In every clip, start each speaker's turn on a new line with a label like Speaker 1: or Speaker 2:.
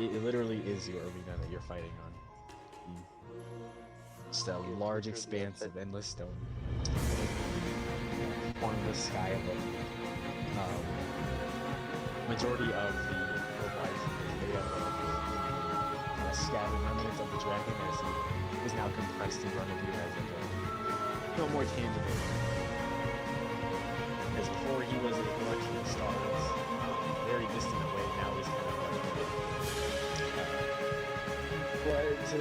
Speaker 1: it literally is your arena that you're fighting on. Just a large expanse of endless stone. Formless sky above. Majority of the horizon is made up of scattered remnants of the dragon as he is now compressed in front of you as a more tangible. Because before he was a collection of stars, very distant away. Now he's kind of like. Well, to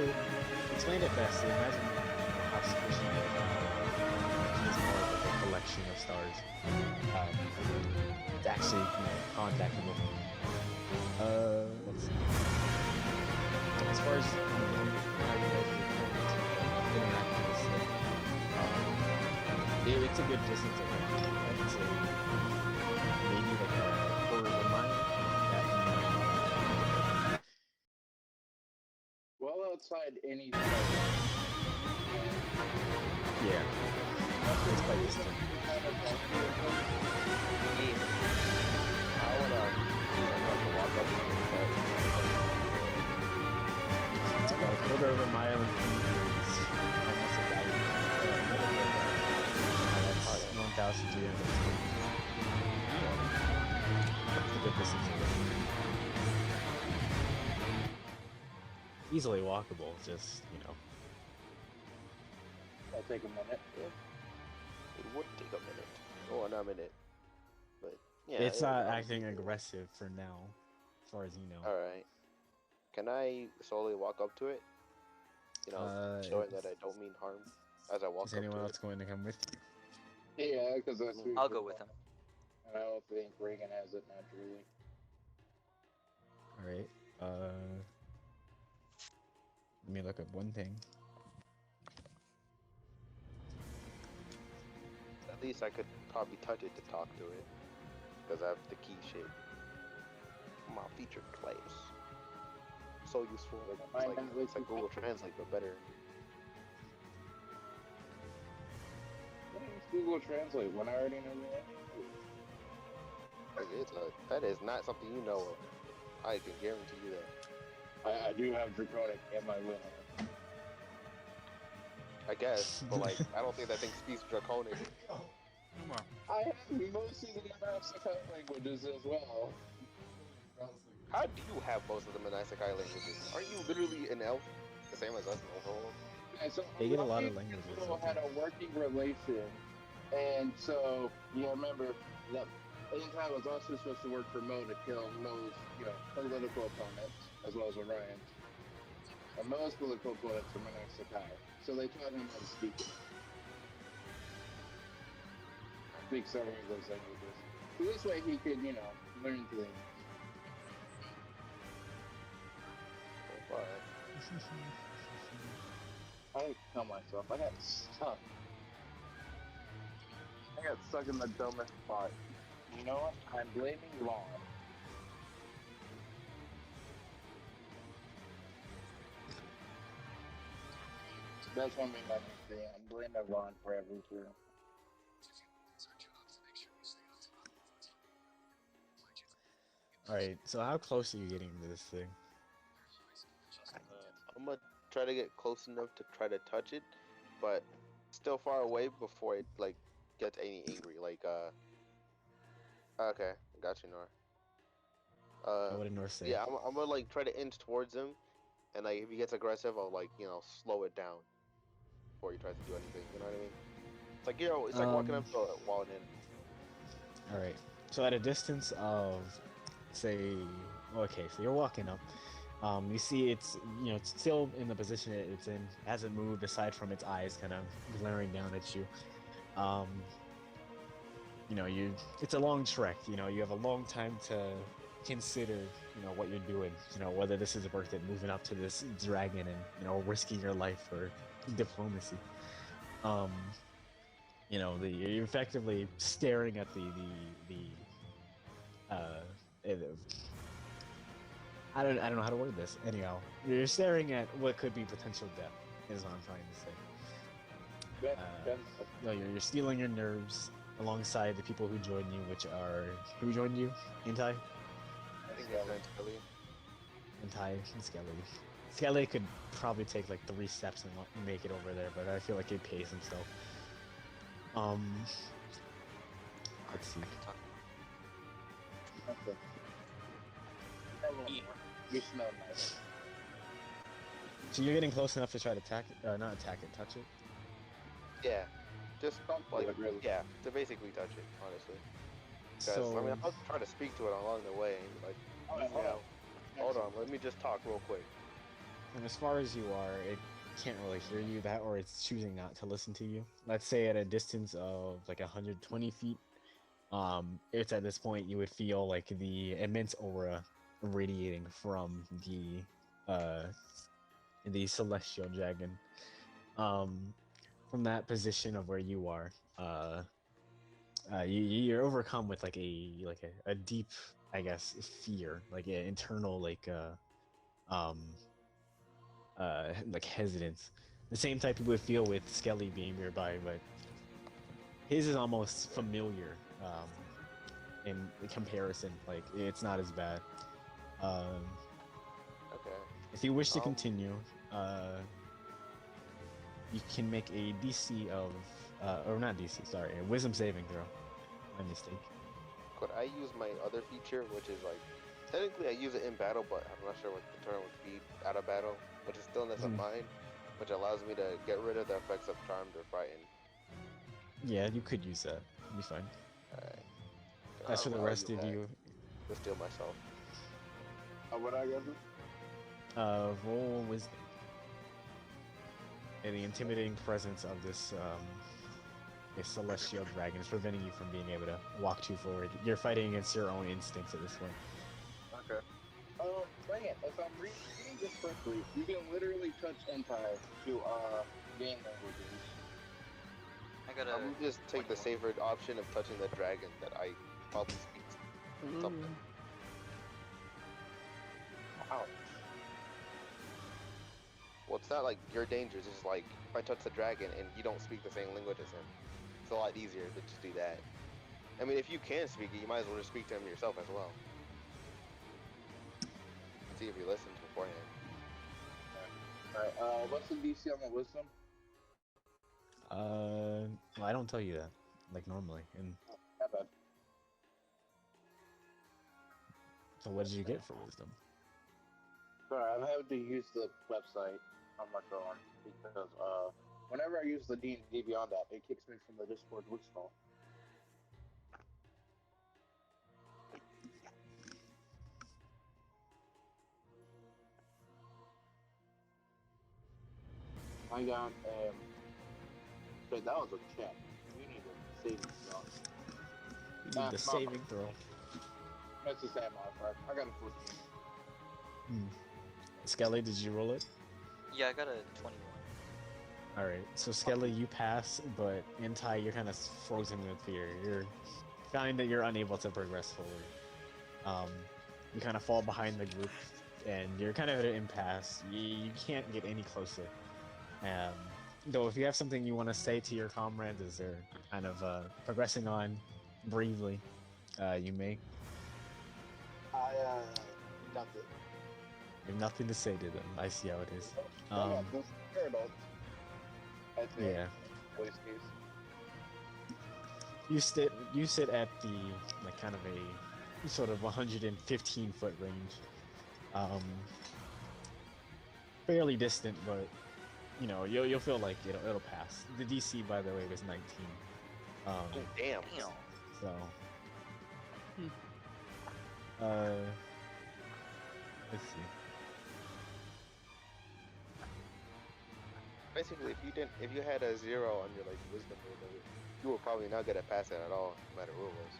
Speaker 1: explain it best, imagine how squishy he's more of like a collection of stars. It's actually contactable. Let's see. As far as how you guys interact with this thing, it's a good distance away. I'd say maybe like a quarter of a mile.
Speaker 2: Well, outside any.
Speaker 1: Yeah, it's quite distant.
Speaker 3: I wanna walk up to
Speaker 1: It's about a quarter of a mile and it's almost a thousand. That's 1,300. That's a good distance away. Easily walkable, just,
Speaker 2: I'll take a minute.
Speaker 3: Yeah. It would take a minute. Oh, not a minute. But yeah.
Speaker 1: It's not acting aggressive for now, as far as you know.
Speaker 3: Alright. Can I slowly walk up to it? Showing that I don't mean harm as I walk up to it.
Speaker 1: Is anyone else going to come with you?
Speaker 2: Yeah, because
Speaker 4: I'll go with him.
Speaker 2: And I don't think Reagan has it naturally.
Speaker 1: Alright, let me look up one thing.
Speaker 3: At least I could probably touch it to talk to it. Because I have the key shit. My featured class. So useful. It's like Google Translate, but better.
Speaker 2: What is Google Translate when I already know that?
Speaker 3: That is not something you know of. I can guarantee you that.
Speaker 2: I do have Draconic in my will.
Speaker 3: I guess, but I don't think that thing speaks Draconic.
Speaker 2: I have most of the Mexican languages as well.
Speaker 3: How do you have most of the Menaisekai languages? Aren't you literally an elf? The same as us in overall?
Speaker 2: Yeah, so
Speaker 1: They get a lot of languages.
Speaker 2: People had a working relation, and so you remember that Anytime was also supposed to work for Mo to kill Mo's, political opponents as well as Orion. And Mo's political opponents are Monarch Sakai, so they taught him how to speak it. Speak several of those languages. So this way he could, learn things. I kill myself. I got stuck. I got stuck in the dumbest spot. You know what? I'm blaming Ron. That's one thing I'm saying. I'm blaming Ron for everything.
Speaker 1: Alright, so how close are you getting to this thing?
Speaker 3: I'm gonna try to get close enough to try to touch it, but still far away before it gets any angry. Okay, got you, Nor.
Speaker 1: What did North say?
Speaker 3: Yeah, I'm gonna try to inch towards him, and if he gets aggressive, I'll slow it down before he tries to do anything. You know what I mean? It's like walking up to a wall in.
Speaker 1: Alright, so at a distance of, say, okay, so you're walking up. You see it's still in the position it's in. It hasn't moved aside from its eyes kind of glaring down at you. It's a long trek. You have a long time to consider, what you're doing. Whether this is worth it, moving up to this dragon and risking your life for diplomacy. You're effectively staring at I don't know how to word this. Anyhow, you're staring at what could be potential death, is what I'm trying to say. You're stealing your nerves alongside the people who join you, who joined you? Intai?
Speaker 3: I think that's Kelly.
Speaker 1: Entai and Skelly. Skelly could probably take like 3 steps and make it over there, but I feel like he'd pace himself. Um, let's see.
Speaker 2: Okay. You smell nice.
Speaker 1: So you're getting close enough to try to attack it, not attack it, touch it.
Speaker 3: Yeah, just
Speaker 2: Don't
Speaker 3: like
Speaker 2: like really.
Speaker 3: yeah, to basically touch it, honestly. Because
Speaker 1: So
Speaker 3: I mean, I'll try to speak to it along the way, and like, hold on, let me just talk real quick.
Speaker 1: and as far as you are, it can't really hear you that, or it's choosing not to listen to you. Let's say at a distance of like 120 feet. It's at this point you would feel like the immense aura radiating from uh the celestial dragon. Um, from that position of where you are, you're overcome with like a deep, I guess, fear, like an internal um like hesitance. The same type you would feel with Skelly being nearby, but his is almost familiar. In comparison, like it's not as bad. Um,
Speaker 3: Okay.
Speaker 1: if you wish to
Speaker 3: Um,
Speaker 1: continue, you can make a DC of, or not DC, sorry, a Wisdom saving throw. My mistake.
Speaker 3: could I use my other feature, which is like, technically I use it in battle, but I'm not sure what the term would be out of battle, which is stillness of
Speaker 1: Mhm.
Speaker 3: mind, which allows me to get rid of the effects of charmed or frightened.
Speaker 1: Yeah, you could use that. It'd be fine.
Speaker 3: Alright.
Speaker 1: As for the
Speaker 3: I'll
Speaker 1: rest
Speaker 3: use
Speaker 1: of
Speaker 3: that
Speaker 1: you,
Speaker 3: to steal myself.
Speaker 2: What I got?
Speaker 1: roll Wisdom. And the intimidating presence of this celestial dragon is preventing you from being able to walk too forward. You're fighting against your own instincts at this point.
Speaker 2: Okay. Man, if I'm reading this correctly, you can literally touch Entai to gain languages.
Speaker 4: I gotta.
Speaker 3: I'm gonna just take the
Speaker 4: 21.
Speaker 3: safer option of touching the dragon that I probably speak something.
Speaker 2: Ouch.
Speaker 3: Well, it's not like you're dangerous. It's just like if I touch the dragon and you don't speak the same language as him, it's a lot easier to just do that. I mean, if you can speak it, you might as well just speak to him yourself as well. See if he listens beforehand.
Speaker 2: Alright, what's the DC on the wisdom?
Speaker 1: Well, I don't tell you that, like normally. And
Speaker 2: Not bad.
Speaker 1: so, what did you get for wisdom?
Speaker 2: Sorry, I'm having to use the website on my phone because whenever I use the D&D Beyond app, it kicks me from the Discord whistle. I got okay, that was a check. You need a saving throw.
Speaker 1: You need the saving throw.
Speaker 2: That's the same modifier. I got a 14.
Speaker 1: Skelly, did you roll it?
Speaker 4: Yeah, I got a 21.
Speaker 1: All right. So Skelly, you pass, but Entai, you're kind of frozen with fear. You're find that you're unable to progress forward. You kind of fall behind the group, and you're kind of at an impasse. You can't get any closer. Though, if you have something you want to say to your comrades as they're kind of progressing on bravely, you may.
Speaker 2: I got it.
Speaker 1: You have nothing to say to them. I see how it is.
Speaker 2: They're adults. I think.
Speaker 1: Yeah.
Speaker 2: Voice case.
Speaker 1: You sit at the like kind of a sort of 115-foot range. Fairly distant, but you know you'll feel like it'll pass. The DC, by the way, was 19.
Speaker 3: Damn.
Speaker 4: Damn.
Speaker 1: So let's see.
Speaker 3: Basically, if you had a 0 on your like wisdom roll, you were probably not gonna pass it at all, no matter what it was.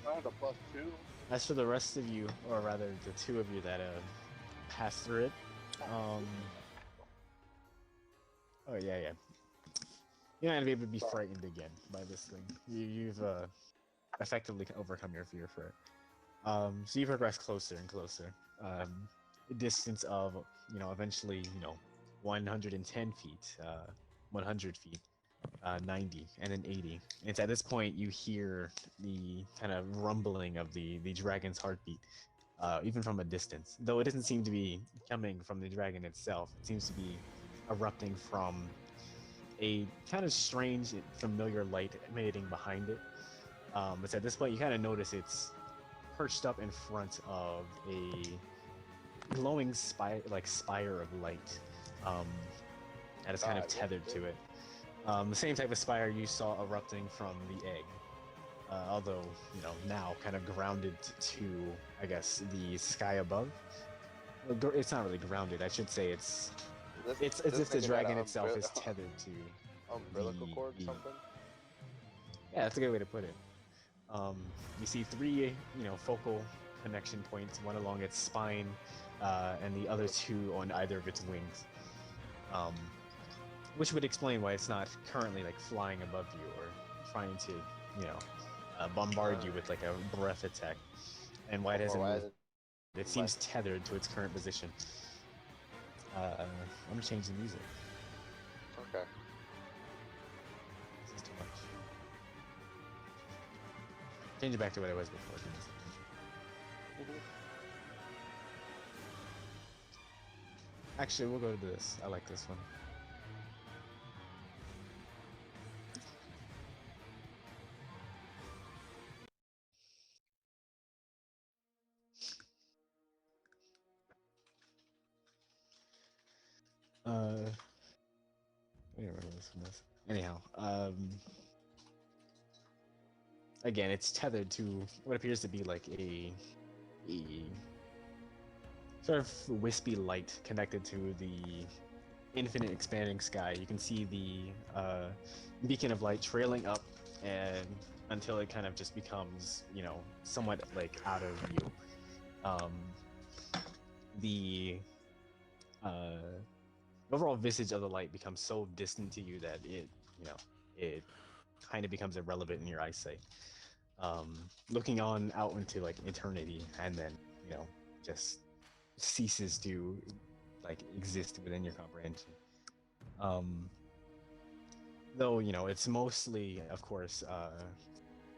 Speaker 2: I had a +2.
Speaker 1: As for the rest of you, or rather the two of you that passed through it, oh yeah. You're not gonna be able to be frightened again by this thing. You've effectively overcome your fear for it. So you progress closer and closer. A distance of eventually 110 feet, 100 feet, 90, and then 80. It's at this point you hear the kind of rumbling of the dragon's heartbeat. even from a distance. Though it doesn't seem to be coming from the dragon itself. It seems to be erupting from a kind of strange, familiar light emanating behind it. But at this point, you kind of notice it's perched up in front of a glowing spire of light that is kind of tethered to it. The same type of spire you saw erupting from the egg. Although, now kind of grounded to, I guess, the sky above. Well, it's not really grounded. I should say it's as if the dragon itself is tethered to
Speaker 3: umbilical cord or something.
Speaker 1: Yeah, that's a good way to put it. You see three, focal connection points, one along its spine, and the other two on either of its wings. Which would explain why it's not currently like flying above you or trying to, bombard you with like a breath attack, and why it hasn't moved. It seems tethered to its current position. I'm gonna change the music.
Speaker 3: Okay.
Speaker 1: This is too much. Change it back to what it was before. Actually, we'll go to this. I like this one. I don't remember this one is. Anyhow, again, it's tethered to what appears to be like a sort of wispy light connected to the infinite expanding sky. You can see the beacon of light trailing up and until it kind of just becomes, somewhat like out of view. The overall visage of the light becomes so distant to you that it kind of becomes irrelevant in your eyesight. Looking on out into like eternity, and then just ceases to like exist within your comprehension. Though it's mostly, of course,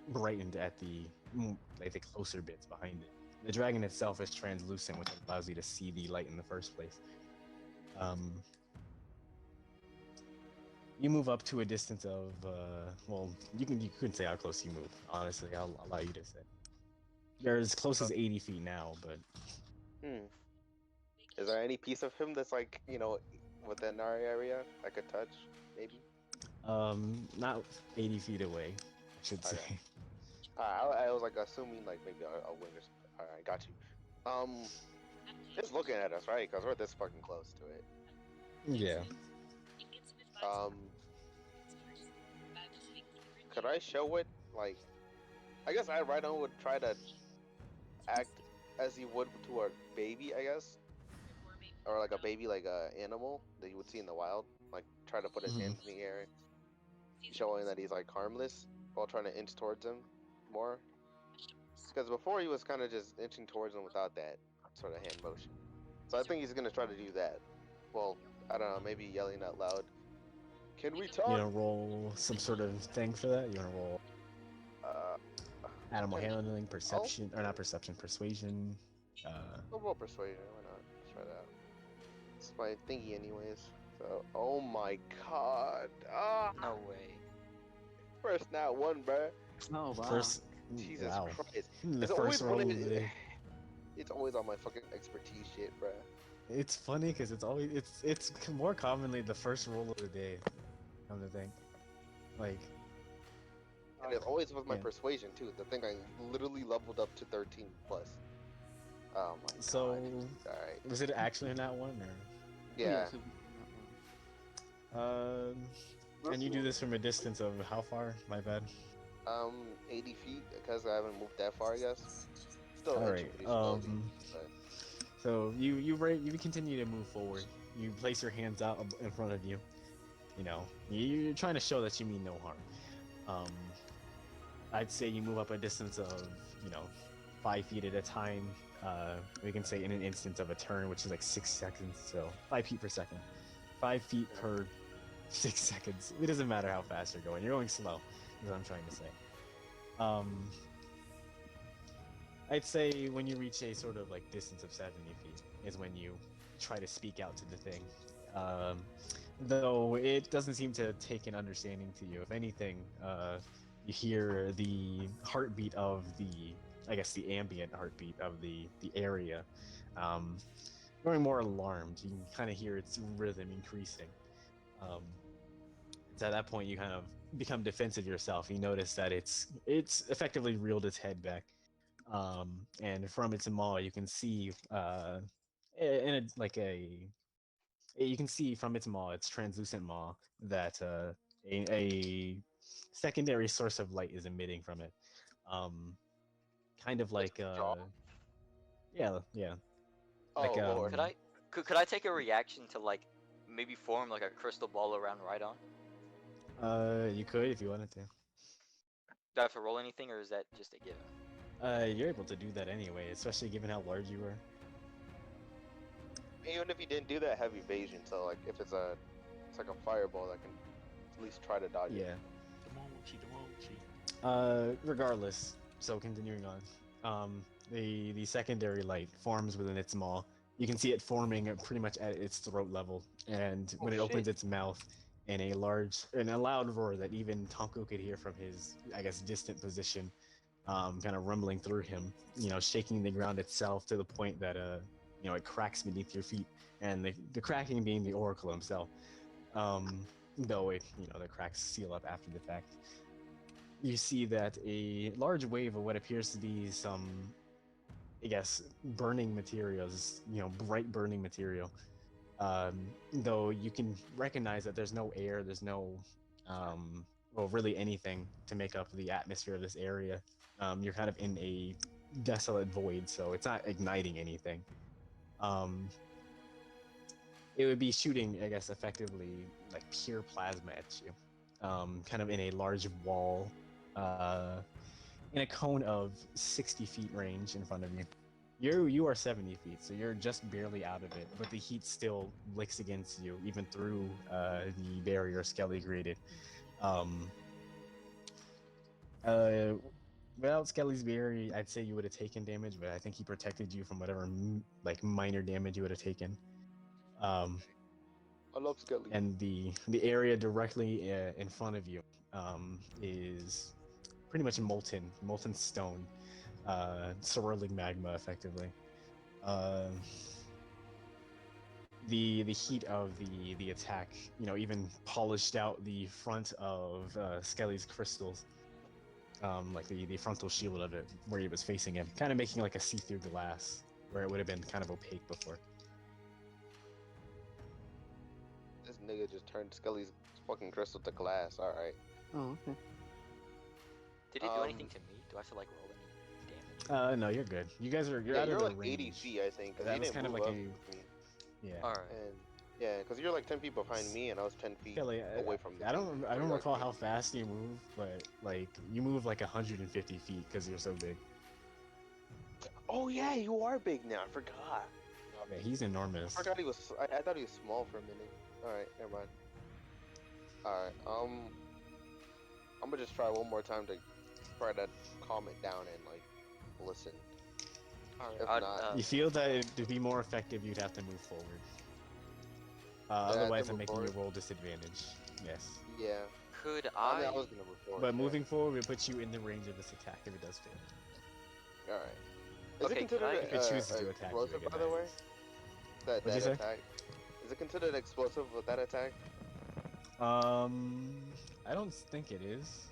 Speaker 1: brightened at the closer bits behind it. The dragon itself is translucent, which allows you to see the light in the first place. You move up to a distance of, you couldn't say how close you move. Honestly, I'll allow you to say. You're as close as 80 feet now, but.
Speaker 3: Is there any piece of him that's like, within our area I could touch, maybe?
Speaker 1: Not 80 feet away, I should say.
Speaker 3: I was like assuming like maybe a wing or something. Alright, got you. It's looking at us, right? Because we're this fucking close to it.
Speaker 1: Yeah.
Speaker 3: Could I show it? Like, I guess Rhino would try to act as he would to a baby, I guess, or like a baby, like a animal that you would see in the wild. Like, try to put his hands in the air, showing that he's like harmless, while trying to inch towards him more. Because before he was kind of just inching towards him without that sort of hand motion. So I think he's gonna try to do that. Well, I don't know, maybe yelling out loud. Can we talk?
Speaker 1: You wanna roll some sort of thing for that? You wanna roll animal handling, perception, or not perception, persuasion?
Speaker 3: We'll roll persuasion, why not? Let's try that. It's my thingy anyways. So, oh my god.
Speaker 4: No way.
Speaker 3: First not one, bruh.
Speaker 1: Oh, wow. First,
Speaker 3: Jesus
Speaker 1: wow.
Speaker 3: Christ.
Speaker 1: The first roll of the day.
Speaker 3: It's always on my fucking expertise shit, bruh.
Speaker 1: It's funny because it's more commonly the first roll of the day. Come to think, like,
Speaker 3: and it always was my persuasion too. The thing I literally leveled up to 13 plus. Oh my god.
Speaker 1: So,
Speaker 3: alright.
Speaker 1: Was it actually in that one or?
Speaker 3: Yeah.
Speaker 1: And you do this from a distance of how far? My bad.
Speaker 3: 80 feet because I haven't moved that far, I guess. Still.
Speaker 1: All right. So you continue to move forward. You place your hands out in front of you. You're trying to show that you mean no harm. I'd say you move up a distance of 5 feet at a time. We can say in an instance of a turn, which is like 6 seconds. So 5 feet per second. 5 feet per 6 seconds. It doesn't matter how fast you're going. You're going slow, is what I'm trying to say. I'd say when you reach a sort of like distance of 70 feet is when you try to speak out to the thing. Um, though it doesn't seem to take an understanding to you. If anything, you hear the heartbeat of I guess, the ambient heartbeat of the area, um, growing more alarmed. You can kind of hear its rhythm increasing. Um, so at that point, you kind of become defensive yourself. You notice that it's effectively reeled its head back, and from its maw, you can see in a, like a you can see from its maw, its translucent maw, that a secondary source of light is emitting from it. Um, kind of
Speaker 3: Its
Speaker 1: like
Speaker 3: jaw.
Speaker 1: yeah,
Speaker 3: Oh
Speaker 1: like
Speaker 3: lord.
Speaker 4: Could I take a reaction to like maybe form like a crystal ball around Rhydon?
Speaker 1: you could if you wanted to.
Speaker 4: Do I have to roll anything, or is that just a given?
Speaker 1: You're able to do that anyway, especially given how large you are.
Speaker 3: Even if you didn't do that, have evasion. So like, if it's like a fireball that can at least try to dodge it.
Speaker 1: Yeah.
Speaker 5: Demonchi.
Speaker 1: Regardless, so continuing on, the secondary light forms within its maw. You can see it forming pretty much at its throat level, and when it opens its mouth, in a loud roar that even Tonko could hear from his, I guess, distant position, kind of rumbling through him, shaking the ground itself to the point that it cracks beneath your feet, and the cracking being the oracle himself. Though the cracks seal up after the fact. You see that a large wave of what appears to be some, I guess, burning materials, bright burning material. Though you can recognize that there's no air, there's no, well, really anything to make up the atmosphere of this area. You're kind of in a desolate void, so it's not igniting anything. It would be shooting, I guess, effectively like pure plasma at you, kind of in a large wall, in a cone of 60 feet range in front of you. You are 70 feet, so you're just barely out of it, but the heat still licks against you, even through the barrier Skelly created. Um, without Skelly's barrier, I'd say you would have taken damage, but I think he protected you from whatever like minor damage you would have taken.
Speaker 3: I love Skelly.
Speaker 1: And the area directly in front of you is pretty much molten stone, swirling magma, effectively. The heat of the attack, even polished out the front of Skelly's crystals, like the frontal shield of it, where he was facing him, kind of making like a see-through glass, where it would have been kind of opaque before.
Speaker 3: This nigga just turned Skelly's fucking crystal to glass. All right.
Speaker 5: Oh, okay.
Speaker 4: Did it do anything to me? Do I have to like roll any damage?
Speaker 1: No, you're good. You're out
Speaker 3: you're
Speaker 1: of the
Speaker 3: like 80
Speaker 1: range.
Speaker 3: feet, I think. 'Cause
Speaker 1: That
Speaker 3: you
Speaker 1: was
Speaker 3: didn't
Speaker 1: kind of
Speaker 3: move
Speaker 1: like
Speaker 3: up
Speaker 1: a
Speaker 3: with me.
Speaker 1: yeah.
Speaker 4: All right.
Speaker 3: And yeah, because you're like 10 feet behind me, and I was 10 feet
Speaker 1: Kelly,
Speaker 3: away from the
Speaker 1: I don't
Speaker 3: you're, like,
Speaker 1: recall how
Speaker 3: 80.
Speaker 1: fast you move, but like you move like 150 feet because you're so big.
Speaker 3: Oh yeah, you are big now. I forgot.
Speaker 1: Yeah, he's enormous.
Speaker 3: I forgot he was. I thought he was small for a minute. All right, never mind. All right. I'm gonna just try one more time to try to calm it down and like listen. If not,
Speaker 1: You feel that to be more effective, you'd have to move forward. Otherwise, I'm making you roll disadvantage. Yes.
Speaker 3: Yeah.
Speaker 4: Could
Speaker 3: I mean,
Speaker 4: I?
Speaker 3: I was gonna move forward.
Speaker 1: But
Speaker 3: yeah.
Speaker 1: moving forward would put you in the range of this attack if it does fail.
Speaker 3: All right. Is
Speaker 4: Okay,
Speaker 3: it considered
Speaker 1: If it chooses to attack you,
Speaker 3: explosive,
Speaker 1: it
Speaker 3: by the way?
Speaker 1: What'd you
Speaker 3: That
Speaker 1: say?
Speaker 3: attack. Is it considered explosive with that attack?
Speaker 1: I don't think it is.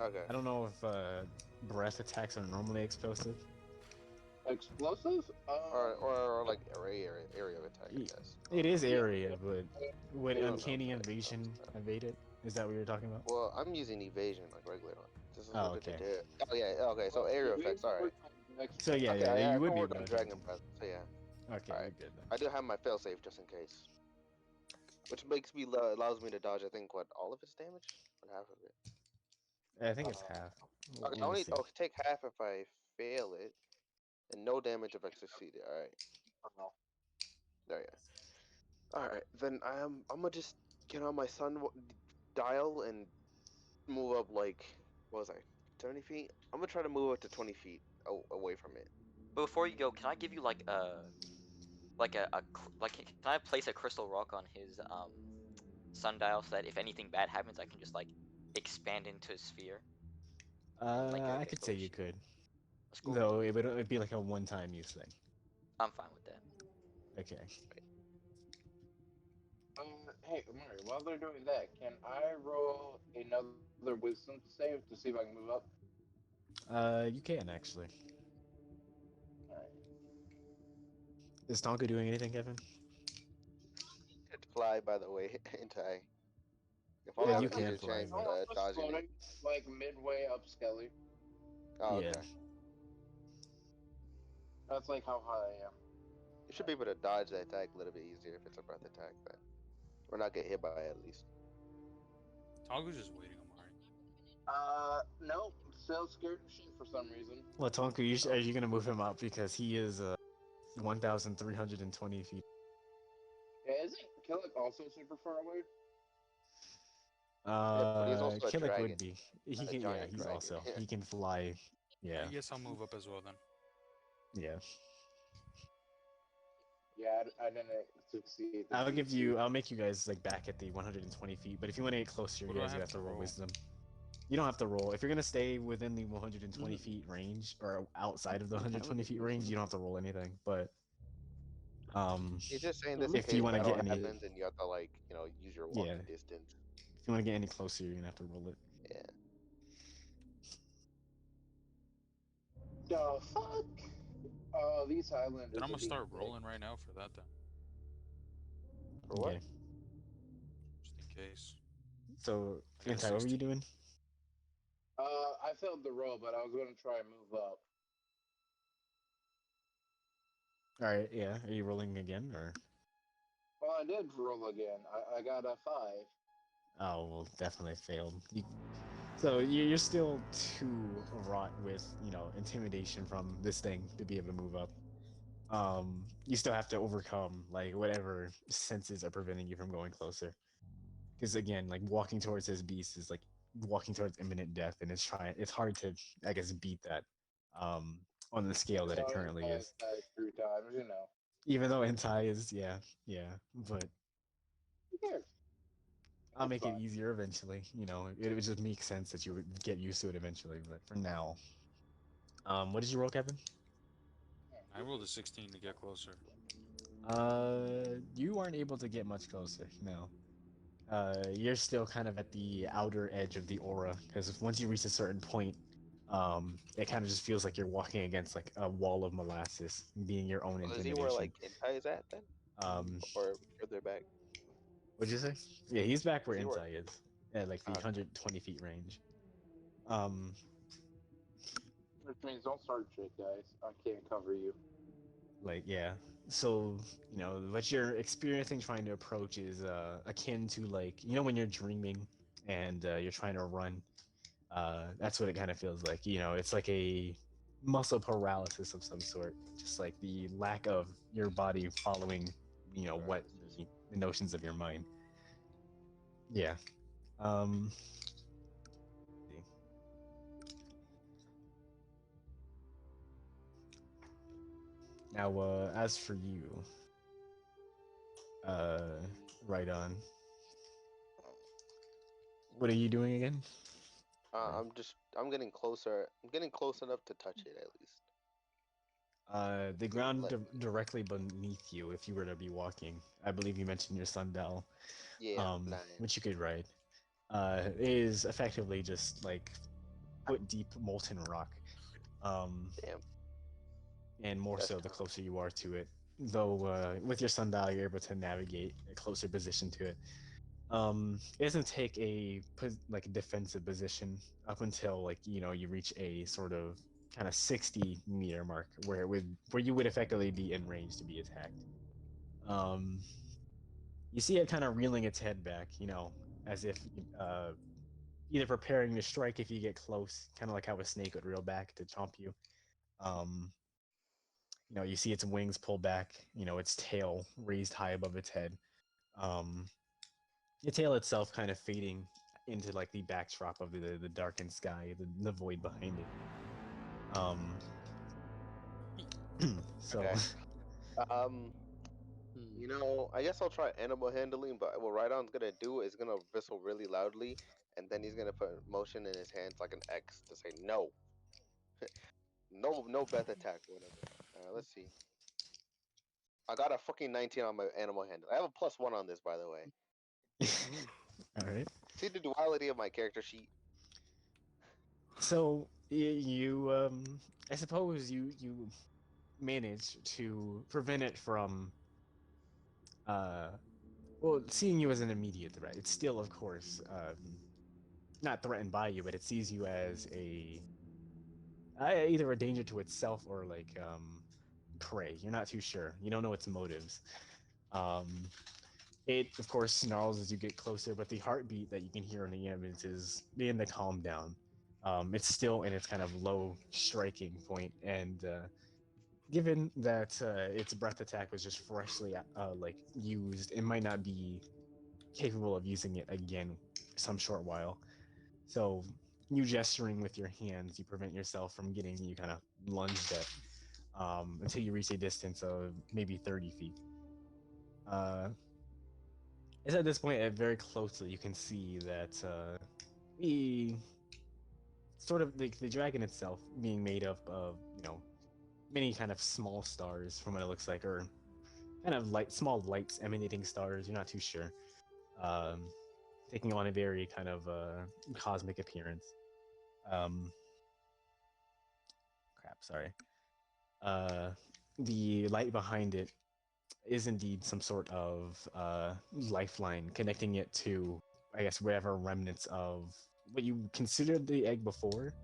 Speaker 3: Okay.
Speaker 1: I don't know if breath attacks are normally explosive.
Speaker 2: Explosive?
Speaker 3: Or like area of attack, I guess.
Speaker 1: It is area, but would
Speaker 3: I don't know
Speaker 1: uncanny
Speaker 3: if that
Speaker 1: invasion
Speaker 3: counts.
Speaker 1: evade it? Is that what you're talking about?
Speaker 3: Well, I'm using evasion like regular. This is
Speaker 1: Oh,
Speaker 3: what
Speaker 1: okay.
Speaker 3: it did. Oh yeah. Okay. So area effects. All right.
Speaker 1: So yeah,
Speaker 3: Okay,
Speaker 1: yeah,
Speaker 3: I
Speaker 1: you would
Speaker 3: can
Speaker 1: be
Speaker 3: work
Speaker 1: able
Speaker 3: on
Speaker 1: to.
Speaker 3: dragon breath. So yeah.
Speaker 1: Okay,
Speaker 3: Alright.
Speaker 1: you're good then.
Speaker 3: I do have my failsafe just in case. Which makes me allows me to dodge. I think what all of its damage or half of it.
Speaker 1: I think it's half.
Speaker 3: Okay, I
Speaker 1: Let me
Speaker 3: only
Speaker 1: see.
Speaker 3: take half if I fail it, and no damage if I succeed it. All right. There you go. All right, then I'm gonna just get on my dial and move up like what was I 20 feet? I'm gonna try to move up to 20 feet away from it.
Speaker 4: But before you go, can I give you like can I place a crystal rock on his sundial so that if anything bad happens, I can just like expand into a sphere and like
Speaker 1: I could say you
Speaker 4: isolation.
Speaker 1: could,
Speaker 4: That's cool.
Speaker 1: though it'd be like a one-time use thing.
Speaker 4: I'm fine with that.
Speaker 1: Okay.
Speaker 2: Hey, Mario, while they're doing that, can I roll another wisdom save to see if I can move up?
Speaker 1: You can actually.
Speaker 2: Alright.
Speaker 1: Is Tonka doing anything, Kevin?
Speaker 3: Could fly, by the way, into I. If
Speaker 2: Yeah,
Speaker 3: only I
Speaker 1: You
Speaker 3: have an
Speaker 1: can
Speaker 3: easier
Speaker 1: fly,
Speaker 3: chance
Speaker 1: but
Speaker 2: I'm just
Speaker 3: dodging it.
Speaker 2: floating, like midway up Skelly.
Speaker 3: Oh,
Speaker 1: yeah.
Speaker 3: okay.
Speaker 2: That's like how high I am.
Speaker 3: You should be able to dodge the attack a little bit easier if it's a breath attack, then. Or not get hit by it at least.
Speaker 5: Tongu's just waiting on Mari.
Speaker 2: Nope. Still scared of shit for some reason.
Speaker 1: Well, Tonka, are you gonna move him up because he is 1,320 feet.
Speaker 2: Yeah, isn't Killick also super far away?
Speaker 3: Yeah, but he's also a
Speaker 1: Killick would
Speaker 3: dragon.
Speaker 1: be. He
Speaker 3: A
Speaker 1: can. Yeah,
Speaker 3: giant
Speaker 1: he's
Speaker 3: dragon.
Speaker 1: also. He can fly. Yeah.
Speaker 5: I guess I'll move up as well then.
Speaker 1: Yeah.
Speaker 2: Yeah, I didn't succeed. the
Speaker 1: I'll give
Speaker 2: feat,
Speaker 1: you.
Speaker 2: too.
Speaker 1: I'll make you guys like back at the 120 feet. But if you want to get closer,
Speaker 5: What
Speaker 1: you
Speaker 5: do I
Speaker 1: guys
Speaker 5: have
Speaker 1: have to
Speaker 5: to
Speaker 1: roll
Speaker 5: roll?
Speaker 1: wisdom. You don't have to roll. If you're gonna stay within the 120 feet range or outside of the 120 feet range, you don't have to roll anything. But
Speaker 3: He's just saying this in
Speaker 1: if you
Speaker 3: case
Speaker 1: want to
Speaker 3: battle
Speaker 1: get any,
Speaker 3: happens and you have to, like, use your
Speaker 1: yeah,
Speaker 3: walking distance.
Speaker 1: if you want to get any closer, you're gonna have to roll it.
Speaker 3: Yeah.
Speaker 2: The fuck? Oh, these Highlanders.
Speaker 5: Then I'm
Speaker 2: are
Speaker 5: gonna
Speaker 2: being
Speaker 5: start
Speaker 2: dick.
Speaker 5: rolling right now for that then.
Speaker 3: For what?
Speaker 1: Okay.
Speaker 5: Just in case.
Speaker 1: So,
Speaker 5: I got
Speaker 1: Anti, what were you
Speaker 5: 16.
Speaker 1: doing?
Speaker 2: I failed the roll, but I was going to try and move up.
Speaker 1: All right. Yeah. Are you rolling again or?
Speaker 2: Well, I did roll again. I got a 5.
Speaker 1: Oh, well, definitely failed. So you're still too wrought with intimidation from this thing to be able to move up. You still have to overcome like whatever senses are preventing you from going closer. Because again, like walking towards this beast is like walking towards imminent death, and it's hard to, I guess, beat that. Um, on the scale that it
Speaker 2: So
Speaker 1: currently
Speaker 2: I
Speaker 1: is.
Speaker 2: died 3 times.
Speaker 1: Even though Entai is, yeah, but
Speaker 2: Who cares?
Speaker 1: I'll
Speaker 2: It's
Speaker 1: make it
Speaker 2: fine.
Speaker 1: easier eventually. It would just make sense that you would get used to it eventually. But for now, what did you roll, Kevin?
Speaker 5: I rolled a 16 to get closer.
Speaker 1: You aren't able to get much closer. No. You're still kind of at the outer edge of the aura because once you reach a certain point, it kind of just feels like you're walking against like a wall of molasses, being your own
Speaker 3: So is he where,
Speaker 1: intimidation.
Speaker 3: like, Intai is at then?
Speaker 1: Um,
Speaker 3: Or further back?
Speaker 1: what'd you say? Yeah, he's back where
Speaker 3: Is he where?
Speaker 1: Intai is, at like the
Speaker 3: Okay.
Speaker 1: 120 feet range. Um,
Speaker 2: Which means don't start shit, guys. I can't cover you.
Speaker 1: like yeah. So what you're experiencing trying to approach is akin to like when you're dreaming and you're trying to run. That's what it kind of feels like. It's like a muscle paralysis of some sort, just like the lack of your body following, what the notions of your mind. Yeah. Um. see. Now, as for you, uh, right on. What are you doing again? Or-
Speaker 3: I'm getting closer. I'm getting close enough to touch it at least.
Speaker 1: The ground
Speaker 3: Let-
Speaker 1: directly beneath you, if you were to be walking, I believe you mentioned your sundial,
Speaker 3: Yeah, I'm flying.
Speaker 1: which you could ride, is effectively just like foot deep molten rock.
Speaker 3: Damn.
Speaker 1: And more
Speaker 3: That's
Speaker 1: so the
Speaker 3: kinda-
Speaker 1: closer you are to it. Though with your sundial, you're able to navigate a closer position to it. It doesn't take like a defensive position up until like you reach a sort of kind of 60-meter mark where you would effectively be in range to be attacked. Um, you see it kind of reeling its head back, as if uh, either preparing to strike if you get close, kind of like how a snake would reel back to chomp you. Um, you see its wings pull back, its tail raised high above its head. Um, the tail itself kind of fading into like the backdrop of the darkened sky, the void behind it. So,
Speaker 3: Okay. Um, I guess I'll try animal handling, but what Rhydon's gonna do is gonna whistle really loudly, and then he's gonna put motion in his hands like an X to say no, no breath attack or whatever. Let's see. I got a fucking 19 on my animal handling. I have a +1 on this, by the way.
Speaker 1: all right.
Speaker 3: See the duality of my character sheet.
Speaker 1: So I suppose you manage to prevent it from, uh, well, seeing you as an immediate threat. It's still, of course, not threatened by you, but it sees you as either a danger to itself or like prey. You're not too sure. You don't know its motives. Um, it of course snarls as you get closer, but the heartbeat that you can hear in the ambulance is beginning to calm down. It's still in its kind of low striking point, and given that its breath attack was just freshly like used, it might not be capable of using it again some short while. So you gesturing with your hands, you prevent yourself from getting you kind of lunged at until you reach a distance of maybe 30 feet. Uh, it's at this point, very closely, you can see that the sort of the dragon itself being made up of, many kind of small stars from what it looks like, or kind of small lights emanating stars. You're not too sure. Um, Taking on a very kind of cosmic appearance. Um, Crap, sorry. Uh, the light behind it is indeed some sort of lifeline connecting it to, I guess, whatever remnants of what you considered the egg before.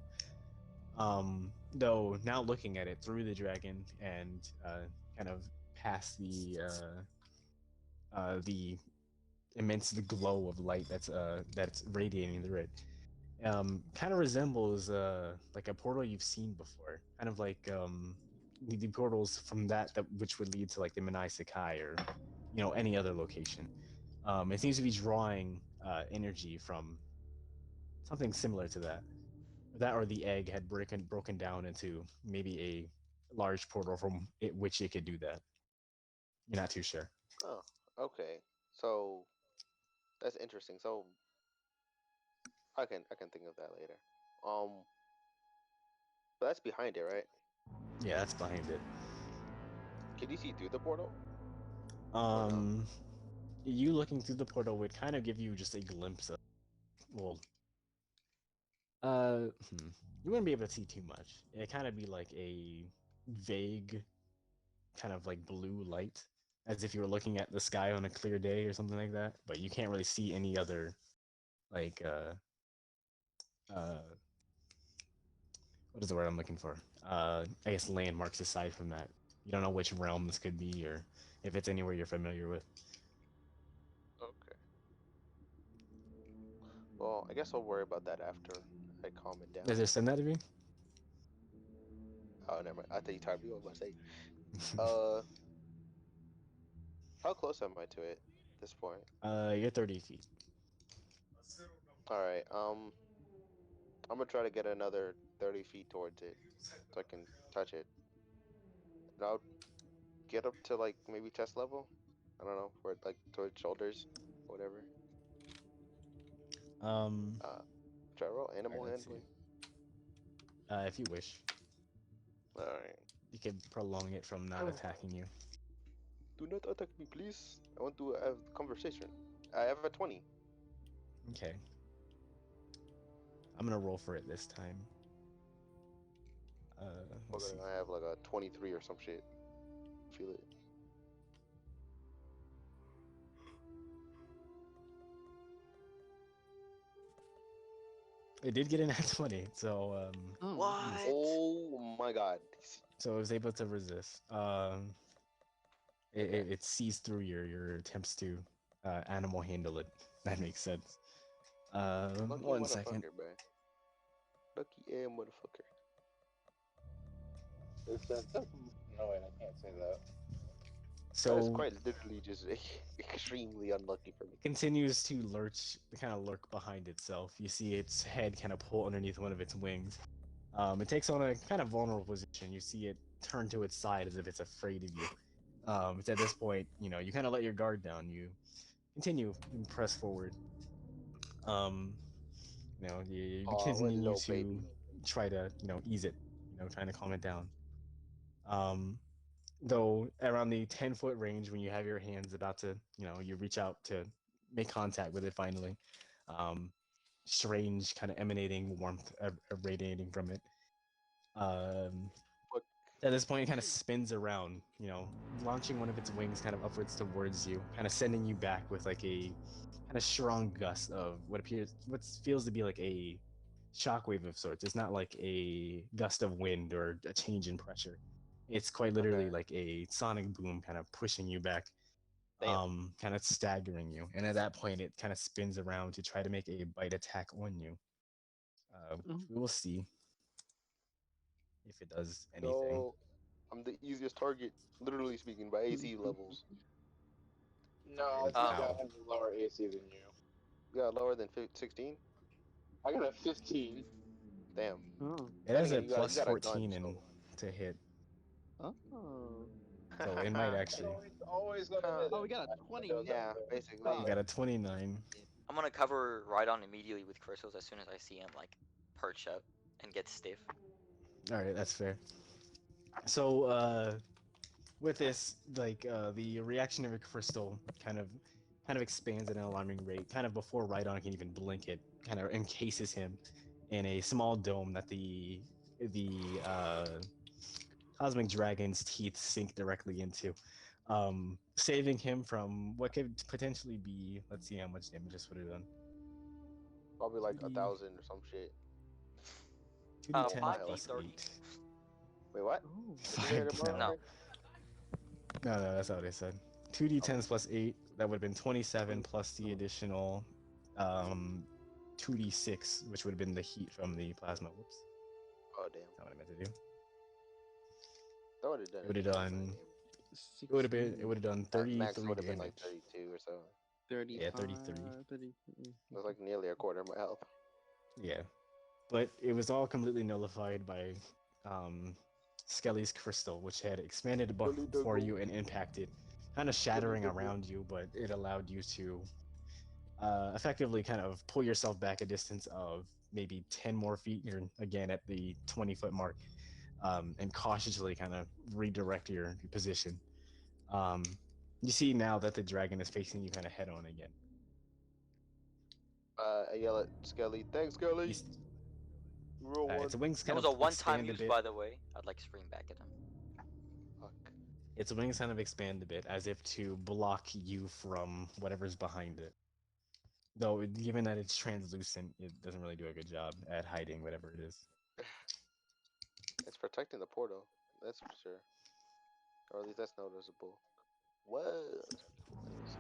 Speaker 1: Though now looking at it through the dragon and kind of past the immense glow of light that's radiating through it, kind of resembles like a portal you've seen before, kind of like the portals from that which would lead to like the Menai Sakai or any other location. It seems to be drawing energy from something similar to that, or the egg had broken down into maybe a large portal from which it could do that. You're not too sure.
Speaker 3: Oh, okay. So that's interesting. So I can think of that later. Um, but that's behind it, right?
Speaker 1: Yeah, that's behind it.
Speaker 3: Can you see through the portal or no?
Speaker 1: Um, you looking through the portal would kind of give you just a glimpse of, well, Uh, hmm. You wouldn't be able to see too much. It kind of be like a vague, kind of like blue light, as if you were looking at the sky on a clear day or something like that. But you can't really see any other like uh what is the word I'm looking for? I guess landmarks aside from that. You don't know which realm this could be or if it's anywhere you're familiar with.
Speaker 3: Okay. Well, I guess I'll worry about that after I calm it down.
Speaker 1: Does it send that to me?
Speaker 3: Oh, never mind. I thought you tired me. What was I say? Uh, how close am I to it at this point?
Speaker 1: You're 30 feet.
Speaker 3: All right. I'm gonna try to get another 30 feet towards it so I can touch it. And I'll get up to like maybe chest level. I don't know, for like towards shoulders, whatever.
Speaker 1: Um,
Speaker 3: Uh, try to roll
Speaker 1: all right,
Speaker 3: animal
Speaker 1: let's see.
Speaker 3: handling.
Speaker 1: If you wish,
Speaker 3: All right.
Speaker 1: you could prolong it from not attacking you.
Speaker 3: Do not attack me, please. I want to have conversation. I have a 20.
Speaker 1: Okay. I'm gonna roll for it this time. Let's see.
Speaker 3: I have like a 23 or some shit. Feel it.
Speaker 1: It did get an at 20, so
Speaker 4: What?
Speaker 3: Oh my god.
Speaker 1: so it was able to resist. It sees through your attempts to animal handle it. That makes sense.
Speaker 3: Lucky
Speaker 1: One second.
Speaker 3: motherfucker, bro. Lucky ass motherfucker.
Speaker 2: No, wait, I can't say that.
Speaker 3: That is
Speaker 1: So
Speaker 3: quite literally just extremely unlucky for me.
Speaker 1: it continues to kind of lurk behind itself. You see its head kind of pull underneath one of its wings. It takes on a kind of vulnerable position. You see it turn to its side as if it's afraid of you. It's at this point, you kind of let your guard down. You continue and press forward. You
Speaker 3: Oh,
Speaker 1: continue
Speaker 3: little
Speaker 1: to
Speaker 3: baby.
Speaker 1: try to, ease it, trying to calm it down. Um, though around the 10-foot range, when you have your hands about to, you reach out to make contact with it finally. Um, Strange kind of emanating warmth radiating from it. Um,
Speaker 3: Fuck.
Speaker 1: at this point, it kind of spins around, launching one of its wings kind of upwards towards you, kind of sending you back with like a kind of strong gust of what feels to be like a shockwave of sorts. It's not like a gust of wind or a change in pressure. It's quite literally
Speaker 3: Okay.
Speaker 1: like a sonic boom, kind of pushing you back,
Speaker 3: Damn.
Speaker 1: kind of staggering you. And at that point, it kind of spins around to try to make a bite attack on you. We will see if it does anything.
Speaker 3: No, I'm the easiest target, literally speaking, by AC levels.
Speaker 2: No, I think I have a lower AC than you.
Speaker 3: You got lower than 16?
Speaker 2: I got a 15.
Speaker 3: Damn.
Speaker 6: Oh.
Speaker 1: It has a
Speaker 3: You got
Speaker 1: plus
Speaker 3: a gun,
Speaker 1: 14
Speaker 3: so.
Speaker 1: to hit,
Speaker 6: Oh.
Speaker 1: so it might actually.
Speaker 2: Always gonna hit
Speaker 6: Oh,
Speaker 2: it.
Speaker 6: we got a
Speaker 2: It
Speaker 6: 29.
Speaker 2: goes
Speaker 3: Yeah,
Speaker 2: up there.
Speaker 3: basically.
Speaker 1: You got a 29.
Speaker 4: I'm gonna cover Rhydon immediately with crystals as soon as I see him like perch up and get stiff.
Speaker 1: All right, that's fair. So, with this, like the reactionary crystal kind of expands at an alarming rate. Kind of before Rhydon can even blink, it kind of encases him in a small dome that the cosmic dragon's teeth sink directly into, saving him from what could potentially be. Let's see how much damage this would have done.
Speaker 3: Probably like
Speaker 1: 2D.
Speaker 3: 1,000 or some shit.
Speaker 1: 2d10
Speaker 3: my
Speaker 1: plus
Speaker 4: 5d30.
Speaker 1: 8.
Speaker 3: Wait, what?
Speaker 6: Oh.
Speaker 3: Did you hear it, bro?
Speaker 4: No.
Speaker 1: No, that's not what I said. 2d10s plus 8. That would have been 27 plus the additional 2d6, which would have been the heat from the plasma. Whoops.
Speaker 3: Oh, damn.
Speaker 1: That's not what I meant to do.
Speaker 3: That would have done
Speaker 1: It would have done. It would have done
Speaker 3: Max
Speaker 1: 33
Speaker 3: would have been
Speaker 1: damage.
Speaker 3: like 32 or so.
Speaker 6: 35,
Speaker 1: Yeah, 33.
Speaker 6: 30.
Speaker 3: It was like nearly a quarter of my health.
Speaker 1: Yeah, but it was all completely nullified by Skelly's crystal, which had expanded above for you and impacted, kind of shattering around you, but it allowed you to effectively kind of pull yourself back a distance of maybe 10 more feet. You're again at the 20-foot mark, and cautiously kind of redirect your position. You see now that the dragon is facing you kind of head on again.
Speaker 3: I yell at Skelly. Thanks, Skelly.
Speaker 1: He's-
Speaker 3: Roll one.
Speaker 1: its wings
Speaker 4: That
Speaker 1: kind
Speaker 4: was a
Speaker 1: of
Speaker 4: one-time
Speaker 1: expand a
Speaker 4: use,
Speaker 1: bit.
Speaker 4: by the way. I'd like to spring back at him.
Speaker 3: Fuck.
Speaker 1: Its wings kind of expand a bit as if to block you from whatever's behind it. Though, given that it's translucent, it doesn't really do a good job at hiding whatever it is.
Speaker 3: It's protecting the portal. That's for sure. Or at least that's noticeable. What? Nice.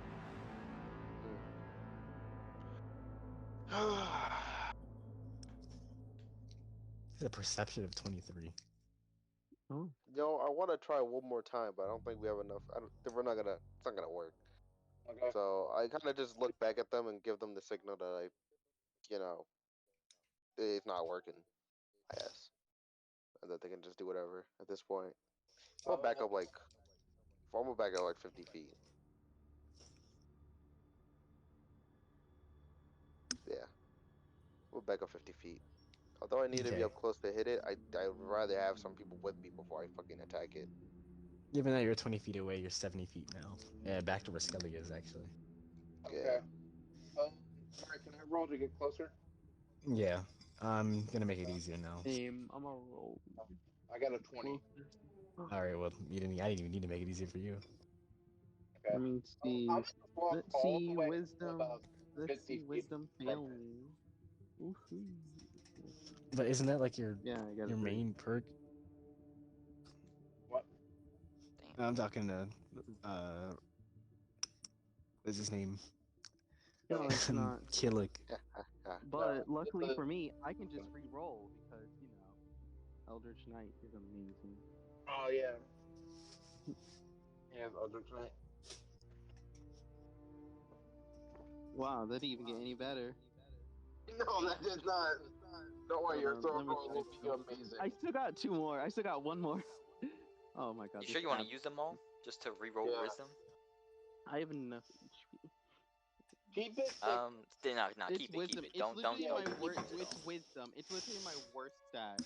Speaker 1: It's a perception of 23.
Speaker 6: Oh.
Speaker 3: Yo, I want to try one more time, but I don't think we have enough. We're not gonna. It's not gonna work.
Speaker 2: Okay.
Speaker 3: So I kind of just look back at them and give them the signal that it's not working. I guess, and that they can just do whatever at this point. I'm gonna back up like 50 feet. Yeah, we'll back up 50 feet. Although I need to be
Speaker 1: Okay.
Speaker 3: up close to hit it, I'd rather have some people with me before I fucking attack it.
Speaker 1: Given that you're 20 feet away, you're 70 feet now. Yeah, back to where Skelly is, actually.
Speaker 2: Okay. Alright, can I roll to get closer?
Speaker 1: Yeah, I'm gonna make it easier now.
Speaker 6: I'm a roll.
Speaker 2: I got a 20.
Speaker 1: Alright, well, I didn't even need to make it easier for you.
Speaker 2: Okay.
Speaker 6: Let me see.
Speaker 2: I'm gonna walk
Speaker 6: Let's
Speaker 2: all
Speaker 6: see
Speaker 2: the way
Speaker 6: wisdom.
Speaker 2: about
Speaker 6: Let's
Speaker 2: 50
Speaker 6: see
Speaker 2: feet
Speaker 6: wisdom
Speaker 2: from
Speaker 6: fail
Speaker 2: her.
Speaker 6: me. Woohoo.
Speaker 1: But isn't that like your
Speaker 6: Yeah, I got
Speaker 1: your
Speaker 6: a 30.
Speaker 1: main perk?
Speaker 2: What?
Speaker 4: Damn.
Speaker 1: I'm talking to what's his name?
Speaker 6: No, it's not.
Speaker 1: Killick.
Speaker 6: But luckily for me, I can just re-roll because Eldritch Knight is amazing.
Speaker 2: Oh, yeah. Yeah, Eldritch Knight.
Speaker 6: Wow, that didn't even get any better.
Speaker 2: No, that did not. Don't worry,
Speaker 6: Hold
Speaker 2: your
Speaker 6: on,
Speaker 2: throw
Speaker 6: let me
Speaker 2: roll
Speaker 6: try
Speaker 2: will be
Speaker 6: some.
Speaker 2: amazing.
Speaker 6: I still got two more. I still got one more. Oh my god.
Speaker 4: You
Speaker 6: this
Speaker 4: sure you want to
Speaker 6: tab-
Speaker 4: use them all just to re-roll
Speaker 2: Yeah.
Speaker 4: wisdom?
Speaker 6: I have enough HP.
Speaker 2: Keep it like
Speaker 4: No,
Speaker 6: It's
Speaker 4: keep it,
Speaker 6: wisdom.
Speaker 4: keep it.
Speaker 6: It's
Speaker 4: Don't
Speaker 6: literally
Speaker 2: Yeah,
Speaker 6: my
Speaker 4: don't
Speaker 6: worst.
Speaker 4: use it
Speaker 6: It's
Speaker 4: all.
Speaker 6: wisdom. It's literally my worst stat.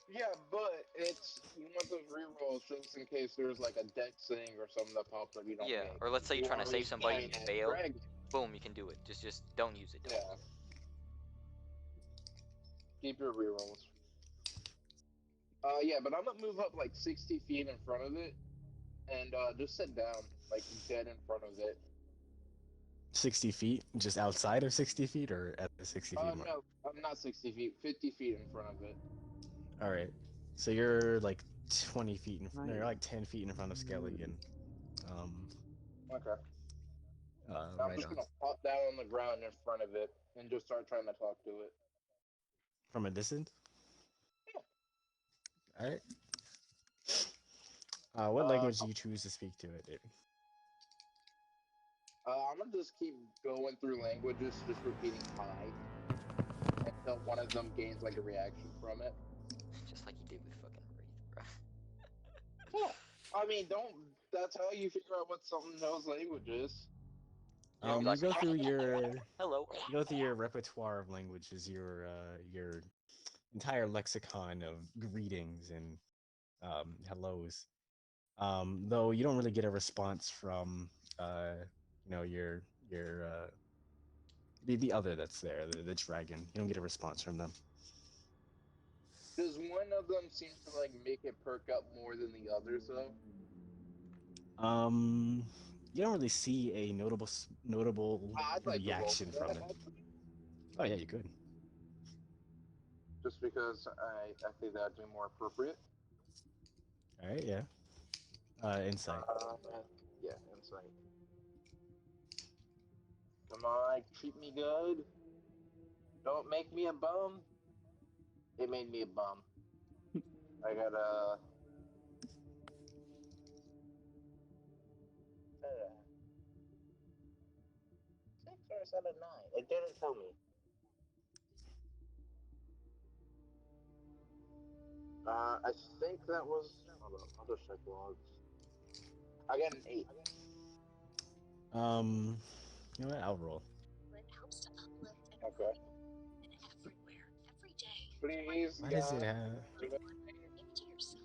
Speaker 2: yeah, but it's you want those rerolls just in case there's like a dex thing or something that pops up you don't
Speaker 4: Yeah,
Speaker 2: make.
Speaker 4: or let's say
Speaker 2: You
Speaker 4: you're trying
Speaker 2: want
Speaker 4: to
Speaker 2: to
Speaker 4: save
Speaker 2: use
Speaker 4: somebody and
Speaker 2: giant
Speaker 4: you
Speaker 2: ass
Speaker 4: fail.
Speaker 2: dragon.
Speaker 4: Boom, you can do it. Just don't use it. Don't
Speaker 2: Yeah,
Speaker 4: use it.
Speaker 2: keep your rerolls. Yeah, but I'm gonna move up like 60 feet in front of it and just sit down like dead in front of it.
Speaker 1: 60 feet, just outside of 60 feet, or at the 60 feet mark?
Speaker 2: No, I'm not 60 feet, 50 feet in front of it.
Speaker 1: All right. So you're like 20 feet in front.
Speaker 6: Nice.
Speaker 1: You're like 10 feet in front of Skelligan. Um.
Speaker 2: Okay. I'm
Speaker 1: Right
Speaker 2: just
Speaker 1: on.
Speaker 2: gonna pop down on the ground in front of it and just start trying to talk to it.
Speaker 1: From a distance. All right. What
Speaker 2: Uh,
Speaker 1: language do you choose to speak to it, David?
Speaker 2: I'm gonna just keep going through languages, just repeating hi until one of them gains like a reaction from it.
Speaker 4: Just like you did with fucking Wraith, bro.
Speaker 2: Yeah. I mean, don't. That's how you figure out what something knows languages.
Speaker 4: You're gonna be
Speaker 1: You
Speaker 4: like,
Speaker 1: go through your
Speaker 4: hello.
Speaker 1: repertoire of languages, your entire lexicon of greetings and hellos. Though you don't really get a response from your the other that's there, the dragon. You don't get a response from them.
Speaker 2: Does one of them seem to like make it perk up more than the others though?
Speaker 1: Um, you don't really see a notable
Speaker 2: I'd like to roll
Speaker 1: reaction
Speaker 2: for
Speaker 1: from
Speaker 2: that
Speaker 1: it.
Speaker 2: actually,
Speaker 1: Oh yeah, you could.
Speaker 2: just because I think that'd be more appropriate.
Speaker 1: All right, yeah. Insight.
Speaker 2: Yeah, insight. Come on, treat me good. Don't make me a bum. It made me a bum. I got a 6 or 7, 9. It didn't tell me. I think that was. Hold on, I'll just check logs. I got an 8.
Speaker 1: Um, you know what? I'll roll.
Speaker 2: Okay. Please,
Speaker 1: Why does it
Speaker 2: God,
Speaker 1: have?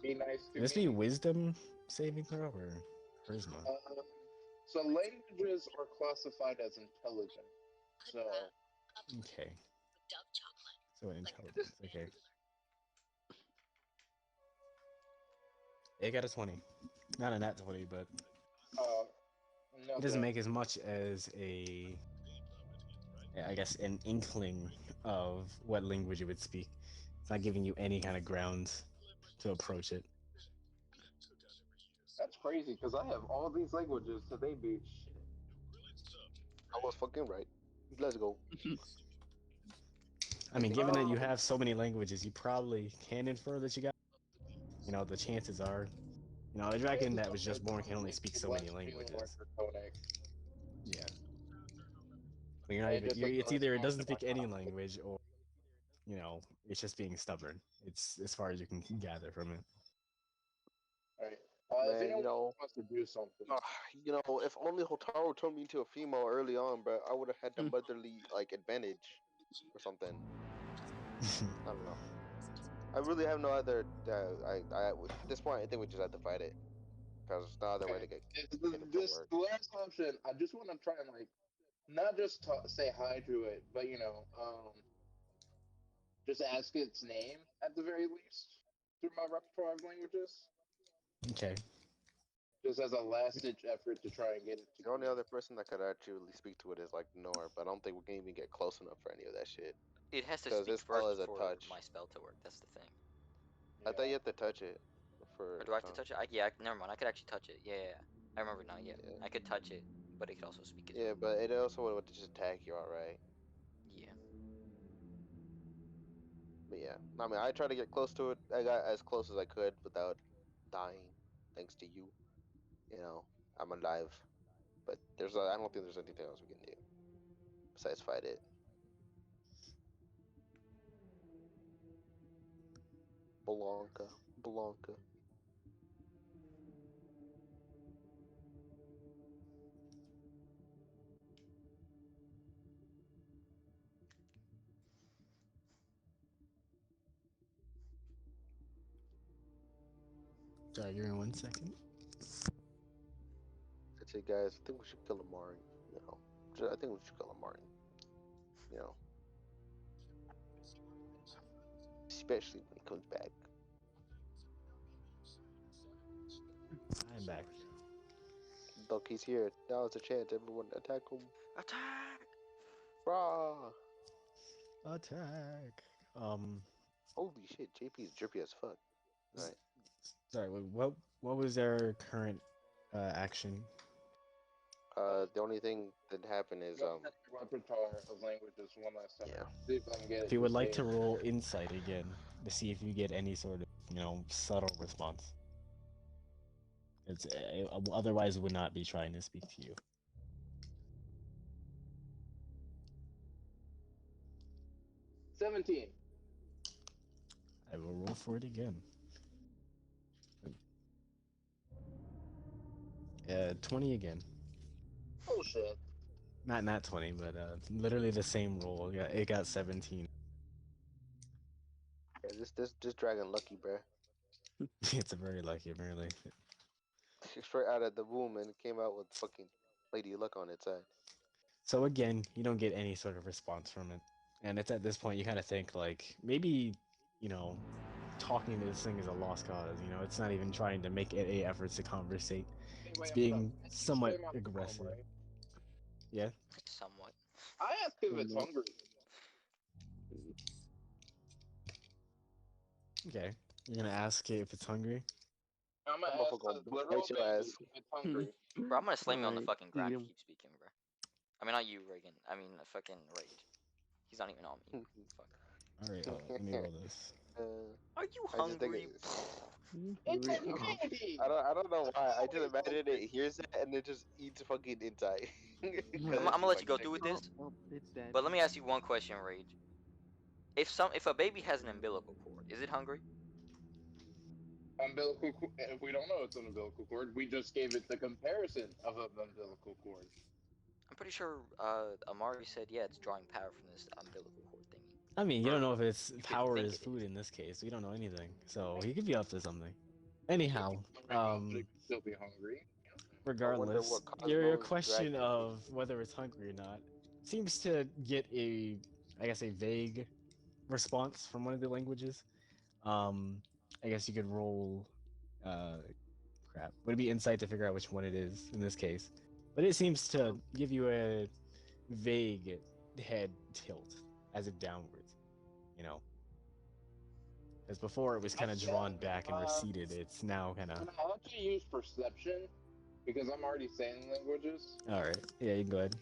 Speaker 2: be nice to
Speaker 1: Would this be
Speaker 2: me.
Speaker 1: wisdom saving throw or charisma?
Speaker 2: So languages are classified as intelligent. So
Speaker 1: Okay. So intelligence. Okay. It got a 20. Not a nat 20, but
Speaker 2: uh,
Speaker 1: it doesn't
Speaker 2: nothing.
Speaker 1: make as much as I guess, an inkling of what language it would speak. It's not giving you any kind of grounds to approach it.
Speaker 2: That's crazy because I have all these languages, so they be shit.
Speaker 3: I was fucking right. Let's go.
Speaker 1: I mean, given that you
Speaker 2: Um,
Speaker 1: have so many languages, you probably can infer that you got. The chances are, a dragon that was just born can only speak so many languages. Yeah. But you're not
Speaker 2: And it
Speaker 1: even.
Speaker 2: just
Speaker 1: You're,
Speaker 2: doesn't
Speaker 1: it's either it
Speaker 2: respond
Speaker 1: doesn't
Speaker 2: to my
Speaker 1: speak any
Speaker 2: context.
Speaker 1: language, or it's just being stubborn. It's as far as you can gather from it.
Speaker 2: All right. If
Speaker 3: Man,
Speaker 2: anyone wants to do something,
Speaker 3: uh, if only Hotaru turned me into a female early on, but I would have had the motherly like advantage or something. I don't know. I really have no other. At this point, I think we just have to fight it because there's no other way to get it to
Speaker 2: this
Speaker 3: work.
Speaker 2: last option, I just want to try and like not just say hi to it, but just ask its name at the very least through my repertoire of languages,
Speaker 1: Okay.
Speaker 2: just as a last ditch effort to try and get it to
Speaker 3: The only
Speaker 2: greet.
Speaker 3: other person that could actually speak to it is like Nor, but I don't think we can even get close enough for any of that shit.
Speaker 4: It has to
Speaker 3: Because
Speaker 4: speak
Speaker 3: this spell
Speaker 4: first
Speaker 3: is a
Speaker 4: for
Speaker 3: touch.
Speaker 4: my spell to work. That's the thing.
Speaker 3: I thought you had to touch it for.
Speaker 4: Or do I have to touch it? Never mind. I could actually touch it. Yeah. I remember now. Yeah,
Speaker 3: Yeah.
Speaker 4: I could touch it, but it could also speak as
Speaker 3: Yeah,
Speaker 4: well.
Speaker 3: but it also would just attack you, alright.
Speaker 4: Yeah.
Speaker 3: But yeah, I mean, I tried to get close to it. I got as close as I could without dying, thanks to you. You know, I'm alive. But I don't think there's anything else we can do besides fight it. Blanca. Blanca.
Speaker 1: Sorry, you're in 1 second.
Speaker 3: That's it, guys. I think we should kill Amari. You know, I think we should kill Amari. You know, especially when he comes back.
Speaker 1: I'm back.
Speaker 3: Look, he's here. Now it's a chance. Everyone attack him.
Speaker 4: Attack!
Speaker 3: Rah!
Speaker 1: Attack.
Speaker 3: Holy shit, JP is drippy as fuck. Alright.
Speaker 1: Sorry. What was their current action?
Speaker 3: The only thing that happened is
Speaker 2: Go check your repertoire of languages one last time.
Speaker 3: yeah.
Speaker 2: See if I can get it.
Speaker 1: If you would
Speaker 2: to
Speaker 1: like
Speaker 2: say
Speaker 1: to
Speaker 2: it.
Speaker 1: roll insight again to see if you get any sort of subtle response. It's otherwise would not be trying to speak to you.
Speaker 2: 17.
Speaker 1: I will roll for it again. 20 again.
Speaker 2: Bullshit.
Speaker 1: Not 20, but literally the same roll. Yeah, it got 17.
Speaker 3: Yeah, this dragon lucky, bruh.
Speaker 1: It's a very lucky, apparently.
Speaker 3: Straight out of the womb and it came out with fucking Lady Luck on its side.
Speaker 1: So again, you don't get any sort of response from it, and it's at this point you kind of think like maybe, talking to this thing is a lost cause. It's not even trying to make any efforts to conversate.
Speaker 2: Anyway,
Speaker 1: It's
Speaker 2: I'm done.
Speaker 1: being somewhat
Speaker 2: Explain my
Speaker 1: aggressive.
Speaker 2: problem, right?
Speaker 1: Yeah.
Speaker 4: Somewhat.
Speaker 2: I asked if it's
Speaker 6: Somewhat.
Speaker 2: hungry.
Speaker 1: Okay. You're gonna ask it if it's hungry.
Speaker 2: I'm gonna
Speaker 3: That
Speaker 2: ask
Speaker 3: motherfucker
Speaker 2: the
Speaker 3: gonna
Speaker 2: literal
Speaker 3: bite your
Speaker 2: baby
Speaker 3: ass.
Speaker 2: if it's hungry.
Speaker 4: Bro, I'm gonna slam you on the
Speaker 6: Alright,
Speaker 4: fucking ground if
Speaker 6: eat
Speaker 4: you
Speaker 6: 'em.
Speaker 4: keep speaking, bro. I mean, not you, Reagan. I mean, fucking Rage. He's not even on me. Fuck.
Speaker 1: All right. Let me roll this.
Speaker 4: Are you
Speaker 3: I just think
Speaker 4: hungry?
Speaker 2: It's
Speaker 6: Re-
Speaker 2: a baby!
Speaker 3: I don't know why. I just
Speaker 2: Always
Speaker 3: imagine
Speaker 2: hungry.
Speaker 3: it hears that and it just eats fucking inside.
Speaker 4: I'm,
Speaker 3: Because
Speaker 4: I'm
Speaker 3: it's
Speaker 4: gonna
Speaker 3: just
Speaker 4: let
Speaker 3: like
Speaker 4: you go through with
Speaker 3: hungry.
Speaker 4: this,
Speaker 6: Oh, it's dead.
Speaker 4: but let me ask you one question, Rage. If a baby has an umbilical cord, is it hungry?
Speaker 2: If we don't know it's an umbilical cord, we just gave it the comparison of an umbilical cord.
Speaker 4: I'm pretty sure Amari said, yeah, it's drawing power from this umbilical cord thingy.
Speaker 1: I mean, you don't know if it's
Speaker 4: You could
Speaker 1: power
Speaker 4: think
Speaker 1: is
Speaker 4: it
Speaker 1: food
Speaker 4: is.
Speaker 1: in this case. We don't know anything, so he could be up to something. Anyhow,
Speaker 2: Could still be hungry.
Speaker 3: I wonder
Speaker 1: regardless,
Speaker 3: what
Speaker 1: your
Speaker 3: Cosmo's
Speaker 1: question
Speaker 3: dragon
Speaker 1: of
Speaker 3: thinks.
Speaker 1: whether it's hungry or not seems to get I guess, a vague response from one of the languages. Um, I guess you could roll. Uh, crap. Would it be insight to figure out which one it is in this case? But it seems to give you a vague head tilt as if downwards. You know, because before it was kind of drawn back and receded. It's now kind of.
Speaker 2: Can I actually use perception? Because I'm already saying languages.
Speaker 1: All right. Yeah, you can go ahead.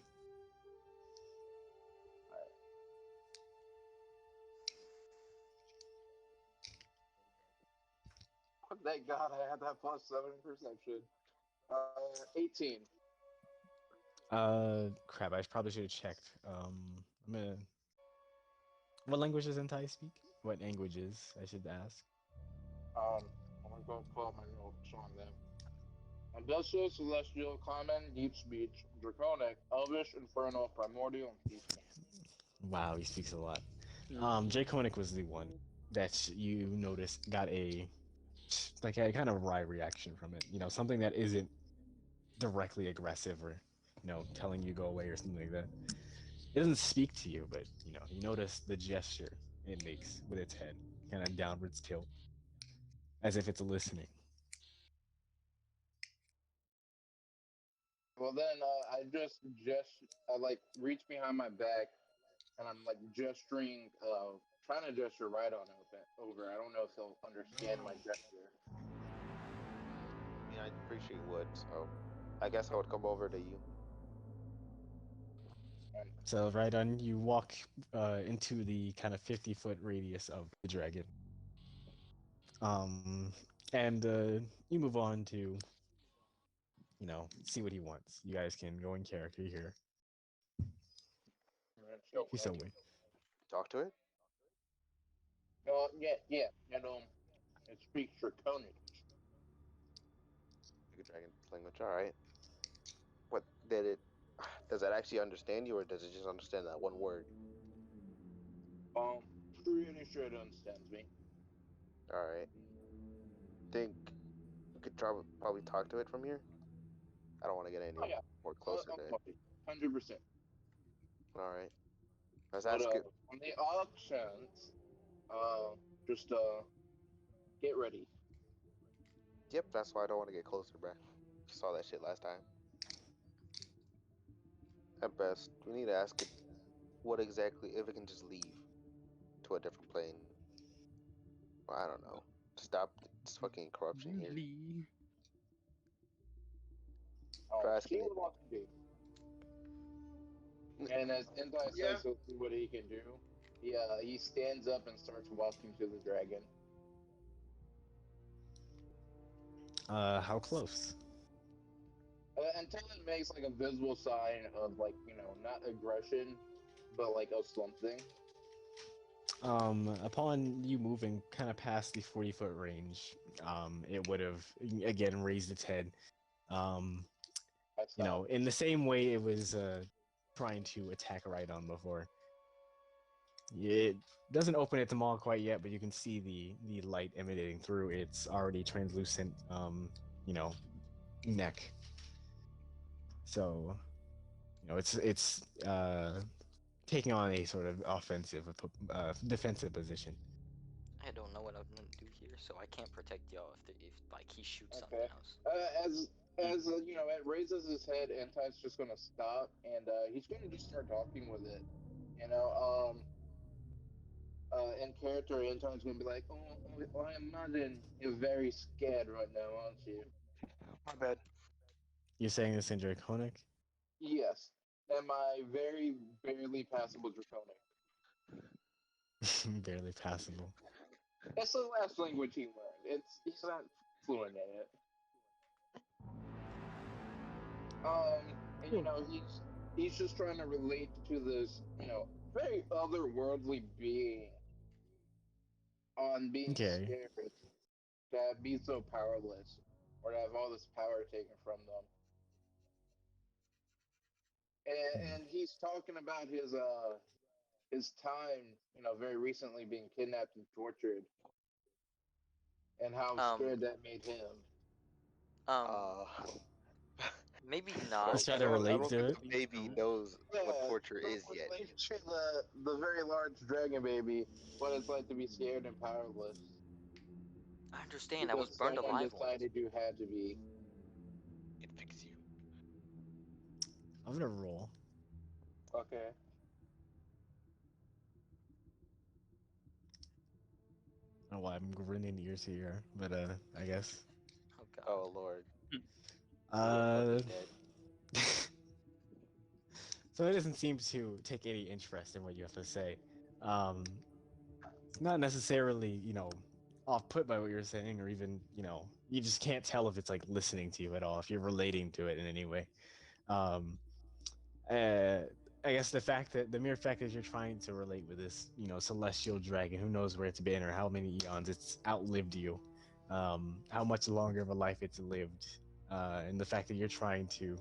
Speaker 2: Thank God I had that +7 perception. 18.
Speaker 1: Crap. I probably should have checked. I'm gonna. What language does Entai speak? What languages, I should ask.
Speaker 2: I'm gonna go pull up my notes on them. Industrial, Celestial, Common, Deep Speech, Draconic, Elvish, Infernal, Primordial, and Peaceful.
Speaker 1: Wow, he speaks a lot.
Speaker 6: Mhm.
Speaker 1: Jay Koenig was the one that you noticed got a kind of wry reaction from it. Something that isn't directly aggressive or telling you go away or something like that. It doesn't speak to you, but you notice the gesture it makes with its head, kind of downwards tilt, as if it's listening.
Speaker 2: Well, then I like reach behind my back and I'm like gesturing, trying to gesture right on over. I don't know if he'll understand my gesture.
Speaker 3: Yeah, I'm pretty sure you would. So, I guess I would come over to you.
Speaker 1: So right on, you walk into the kind of 50-foot radius of the dragon, and you move on to see what he wants. You guys can go in character here. If you so wish.
Speaker 3: Talk to it.
Speaker 2: Yeah, yeah, It speaks Draconic.
Speaker 3: Big dragon language. All right. What did it? Does it actually understand you, or does it just understand that one word?
Speaker 2: Um, Pretty sure it understands me.
Speaker 3: All right. Think we could probably talk to it from here. I don't want to get any
Speaker 2: Oh yeah,
Speaker 3: more closer to it.
Speaker 2: 100%.
Speaker 3: All right. Let's
Speaker 2: But
Speaker 3: ask it.
Speaker 2: on the off chance, uh, just get ready.
Speaker 3: Yep, that's why I don't want to get closer, bruh. Saw that shit last time. At best, we need to ask it what exactly if it can just leave to a different plane. Well, I don't know. Stop this fucking corruption here.
Speaker 6: Usually.
Speaker 3: Try asking
Speaker 2: See
Speaker 3: it.
Speaker 2: what wants to do. And as Entai
Speaker 3: Yeah.
Speaker 2: says he'll see what he can do, he stands up and starts walking to the dragon.
Speaker 1: How close?
Speaker 2: Until it makes like a visible sign of like, not aggression, but like of something.
Speaker 1: Upon you moving kind of past the 40-foot range, it would have again raised its head. Um,
Speaker 2: I stop.
Speaker 1: in the same way it was trying to attack Rhydon before. It doesn't open its maw quite yet, but you can see the light emanating through its already translucent, you know, neck. So, it's taking on a sort of offensive, defensive position.
Speaker 4: I don't know what I'm gonna do here, so I can't protect y'all if like he shoots something
Speaker 2: Okay.
Speaker 4: else.
Speaker 2: It raises his head, Entai's just gonna stop and he's gonna just start talking with it. You know, in character, Entai's gonna be like, I imagine you're very scared right now, aren't you?
Speaker 3: My bad.
Speaker 1: You're saying this in Draconic?
Speaker 2: Yes. Am I very barely passable Draconic?
Speaker 1: Barely passable.
Speaker 2: That's the last language he learned. He's not fluent in it. And he's just trying to relate to this, very otherworldly being on being
Speaker 1: Okay.
Speaker 2: scared to be so powerless or to have all this power taken from them. And he's talking about his time, very recently being kidnapped and tortured, and how
Speaker 4: Um,
Speaker 2: scared that made him.
Speaker 4: um,
Speaker 3: Uh,
Speaker 4: maybe
Speaker 3: I
Speaker 1: Let's
Speaker 4: not.
Speaker 1: try
Speaker 3: I
Speaker 1: to
Speaker 3: don't. I
Speaker 1: relate
Speaker 3: don't
Speaker 1: to
Speaker 3: think
Speaker 1: it.
Speaker 3: the baby
Speaker 6: Don't.
Speaker 3: knows what
Speaker 2: Yeah,
Speaker 3: torture
Speaker 2: so
Speaker 3: is yet.
Speaker 2: relate to the very large dragon baby, what it's like to be scared and powerless
Speaker 4: I understand. I was
Speaker 2: because
Speaker 4: burned
Speaker 2: someone
Speaker 4: alive once.
Speaker 2: decided you had to be.
Speaker 3: It fixes you.
Speaker 1: I'm gonna roll.
Speaker 2: Okay.
Speaker 1: I don't know why I'm grinning ears here, but I guess.
Speaker 4: Oh God.
Speaker 3: Oh Lord, you are
Speaker 1: Uh,
Speaker 3: fucking dead.
Speaker 1: so it doesn't seem to take any interest in what you have to say. Um, not necessarily, off put by what you're saying, or even, you just can't tell if it's like listening to you at all, if you're relating to it in any way. Um, uh, I guess the mere fact that you're trying to relate with this, celestial dragon, who knows where it's been or how many eons it's outlived you, how much longer of a life it's lived, and the fact that you're trying to,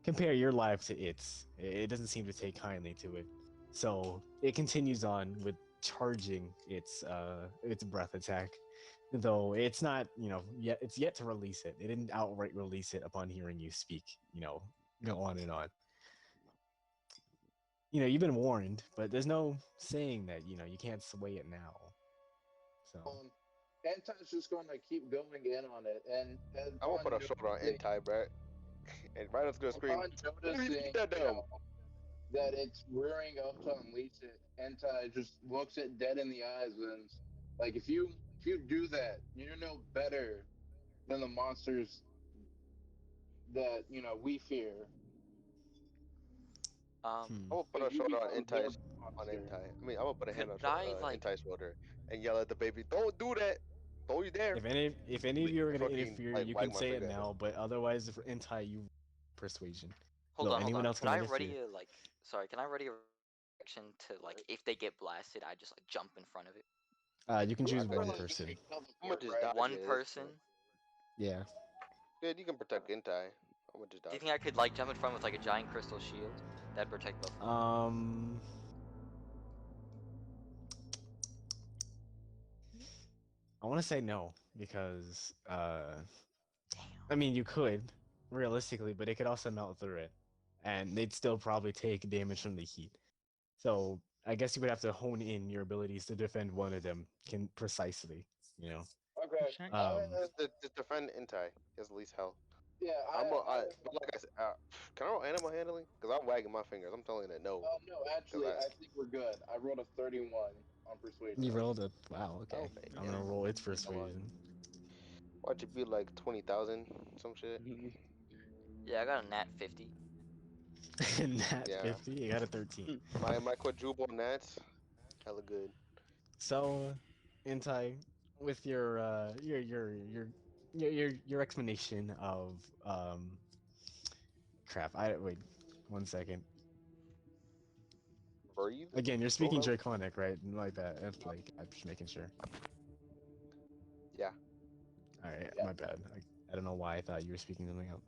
Speaker 1: compare your life to it doesn't seem to take kindly to it. So it continues on with charging its breath attack, though it's not, yet it's yet to release it. It didn't outright release it upon hearing you speak, go on and on. You've been warned, but there's no saying that, you can't sway it now. So,
Speaker 2: Um, Entai's just going to keep going in on it, and
Speaker 3: I'm gonna
Speaker 2: upon
Speaker 3: put a shoulder on
Speaker 2: noticing,
Speaker 3: Entai, bro. And Rhino's gonna scream,
Speaker 2: upon
Speaker 3: "Let me
Speaker 2: noticing,
Speaker 3: beat that down."
Speaker 2: that it's rearing up to unleash it, Entai just looks it dead in the eyes and like, if you do that, you're no better than the monsters that we fear.
Speaker 3: I'm gonna put a
Speaker 2: Because you
Speaker 3: shoulder on
Speaker 2: become their
Speaker 3: Entai's
Speaker 2: monster.
Speaker 3: I mean, I'm gonna put a
Speaker 4: Could
Speaker 3: hand on
Speaker 4: I like?
Speaker 3: Entai's shoulder and yell at the baby, "Don't do that! Don't you dare!"
Speaker 1: if any of you are gonna
Speaker 3: Fucking
Speaker 1: interfere,
Speaker 3: like
Speaker 1: you
Speaker 3: wag
Speaker 1: can
Speaker 3: my
Speaker 1: say it
Speaker 3: finger at him.
Speaker 1: now. But otherwise, for anti you persuasion.
Speaker 4: Hold
Speaker 1: Though
Speaker 4: on, hold
Speaker 1: anyone
Speaker 4: on.
Speaker 1: else
Speaker 4: Could
Speaker 1: can
Speaker 4: I
Speaker 1: interfere.
Speaker 4: ready a like? Sorry, can I ready a action to like if they get blasted, I just like jump in front of it.
Speaker 1: You can choose
Speaker 3: I feel
Speaker 1: one
Speaker 3: like
Speaker 1: person.
Speaker 3: I'm gonna just dodge
Speaker 4: One
Speaker 3: it.
Speaker 4: person.
Speaker 1: Yeah.
Speaker 3: Good, you can protect Intai. I'm gonna just
Speaker 4: Do you
Speaker 3: dodge
Speaker 4: think I could like jump in front with like a giant crystal shield that protect both? of them?
Speaker 1: Um. I want to say no because
Speaker 4: Damn.
Speaker 1: I mean you could realistically, but it could also melt through it, and they'd still probably take damage from the heat. So I guess you would have to hone in your abilities to defend one of them can precisely. You know.
Speaker 2: Okay.
Speaker 6: Check.
Speaker 3: Just defend Intai. He has the least health.
Speaker 2: Yeah,
Speaker 3: But like I said, can I roll animal handling? Because I'm wagging my fingers. I'm telling it no.
Speaker 2: no, actually, I think we're good. I rolled a 31 on persuasion.
Speaker 1: You rolled a wow. Okay.
Speaker 3: Oh,
Speaker 1: I'm
Speaker 3: yeah.
Speaker 1: gonna roll its
Speaker 3: You know what?
Speaker 1: persuasion.
Speaker 3: Watch it be like 20,000, some shit.
Speaker 4: Yeah, I got a nat 50.
Speaker 1: Nat
Speaker 3: Yeah.
Speaker 1: 50. You got a 13.
Speaker 3: My quadruple nats, hella good.
Speaker 1: So, Intai, with your explanation of crap. I wait 1 second.
Speaker 3: Breathe.
Speaker 1: Again, you're
Speaker 3: Roll
Speaker 1: speaking
Speaker 3: out.
Speaker 1: Draconic, right? Like that. It's like I'm just making sure.
Speaker 3: Yeah.
Speaker 1: All right,
Speaker 2: Yeah.
Speaker 1: my bad. I don't know why I thought you were speaking something else.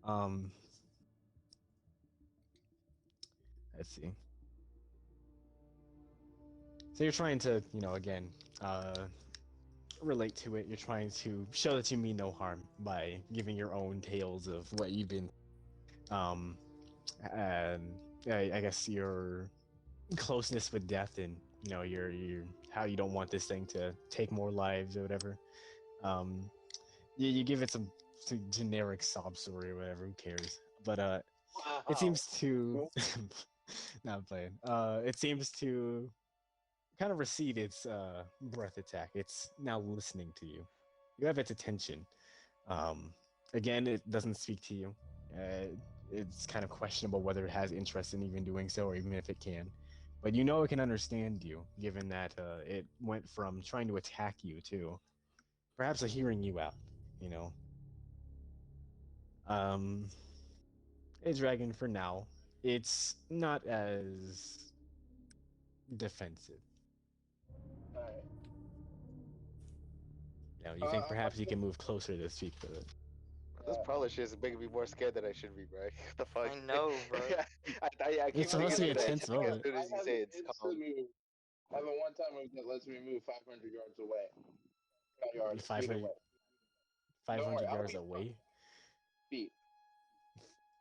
Speaker 1: Um, let's see. So you're trying to, again, uh, relate to it. You're trying to show that you mean no harm by giving your own tales of what you've been, um, and I guess your closeness with death and your how you don't want this thing to take more lives or whatever. Um, you give it some generic sob story or whatever. Who cares? But it seems to not playing. It seems to kind of recede its breath attack. It's now listening to you. You have its attention. Um, Again, it doesn't speak to you. It's kind of questionable whether it has interest in even doing so, or even if it can. But you know it can understand you, given that it went from trying to attack you to perhaps hearing you out. You know, um, a dragon for now. It's not as defensive.
Speaker 2: Alright.
Speaker 1: You think
Speaker 2: I'm
Speaker 1: perhaps you can move closer to speak with it.
Speaker 3: This probably shit is making me more scared than I should be, bro. What the fuck?
Speaker 4: I know, bro.
Speaker 3: I keep
Speaker 1: It's supposed to be a
Speaker 3: thinking
Speaker 1: tense
Speaker 3: that as
Speaker 1: moment.
Speaker 3: soon as you say it's calm.
Speaker 2: I have a one-time move that lets me move 500 yards away. Not yards, feet
Speaker 1: 500,
Speaker 2: away. Don't worry,
Speaker 1: 500
Speaker 2: I'll
Speaker 1: yards
Speaker 2: be
Speaker 1: away,
Speaker 2: feet.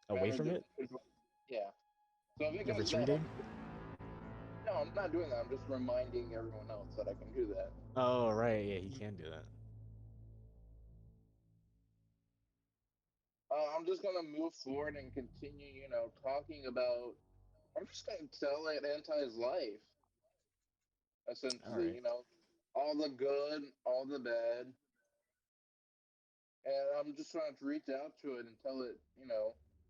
Speaker 1: away from it.
Speaker 2: Yeah. So if it
Speaker 1: You're
Speaker 2: goes dead,
Speaker 1: retreating.
Speaker 2: no, I'm not doing that. I'm just reminding everyone else that I can do that.
Speaker 1: Oh right, yeah, he can do that.
Speaker 2: I'm just gonna move forward and continue, talking about. I'm just gonna tell it Antai's life,
Speaker 1: All
Speaker 2: essentially.
Speaker 1: right.
Speaker 2: All the good, all the bad, and I'm just trying to reach out to it and tell it,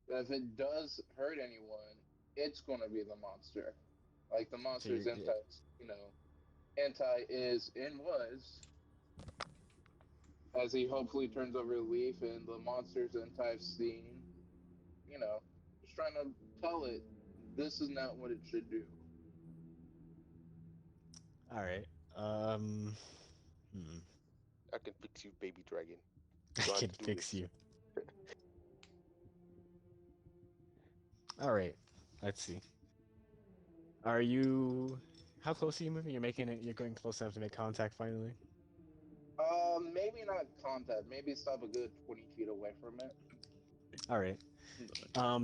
Speaker 2: that if it does hurt anyone, it's gonna be the monster. Like the
Speaker 1: So
Speaker 2: monster's
Speaker 1: you're
Speaker 2: Anti is and was, as he hopefully turns over a leaf and the monster's Anti's scene, just trying to tell it this is not what it should do.
Speaker 1: all right. Um, hmm.
Speaker 3: I can fix you, baby dragon.
Speaker 1: I
Speaker 3: You don't have
Speaker 1: can
Speaker 3: to do
Speaker 1: fix
Speaker 3: this.
Speaker 1: you. All right. Let's see. Are you? How close are you moving? You're making it. You're going close enough to make contact finally.
Speaker 2: Maybe not contact. Maybe stop a good 20 feet away from it.
Speaker 1: All right.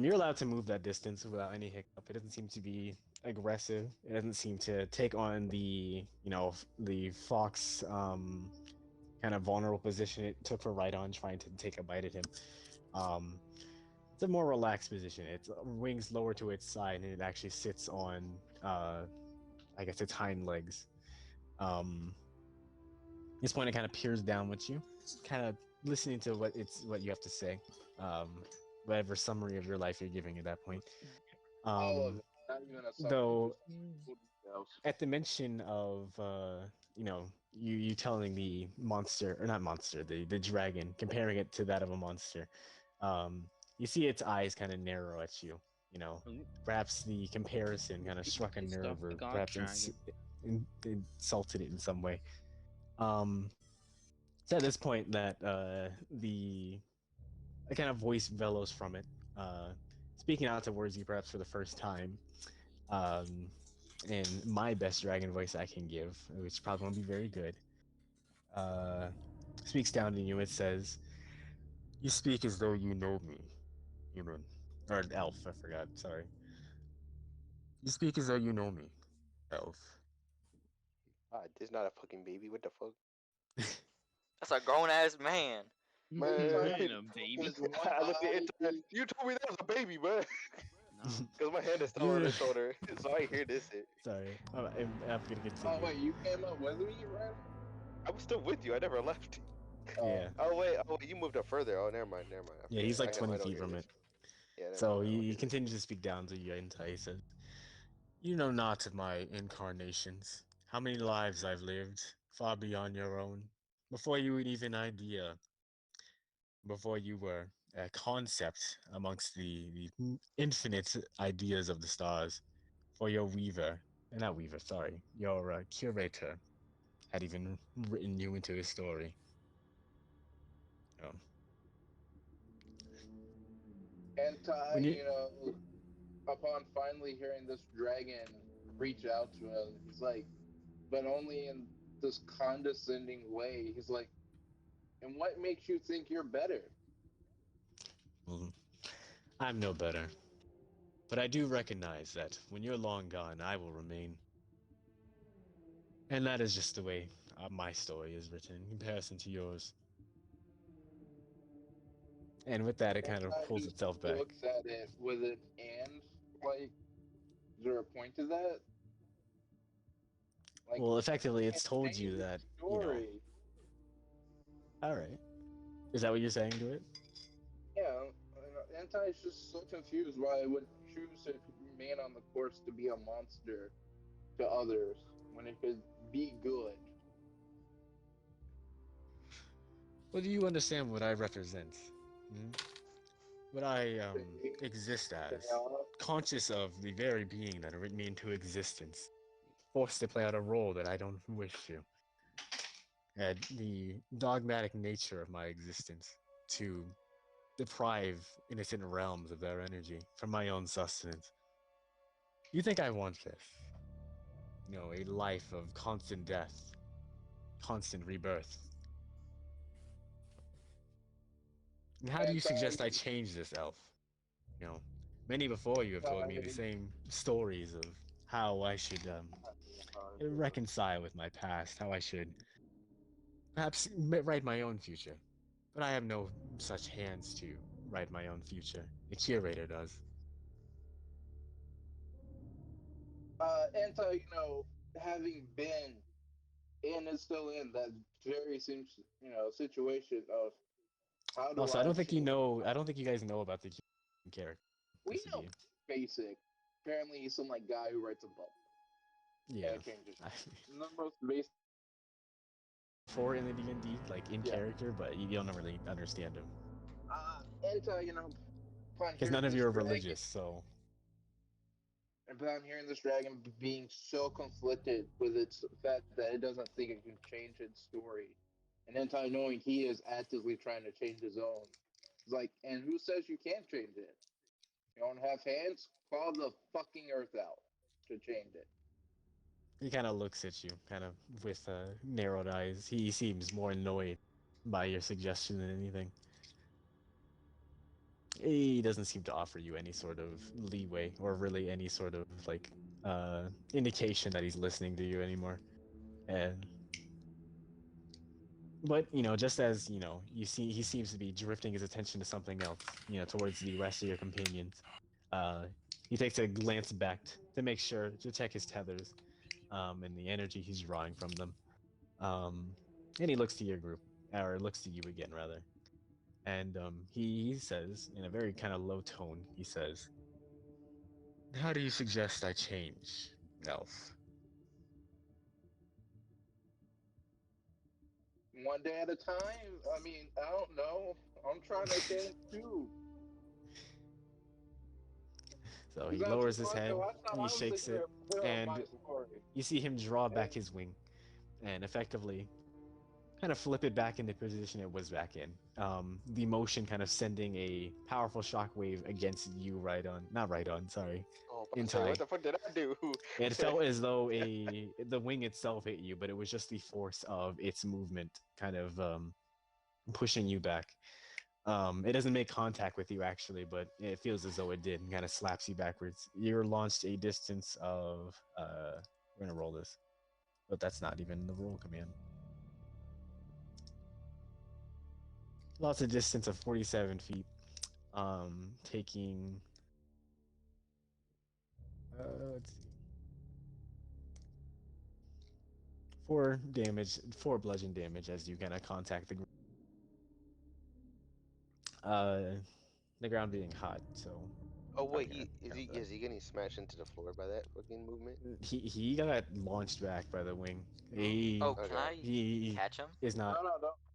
Speaker 1: You're allowed to move that distance without any hiccup. It doesn't seem to be aggressive. It doesn't seem to take on the fox kind of vulnerable position it took for Rhydon trying to take a bite at him. Um, it's a more relaxed position. Its wings lower to its side, and it actually sits on, I guess, its hind legs. Um, this point, it kind of peers down at you, kind of listening to what you have to say. Um, whatever summary of your life you're giving at that point.
Speaker 2: All of it. Not even a summary.
Speaker 1: Though,
Speaker 2: Just full details.
Speaker 1: at the mention of you telling the monster or not monster the dragon, comparing it to that of a monster, um, you see its eyes kind of narrow at you. Perhaps the comparison kind of struck a
Speaker 6: It's
Speaker 1: nerve,
Speaker 6: the
Speaker 1: or
Speaker 6: god
Speaker 1: perhaps
Speaker 6: dragon.
Speaker 1: insulted it in some way. Um, it's at this point that the a kind of voice bellows from it, uh, speaking out towards you perhaps for the first time, um, in my best dragon voice I can give, which probably won't be very good. Uh, Speaks down to you. It says, "You speak as though you know me, human, or elf. I forgot. Sorry. You speak as though you know me, elf."
Speaker 3: This not a fucking baby. What the fuck?
Speaker 4: That's a grown ass man.
Speaker 3: Man,
Speaker 6: Ain't a baby.
Speaker 2: His one
Speaker 3: I looked at
Speaker 2: eye
Speaker 3: it.
Speaker 2: is-
Speaker 3: You told me that was a baby, man.
Speaker 6: No.
Speaker 3: Because my hand is still on
Speaker 1: You're
Speaker 3: his shoulder, so I hear this. Shit.
Speaker 1: sorry. I'm gonna continue.
Speaker 2: Oh wait, you came up with me, right?
Speaker 3: I was still with you. I never left.
Speaker 1: Yeah.
Speaker 3: Oh wait, you moved up further. Oh, never mind, never mind.
Speaker 1: Yeah, he's like
Speaker 3: I
Speaker 1: 20
Speaker 3: don't
Speaker 1: feet
Speaker 3: hear
Speaker 1: from
Speaker 3: this.
Speaker 1: it.
Speaker 3: Yeah, never
Speaker 1: So
Speaker 3: mind. I don't
Speaker 1: he
Speaker 3: hear this.
Speaker 1: continues to speak down to you, and he says, "You know not of my incarnations, how many lives I've lived, far beyond your own, before you had even idea, before you were a concept amongst the infinite ideas of the stars, for your weaver, not weaver, sorry, your curator had even written you into his story." Um,
Speaker 2: And Ty,
Speaker 1: when you
Speaker 2: upon finally hearing this dragon reach out to him, he's like, but only in this condescending way. He's like, and what makes you think you're better?
Speaker 1: well, I'm no better, but I do recognize that when you're long gone, I will remain. And that is just the way my story is written in comparison to yours. And with that, it
Speaker 2: And
Speaker 1: kind of
Speaker 2: Ty
Speaker 1: pulls
Speaker 2: just
Speaker 1: itself back.
Speaker 2: looks at it with an and, like, is there a point to that? Like,
Speaker 1: Well,
Speaker 2: you
Speaker 1: effectively, it's
Speaker 2: can't
Speaker 1: told
Speaker 2: change
Speaker 1: you
Speaker 2: the
Speaker 1: that,
Speaker 2: story.
Speaker 1: all right. Is that what you're saying to it?
Speaker 2: Yeah, Anti is just so confused why I would choose to remain on the course to be a monster to others when it could be good.
Speaker 1: Well, do you understand what I represent? Hmm? What I exist as?
Speaker 2: Chaos.
Speaker 1: Conscious of the very being that written me into existence, forced to play out a role that I don't wish to. And the dogmatic nature of my existence to deprive innocent realms of their energy for my own sustenance. You think I want this? A life of constant death, constant rebirth. And how do you suggest I
Speaker 2: Anti,
Speaker 1: change this, elf? You know, Many before you have told me the same stories of how I should reconcile with my past, how I should perhaps write my own future. But I have no such hands to write my own future. The curator does.
Speaker 2: Anti, having been in and still in that very situation of how do
Speaker 1: Also, I
Speaker 2: I
Speaker 1: don't think you
Speaker 2: change?
Speaker 1: know. I don't think you guys know about the character.
Speaker 2: We
Speaker 1: This of
Speaker 2: know
Speaker 1: you.
Speaker 2: basic. Apparently, he's some like guy who writes a book
Speaker 1: Yeah.
Speaker 2: and it changes. The most basic.
Speaker 1: For in the D&D, like in
Speaker 2: Yeah.
Speaker 1: character, but you don't really understand him
Speaker 2: Anti, upon
Speaker 1: because
Speaker 2: hearing
Speaker 1: none of
Speaker 2: this
Speaker 1: you are
Speaker 2: dragon,
Speaker 1: religious. So
Speaker 2: and upon hearing this dragon being so conflicted with its fact that it doesn't think it can change its story, and Anti knowing he is actively trying to change his own, it's like, and who says you can't change it? You don't have hands? Call the fucking earth out to change it.
Speaker 1: he kind of looks at you, kind of with narrowed eyes. He seems more annoyed by your suggestion than anything. He doesn't seem to offer you any sort of leeway or really any sort of like indication that he's listening to you anymore. And but just as you see, he seems to be drifting his attention to something else. Towards the rest of your companions. Uh, he takes a glance back to make sure to check his tethers, and the energy he's drawing from them. Um, and he looks to your group, or looks to you again, rather. And he says, in a very kind of low tone, he says, "How do you suggest I change, Elf?"
Speaker 2: One day at a time. I mean, I don't know. I'm trying to change too.
Speaker 1: So
Speaker 2: Because
Speaker 1: he
Speaker 2: that's
Speaker 1: lowers his
Speaker 2: what the
Speaker 1: head,
Speaker 2: last time
Speaker 1: he
Speaker 2: I was
Speaker 1: shakes
Speaker 2: thinking
Speaker 1: it,
Speaker 2: of my
Speaker 1: and
Speaker 2: story.
Speaker 1: you see him draw
Speaker 2: And
Speaker 1: back his wing, and effectively, kind of flip it back into position it was back in. The motion kind of sending a powerful shockwave against you right on, not right on, sorry,
Speaker 3: Oh, but I
Speaker 1: in
Speaker 3: say, what
Speaker 1: tie.
Speaker 3: the fuck did I do?
Speaker 1: It felt as though the wing itself hit you, but it was just the force of its movement kind of pushing you back. It doesn't make contact with you actually, but it feels as though it did and kind of slaps you backwards. You're launched a distance of we're gonna roll this, but that's not even the roll command. Lots of distance of 47 feet. Taking let's see, 4 damage, 4 bludgeon damage as you kind of contact uh the ground being hot. So
Speaker 3: Oh wait,
Speaker 1: probably gonna count that.
Speaker 3: is he getting smashed into the floor by that fucking movement?
Speaker 1: He got launched back by the wing.
Speaker 4: Oh,
Speaker 1: He
Speaker 4: can
Speaker 3: Okay.
Speaker 4: I
Speaker 1: he
Speaker 4: catch him?
Speaker 1: is not.
Speaker 2: No,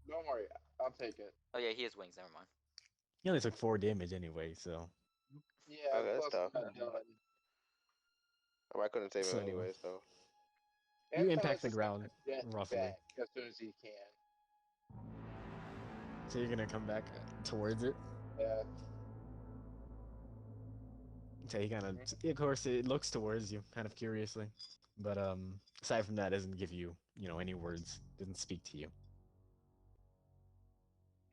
Speaker 2: don't worry. I'll take it.
Speaker 4: Oh yeah, he has wings. Never mind.
Speaker 1: He only took 4 damage anyway, so
Speaker 2: Yeah,
Speaker 3: Okay, that's
Speaker 2: plus
Speaker 3: tough.
Speaker 2: I'm done.
Speaker 3: I mean, I couldn't save him
Speaker 1: so
Speaker 3: anyways, though.
Speaker 1: you
Speaker 2: And
Speaker 1: impact the
Speaker 2: just gonna
Speaker 1: ground
Speaker 2: jet
Speaker 1: roughly.
Speaker 2: back as soon as he can.
Speaker 1: So you're gonna come back towards it.
Speaker 2: Yeah.
Speaker 1: So he kind of course, it looks towards you, kind of curiously, but aside from that, doesn't give you any words. Doesn't speak to you.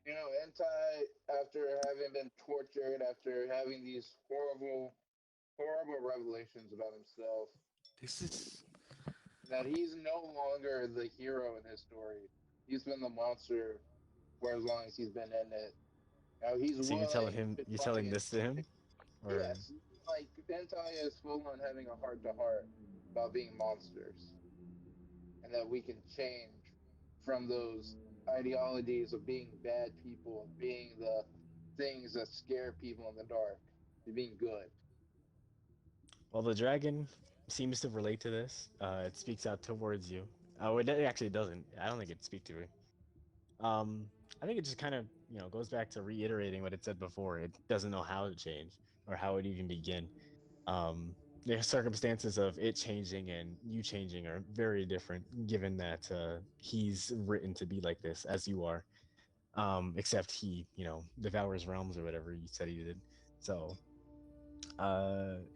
Speaker 2: You know, Entai, after having been tortured, after having these horrible, horrible revelations about himself,
Speaker 5: This is.
Speaker 2: that he's no longer the hero in his story. He's been the monster for as long as he's been in it. Now he's
Speaker 1: So you're telling
Speaker 2: willing
Speaker 1: him,
Speaker 2: to
Speaker 1: you're
Speaker 2: try
Speaker 1: telling
Speaker 2: and
Speaker 1: this to him, or
Speaker 2: yes, like Entai is full on having a heart to heart about being monsters, and that we can change from those ideologies of being bad people and being the things that scare people in the dark to being good.
Speaker 1: well, the dragon seems to relate to this. It speaks out towards you. Oh, it actually doesn't. I don't think it speak to it. Um, I think it just kind of goes back to reiterating what it said before. It doesn't know how to change or how it even begin. Um, the circumstances of it changing and you changing are very different, given that he's written to be like this as you are. Except he, devours realms or whatever you said he did. So,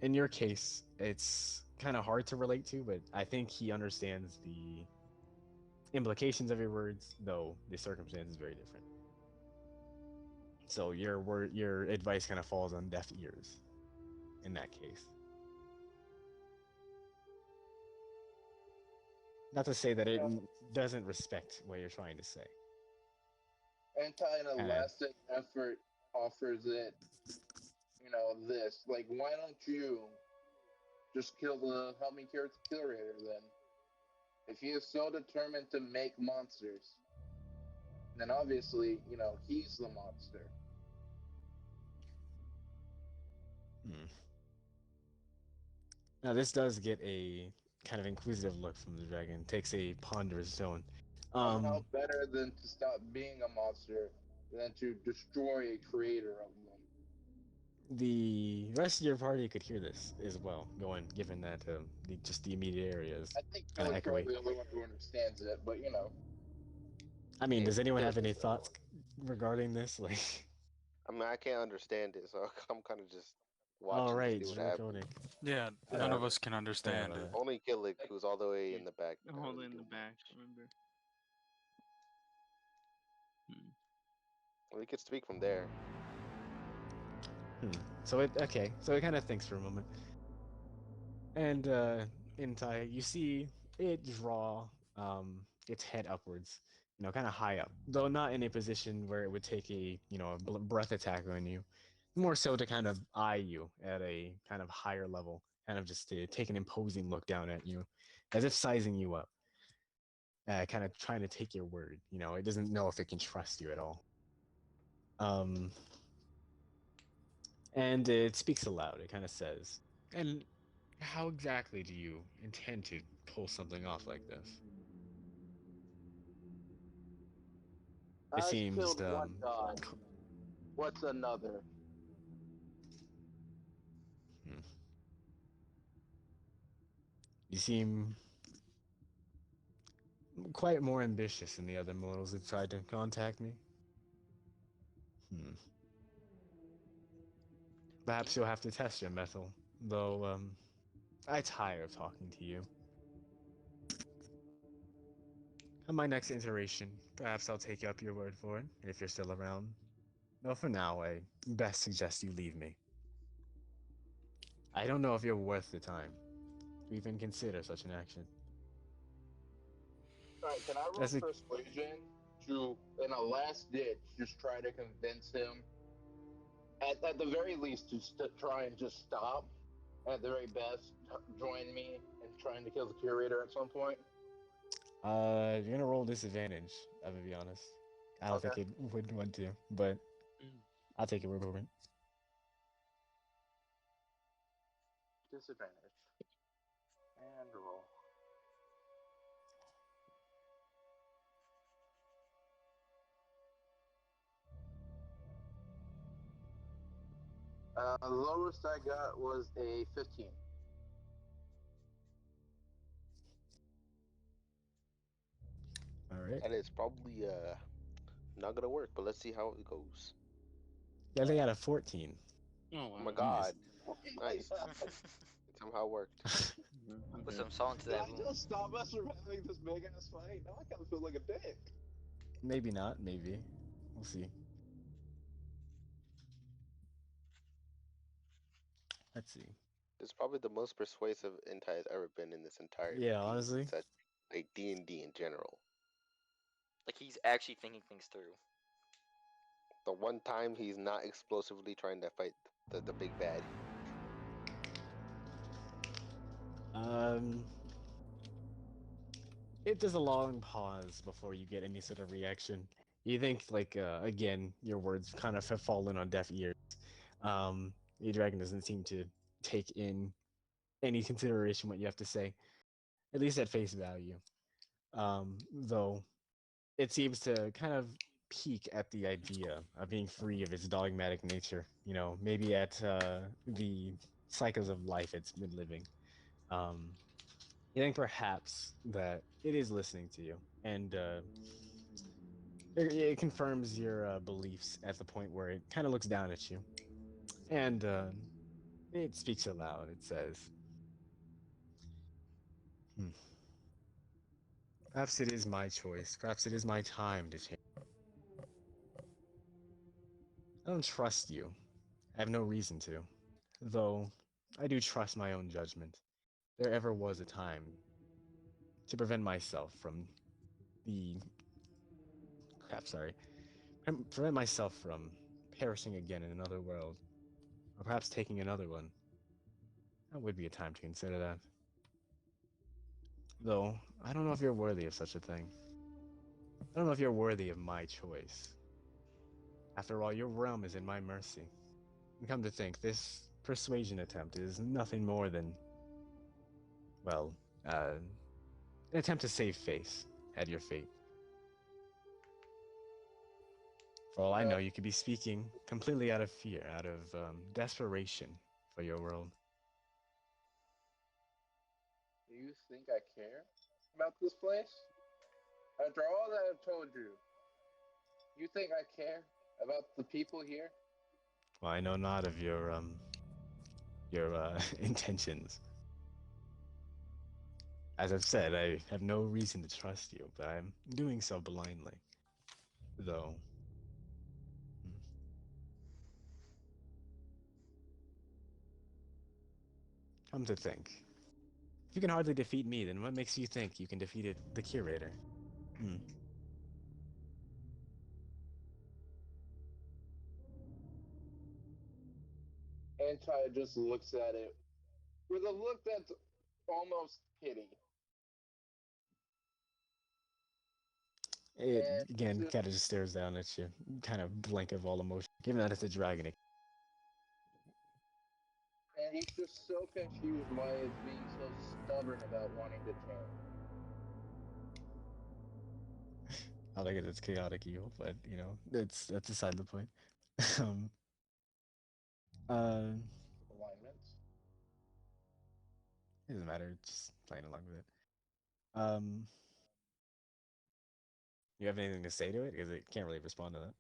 Speaker 1: in your case, it's kind of hard to relate to, but I think he understands the implications of your words, though the circumstance is very different. So your advice kind of falls on deaf ears in that case. Not to say that it
Speaker 2: You know,
Speaker 1: doesn't respect what you're trying to say.
Speaker 2: Entai in a
Speaker 1: Kind of.
Speaker 2: last ditch effort offers it, this. Like, why don't you just kill the help me curator then? If he is so determined to make monsters, then obviously, he's the monster.
Speaker 1: Hmm. Now this does get a kind of inquisitive look from the dragon. Takes a ponderous tone.
Speaker 2: And how
Speaker 1: Um,
Speaker 2: better than to stop being a monster than to destroy a creator of them?
Speaker 1: the rest of your party could hear this as well, going given that just the immediate area is
Speaker 2: I think
Speaker 1: kind of
Speaker 2: Billy's
Speaker 1: echoey.
Speaker 2: probably the only one who understands it, but
Speaker 1: I mean,
Speaker 3: Hey,
Speaker 1: does anyone
Speaker 3: Gilly
Speaker 1: have any
Speaker 3: gets
Speaker 1: thoughts regarding this? Like,
Speaker 3: I mean, I can't understand it, so I'm kind of just
Speaker 1: all
Speaker 3: watching to
Speaker 1: right,
Speaker 3: see what happens.
Speaker 1: draconic.
Speaker 5: Yeah, none of us can understand it.
Speaker 3: Only Gillick, who's all the way in the back. can
Speaker 6: Hold
Speaker 3: really
Speaker 6: in
Speaker 3: do
Speaker 6: the back,
Speaker 3: much.
Speaker 6: remember? Hmm.
Speaker 3: Well, he could speak from there.
Speaker 1: Hmm. So it kind of thinks for a moment, and in Thai, you see it draw its head upwards, kind of high up, though not in a position where it would take a breath attack on you, more so to kind of eye you at a kind of higher level, kind of just to take an imposing look down at you, as if sizing you up, kind of trying to take your word. It doesn't know if it can trust you at all. Um, and it speaks aloud. It kind of says, "And how exactly do you intend to pull something off like this?" It
Speaker 2: I've
Speaker 1: seems
Speaker 2: killed one god. What's another?
Speaker 1: hmm. You seem quite more ambitious than the other mortals who've tried to contact me. Hmm. Perhaps you'll have to test your mettle, though, I tire of talking to you. On my next iteration, perhaps I'll take up your word for it, if you're still around. Though for now, I best suggest you leave me. I don't know if you're worth the time to even consider such an action.
Speaker 2: All right, can I roll
Speaker 1: That's a,
Speaker 2: persuasion to, in a last ditch, just try to convince him, at the very least, to try and just stop, at the very best, join me in trying to kill the curator at some point?
Speaker 1: you're gonna roll disadvantage, I'm gonna be honest. I don't
Speaker 2: Okay.
Speaker 1: think it would want to, but I'll take it real quick.
Speaker 2: Disadvantage. And roll. The lowest I got was a 15.
Speaker 1: Alright.
Speaker 3: And it's probably not gonna work, but let's see how it goes.
Speaker 1: Yeah, they got a 14.
Speaker 5: Oh,
Speaker 3: Oh my
Speaker 5: wow.
Speaker 3: god. Nice. It somehow worked.
Speaker 4: Put some salt into
Speaker 2: Did
Speaker 4: that
Speaker 2: I
Speaker 4: wound.
Speaker 2: just stop us from having this big ass fight? Now I kind of feel like a dick.
Speaker 1: Maybe not, maybe. We'll see. Let's see.
Speaker 3: It's probably the most persuasive Intai has ever been in this entire
Speaker 1: Yeah,
Speaker 3: D
Speaker 1: honestly.
Speaker 3: set, like D&D in general.
Speaker 4: Like he's actually thinking things through.
Speaker 3: The one time he's not explosively trying to fight the big bad.
Speaker 1: Um, it does a long pause before you get any sort of reaction. You think, like, again, your words kind of have fallen on deaf ears. The dragon doesn't seem to take in any consideration what you have to say, at least at face value. Though it seems to kind of peak at the idea of being free of its dogmatic nature. You know, maybe at the cycles of life it's been living. Um, you think perhaps that it is listening to you, and it confirms your beliefs at the point where it kind of looks down at you, and it speaks aloud. It says, hmm, "Perhaps it is my choice. Perhaps it is my time to change. I don't trust you. I have no reason to. Though I do trust my own judgment. There ever was a time to prevent myself from the crap, sorry, prevent myself from perishing again in another world, or perhaps taking another one. That would be a time to consider that. Though I don't know if you're worthy of such a thing. I don't know if you're worthy of my choice. After all, your realm is in my mercy. And come to think, this persuasion attempt is nothing more than, well, an attempt to save face at your fate. For all I know, you could be speaking completely out of fear, out of desperation for your world.
Speaker 2: Do you think I care about this place? After all that I've told you, you think I care about the people here?
Speaker 1: Well, I know not of your intentions. As I've said, I have no reason to trust you, but I'm doing so blindly. Though, hmm, come to think, if you can hardly defeat me, then what makes you think you can defeat the curator? Hmm.
Speaker 2: Anti just looks at it with a look that's almost pity.
Speaker 1: It
Speaker 2: And
Speaker 1: again
Speaker 2: just
Speaker 1: kind of just stares down at you, kind of blank of all emotion. Given that it's a dragon,
Speaker 2: and he's just so confused why it's being so stubborn about wanting to change.
Speaker 1: I like it. It's chaotic evil, but you know, that's aside the point. um, uh,
Speaker 2: Alignments.
Speaker 1: it doesn't matter. Just playing along with it. Um, You have anything to say to it? Because it can't really respond to that.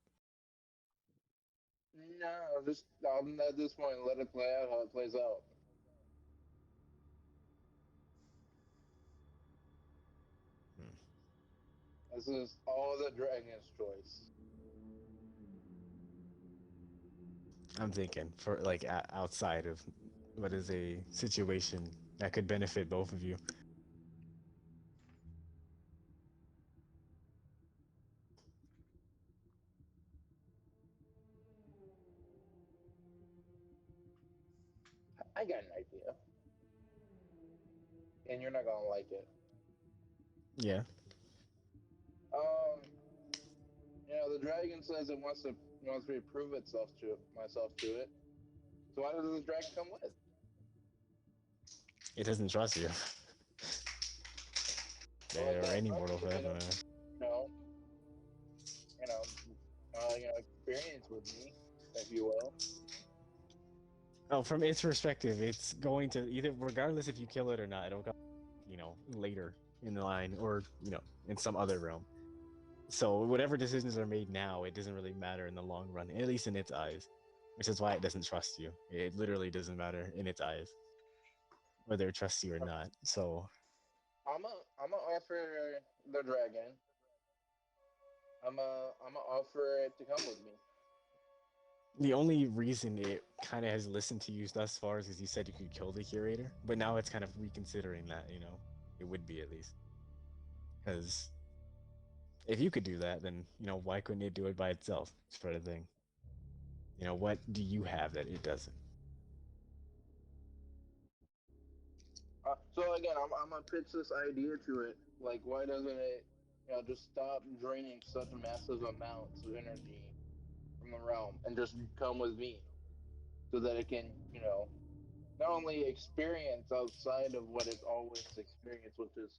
Speaker 2: No, just at this point, let it play out how it plays out.
Speaker 1: Hmm.
Speaker 2: This is all the dragon's choice.
Speaker 1: I'm thinking for like outside of what is a situation that could benefit both of you.
Speaker 2: I got an idea, and you're not gonna like it.
Speaker 1: Yeah.
Speaker 2: Um, the dragon says it wants me to prove itself to myself to it. So why does this dragon come with?
Speaker 1: It doesn't trust you.
Speaker 2: Well, it
Speaker 1: Or
Speaker 2: can't
Speaker 1: any
Speaker 2: trust
Speaker 1: mortal
Speaker 2: me
Speaker 1: for
Speaker 2: if
Speaker 1: that
Speaker 2: it
Speaker 1: matter.
Speaker 2: doesn't, you know, you know, experience with me, if you will.
Speaker 1: Oh, from its perspective, it's going to either, regardless if you kill it or not, it'll come, later in the line or, in some other realm. So whatever decisions are made now, it doesn't really matter in the long run, at least in its eyes, which is why it doesn't trust you. It literally doesn't matter in its eyes whether it trusts you or not. So
Speaker 2: I'm gonna offer the dragon. I'm gonna offer it to come with me.
Speaker 1: the only reason it kind of has listened to you thus far is because you said you could kill the curator, but now it's kind of reconsidering that, it would be at least. Because if you could do that, then, why couldn't it do it by itself, sort of thing? What do you have that it doesn't?
Speaker 2: So again, I'm gonna pitch this idea to it. Like, why doesn't it, just stop draining such massive amounts of energy from the realm and just come with me, so that it can, not only experience outside of what it's always experienced, which is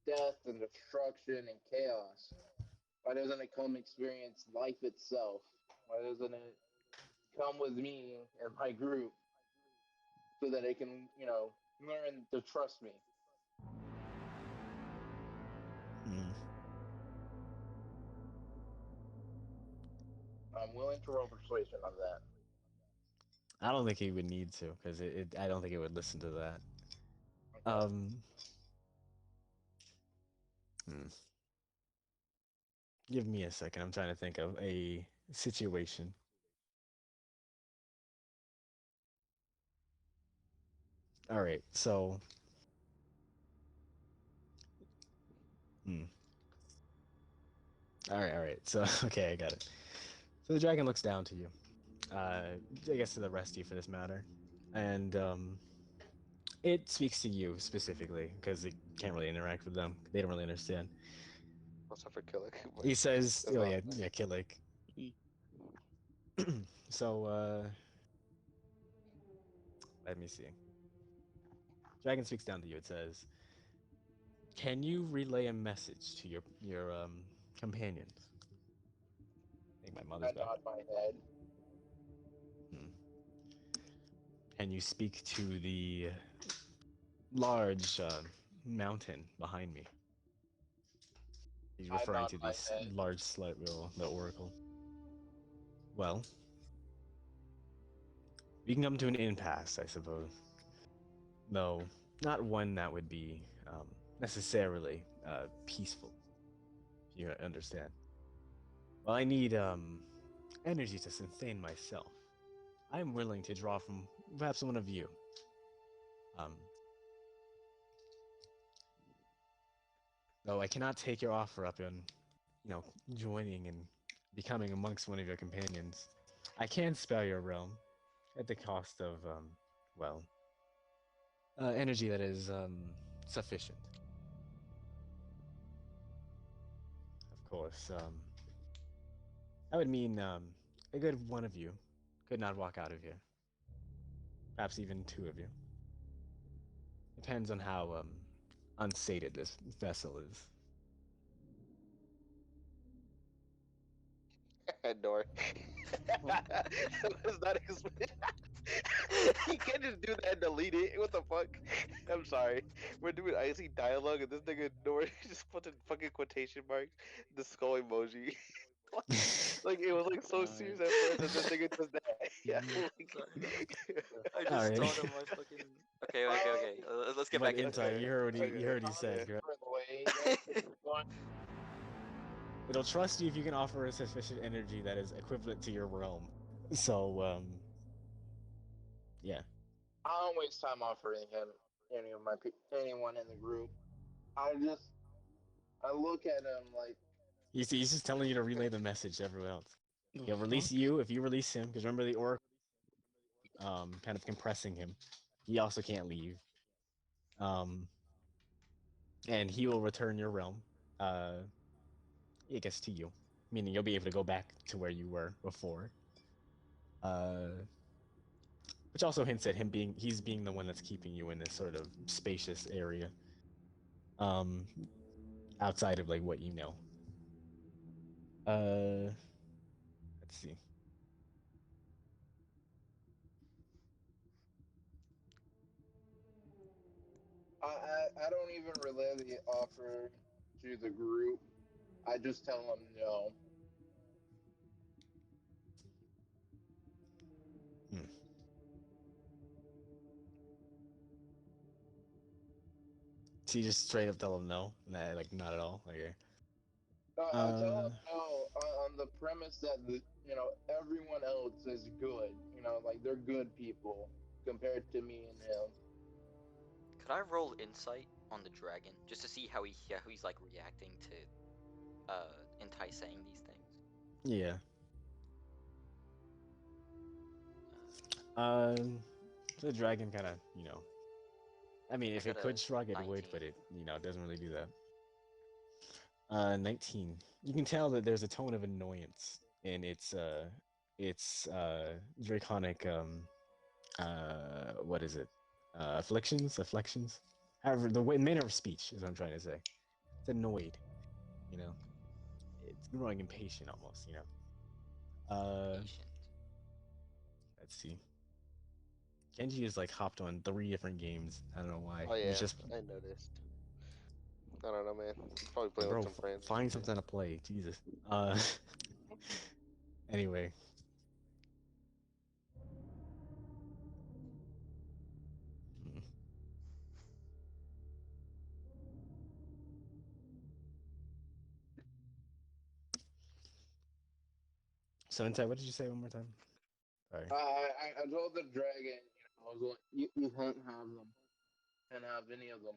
Speaker 2: death and destruction and chaos. Why doesn't it come experience life itself? Why doesn't it come with me and my group so that it can, learn to trust me?
Speaker 1: Mm.
Speaker 2: I'm willing to roll persuasion on that.
Speaker 1: I don't think he would need to, because I don't think it would listen to that.
Speaker 2: Okay.
Speaker 1: Um, hmm. Give me a second. I'm trying to think of a situation. All right, so, hmm. All right. So, okay, I got it. So the dragon looks down to you. I guess to the rest of you for this matter, and it speaks to you specifically because it can't really interact with them. They don't really understand.
Speaker 3: Also for killing.
Speaker 1: He says,
Speaker 3: That's
Speaker 1: "Oh
Speaker 3: not
Speaker 1: yeah,
Speaker 3: nice.
Speaker 1: yeah, Killik." So let me see. Dragon speaks down to you. It says, "Can you relay a message to your companions?" I think my
Speaker 2: I
Speaker 1: mother's back.
Speaker 2: nod my head.
Speaker 1: Hmm. Can you speak to the large mountain behind me? He's
Speaker 2: I
Speaker 1: referring
Speaker 2: nod
Speaker 1: to
Speaker 2: my
Speaker 1: this
Speaker 2: head.
Speaker 1: large slight wheel, the oracle. Well, we can come to an impasse, I suppose. Though, not one that would be necessarily peaceful, if you understand. Well, I need energy to sustain myself. I'm willing to draw from perhaps one of you. Um, though I cannot take your offer up in, joining and becoming amongst one of your companions. I can spare your realm at the cost of, well, energy that is sufficient. Of course, that would mean a good one of you could not walk out of here. Perhaps even two of you. Depends on how unsated this vessel is.
Speaker 3: Door.
Speaker 6: Well,
Speaker 3: Was not expected. You can't just do that and delete it. What the fuck? I'm sorry. We're doing icy dialogue and this nigga Nori just put in fucking quotation marks the skull emoji. Like it was like so serious at first and then nigga does that. Yeah, like
Speaker 4: Sorry. I just
Speaker 1: Alright.
Speaker 4: thought of my fucking. Okay. Let's get
Speaker 1: But
Speaker 4: back into
Speaker 1: Intai,
Speaker 4: it.
Speaker 1: you heard what
Speaker 3: Okay.
Speaker 1: you heard what he said.
Speaker 3: Yeah.
Speaker 1: Correct? It'll trust you if you can offer a sufficient energy that is equivalent to your realm. So, yeah.
Speaker 2: I don't waste time offering him anyone in the group. I look at him like
Speaker 1: He's just telling you to relay the message to everyone else. He'll release you if you release him, because remember the oracle kind of compressing him. He also can't leave. And he will return your realm. I guess to you. Meaning you'll be able to go back to where you were before. Which also hints at he's being the one that's keeping you in this sort of spacious area. Outside of like what you know. Let's see.
Speaker 2: I don't even relay the offer to the group. I just tell them no.
Speaker 1: So you just straight up tell them no? Nah, like not at all. Okay.
Speaker 2: I tell them no on the premise that everyone else is good. Like they're good people compared to me and him.
Speaker 4: Could I roll insight on the dragon just to see how he's like reacting to Entai saying these things?
Speaker 1: Yeah. The dragon kind of, I mean, if it could shrug, it would, but it, doesn't really do that. 19. You can tell that there's a tone of annoyance in its draconic, what is it? Afflictions? However, the manner of speech is what I'm trying to say. It's annoyed, It's growing impatient almost,
Speaker 4: Patient.
Speaker 1: Let's see. Kenji has like hopped on 3 different games. I don't know why.
Speaker 3: Oh yeah,
Speaker 1: He's just
Speaker 3: I noticed. I don't know, man. He's probably playing
Speaker 1: bro,
Speaker 3: with some friends.
Speaker 1: find something to play. Jesus. Anyway. So, Intai, what did you say one more time? Sorry.
Speaker 2: I told the dragon, I was like, you can't have them. Can't have any of them.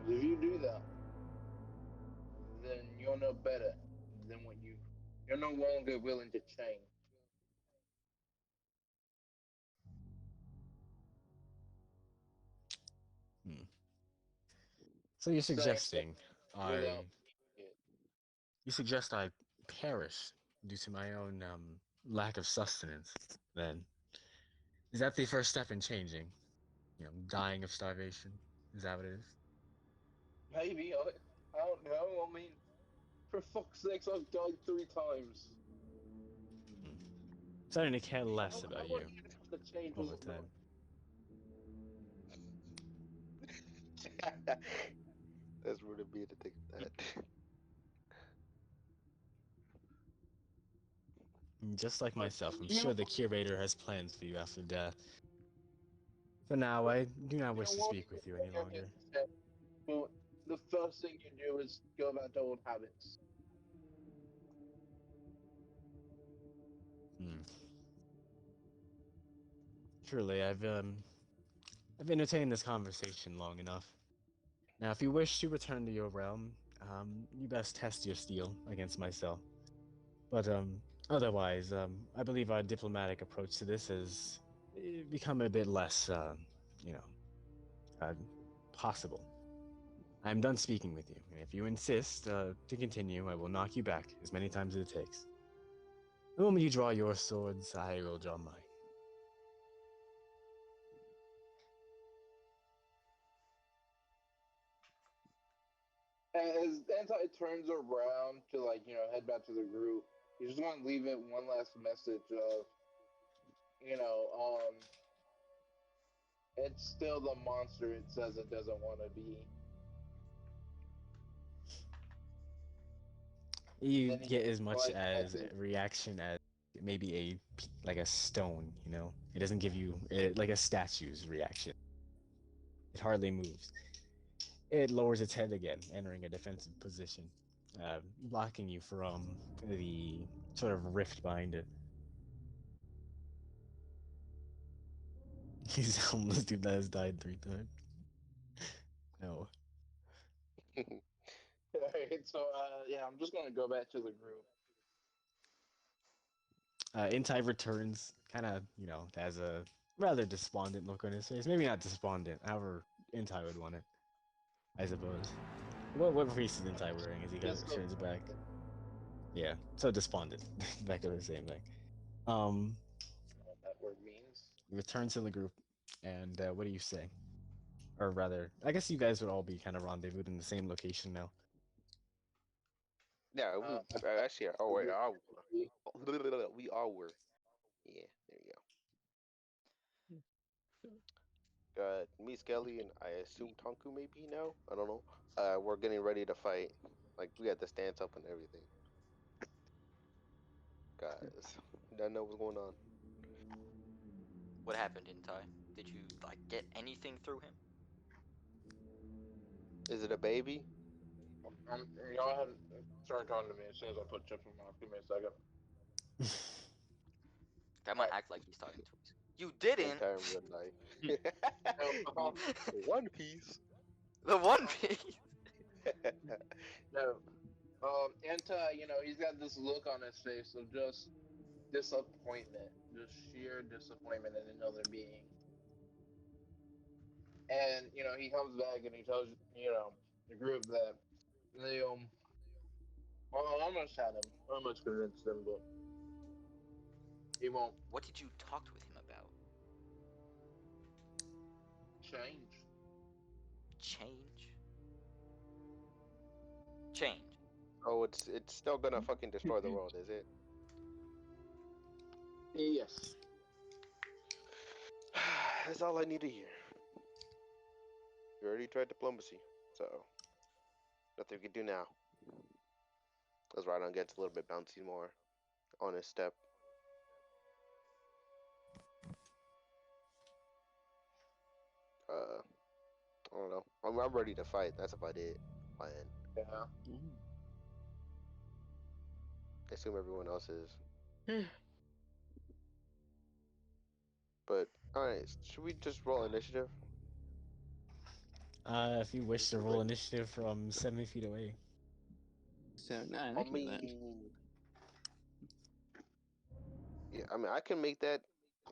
Speaker 2: If you do that, then you'll know better than what you're no longer willing to change.
Speaker 1: So you're suggesting
Speaker 2: you
Speaker 1: suggest I perish due to my own lack of sustenance, then? Is that the first step in changing? Dying of starvation? Is that what it is?
Speaker 2: Maybe, I don't know. I mean, for fuck's sakes, I've died 3 times.
Speaker 1: I'm starting to care less about you over time.
Speaker 3: That's rude of me to think that.
Speaker 1: Just like myself, I'm sure the curator has plans for you after death. For now, I do not wish to speak with you any longer.
Speaker 2: But the first thing you do is go back to old habits.
Speaker 1: Truly, I've entertained this conversation long enough. Now, if you wish to return to your realm, you best test your steel against myself. But otherwise, I believe our diplomatic approach to this has become a bit less, possible. I'm done speaking with you, and if you insist to continue, I will knock you back as many times as it takes. The moment you draw your swords, I will draw mine.
Speaker 2: as Anti turns around to head back to the group, he's just gonna leave it one last message of it's still the monster it says it doesn't want to be.
Speaker 1: You
Speaker 2: Then he
Speaker 1: get as much
Speaker 2: flies back
Speaker 1: as
Speaker 2: to
Speaker 1: a reaction as maybe like a stone. It doesn't give you like a statue's reaction. It hardly moves. It lowers its head again, entering a defensive position, blocking you from the sort of rift behind it. He's a homeless dude that has died 3 times. No.
Speaker 2: Alright, so yeah, I'm just gonna go back to the group.
Speaker 1: Intai returns, kind of, has a rather despondent look on his face. Maybe not despondent, however Intai would want it, I suppose. What face is Intai wearing as he kind of turns back? Yeah, so despondent. Back to the same thing.
Speaker 2: What that word means.
Speaker 1: Return to the group, and what do you say? Or rather, I guess you guys would all be kind of rendezvoused in the same location now.
Speaker 3: Yeah,
Speaker 2: Uh,
Speaker 3: actually, we all were. Yeah, there you go. Me, Skelly, and I assume Tonku maybe now. I don't know. We're getting ready to fight. Like we had the stance up and everything. Guys, I know what's going on.
Speaker 4: What happened in Thai? Did you like get anything through him?
Speaker 3: Is it a baby?
Speaker 2: go ahead and start talking to me as soon as I put chips in my mouth. Give me a second.
Speaker 4: That might act like he's talking to us. You didn't.
Speaker 3: Entire real life.
Speaker 2: No,
Speaker 3: One Piece.
Speaker 4: The One Piece.
Speaker 2: no. He's got this look on his face of just disappointment, just sheer disappointment in another being. And he comes back and he tells the group that they well, I almost had him, I almost convinced him, but he won't
Speaker 4: What did you talk with him about?
Speaker 2: change.
Speaker 4: Change. Change.
Speaker 3: Oh, it's still gonna fucking destroy the world, is it?
Speaker 2: Yes.
Speaker 3: That's all I need to hear. You already tried diplomacy, so nothing we can do now. Let's ride on gets a little bit bouncy more on his step. I don't know. I'm ready to fight. That's about it. Plan.
Speaker 2: Yeah.
Speaker 3: I assume everyone else is. But alright, should we just roll initiative?
Speaker 1: If you wish to roll initiative from 70 feet away.
Speaker 6: So, I can do that.
Speaker 3: Yeah, I mean, I can make that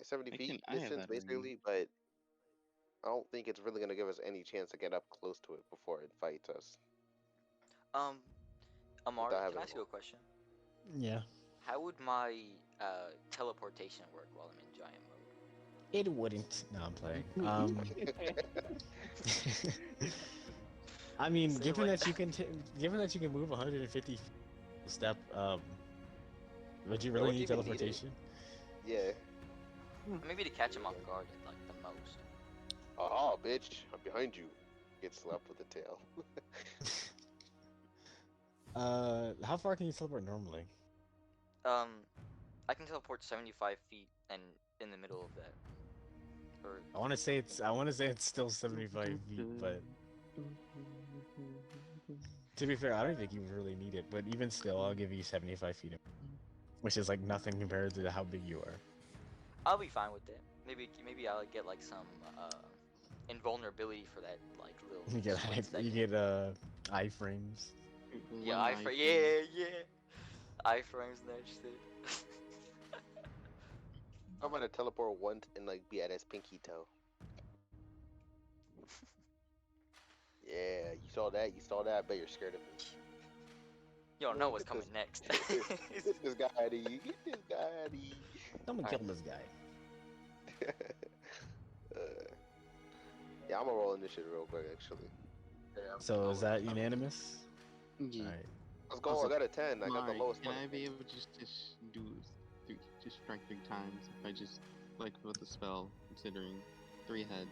Speaker 3: 70 feet
Speaker 6: I have
Speaker 3: distance
Speaker 6: that range.
Speaker 3: basically, but I don't think it's really gonna give us any chance to get up close to it before it fights us.
Speaker 4: Amari,
Speaker 3: Without
Speaker 4: can I ask
Speaker 3: having
Speaker 4: you a question?
Speaker 1: Yeah.
Speaker 4: How would my teleportation work while I'm in giant mode?
Speaker 1: It wouldn't. No, I'm playing. I mean,
Speaker 4: Say
Speaker 1: given
Speaker 4: what?
Speaker 1: that you can, given that you can move 150 step, would you really
Speaker 3: would
Speaker 1: need
Speaker 3: you even need it?
Speaker 1: teleportation?
Speaker 3: Yeah.
Speaker 4: Maybe to catch him off guard at like the most.
Speaker 3: Oh, bitch! I'm behind you. Get slapped with the tail.
Speaker 1: How far can you teleport normally?
Speaker 4: I can teleport 75 feet and in the middle of that. Or
Speaker 1: I want to say it's still 75 feet, but to be fair, I don't think you really need it. But even still, I'll give you 75 feet, which is like nothing compared to how big you are.
Speaker 4: I'll be fine with it. Maybe I'll get like some invulnerability for that like little.
Speaker 1: You get
Speaker 4: split second.
Speaker 1: you get iframes.
Speaker 4: Yeah, iframe. Yeah. Iframes and that shit.
Speaker 3: I'm gonna teleport once and like be at his pinky toe. Yeah, you saw that. I bet you're scared of me.
Speaker 4: You don't know what's coming next.
Speaker 3: Get this guy out of here. Get this guy out of here.
Speaker 1: Someone kill this guy.
Speaker 3: Yeah, I'm gonna roll initiative real quick, actually.
Speaker 2: Yeah.
Speaker 1: So is that unanimous?
Speaker 6: Yeah.
Speaker 1: Alright.
Speaker 3: Let's go. I got a 10. I got the
Speaker 6: Mari,
Speaker 3: lowest
Speaker 6: can
Speaker 3: one.
Speaker 6: I be able just to just strike 3 times if I just like with the spell, considering 3 heads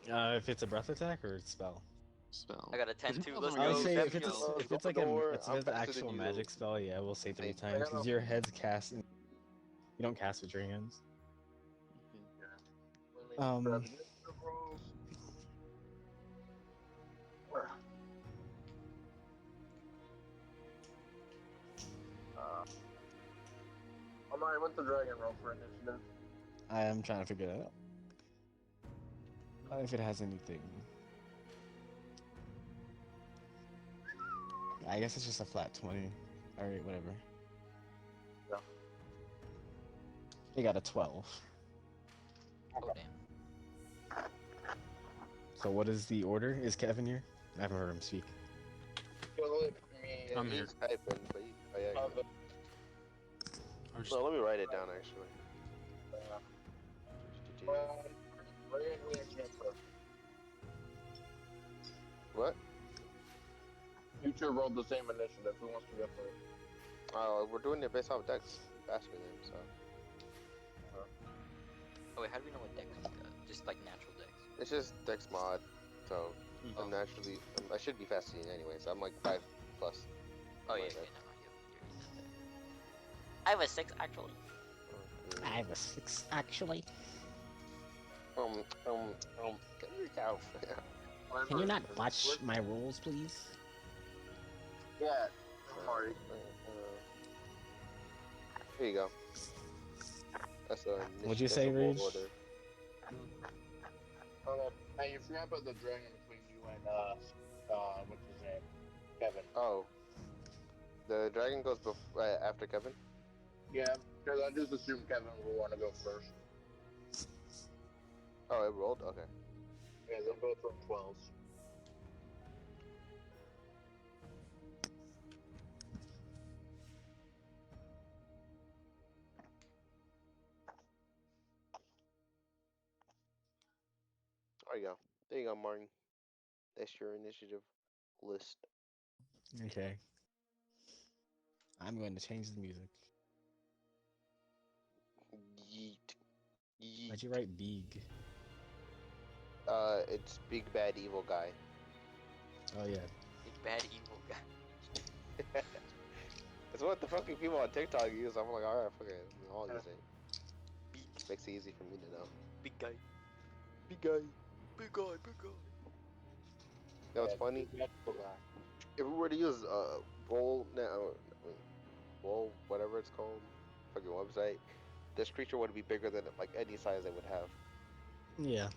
Speaker 1: If it's a breath attack or it's spell.
Speaker 6: spell?
Speaker 4: I got a 10 too. Let's
Speaker 1: I would
Speaker 4: go.
Speaker 1: say
Speaker 4: 10
Speaker 1: if it's
Speaker 4: kills.
Speaker 1: if it's like
Speaker 3: I'm
Speaker 1: an
Speaker 3: faster than
Speaker 1: actual
Speaker 3: you.
Speaker 1: magic spell, yeah, we'll say 3
Speaker 3: Same.
Speaker 1: times because your head's cast. You don't cast with your hands.
Speaker 2: Let me grab
Speaker 1: Um.
Speaker 2: the rolls. Amari, what's the dragon roll for initiative?
Speaker 1: I am trying to figure that out. If it has anything. I guess it's just a flat 20. Alright, whatever.
Speaker 2: Yeah.
Speaker 1: They got a 12.
Speaker 4: Oh damn.
Speaker 1: So what is the order? Is Kevin here? I haven't heard him speak.
Speaker 5: I'm here.
Speaker 3: He's typing, but yeah.
Speaker 5: I was
Speaker 3: So let me write it down actually. What?
Speaker 2: Future rolled the same initiative. Who wants to go first?
Speaker 3: We're doing it based off Dex faster than so.
Speaker 4: Oh wait, how do we know what dex we got? Just like natural dex.
Speaker 3: It's just Dex mod, so I'm naturally I should be faster than you anyway. So I'm like 5+.
Speaker 4: Oh yeah,
Speaker 3: Like
Speaker 4: okay,
Speaker 3: that.
Speaker 4: never mind. You said that. I have a 6 actually.
Speaker 1: I have a 6 actually.
Speaker 3: Get your cow.
Speaker 1: Can you not watch my rolls, please?
Speaker 2: Yeah, Amari.
Speaker 3: Here you go. That's a.
Speaker 1: What'd you say, Rage?
Speaker 2: Hold on. Hey, you forgot about the dragon between you and what's his name? Kevin.
Speaker 3: Oh. The dragon goes after Kevin?
Speaker 2: Yeah, because I just assumed Kevin will want to go first.
Speaker 3: Oh, it rolled? Okay.
Speaker 2: Yeah, they're both from 12s.
Speaker 3: There you go. There you go, Martin. That's your initiative list.
Speaker 1: Okay. I'm going to change the music.
Speaker 3: Yeet. Yeet.
Speaker 1: Why'd you write big?
Speaker 3: It's Big Bad Evil Guy.
Speaker 1: Oh yeah.
Speaker 4: Big bad evil guy.
Speaker 3: It's what the fucking people on TikTok use. I'm like, alright, fuck it. I'll use it. Makes it easy for me to know.
Speaker 4: Big guy.
Speaker 3: Big guy.
Speaker 4: Big guy. Big guy.
Speaker 3: You know what's funny? If we were to use roll now, roll whatever it's called, fucking website, this creature would be bigger than like any size it would have.
Speaker 1: Yeah.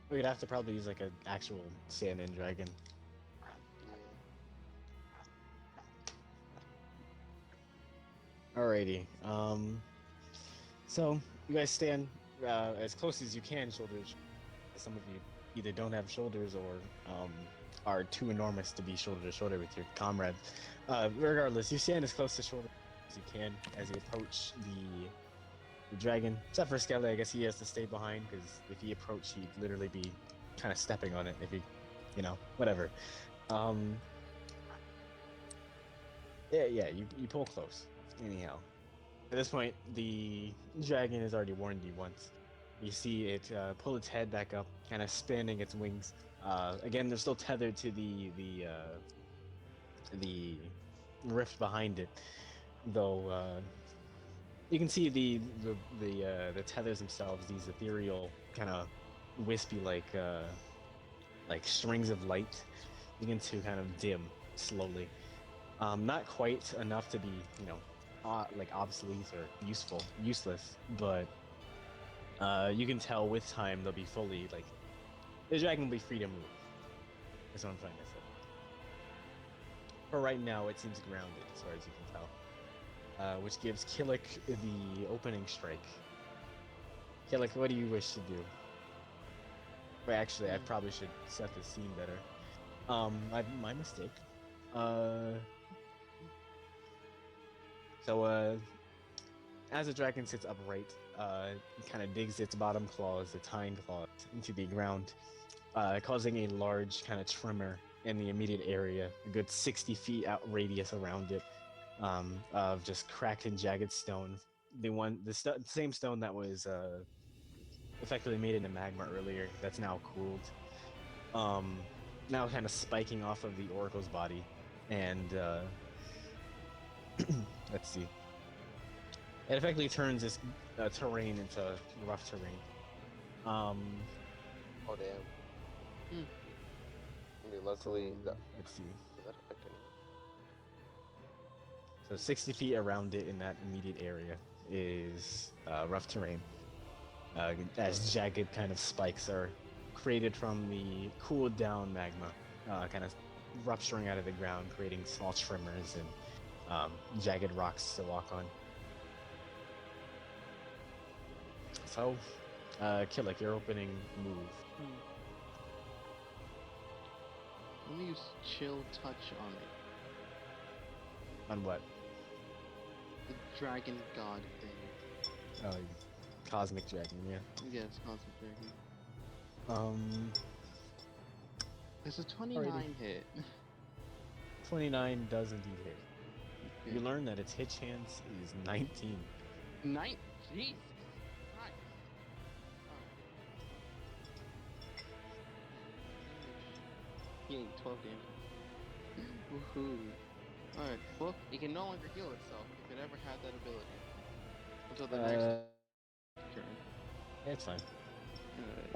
Speaker 1: We'd have to probably use like an actual stand-in dragon. Alrighty. So you guys stand as close as you can, shoulders. Some of you either don't have shoulders or are too enormous to be shoulder to shoulder with your comrade. Regardless, you stand as close to shoulder as you can as you approach the dragon. Except for Skelly, I guess he has to stay behind because if he approached, he'd literally be kind of stepping on it. If he, whatever. Yeah, you pull close. Anyhow, at this point, the dragon has already warned you once. You see it pull its head back up, kind of spinning its wings. Again, they're still tethered to the rift behind it, though. You can see the tethers themselves, these ethereal kind of wispy like strings of light, begin to kind of dim slowly. Not quite enough to be like obsolete or useless, but you can tell with time they'll be fully like the dragon will be free to move. That's what I'm trying to say. For right now, it seems grounded as far as you can tell. Which gives Killick the opening strike. Killick, what do you wish to do? Wait, actually, I probably should set the scene better. My mistake. So, as the dragon sits upright, it kind of digs its bottom claws, its hind claws, into the ground. causing a large kind of tremor in the immediate area, a good 60 feet out radius around it, of just cracked and jagged stone. The same stone that was effectively made into magma earlier, that's now cooled. Um, Now kind of spiking off of the oracle's body, and let's see. It effectively turns this terrain into rough terrain. Um,
Speaker 3: Oh damn.
Speaker 6: Hmm.
Speaker 3: I mean, luckily,
Speaker 1: so, let's see.
Speaker 3: does that affect anything?
Speaker 1: So 60 feet around it in that immediate area is rough terrain. As jagged kind of spikes are created from the cooled down magma, kind of rupturing out of the ground, creating small tremors and jagged rocks to walk on. So, Killick, your opening move.
Speaker 6: Let me use chill touch on it.
Speaker 1: On what?
Speaker 6: The dragon god thing.
Speaker 1: Oh, cosmic dragon, yeah.
Speaker 6: Yes, cosmic dragon. There's a 29
Speaker 1: Alrighty.
Speaker 6: hit.
Speaker 1: 29 does indeed hit.
Speaker 6: Okay.
Speaker 1: You learn that its hit chance is 19.
Speaker 6: 19? Jesus Christ. Oh. Yay, 12 damage. Woohoo. Alright, well, it can no longer heal itself if it ever had that ability. Until the next turn.
Speaker 1: It's fine.
Speaker 6: Alright.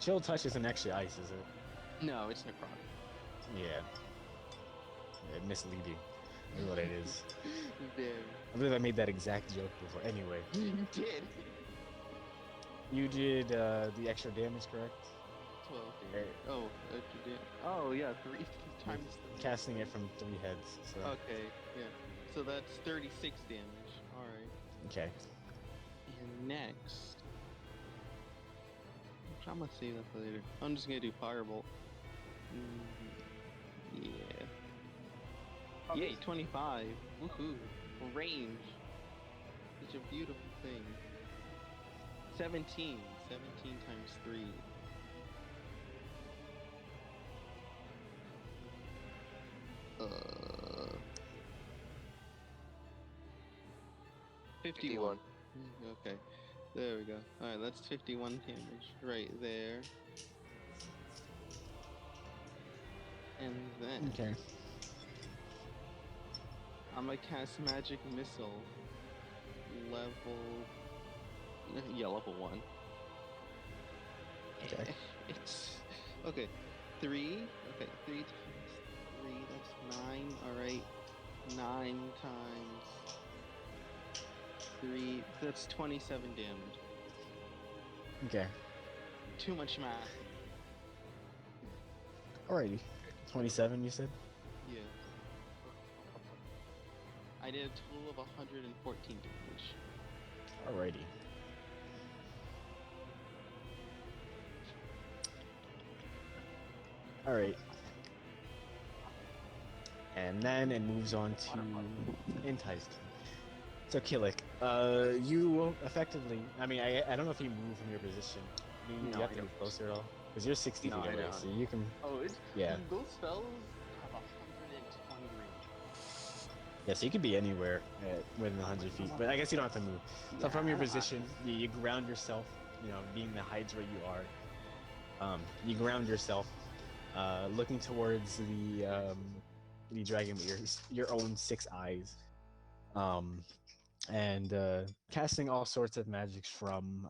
Speaker 1: Chill touch isn't actually ice, is it?
Speaker 6: No, it's necrotic.
Speaker 1: Yeah. Misleading is what it is.
Speaker 6: Very.
Speaker 1: I believe I made that exact joke before. Anyway,
Speaker 6: You did.
Speaker 1: you did the extra damage, correct?
Speaker 6: 12 damage. Oh, extra damage. Oh, yeah, 3 times the...
Speaker 1: Casting it from 3 heads. So.
Speaker 6: Okay, yeah. So that's 36 damage. Alright.
Speaker 1: Okay.
Speaker 6: And next... I'm gonna save that for later. I'm just gonna do Firebolt. Yeah. Yay, 25. Woohoo. Range. Such a beautiful thing. 17. 17 times 3. Uh... 51. Okay. There we go. Alright, that's 51 damage right there. And then...
Speaker 1: Okay.
Speaker 6: I'm gonna cast Magic Missile. Level... Yeah, level 1.
Speaker 1: Okay.
Speaker 6: It's... Okay. 3. Okay, 3 times 3, that's 9. Alright. 9 times... 3, that's 27 damage.
Speaker 1: Okay.
Speaker 6: Too much math.
Speaker 1: Alrighty. 27, you said?
Speaker 6: Yeah. I did a total of 114 damage.
Speaker 1: Alrighty. Alright. And then it moves on to Enticed. So Killick, you will effectively, I mean, I don't know if you move from your position. You
Speaker 6: No,
Speaker 1: have
Speaker 6: I
Speaker 1: to move
Speaker 6: don't.
Speaker 1: closer at all? Because you're 60
Speaker 6: No,
Speaker 1: feet
Speaker 6: I
Speaker 1: away,
Speaker 6: don't.
Speaker 1: so you can,
Speaker 6: Oh, it's...
Speaker 1: yeah.
Speaker 6: Those spells have 120 range.
Speaker 1: Yeah, so you could be anywhere within 100 feet, but I guess you don't have to move. So from your position, you ground yourself, you know, being the Hydra you are, you ground yourself, looking towards the dragon with your own 6 eyes, and casting all sorts of magics from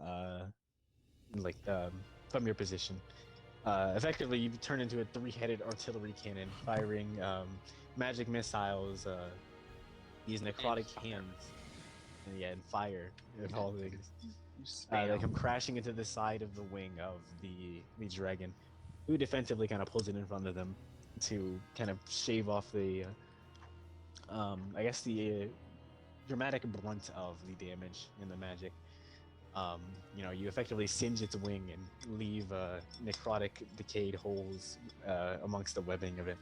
Speaker 1: from your position. Effectively, you turn into a 3-headed artillery cannon, firing magic missiles, these necrotic hands, and fire of all things. They come crashing into the side of the wing of the dragon, who defensively kind of pulls it in front of them to kind of shave off the, I guess the dramatic brunt of the damage in the magic. You know, you effectively singe its wing and leave necrotic, decayed holes amongst the webbing of it.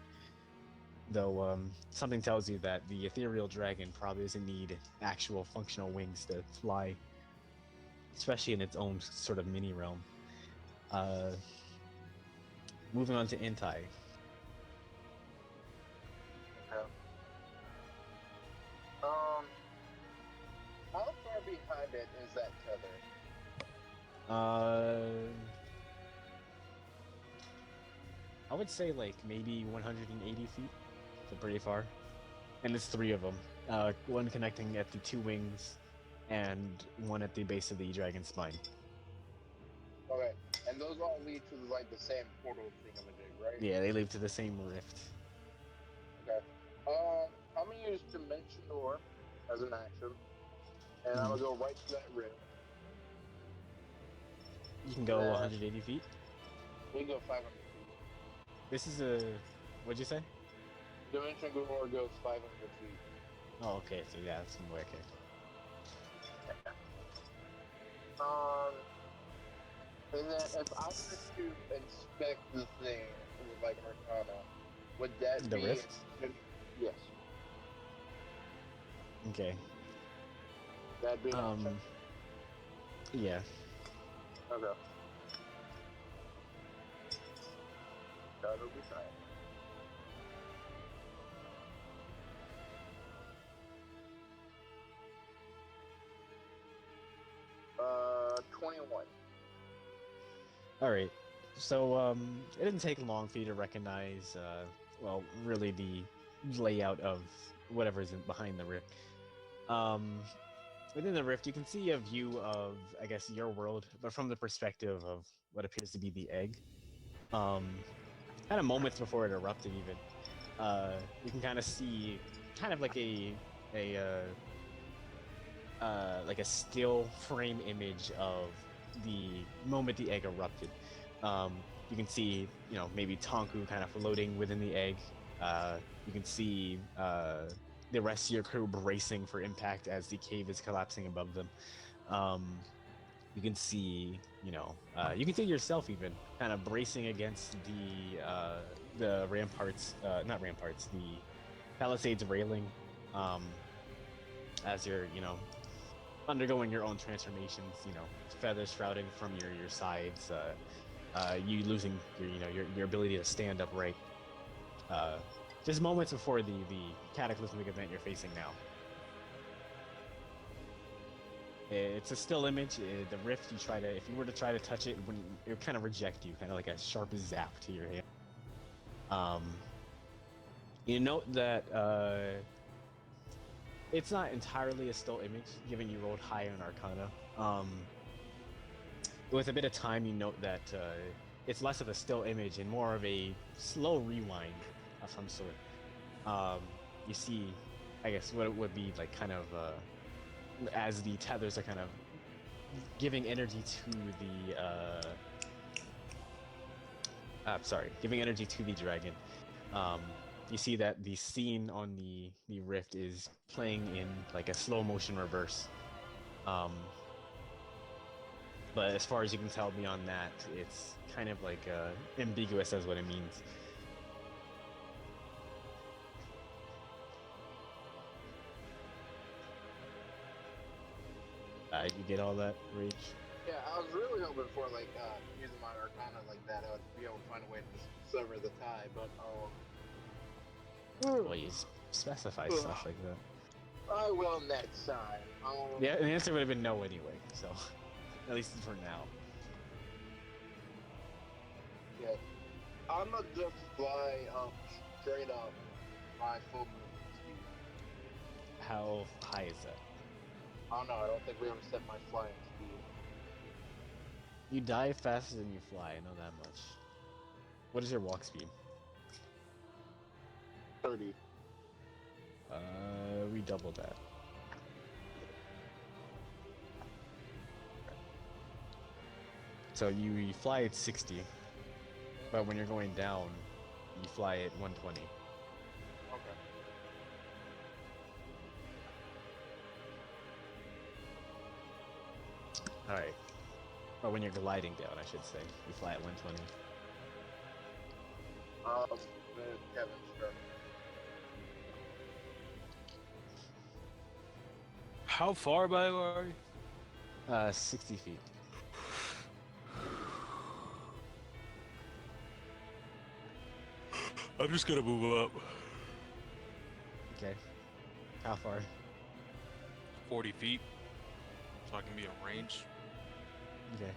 Speaker 1: Though something tells you that the ethereal dragon probably doesn't need actual functional wings to fly, especially in its own sort of mini realm. Moving on to Intai.
Speaker 2: Okay. How far behind it is that tether?
Speaker 1: I would say like maybe 180 feet, so pretty far. And there's three of them. One connecting at the two wings, and one at the base of the dragon's spine.
Speaker 2: Okay, and those all lead to like the same portal thingamajig, right?
Speaker 1: Yeah, they lead to the same rift.
Speaker 2: Okay. I'm gonna use Dimension Door as an action, and I'm gonna go right to that rift.
Speaker 1: You can go 180 feet.
Speaker 2: We can go 500 feet.
Speaker 1: This is a. What'd you say?
Speaker 2: Dimension Door goes 500 feet.
Speaker 1: Oh, okay. So yeah, that's some way. Okay.
Speaker 2: And then if I were to inspect the thing with like Arcana, would that
Speaker 1: The
Speaker 2: be
Speaker 1: rift?
Speaker 2: Yes.
Speaker 1: Okay.
Speaker 2: That'd be an action.
Speaker 1: Yeah.
Speaker 2: Okay. That'll be fine. 21.
Speaker 1: All right. So it didn't take long for you to recognize, well, really the layout of whatever's behind the rift. Within the rift, you can see a view of, I guess, your world, but from the perspective of what appears to be the egg. Kind of moments before it erupted, even, you can kind of see, kind of like like a still frame image of the moment the egg erupted. You can see, maybe Tonku kind of floating within the egg. You can see the rest of your crew bracing for impact as the cave is collapsing above them. You can see, you can see yourself even kind of bracing against the ramparts, not ramparts, the palisades railing, as you're, undergoing your own transformations. Feathers shrouding from your sides, you losing your ability to stand upright. Just moments before the cataclysmic event you're facing now. It's a still image. The rift, if you were to try to touch it, it would kind of reject you, kind of like a sharp zap to your hand. You note that it's not entirely a still image, given you rolled high on Arcana. With a bit of time, you note that it's less of a still image and more of a slow rewind of some sort. You see, I guess, what it would be like, kind of as the tethers are kind of giving energy to giving energy to the dragon. You see that the scene on the rift is playing in like a slow motion reverse. But as far as you can tell beyond that, it's kind of like ambiguous as what it means. You get all that, Rage?
Speaker 2: Yeah, I was really hoping for like using my Arcana like that, I would be able to find a way to sever the tie, but
Speaker 1: Well, you specify stuff like that.
Speaker 2: I will next time.
Speaker 1: Yeah, the answer would have been no anyway, so at least for now.
Speaker 2: Yeah, I'm gonna just fly straight up my full movement speed.
Speaker 1: How high is that?
Speaker 2: I don't know. I don't think we ever set my flying speed.
Speaker 1: You dive faster than you fly, I know that much. What is your walk speed?
Speaker 2: 30.
Speaker 1: We double that. So you fly at 60, but when you're going down, you fly at 120.
Speaker 2: Okay.
Speaker 1: Alright. Or when you're gliding down, I should say. You fly at 120.
Speaker 2: Kevin, sure.
Speaker 5: How far by the way are you?
Speaker 1: 60 feet.
Speaker 5: I'm just gonna move up
Speaker 1: Okay. How far?
Speaker 5: 40 feet so I can be in range.
Speaker 1: Okay.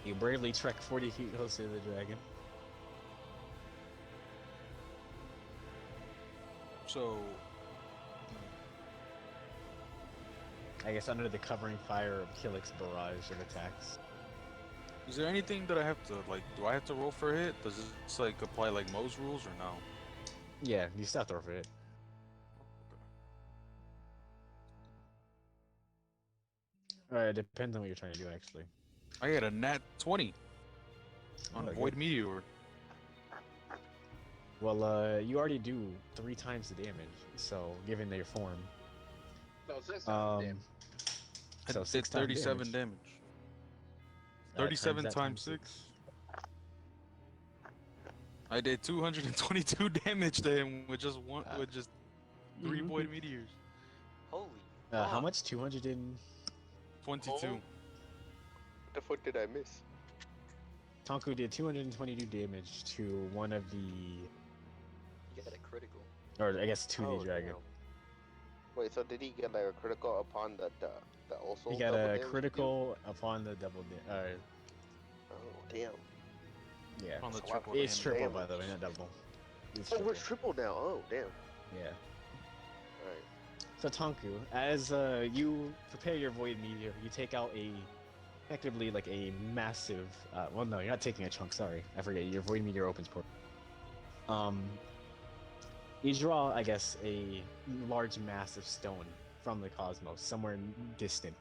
Speaker 1: You bravely trek 40 feet closer to the dragon.
Speaker 5: So
Speaker 1: I guess under the covering fire of Killick's barrage of attacks.
Speaker 5: is there anything that I have to like? Do I have to roll for a hit? Does this like apply like Mo's rules or no?
Speaker 1: Yeah, you still have to roll for it. It depends on what you're trying to do, actually.
Speaker 5: I got a nat 20 on
Speaker 1: Oh,
Speaker 5: Void
Speaker 1: good.
Speaker 5: Meteor.
Speaker 1: Well, you already do 3 times the damage, so given their form.
Speaker 2: So 6 times
Speaker 1: Um,
Speaker 2: damage.
Speaker 5: I
Speaker 1: so
Speaker 5: did
Speaker 1: 6 times
Speaker 5: 37 damage.
Speaker 1: Times
Speaker 5: 37
Speaker 1: that
Speaker 5: times 6. I did 222 damage to him with just one, with just 3 Void Meteors.
Speaker 4: Holy.
Speaker 1: How
Speaker 4: fuck.
Speaker 1: much? 200 and...
Speaker 5: 22.
Speaker 3: What the fuck did I miss?
Speaker 1: Tonku did 222 damage to one of the...
Speaker 4: You got a critical.
Speaker 1: Or I guess to
Speaker 3: Oh,
Speaker 1: the dragon.
Speaker 3: damn. Wait, so did he get like a critical upon the also
Speaker 1: He got
Speaker 3: double
Speaker 1: a
Speaker 3: damage too?
Speaker 1: critical upon the double...
Speaker 3: Oh damn.
Speaker 1: yeah.
Speaker 5: On the
Speaker 3: That's a lot
Speaker 5: triple
Speaker 1: It's
Speaker 5: damage.
Speaker 1: triple,
Speaker 3: damage.
Speaker 1: by the way, not double. It's
Speaker 3: Oh, we're
Speaker 1: triple.
Speaker 3: triple now. Oh damn.
Speaker 1: Yeah.
Speaker 3: Alright.
Speaker 1: So Tonku, as you prepare your Void Meteor, you take out effectively like a massive, well no, you're not taking a chunk, sorry. I forget, your Void Meteor opens port. You draw, I guess, a large mass of stone from the cosmos, somewhere distant.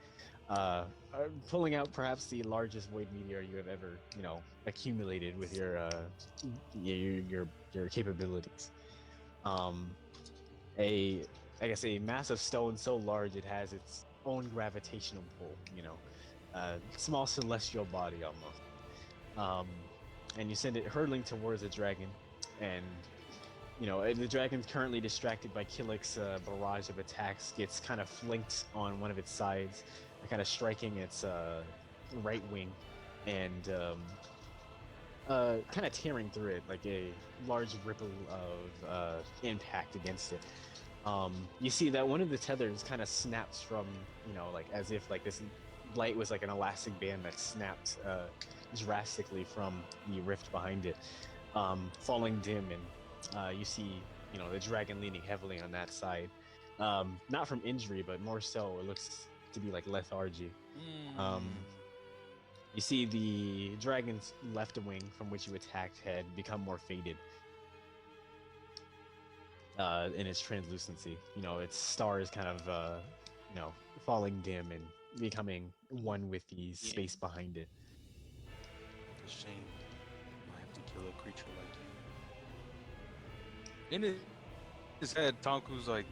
Speaker 1: Pulling out perhaps the largest Void Meteor you have ever, accumulated with your capabilities. I guess a massive stone so large it has its own gravitational pull, small celestial body almost. And you send it hurtling towards the dragon, and the dragon's currently distracted by Killick's barrage of attacks, gets kind of flanked on one of its sides, kind of striking its right wing, and kind of tearing through it like a large ripple of impact against it. You see that one of the tethers kind of snaps from, like as if like this light was like an elastic band that snapped drastically from the rift behind it, falling dim, and you see, the dragon leaning heavily on that side, not from injury, but more so it looks to be like lethargy. You see the dragon's left wing from which you attacked had become more faded. In its translucency, its star is kind of, falling dim and becoming one with the space behind it.
Speaker 5: It's a shame. I have to kill a creature like you. In his head, Tonku's like,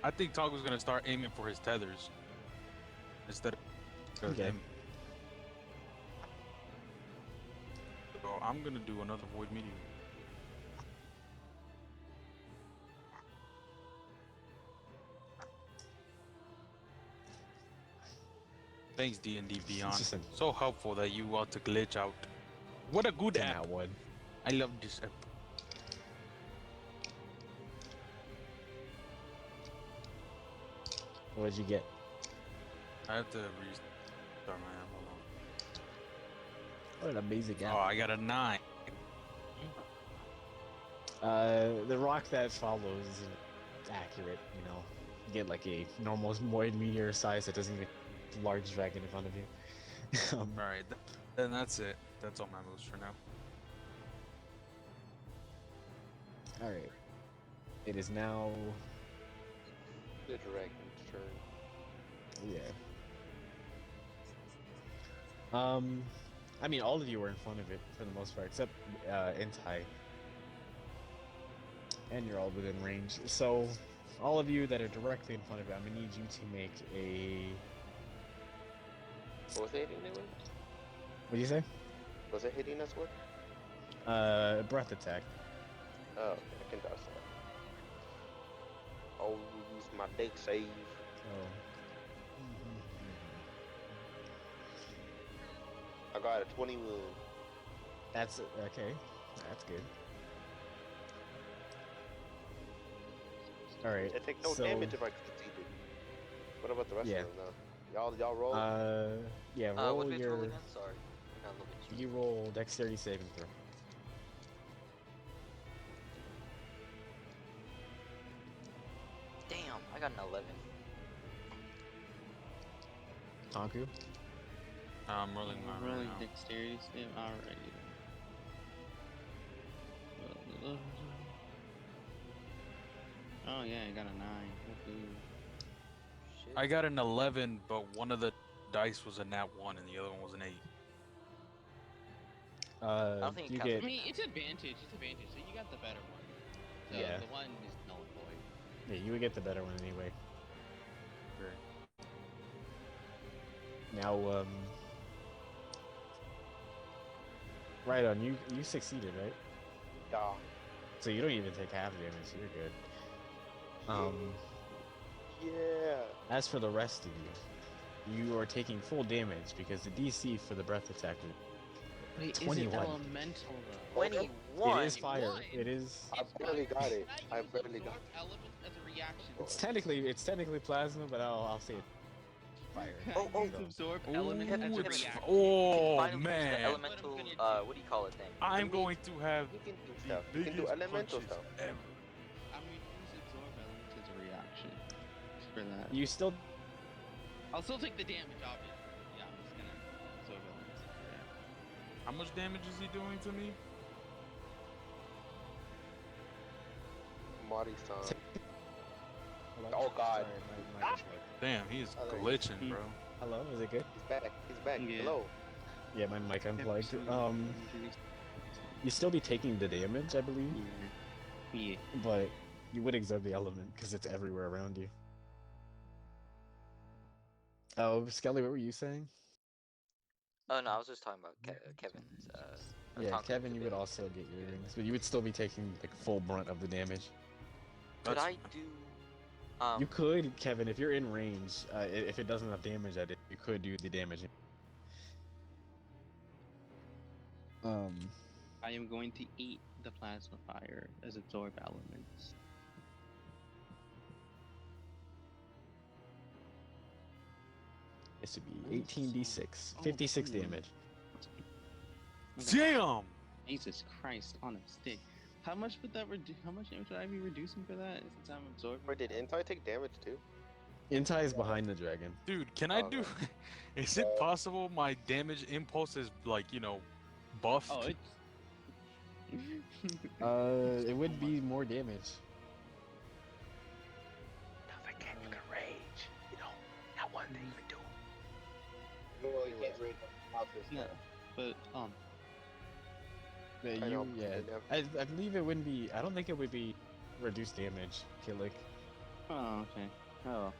Speaker 5: I think Tonku's gonna start aiming for his tethers instead of
Speaker 1: Okay.
Speaker 5: him. So I'm gonna do another Void Meteor. Thanks, D&D Beyond.
Speaker 1: just a-
Speaker 5: So helpful that you want to glitch out. What a good
Speaker 1: In
Speaker 5: app.
Speaker 1: that one.
Speaker 5: I love this app.
Speaker 1: What'd you get?
Speaker 5: I have to restart my app. Hold on.
Speaker 1: What an amazing
Speaker 5: Oh,
Speaker 1: app.
Speaker 5: I got a 9.
Speaker 1: The rock that follows is accurate, You get like a normal void meteor size that doesn't get a large dragon in front of you.
Speaker 5: Alright, then that's it. That's all my moves for now.
Speaker 1: Alright. It is now...
Speaker 3: The dragon's turn.
Speaker 1: Yeah. I mean, all of you were in front of it for the most part, except Entai. And you're all within range. So, all of you that are directly in front of it, I'm gonna need you to make a...
Speaker 3: What was it hitting it with?
Speaker 1: What do you say?
Speaker 3: Was it hitting us with?
Speaker 1: Breath attack.
Speaker 3: Oh, okay, I can dodge that. I'll use my deck save.
Speaker 1: Oh.
Speaker 3: I got a 20 wound.
Speaker 1: That's okay. That's good. All right.
Speaker 3: I take no
Speaker 1: so,
Speaker 3: damage if I succeeded. What about the rest
Speaker 1: Yeah.
Speaker 3: of them now? Y'all roll.
Speaker 1: Yeah.
Speaker 4: What
Speaker 1: Roll
Speaker 4: do we have to roll
Speaker 1: your.
Speaker 4: again? Sorry. I got a little bit
Speaker 1: You roll dexterity saving throw.
Speaker 4: Damn, I got an 11.
Speaker 1: Tonku.
Speaker 5: I'm rolling mine right
Speaker 6: Rolling
Speaker 5: now.
Speaker 6: dexterity save. Alright. Oh yeah, I got a 9. Woohoo.
Speaker 4: Shit.
Speaker 5: I got an 11, but one of the dice was a nat 1 and the other one was an 8.
Speaker 4: I don't think it
Speaker 1: You
Speaker 4: counts
Speaker 1: get.
Speaker 6: I mean, it's advantage. It's advantage. So you got the better one. So
Speaker 1: Yeah.
Speaker 6: the one is null and void.
Speaker 1: Yeah, you would get the better one anyway. Now, right on. You succeeded, right?
Speaker 3: Yeah.
Speaker 1: So you don't even take half damage. You're good.
Speaker 3: Yeah.
Speaker 1: As for the rest of you are taking full damage because the DC for the breath attack is
Speaker 6: Wait,
Speaker 1: 21.
Speaker 6: is it elemental though?
Speaker 4: 21.
Speaker 1: It is fire.
Speaker 6: 21?
Speaker 1: It is.
Speaker 3: I barely got it.
Speaker 6: Can
Speaker 3: I
Speaker 6: use
Speaker 3: barely got
Speaker 6: absorb element as a reaction.
Speaker 1: It's technically plasma, but I'll say it's fire.
Speaker 6: Can
Speaker 4: Oh,
Speaker 6: I use
Speaker 1: so-
Speaker 6: absorb
Speaker 5: Ooh,
Speaker 6: element as a
Speaker 5: it's
Speaker 6: reaction?
Speaker 5: oh
Speaker 4: Finally use the
Speaker 5: man!
Speaker 4: elemental,
Speaker 6: What I'm gonna do.
Speaker 4: what do you call it then?
Speaker 5: I'm going to have
Speaker 3: You can do
Speaker 5: the
Speaker 3: stuff. You can do
Speaker 5: biggest
Speaker 3: elemental
Speaker 5: punches
Speaker 3: stuff.
Speaker 5: ever.
Speaker 6: I'm gonna use absorb element as a reaction for that.
Speaker 1: You still.
Speaker 6: I'll still take the damage, obviously. Yeah, I'm just gonna absorb element.
Speaker 5: How much damage is he doing to me?
Speaker 3: Marty's time.
Speaker 1: Hello?
Speaker 3: Oh, God.
Speaker 1: Sorry, my mic is working.
Speaker 5: Damn, he is
Speaker 3: Oh, there you
Speaker 5: glitching, bro.
Speaker 1: Hello, is it good?
Speaker 3: He's back. He's back.
Speaker 6: Yeah.
Speaker 3: Hello.
Speaker 1: Yeah, my mic unplugged.
Speaker 6: Yeah.
Speaker 1: You still be taking the damage, I believe,
Speaker 6: Yeah.
Speaker 1: but you would absorb the element because it's everywhere around you. Oh, Skelly, what were you saying?
Speaker 4: Oh no, I was just talking about Kevin's.
Speaker 1: Yeah,
Speaker 4: Tonku's
Speaker 1: Kevin, you would
Speaker 4: ability
Speaker 1: also
Speaker 4: to-
Speaker 1: get your rings, but you would still be taking like full brunt of the damage.
Speaker 4: Could
Speaker 5: That's-
Speaker 4: I do?
Speaker 1: You could, Kevin, if you're in range, if it doesn't have damage at it, you could do the damage.
Speaker 6: I am going to eat the plasma fire as absorb elements.
Speaker 1: This would be 18d6, 56 damage.
Speaker 5: Damn!
Speaker 6: Jesus Christ on a stick. How much would that reduce? How much damage would I be reducing for that? Since I'm absorbing.
Speaker 3: Wait, did Intai take damage too?
Speaker 1: Intai is behind the dragon.
Speaker 5: Dude, can I
Speaker 3: Oh,
Speaker 5: do?
Speaker 3: okay.
Speaker 5: Is it possible my damage impulse is like buffed?
Speaker 6: Oh, it's.
Speaker 1: It would be more damage.
Speaker 3: Don't forget you can rage. You know, that one thing you do.
Speaker 2: Well, you can't read the houses.
Speaker 6: No, but
Speaker 1: But
Speaker 3: I
Speaker 1: you,
Speaker 3: know,
Speaker 1: yeah, I believe it wouldn't be. I don't think it would be reduced damage. Killick.
Speaker 6: Oh, okay. Oh.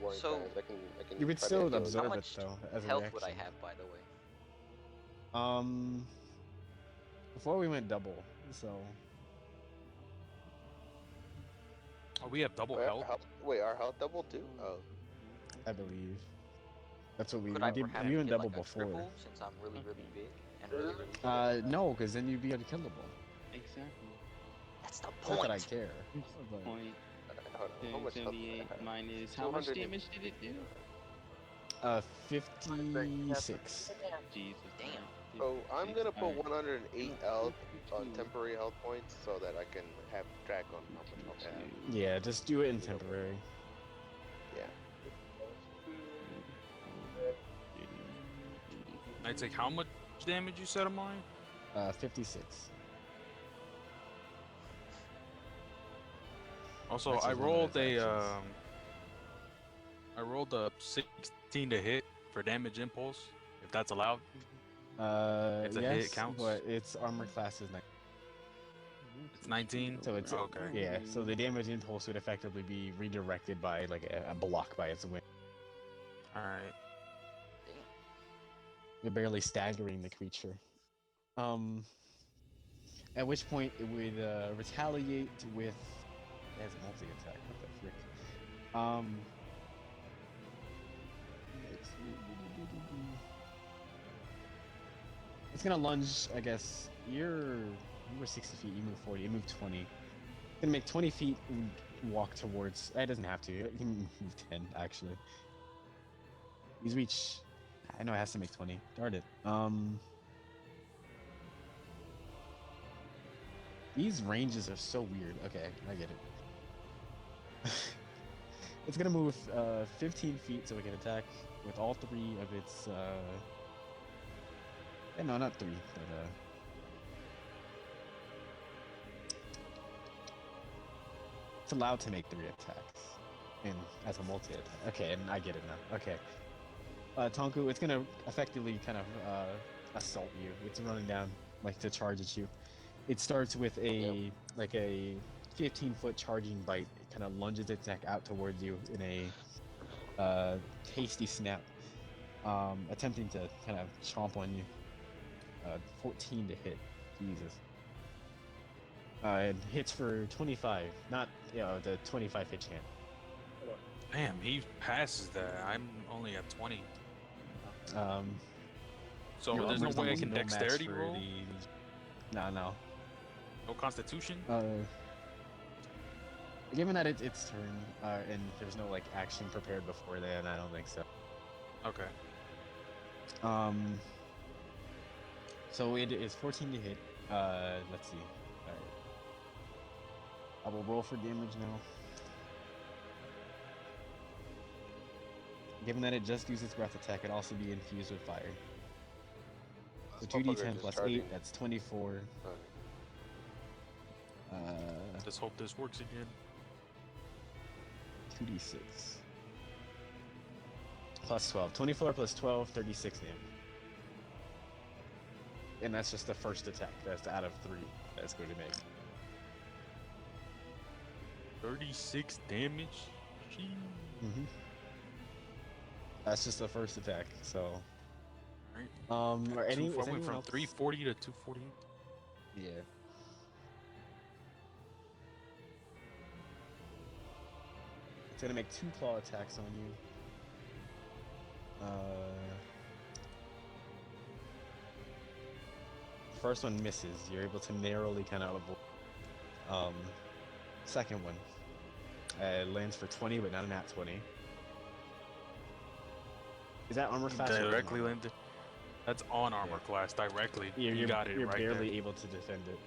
Speaker 3: Warring
Speaker 4: So-
Speaker 3: times. I can
Speaker 1: You would
Speaker 3: try to
Speaker 1: still
Speaker 3: heal it.
Speaker 1: observe
Speaker 4: How
Speaker 1: it
Speaker 4: much
Speaker 1: though as a
Speaker 4: health
Speaker 1: reaction.
Speaker 4: would I have, by the way?
Speaker 1: Before we went double, so
Speaker 5: Oh, we have double
Speaker 3: Wait,
Speaker 5: health.
Speaker 3: wait, our health doubled too? Oh.
Speaker 1: I believe that's what we
Speaker 4: Could I
Speaker 1: did.
Speaker 4: perhaps
Speaker 1: We went
Speaker 4: get
Speaker 1: double
Speaker 4: like a
Speaker 1: before.
Speaker 4: triple since I'm really big and really
Speaker 1: No, because then you'd be unkillable.
Speaker 6: Exactly.
Speaker 4: That's the
Speaker 1: Not that I
Speaker 4: point.
Speaker 1: care.
Speaker 6: That's the
Speaker 1: But,
Speaker 6: point.
Speaker 3: Hold on. How much health do I
Speaker 6: 78
Speaker 3: have?
Speaker 6: minus. How much
Speaker 3: 200
Speaker 6: damage did it do?
Speaker 1: 56.
Speaker 6: Jesus.
Speaker 4: Damn.
Speaker 6: Christ.
Speaker 3: So I'm gonna put
Speaker 6: Alright.
Speaker 3: 108 health on temporary health points so that I can have track on how much health I have.
Speaker 1: Yeah, just do it in temporary.
Speaker 3: Yeah.
Speaker 5: I take how much damage you said of mine?
Speaker 1: 56.
Speaker 5: Also,
Speaker 1: That's
Speaker 5: I
Speaker 1: just one of
Speaker 5: rolled
Speaker 1: his
Speaker 5: a
Speaker 1: actions.
Speaker 5: I rolled a 16 to hit for damage impulse. If that's allowed. It's a hit,
Speaker 1: Yes,
Speaker 5: counts?
Speaker 1: but its armor class is 9.
Speaker 5: It's 19.
Speaker 1: So it's
Speaker 5: Okay.
Speaker 1: Yeah, so the damage impulse would effectively be redirected by like a block by its wing.
Speaker 5: All right.
Speaker 1: You're barely staggering the creature. At which point it would retaliate with. It has a multi attack. What the frick? It's gonna lunge. I guess you were 60 feet. You move 40. You move 20. It's gonna make 20 feet and walk towards. It doesn't have to. You can move 10 actually. He's reach. I know it has to make 20. Darn it. These ranges are so weird. Okay, I get it. It's gonna move 15 feet so it can attack with all three of its. No, not three, but it's allowed to make 3 attacks, and as a multi attack. Okay, and I get it now. Okay, Tonku, it's gonna effectively kind of assault you. It's running down like to charge at you. It starts with a like a 15-foot charging bite. It kind of lunges its neck out towards you in a hasty snap, attempting to kind of chomp on you. 14 to hit. Jesus. It hits for 25, not the 25 hit chance.
Speaker 5: Damn, he passes that. I'm only at 20. So
Speaker 1: Your
Speaker 5: there's no
Speaker 1: armor's
Speaker 5: way I
Speaker 1: almost
Speaker 5: can
Speaker 1: no match
Speaker 5: dexterity
Speaker 1: for
Speaker 5: roll?
Speaker 1: No.
Speaker 5: No constitution?
Speaker 1: Given that it's turn, and there's no like action prepared before then, I don't think so.
Speaker 5: Okay.
Speaker 1: So it is 14 to hit. Let's see. Alright. I will roll for damage now. Given that it just used its breath attack, it also be infused with fire. So
Speaker 3: This motherfucker
Speaker 1: 2d10
Speaker 3: just
Speaker 1: plus
Speaker 3: charging.
Speaker 1: 8, that's 24.
Speaker 5: Let's hope this works again.
Speaker 1: 2d6. Plus 12. 24 plus 12, 36 damage. And that's just the first attack. That's out of 3 that's going to make.
Speaker 5: 36 damage? Jeez.
Speaker 1: That's just the first attack, so...
Speaker 5: Right.
Speaker 1: Or any, is
Speaker 5: Went
Speaker 1: anyone
Speaker 5: from
Speaker 1: else...
Speaker 5: 340 to 240.
Speaker 1: Yeah. It's gonna make 2 claw attacks on you. First one misses. You're able to narrowly kind of avoid. Second one lands for 20, but not a nat 20. Is that armor class? or
Speaker 5: Directly
Speaker 1: armor?
Speaker 5: landed. That's on armor class directly. You got it
Speaker 1: You're
Speaker 5: right
Speaker 1: barely
Speaker 5: there.
Speaker 1: able to defend it.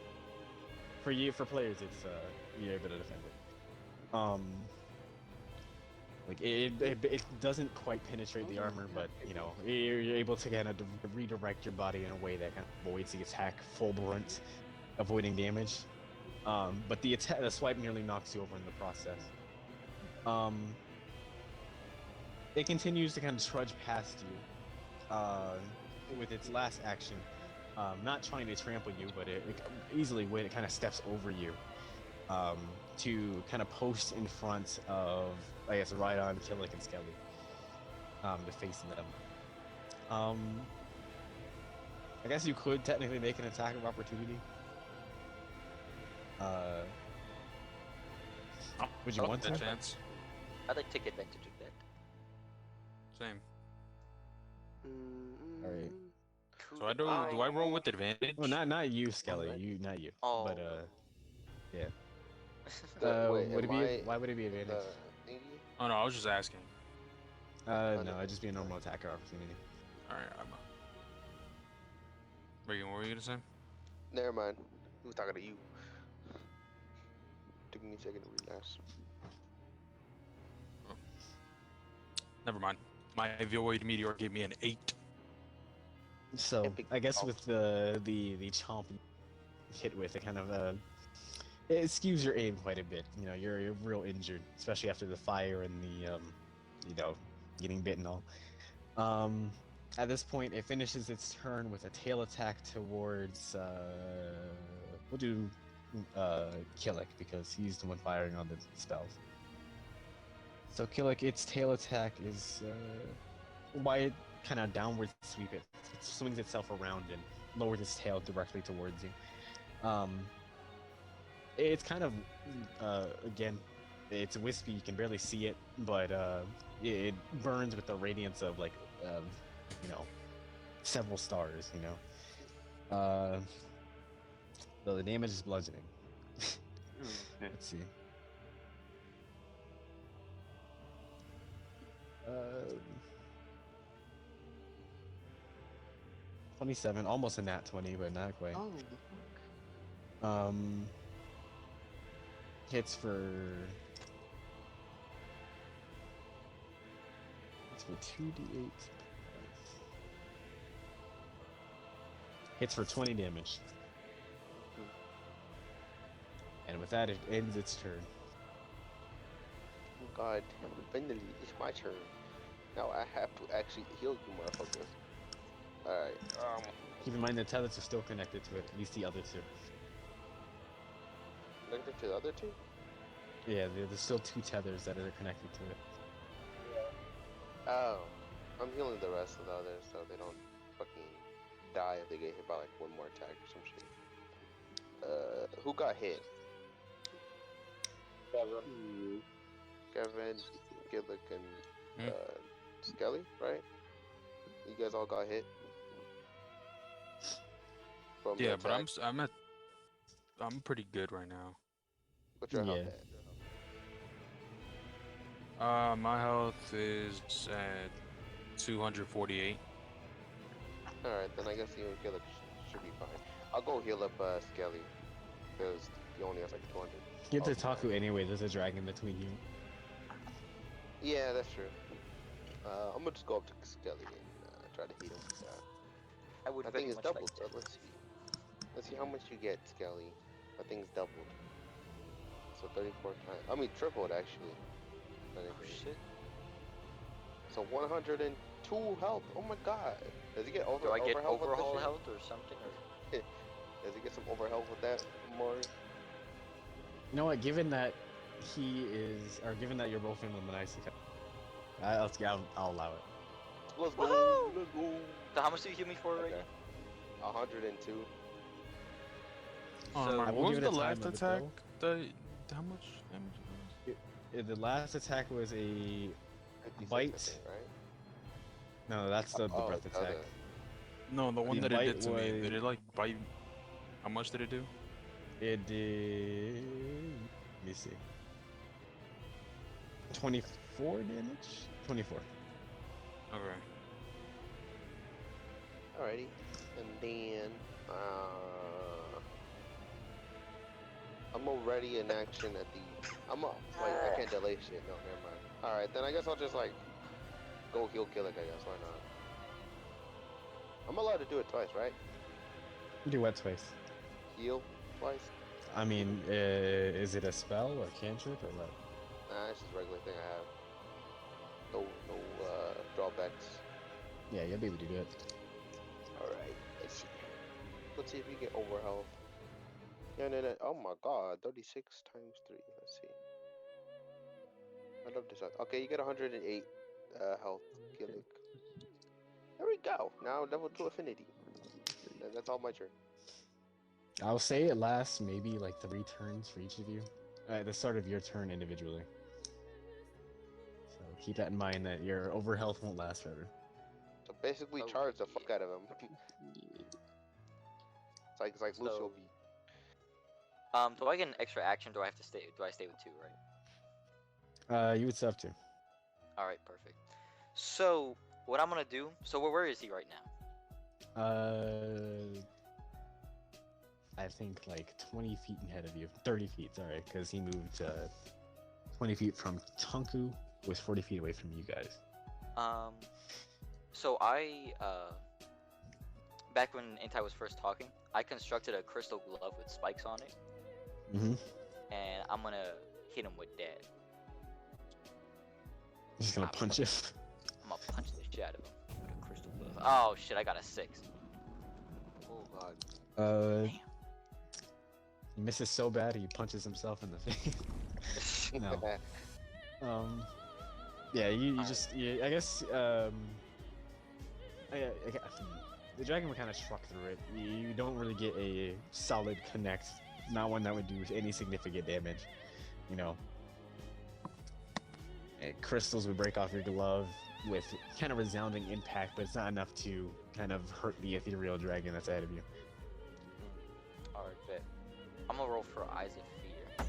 Speaker 1: For players, it's you're able to defend it. Like it doesn't quite penetrate the armor, but you know you're able to kind of redirect your body in a way that kind of avoids the attack full brunt, avoiding damage. But the swipe nearly knocks you over in the process. It continues to kind of trudge past you with its last action, not trying to trample you, but it easily when it kind of steps over you to kind of post in front of, I guess, Rhydon, Killick, and Skelly to face them. I guess you could technically make an attack of opportunity. Would you want
Speaker 5: The
Speaker 1: to?
Speaker 5: chance.
Speaker 4: I'd like to take advantage of that.
Speaker 5: Same.
Speaker 1: Alright.
Speaker 5: So I do I roll with advantage?
Speaker 1: Well, not you, Skelly. Not you.
Speaker 4: Oh.
Speaker 1: But yeah.
Speaker 3: Wait,
Speaker 1: Would it
Speaker 3: am
Speaker 1: be?
Speaker 3: I
Speaker 1: Why would it be advantage?
Speaker 3: the thingy?
Speaker 5: Oh no, I was just asking.
Speaker 1: No, it'd just be a normal attacker opportunity.
Speaker 5: Alright, Regan, what were you gonna say?
Speaker 3: Never mind. He was talking to you. Took me a second to realize.
Speaker 5: Never mind. My void meteor gave me an 8.
Speaker 1: So
Speaker 3: Epic
Speaker 1: I guess
Speaker 3: chomp.
Speaker 1: with the chomp you hit with, it kind of it skews your aim quite a bit. You know, you're real injured, especially after the fire and the you know, getting bit and all. At this point, it finishes its turn with a tail attack towards we'll do Killick because he's the one firing on the spells. So Killick, its tail attack is wide, kind of downward sweep. It swings itself around and lowers its tail directly towards you. It's kind of again, it's wispy. You can barely see it, but it burns with the radiance of like you know, several stars. You know, Uh, so the damage is bludgeoning.
Speaker 7: Okay.
Speaker 1: Let's see. 27, almost a nat 20, but not quite.
Speaker 6: Oh, the fuck.
Speaker 1: Hits for 2d8. Hits for 20 damage. And with that, it ends its turn.
Speaker 3: Oh God, finally, it's my turn. Now I have to actually heal you, motherfuckers. Alright,
Speaker 1: Keep in mind the tethers are still connected to it, at least the other two.
Speaker 3: connected to the other two?
Speaker 1: Yeah, there's still 2 tethers that are connected to it.
Speaker 3: Oh, I'm healing the rest of the others so they don't fucking die if they get hit by like one more attack or some shit. Who got hit? Kevin, Gillick, and Skelly, right? You guys all got hit. From the
Speaker 5: Yeah, but
Speaker 3: attack.
Speaker 5: I'm pretty good right now.
Speaker 3: What's your health
Speaker 1: Yeah.
Speaker 3: at?
Speaker 5: My health is at 248.
Speaker 3: Alright, then I guess you and Gillick should be fine. I'll go heal up Skelly, because he only has like 200.
Speaker 1: Get to
Speaker 3: Oh,
Speaker 1: Taku anyway, there's a dragon between you.
Speaker 3: Yeah, that's true. I'm gonna just go up to Skelly and try to hit him.
Speaker 4: I would
Speaker 3: I
Speaker 4: very
Speaker 3: think it's
Speaker 4: much
Speaker 3: doubled,
Speaker 4: like
Speaker 3: so let's see. Let's see how much you get, Skelly. I think it's doubled. So 34 times. I mean, tripled actually.
Speaker 4: Oh shit.
Speaker 3: So 102 health. Oh my god. Does he get
Speaker 4: Do I get
Speaker 3: health with this
Speaker 4: overhaul
Speaker 3: shit?
Speaker 4: health or something? Or...
Speaker 3: Does he get some over health with that, Maury?
Speaker 1: You know what? Given that given that you're both in the nice, I'll allow it.
Speaker 3: Let's go.
Speaker 4: Woohoo!
Speaker 3: Let's go.
Speaker 4: So how much do you heal me for right
Speaker 3: Okay.
Speaker 4: now?
Speaker 3: 102.
Speaker 5: Oh,
Speaker 4: So-
Speaker 5: my,
Speaker 1: I will
Speaker 5: what was
Speaker 1: give it
Speaker 5: the
Speaker 1: a time
Speaker 5: last
Speaker 1: limit,
Speaker 5: attack?
Speaker 1: though.
Speaker 5: How much damage it was?
Speaker 1: The last attack was a
Speaker 3: 56,
Speaker 1: Bite.
Speaker 3: I think, right?
Speaker 1: no, that's the
Speaker 3: Oh,
Speaker 1: breath
Speaker 3: the
Speaker 1: attack.
Speaker 3: other-
Speaker 5: No, the one
Speaker 1: The
Speaker 5: that it
Speaker 1: bite
Speaker 5: did to me. Did
Speaker 1: was-
Speaker 5: it like bite? How much did it do?
Speaker 1: It did. Let me see. 24 damage. 24.
Speaker 5: Okay.
Speaker 3: Alrighty. And then, I'm already in action at the. Wait, I can't delay shit. No, never mind. Alright, then I guess I'll just like go heal Gillick, I guess. Why not? I'm allowed to do it twice, right?
Speaker 1: You do what twice?
Speaker 3: Heal twice?
Speaker 1: I mean, is it a spell or cantrip or what?
Speaker 3: Nah, it's just a regular thing I have. No drawbacks.
Speaker 1: Yeah, you'll be able to do it.
Speaker 3: Alright, let's see. Let's see if we get over health. Yeah, no. Oh my god, 36 times 3. Let's see. I love this. Okay, you get 108 health, Gillick. There we go. Now level 2 affinity. And that's all my turn.
Speaker 1: I'll say it lasts maybe like 3 turns for each of you. At the start of your turn individually. So keep that in mind that your over health won't last forever.
Speaker 3: So basically,
Speaker 4: Oh,
Speaker 3: charge the
Speaker 4: yeah.
Speaker 3: fuck out of him. It's like Lucio
Speaker 4: So-
Speaker 3: V.
Speaker 4: Do I get an extra action? Do I stay with 2, right?
Speaker 1: You would still have to.
Speaker 4: All right, perfect. So what I'm gonna do? So where is he right now?
Speaker 1: I think like 20 feet ahead of you. 30 feet, sorry, because he moved 20 feet from Tunku, was 40 feet away from you guys.
Speaker 4: So I back when Intai was first talking, I constructed a crystal glove with spikes on it,
Speaker 1: Mm-hmm.
Speaker 4: and I'm gonna hit him with that.
Speaker 1: Just gonna punch it.
Speaker 4: I'm gonna punch the shit out of him with a crystal glove. Oh shit, I got a 6.
Speaker 3: Oh god.
Speaker 4: Damn.
Speaker 1: He misses so bad he punches himself in the face. No. Yeah, you
Speaker 4: Alright.
Speaker 1: just, yeah, I guess, the dragon would kind of truck through it. You don't really get a solid connect, not one that would do any significant damage, you know. Crystals would break off your glove with kind of resounding impact, but it's not enough to kind of hurt the ethereal dragon that's ahead of you.
Speaker 4: gonna roll for Eyes of Fear.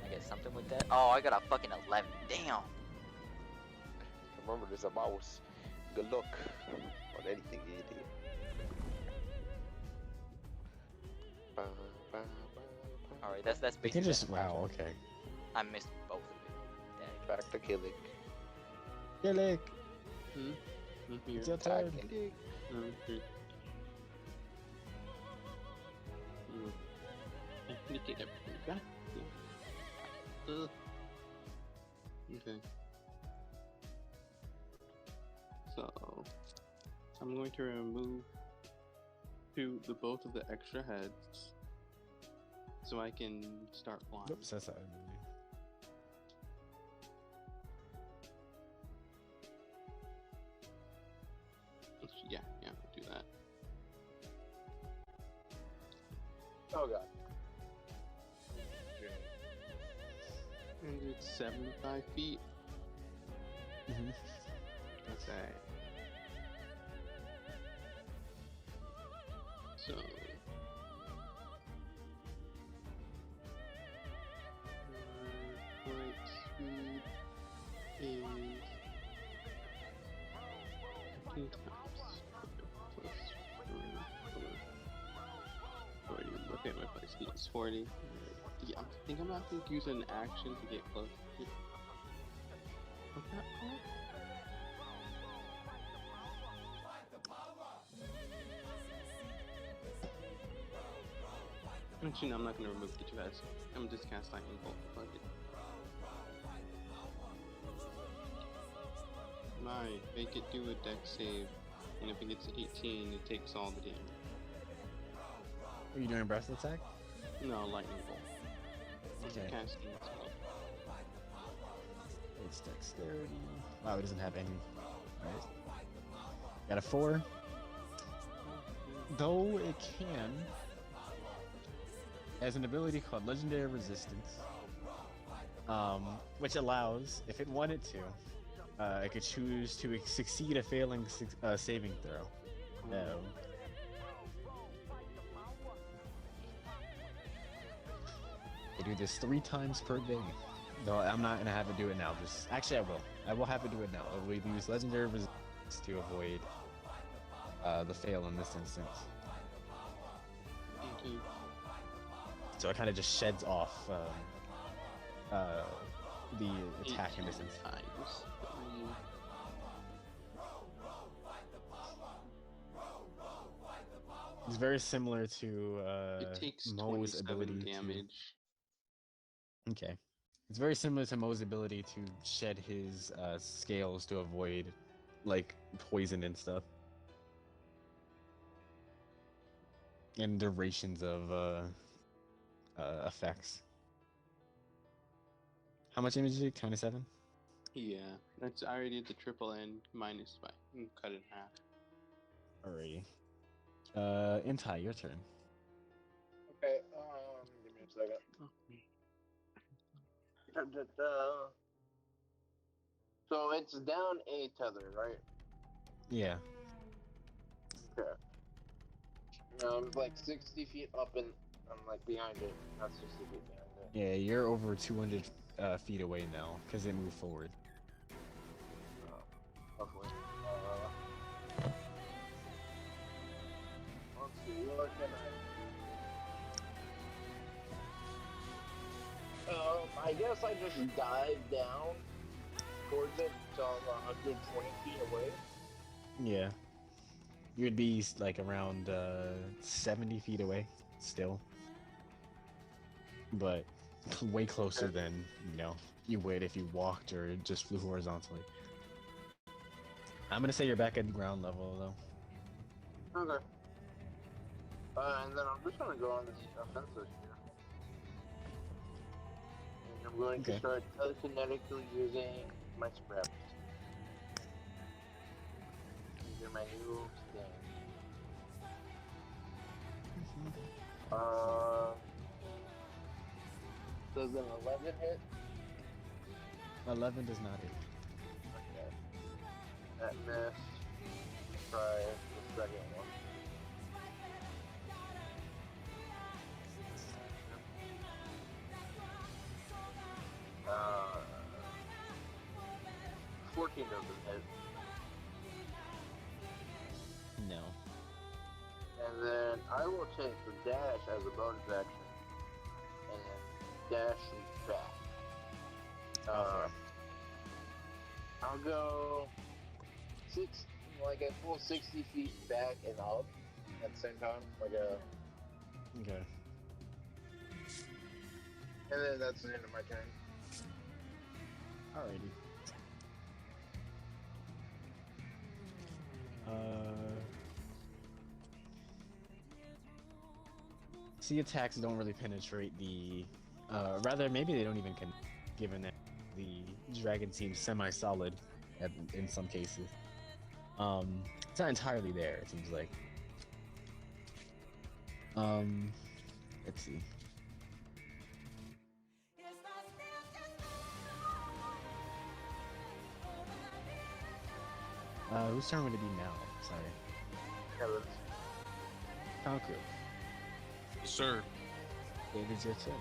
Speaker 4: I get something with that. Oh, I got a fucking 11. Damn.
Speaker 3: Remember, there's a mouse. Good luck on anything you do.
Speaker 4: All right, that's
Speaker 1: They
Speaker 4: basically.
Speaker 1: can just
Speaker 4: the
Speaker 1: wow.
Speaker 4: action.
Speaker 1: Okay.
Speaker 4: I missed both of it.
Speaker 3: Back to killing.
Speaker 1: Gillick,
Speaker 6: I'm here.
Speaker 1: it's your turn.
Speaker 3: Killing.
Speaker 6: Here. I need to get everything back. Okay. So I'm going to remove both of the extra heads, so I can start flying.
Speaker 1: Oops, that's not.
Speaker 6: Yeah, do that.
Speaker 2: Oh god.
Speaker 6: And it's 75 feet.
Speaker 1: Mhm.
Speaker 6: That's alright. So. Flight speed is 15 times plus 40. Okay, my flight speed is 40. Yeah, I think I'm gonna have to use an action to get close. What's that called? Actually, no, I'm not gonna remove the two heads. I'm just cast lightning bolt. Fuck it. Alright, make it do a dex save, and if it gets 18, it takes all the damage.
Speaker 1: Are you doing breath attack?
Speaker 6: No, lightning bolt. I'm
Speaker 1: Okay.
Speaker 6: casting it spell.
Speaker 1: It's dexterity. Wow, it doesn't have any. Right. Got a 4. Though it can, has an ability called Legendary Resistance, which allows, if it wanted to, it could choose to succeed a failing saving throw. I do this 3 times per day. No, I'm not gonna have it do it now. Just actually, I will. I will have it do it now. I will use Legendary Resistance to avoid the fail in this instance.
Speaker 6: Okay.
Speaker 1: So it kind of just sheds off the attack in this
Speaker 6: 18
Speaker 1: instance.
Speaker 6: times.
Speaker 1: It's very similar to
Speaker 6: It takes
Speaker 1: Mo's
Speaker 6: 27
Speaker 1: ability
Speaker 6: damage.
Speaker 1: to. Okay. It's very similar to Mo's ability to shed his scales to avoid like poison and stuff. And durations of effects. How much damage did you do? 27?
Speaker 6: Yeah, that's I already did the triple N minus by cut it in half.
Speaker 1: Alrighty. Intai, your turn.
Speaker 2: Okay, give me a second. So it's down a tether, right?
Speaker 1: Yeah.
Speaker 2: Okay. It's like 60 feet up and I'm like behind it. Not 60 feet behind it.
Speaker 1: Yeah, you're over 200 feet away now because it moved forward.
Speaker 2: Hopefully. Let's see, what can I guess I just dive down towards it so I'm 120 feet away.
Speaker 1: Yeah. You'd be like around 70 feet away still. But way closer than, you would if you walked or just flew horizontally. I'm gonna say you're back at ground level though.
Speaker 2: Okay. And then I'm just gonna go on this offensive here. And I'm going to start telekinetically using my spreads. These are my new things. Does an 11 hit?
Speaker 1: 11 does not hit.
Speaker 2: Okay. That missed. Try the second one.
Speaker 3: 14 doesn't hit.
Speaker 1: No.
Speaker 3: And then I will take the dash as a bonus action. And dash back. I'll go like a full 60 feet back and up at the same time.
Speaker 1: Okay.
Speaker 3: And then that's the end of my turn.
Speaker 1: Alrighty. See, attacks don't really penetrate the. Rather, maybe they don't even given that the dragon seems semi-solid in some cases. It's not entirely there. It seems like. Let's see. Whose turn would it be now? Sorry.
Speaker 3: Kevin's.
Speaker 1: Kanku.
Speaker 5: Yes, sir.
Speaker 1: It is your turn.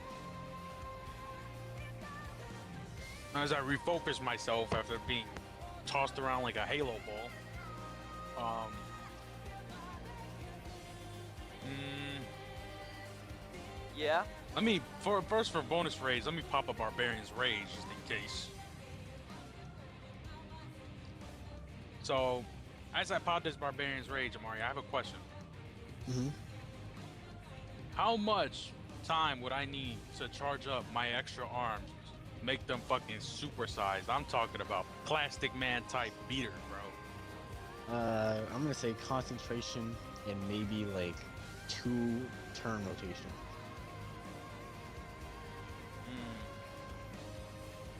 Speaker 5: As I refocus myself after being tossed around like a halo ball.
Speaker 4: Yeah.
Speaker 5: Let me for bonus rage. Let me pop a barbarian's rage just in case. So, as I pop this barbarian's rage, Amari, I have a question.
Speaker 1: Mm-hmm.
Speaker 5: How much time would I need to charge up my extra arms, make them fucking supersized? I'm talking about plastic man type beater, bro.
Speaker 1: I'm gonna say concentration and maybe like 2 turn rotation.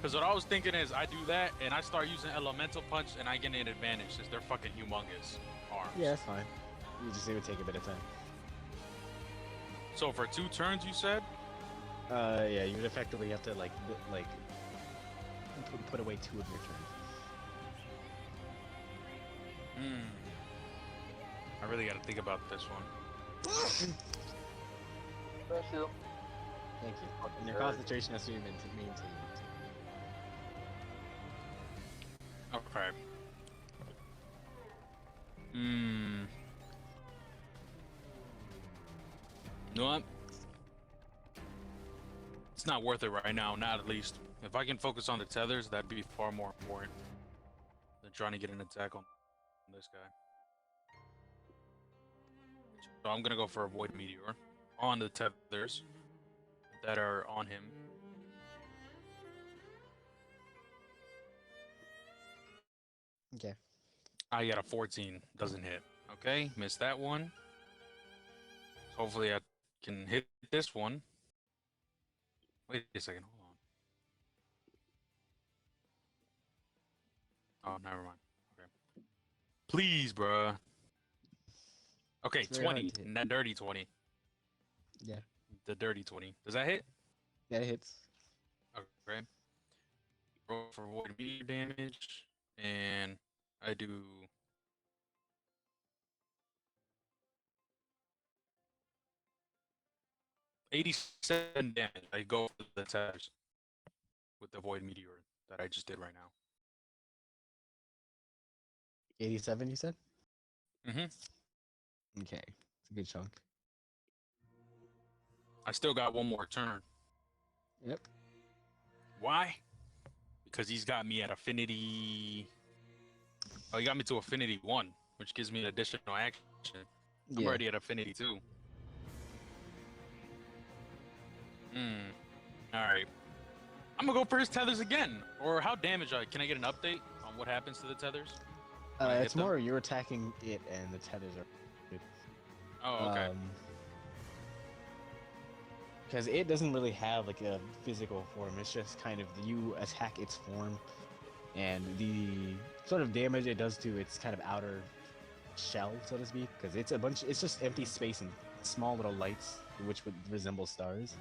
Speaker 5: Because what I was thinking is I do that and I start using elemental punch and I get an advantage since they're fucking humongous arms.
Speaker 1: Yeah, that's fine. You just it would take a bit of time.
Speaker 5: So for 2 turns, you said?
Speaker 1: Yeah, you would effectively have to like put away 2 of your turns.
Speaker 5: I really gotta think about this one.
Speaker 3: Bless you.
Speaker 1: Thank you. And your concentration has to be maintained.
Speaker 5: Okay. You know what? It's not worth it right now, not at least. If I can focus on the tethers, that'd be far more important than trying to get an attack on this guy. So I'm gonna go for a Void Meteor on the tethers that are on him.
Speaker 1: Okay.
Speaker 5: I got a 14, doesn't hit. Okay, missed that one. Hopefully I can hit this one. Wait a second, hold on. Oh, never mind. Okay. Please, bruh. Okay,
Speaker 1: It's very hard
Speaker 5: 20.
Speaker 1: to hit.
Speaker 5: And that dirty 20.
Speaker 1: Yeah.
Speaker 5: The dirty 20. Does that hit?
Speaker 1: Yeah, it hits.
Speaker 5: Okay. Roll for void meteor damage. And I do 87 damage. I go for the tethers with the void meteor that I just did right now.
Speaker 1: 87, you said?
Speaker 5: Mhm.
Speaker 1: Okay. It's a good chunk.
Speaker 5: I still got one more turn.
Speaker 1: Yep.
Speaker 5: Why? Because he's got me at affinity. Oh, he got me to affinity 1, which gives me an additional action. I'm
Speaker 1: Yeah.
Speaker 5: already at affinity 2. Alright. I'm gonna go for his tethers again. Or how damaged are. Can I get an update on what happens to the tethers? when I hit
Speaker 1: It's
Speaker 5: them?
Speaker 1: more you're attacking it and the tethers are.
Speaker 5: Oh, okay.
Speaker 1: Because it doesn't really have like a physical form. It's just kind of you attack its form, and the sort of damage it does to its kind of outer shell, so to speak. Because it's a bunch. It's just empty space and small little lights, which would resemble stars.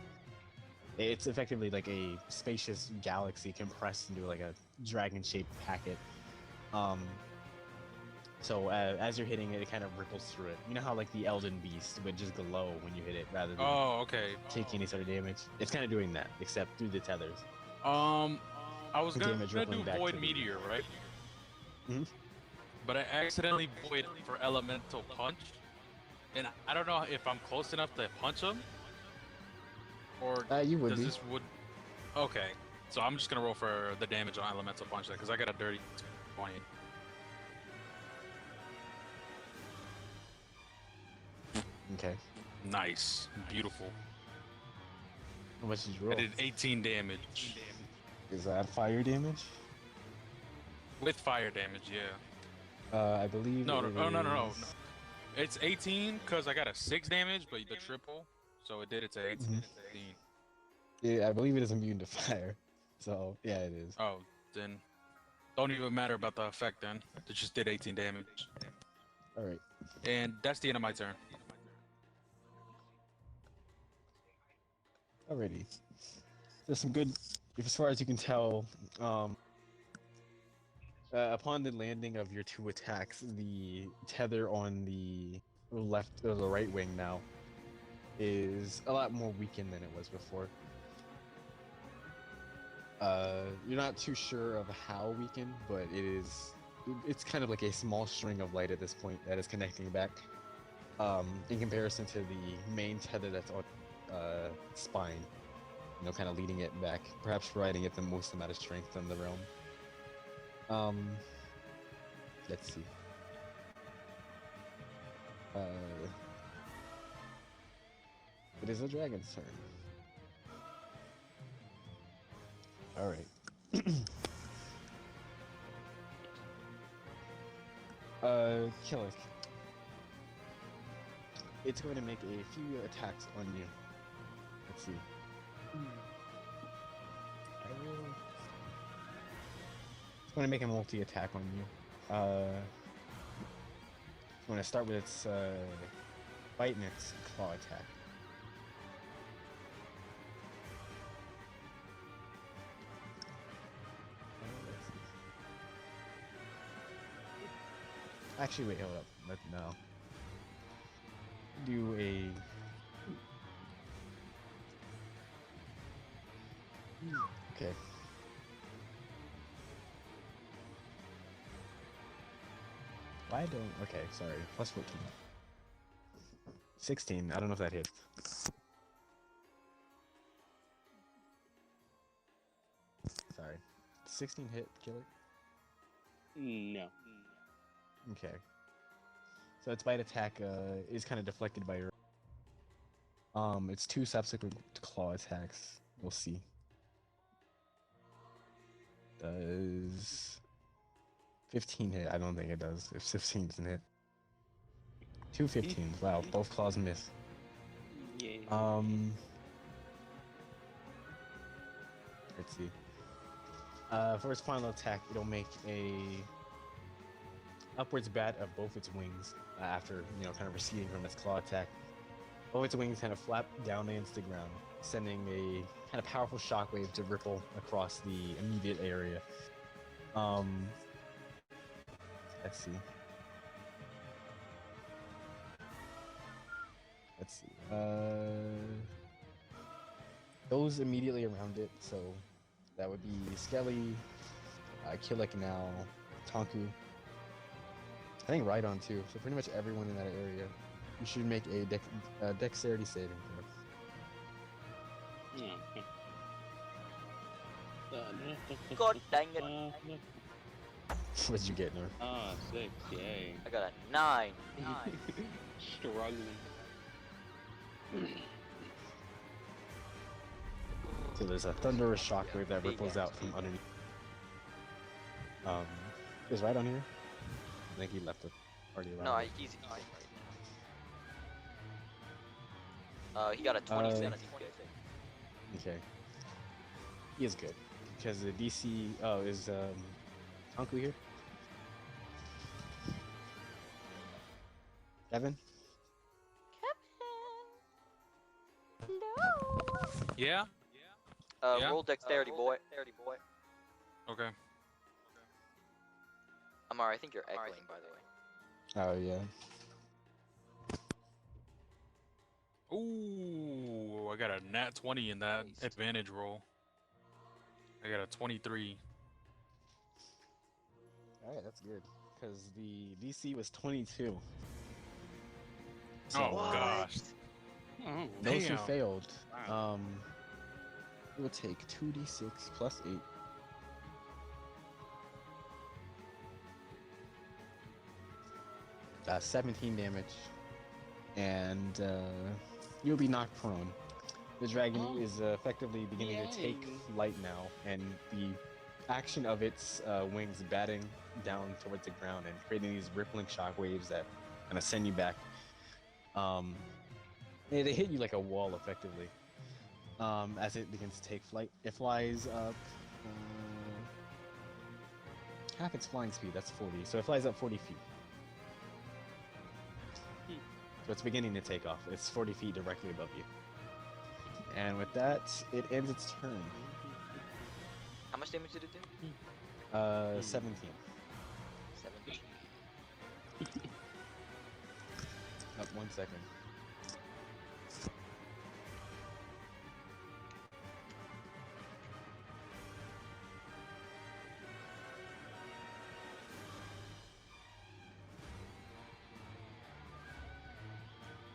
Speaker 1: It's effectively like a spacious galaxy compressed into like a dragon-shaped packet. So as you're hitting it, it kind of ripples through it. You know how like the Elden Beast would just glow when you hit it, rather than
Speaker 5: Oh, okay.
Speaker 1: take any sort of damage. It's kind of doing that, except through the tethers.
Speaker 5: I was gonna
Speaker 1: Damage
Speaker 5: do
Speaker 1: rippling back
Speaker 5: void
Speaker 1: to the-
Speaker 5: meteor, right?
Speaker 1: Mhm.
Speaker 5: but I accidentally void for elemental punch, and I don't know if I'm close enough to punch him, or
Speaker 1: You would
Speaker 5: does
Speaker 1: be.
Speaker 5: this would? Okay, so I'm just gonna roll for the damage on elemental punch then, because I got a dirty 20.
Speaker 1: Okay.
Speaker 5: Nice, beautiful.
Speaker 1: How much did you
Speaker 5: I
Speaker 1: roll?
Speaker 5: did 18 damage
Speaker 1: Is that fire damage?
Speaker 5: with fire damage. Yeah.
Speaker 1: I believe
Speaker 5: No, no,
Speaker 1: it
Speaker 5: oh, no.
Speaker 1: is.
Speaker 5: It's 18 because I got a 6 damage, but the triple, so it did it to 18.
Speaker 1: Mhm. Yeah, I believe it is immune to fire. So yeah, it is.
Speaker 5: Oh, then don't even matter about the effect then. It just did 18 damage.
Speaker 1: All right.
Speaker 5: And that's the end of my turn.
Speaker 1: Alrighty. There's some good, as far as you can tell. Upon the landing of your two attacks, the tether on the left or the right wing now is a lot more weakened than it was before. You're not too sure of how weakened, but it is. It's kind of like a small string of light at this point that is connecting back. In comparison to the main tether that's on spine, kind of leading it back, perhaps providing it the most amount of strength in the realm. Let's see. It is a dragon's turn. All right. Killick. It's going to make a few attacks on you. Let's see. It's going to make a multi-attack on you. It's going to start with its bite and its claw attack. Actually, wait, hold up. No. Do a... Okay. Why don't... Okay, sorry. Plus 14. 16. I don't know if that hits. Sorry. 16 hit, killer?
Speaker 6: No.
Speaker 1: Okay. So its bite attack is kind of deflected by your... Its two subsequent claw attacks. We'll see. Does 15 hit? I don't think it does. If 15 doesn't hit. Two 15s. Wow, both claws miss.
Speaker 6: Yeah.
Speaker 1: Let's see. For its final attack, it'll make a upwards bat of both its wings after, kind of receding from its claw attack. Both its wings kind of flap down against the ground, sending a kind of powerful shockwave to ripple across the immediate area. Let's see. Those immediately around it, so that would be Skelly, Killick now, Tonku. I think Rhydon too. So pretty much everyone in that area. You should make a dexterity saving throw.
Speaker 4: God dang it.
Speaker 1: What'd you get, Nor?
Speaker 6: Ah, 6, yay.
Speaker 4: I got a 9.
Speaker 6: Struggling.
Speaker 1: So there's a thunderous shockwave that ripples out from underneath. Is Rhydon here? I think he left it. Already around.
Speaker 4: No, he's he got a 26.
Speaker 1: Okay. He is good. Because the DC... Oh, is Tonku here? Kevin?
Speaker 5: Yeah? Yeah?
Speaker 4: Roll dexterity, boy.
Speaker 5: Okay.
Speaker 4: Amara, I think you're echoing, by the way.
Speaker 1: Oh, yeah.
Speaker 5: Ooh, I got a nat 20 in that advantage roll. I got a 23.
Speaker 1: All right, that's good. Because the DC was 22.
Speaker 5: Oh
Speaker 4: What?
Speaker 5: gosh.
Speaker 7: Oh,
Speaker 1: Those who
Speaker 5: Damn.
Speaker 1: failed,
Speaker 7: wow.
Speaker 1: it will take 2d6 plus 8. 17 damage, and you'll be knocked prone. The dragon
Speaker 7: Oh,
Speaker 1: is effectively beginning to take
Speaker 7: yay.
Speaker 1: flight now, and the action of its wings batting down towards the ground and creating these rippling shock waves that kind of send you back. They hit you like a wall, effectively. As it begins to take flight, it flies up half its flying speed. That's 40, so it flies up 40 feet. So it's beginning to take off. It's 40 feet directly above you. And with that, it ends its turn.
Speaker 4: How much damage did it do?
Speaker 1: 17.
Speaker 4: 17.
Speaker 1: Up 1 second.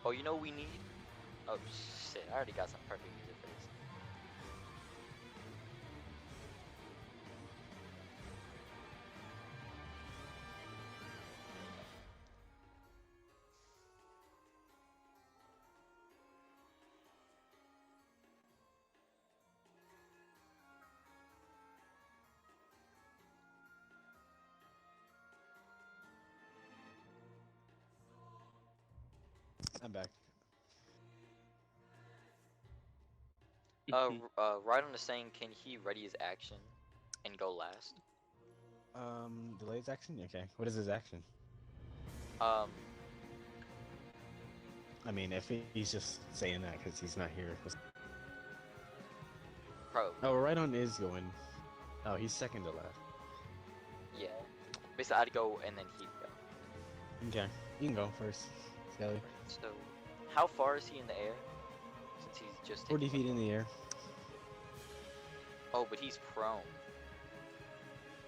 Speaker 4: Oh, you know what we need? Oh shit! I already got some perfect music for this.
Speaker 1: I'm back.
Speaker 4: Rhydon is saying, can he ready his action and go last?
Speaker 1: Delay his action? Okay. What is his action?
Speaker 4: Um,
Speaker 1: I mean, if he's just saying that because he's not here.
Speaker 4: pro.
Speaker 1: Oh, Rhydon is going. Oh, he's second to last.
Speaker 4: Yeah. Basically, I'd go and then he'd go.
Speaker 1: Okay. You can go first, Skelly.
Speaker 4: So, how far is he in the air? Since he's just
Speaker 1: 40
Speaker 4: taking
Speaker 1: feet in the air.
Speaker 4: Oh, but he's prone.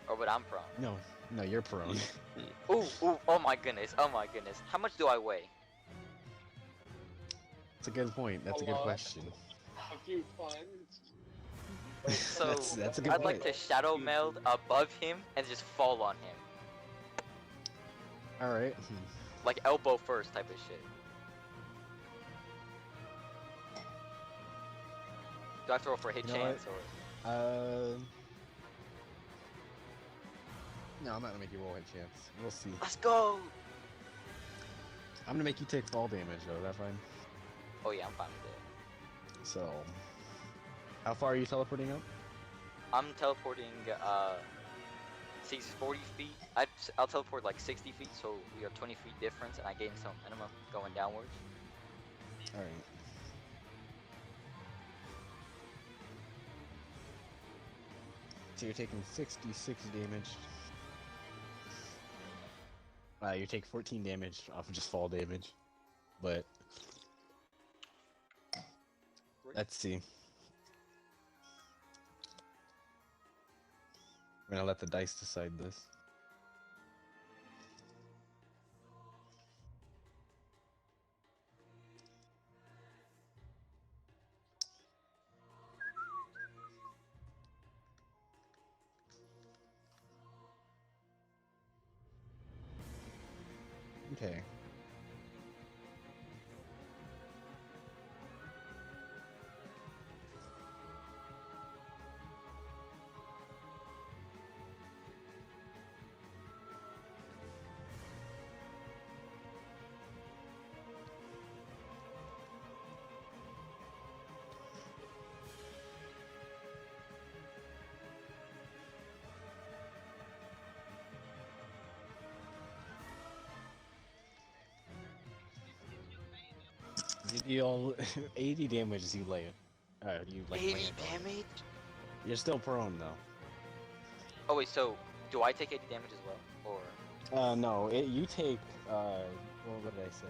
Speaker 4: Or but I'm prone.
Speaker 1: No, you're prone.
Speaker 4: Ooh, oh my goodness, oh my goodness. How much do I weigh?
Speaker 1: That's a good point. That's a good question.
Speaker 2: A few tons.
Speaker 4: So
Speaker 1: that's a good
Speaker 4: I'd
Speaker 1: point.
Speaker 4: like to shadow meld above him and just fall on him.
Speaker 1: All right.
Speaker 4: Like elbow first type of shit. Do I throw for a hit
Speaker 1: You know
Speaker 4: chance or?
Speaker 1: No, I'm not gonna make you roll a chance. We'll see.
Speaker 4: Let's go!
Speaker 1: I'm gonna make you take fall damage though. Is that fine?
Speaker 4: Oh yeah, I'm fine with it.
Speaker 1: So, how far are you teleporting up?
Speaker 4: I'm teleporting, he's 40 feet. I'll teleport like 60 feet, so we are 20 feet difference, and I gain some minimum going downwards.
Speaker 1: All right. So you're taking 66 damage. You take 14 damage off of just fall damage. But let's see. We're gonna let the dice decide this. Okay. You deal 80 damage as you lay it. You like
Speaker 4: 80
Speaker 1: land on it.
Speaker 4: damage?
Speaker 1: You're still prone though.
Speaker 4: Oh wait, so do I take 80 damage as well, or?
Speaker 1: No, you take, what did I say?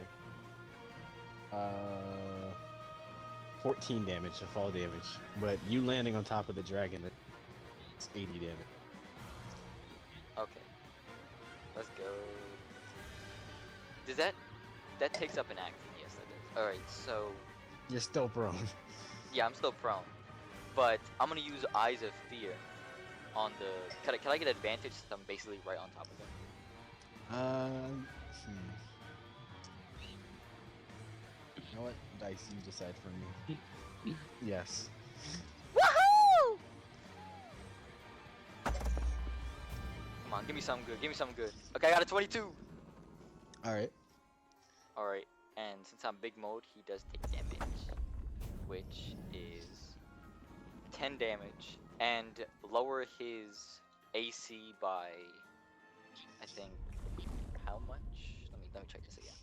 Speaker 1: 14 damage to fall damage, but you landing on top of the dragon, it's 80 damage.
Speaker 4: Okay. Does that takes up an action? Yes, that does. All right, so
Speaker 1: You're still prone.
Speaker 4: yeah, I'm still prone, but I'm gonna use Eyes of Fear on the. Can I get advantage since I'm basically right on top of him?
Speaker 1: You know what? Dice, you decide for me. Yes.
Speaker 4: Woohoo! Come on, give me something good. Give me something good. Okay, I got a 22.
Speaker 1: All right.
Speaker 4: All right, and since I'm big mode, he does take damage, which is 10 damage, and lower his AC by, I think, how much? Let me check this again.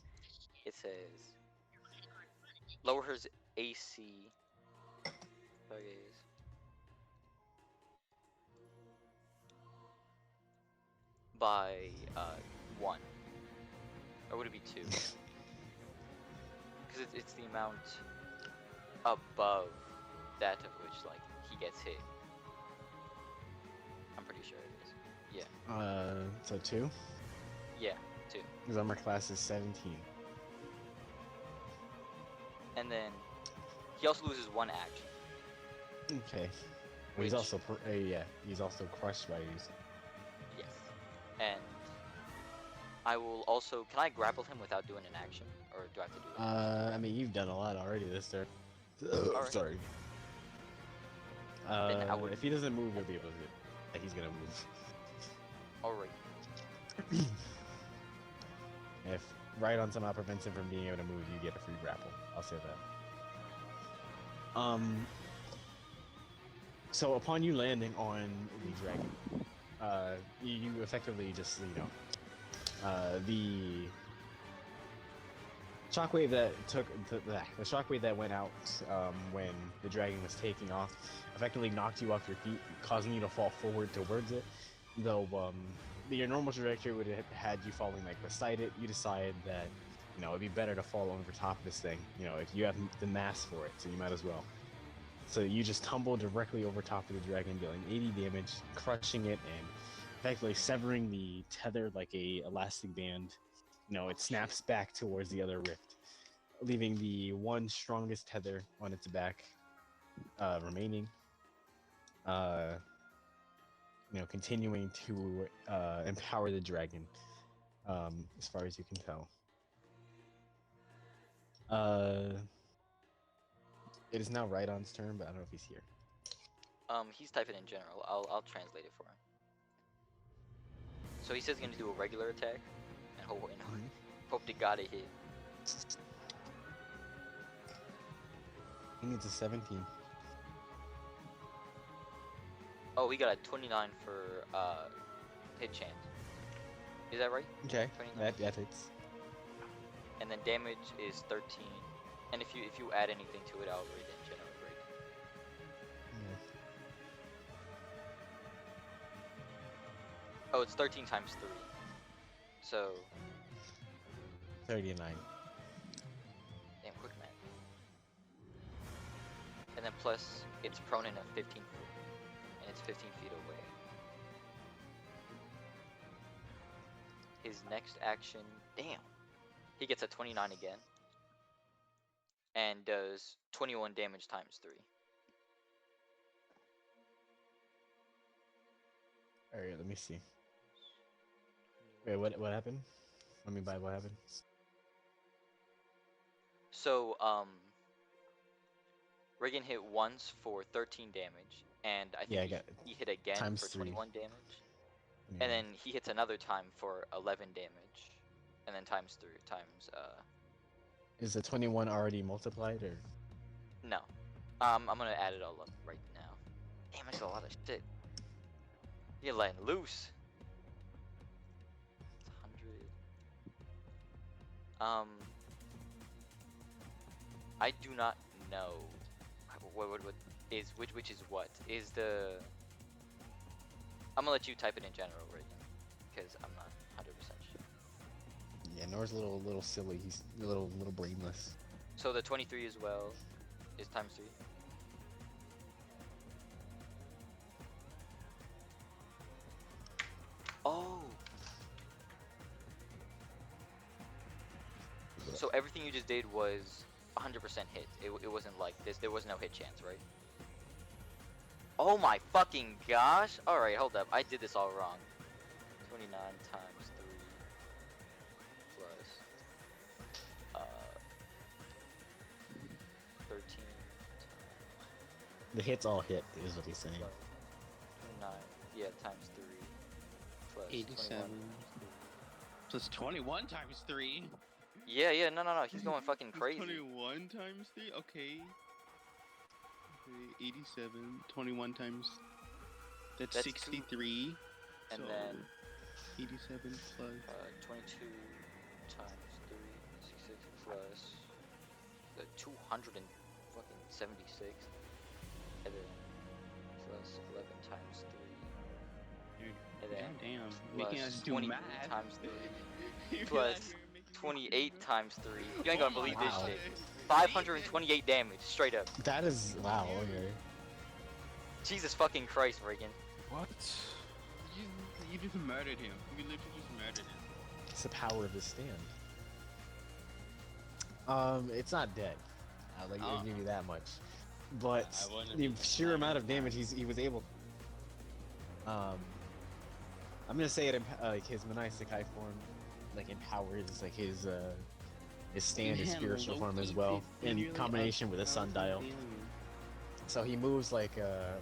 Speaker 4: It says lower his AC. By 1, or would it be 2? Because it's the amount above that of which like he gets hit. I'm pretty sure it is. Yeah.
Speaker 1: So 2.
Speaker 4: Yeah, 2.
Speaker 1: His armor class is 17.
Speaker 4: And then he also loses 1 action.
Speaker 1: Okay.
Speaker 4: Which,
Speaker 1: He's also yeah. He's also crushed by these.
Speaker 4: yes. And I will also. Can I grapple him without doing an action, or do I have to do it?
Speaker 1: I mean, you've done a lot already this turn.
Speaker 4: Alright.
Speaker 1: Sorry.
Speaker 4: Then I would-
Speaker 1: If he doesn't move, you'll be able to. Like, he's gonna move.
Speaker 4: Alright.
Speaker 1: If Rhydon somehow prevents him from being able to move, you get a free grapple. I'll say that. So upon you landing on the dragon, you effectively just, the shockwave that took the shockwave that went out when the dragon was taking off effectively knocked you off your feet, causing you to fall forward towards it. Though your normal trajectory would have had you falling like beside it, you decide that it'd be better to fall over top of this thing. If you have the mass for it, so you might as well. So you just tumble directly over top of the dragon, dealing 80 damage, crushing it, and effectively severing the tether like a elastic band. It snaps back towards the other rift, leaving the one strongest tether on its back remaining. Continuing to empower the dragon, as far as you can tell. It is now Rhydon's turn, but I don't know if he's here.
Speaker 4: He's typing in general. I'll translate it for him. So he says he's gonna do a regular attack, and hope to God it hit.
Speaker 1: He needs a 17.
Speaker 4: Oh, we got a 29 for hit chance. Is that right?
Speaker 1: Okay,
Speaker 4: 29.
Speaker 1: that hits.
Speaker 4: And then damage is 13. And if you add anything to it, I'll read it in general. Oh, it's 13 times 3. So
Speaker 1: 39.
Speaker 4: damn quick man. And then plus it's prone in a 15 foot, and it's 15 feet away. His next action, damn, he gets a 29 again, and does 21 damage times 3.
Speaker 1: Alright, let me see. Wait, what happened? Let me buy what happened.
Speaker 4: So, Reagan hit once for 13 damage, and I think he hit again
Speaker 1: times
Speaker 4: for
Speaker 1: 3.
Speaker 4: 21 damage.
Speaker 1: Yeah.
Speaker 4: And then he hits another time for 11 damage, and then times 3 times
Speaker 1: Is the 21 already multiplied, or?
Speaker 4: no. I'm gonna add it all up right now. Damn, that's a lot of shit. You're letting loose. It's 100. I do not know what is which is what is the. I'm gonna let you type it in general, right? Because I'm not 100% sure.
Speaker 1: Yeah, Nor's a little silly. He's a little brainless.
Speaker 4: So the 23 as well is times 3. Oh. So everything you just did was 100% hit. It wasn't like this. There was no hit chance, right? Oh my fucking gosh! All right, hold up. I did this all wrong. 29 times 3 plus 13
Speaker 1: The hits all hit is what he's saying.
Speaker 4: 29. Yeah, times 3 plus
Speaker 6: 87 plus 21 times 3.
Speaker 4: Yeah, no. He's going fucking
Speaker 6: Plus
Speaker 4: crazy.
Speaker 6: 21 times 3? Okay. 87. 21 times. That's
Speaker 4: That's
Speaker 6: 63.
Speaker 4: And
Speaker 6: so
Speaker 4: then
Speaker 6: 87 plus.
Speaker 4: 22 times 3, 66 plus the 276, and then plus 11 times 3,
Speaker 6: Dude,
Speaker 4: and then
Speaker 6: damn.
Speaker 4: plus
Speaker 6: Making us do
Speaker 4: 23
Speaker 6: math.
Speaker 4: times 3,
Speaker 6: You
Speaker 4: plus
Speaker 6: realize we're making-
Speaker 4: 28 times 3. You ain't gonna believe
Speaker 1: Wow.
Speaker 4: this shit. 528 damage, straight up.
Speaker 1: That is wow. Okay.
Speaker 4: Jesus fucking Christ, Reagan.
Speaker 5: What?
Speaker 6: You just murdered him. You literally just murdered him.
Speaker 1: It's the power of his stand. It's not dead. I'll give you that much. But
Speaker 6: I wouldn't
Speaker 1: the
Speaker 6: have-
Speaker 1: sheer amount of damage he was able. I'm gonna say it like his Manai Sekai form, like empowers like his stand, his
Speaker 6: Man,
Speaker 1: spiritual form as
Speaker 6: Loki
Speaker 1: well,
Speaker 6: is
Speaker 1: in
Speaker 6: literally
Speaker 1: combination with a
Speaker 6: powerful
Speaker 1: sundial.
Speaker 6: alien.
Speaker 1: So he moves like a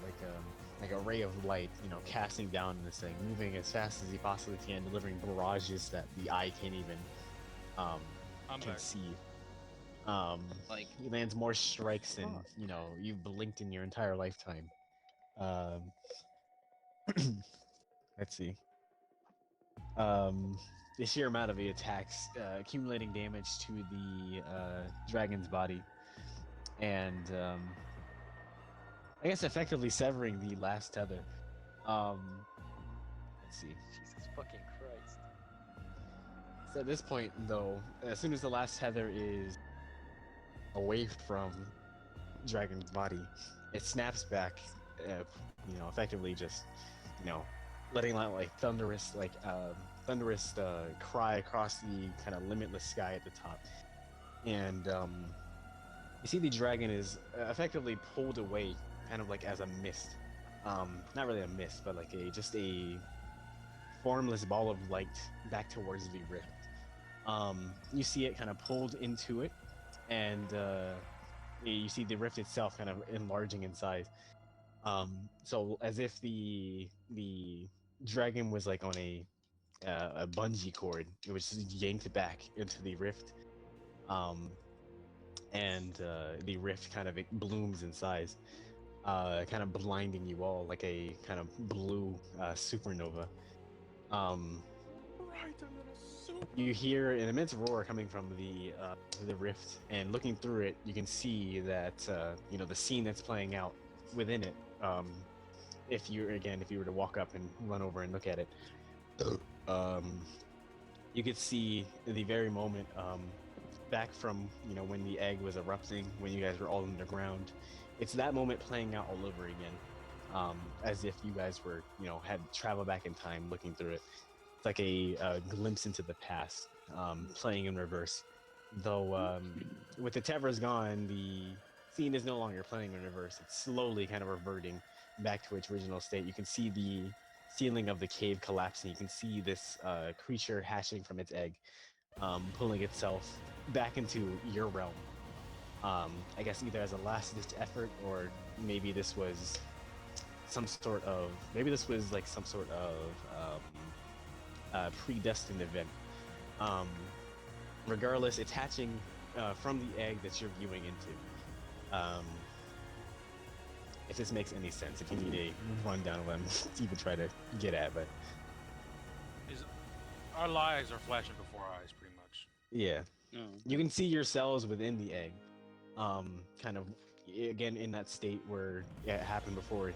Speaker 1: ray of light, you know, casting down this thing, moving as fast as he possibly can, delivering barrages that the eye can't even
Speaker 5: I'm back.
Speaker 1: conceive.
Speaker 6: Like,
Speaker 1: He lands more strikes than
Speaker 6: fuck.
Speaker 1: you know you've blinked in your entire lifetime. Um, let's see. The sheer amount of the attacks, accumulating damage to the dragon's body, and I guess effectively severing the last tether. Let's see.
Speaker 4: Jesus fucking Christ.
Speaker 1: So at this point, though, as soon as the last tether is away from Dragon's body, it snaps back. You know, effectively just, you know, letting out like thunderous cry across the kind of limitless sky at the top, and you see the dragon is effectively pulled away, kind of like as a mist. Not really a mist, but like a formless ball of light back towards the rift. You see it kind of pulled into it, and you see the rift itself kind of enlarging in size. So as if the dragon was like on a bungee cord, it was just yanked back into the rift, and the rift kind of blooms in size, kind of blinding you all like a kind of blue supernova. You hear an immense roar coming from the rift, and looking through it, you can see that you know the scene that's playing out within it. If you were to walk up and run over and look at it, you could see the very moment back from when the egg was erupting, when you guys were all underground. It's that moment playing out all over again, as if you guys were had traveled back in time, looking through it. It's like a glimpse into the past, playing in reverse. Though with the Tevras gone, the scene is no longer playing in reverse. It's slowly kind of reverting back to its original state. You can see the ceiling of the cave collapsing. You can see this creature hatching from its egg, pulling itself back into your realm. I guess either as a last-ditch effort, or maybe this was some sort of predestined event. Regardless, it's hatching from the egg that you're viewing into. If this makes any sense, if you need a rundown of what I'm even try to get at, but
Speaker 5: Our lives are flashing before our eyes, pretty much.
Speaker 1: yeah,
Speaker 6: No.
Speaker 1: you can see yourselves within the egg, kind of again in that state where it happened before,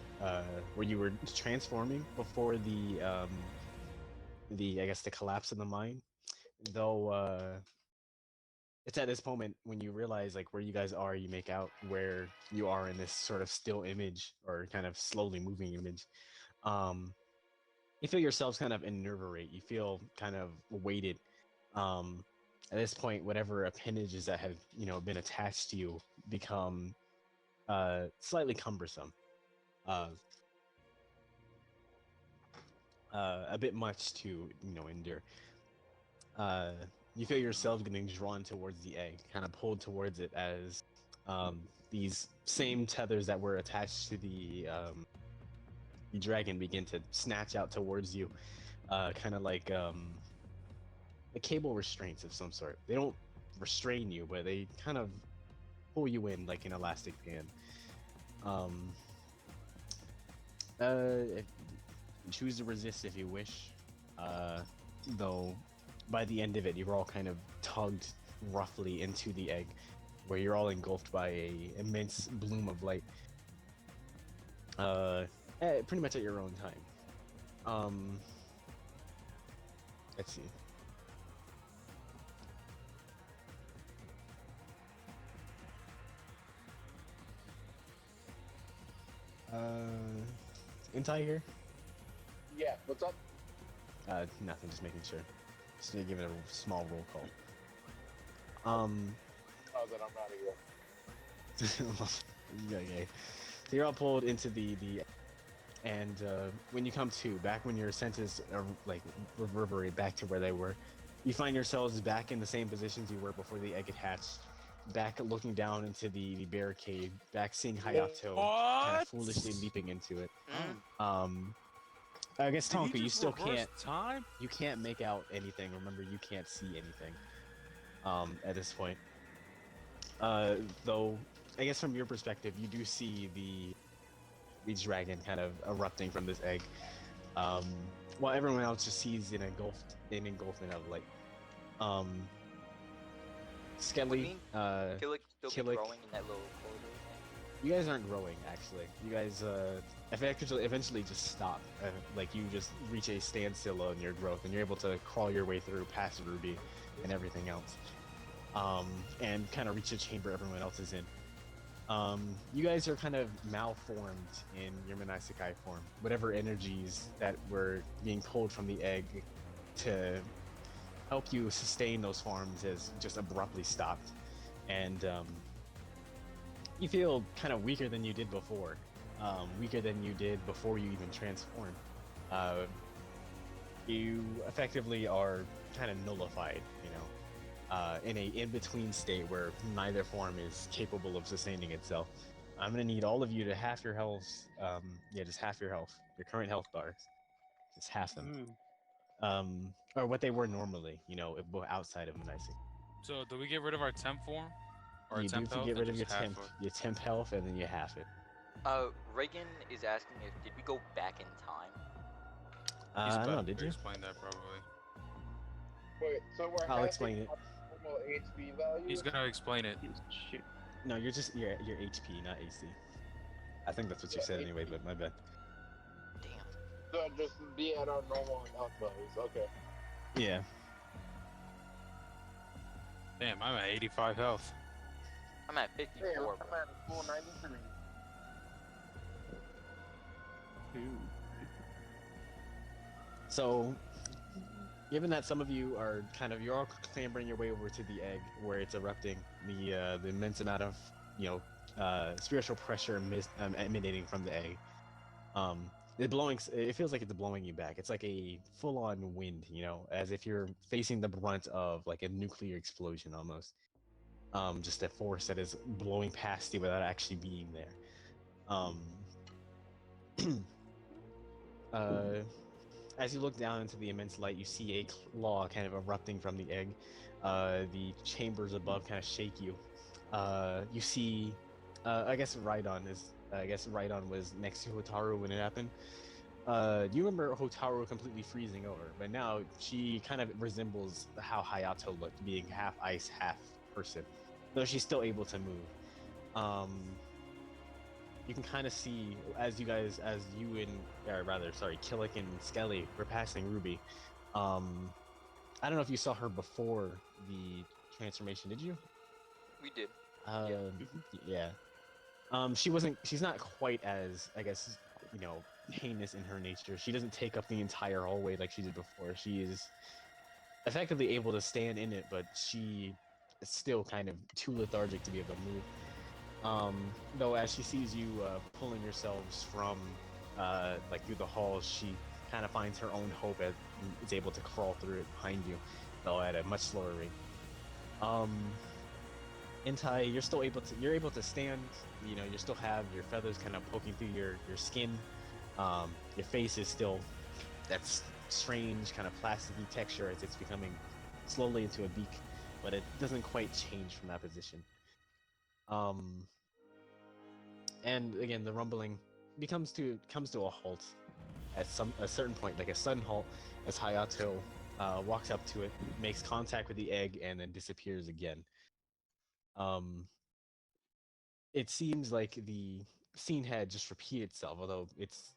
Speaker 1: where you were transforming before the I guess the collapse of the mine. Though it's at this moment when you realize like where you guys are, you make out where you are in this sort of still image, or kind of slowly moving image. You feel yourselves kind of enervate. You feel kind of weighted. At this point, whatever appendages that have been attached to you become slightly cumbersome, uh, a bit much to endure. Uh, you feel yourself getting drawn towards the egg, kind of pulled towards it as these same tethers that were attached to the dragon begin to snatch out towards you, kind of like the cable restraints of some sort. They don't restrain you, but they kind of pull you in like an elastic band. Um, if you choose to resist if you wish, though by the end of it, you're all kind of tugged roughly into the egg, where you're all engulfed by a immense bloom of light. Pretty much at your own time. Let's see. Intai here?
Speaker 2: Yeah, what's up?
Speaker 1: Nothing, just making sure. Just need to give it a small roll call.
Speaker 2: Oh, then I'm out of here.
Speaker 1: Okay. So you're all pulled into the and when you come to, back when your senses are like reverberate back to where they were, you find yourselves back in the same positions you were before the egg had hatched. Back looking down into the barricade, back seeing Hayato kind
Speaker 5: What?
Speaker 1: of foolishly leaping into it.
Speaker 4: Mm.
Speaker 1: I guess
Speaker 5: Did he
Speaker 1: Tonka, you
Speaker 5: just
Speaker 1: still
Speaker 5: reverse
Speaker 1: can't
Speaker 5: time?
Speaker 1: make out anything. Remember, you can't see anything at this point. Though I guess from your perspective, you do see the dragon kind of erupting from this egg, while everyone else just sees an engulfment of light. Skelly,
Speaker 4: mean, Killick still be
Speaker 1: Killick.
Speaker 4: growing in that little corridor thing.
Speaker 1: You guys aren't growing, actually. You guys eventually just stop. Like you just reach a standstill on your growth, and you're able to crawl your way through past Ruby and everything else, and kind of reach a chamber everyone else is in. You guys are kind of malformed in your Menaisekai form. Whatever energies that were being pulled from the egg to help you sustain those forms has just abruptly stopped, and you feel kind of weaker than you did before. Weaker than you did before you even transformed. You effectively are kind of nullified, in a in-between state where neither form is capable of sustaining itself. I'm gonna need all of you to half your health. Just half your health. Your current health bars, just half them. Or what they were normally, outside of Menacing.
Speaker 5: So do we get rid of our temp form? Or
Speaker 1: You do
Speaker 5: temp health
Speaker 1: get
Speaker 5: and
Speaker 1: rid of
Speaker 5: just half
Speaker 1: your temp health, and then you half it.
Speaker 4: Reagan is asking if did we go back in time?
Speaker 5: He's
Speaker 1: I don't know.
Speaker 5: about
Speaker 1: Did
Speaker 5: to
Speaker 1: you?
Speaker 5: explain that probably.
Speaker 2: Wait, so we're
Speaker 1: I'll
Speaker 2: halving
Speaker 1: explain it.
Speaker 2: our normal HP value?
Speaker 5: He's gonna explain it.
Speaker 6: Shit.
Speaker 1: No, you're just your HP, not AC. I think that's what you
Speaker 2: Yeah,
Speaker 1: said anyway, but my bad.
Speaker 4: Damn.
Speaker 2: So just be at our normal health values. Okay.
Speaker 1: Yeah.
Speaker 5: Damn, I'm at 85 health.
Speaker 4: I'm at 54,
Speaker 2: Hey, I'm
Speaker 4: bro.
Speaker 2: at a full 93.
Speaker 1: So, given that some of you are you're all clambering your way over to the egg where it's erupting, the immense amount of spiritual pressure emanating from the egg, it feels like it's blowing you back. It's like a full-on wind, as if you're facing the brunt of like a nuclear explosion almost. Just a force that is blowing past you without actually being there. As you look down into the immense light, you see a claw kind of erupting from the egg. The chambers above kind of shake you. You see, I guess Rhydon was next to Hotaru when it happened. You remember Hotaru completely freezing over, but now she kind of resembles how Hayato looked, being half ice, half person, though she's still able to move. You can kind of see as you Killick and Skelly were passing Ruby. I don't know if you saw her before the transformation. Did you?
Speaker 4: We did.
Speaker 1: Yeah. She's not quite as, I guess, heinous in her nature. She doesn't take up the entire hallway like she did before. She is effectively able to stand in it, but she is still kind of too lethargic to be able to move. Though as she sees you pulling yourselves from like through the halls, she kind of finds her own hope and is able to crawl through it behind you, though at a much slower rate. Um, Intai, you're able to stand. You know, you still have your feathers kind of poking through your skin. Your face is still that's strange kind of plasticky texture as it's becoming slowly into a beak, but it doesn't quite change from that position. Um, and again, the rumbling comes to a halt at a certain point, like a sudden halt, as Hayato walks up to it, makes contact with the egg, and then disappears again. Um, it seems like the scene had just repeated itself, although it's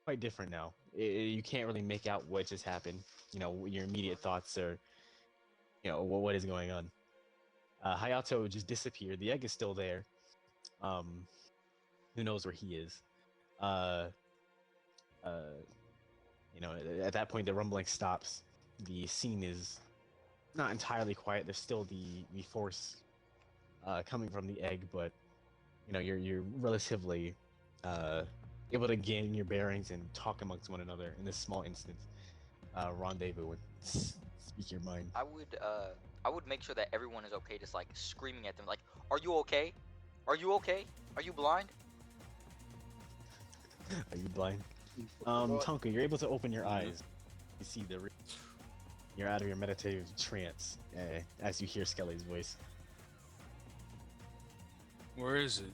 Speaker 1: quite different now. You can't really make out what just happened. You know, your immediate thoughts are, you know, what is going on. Hayato just disappeared. The egg is still there. Um, who knows where he is? Uh, uh, you know, at that point, the rumbling stops. The scene is not entirely quiet. There's still the force coming from the egg, but you know, you're relatively uh, able to gain your bearings and talk amongst one another in this small instance. Rendezvous and speak your mind.
Speaker 4: I would make sure that everyone is okay, just like screaming at them, like, "Are you okay? Are you okay? Are you blind?"
Speaker 1: Are you blind?
Speaker 2: Well,
Speaker 1: Tonka, you're able to open your eyes. You see you're out of your meditative trance as you hear Skelly's voice.
Speaker 5: Where is it?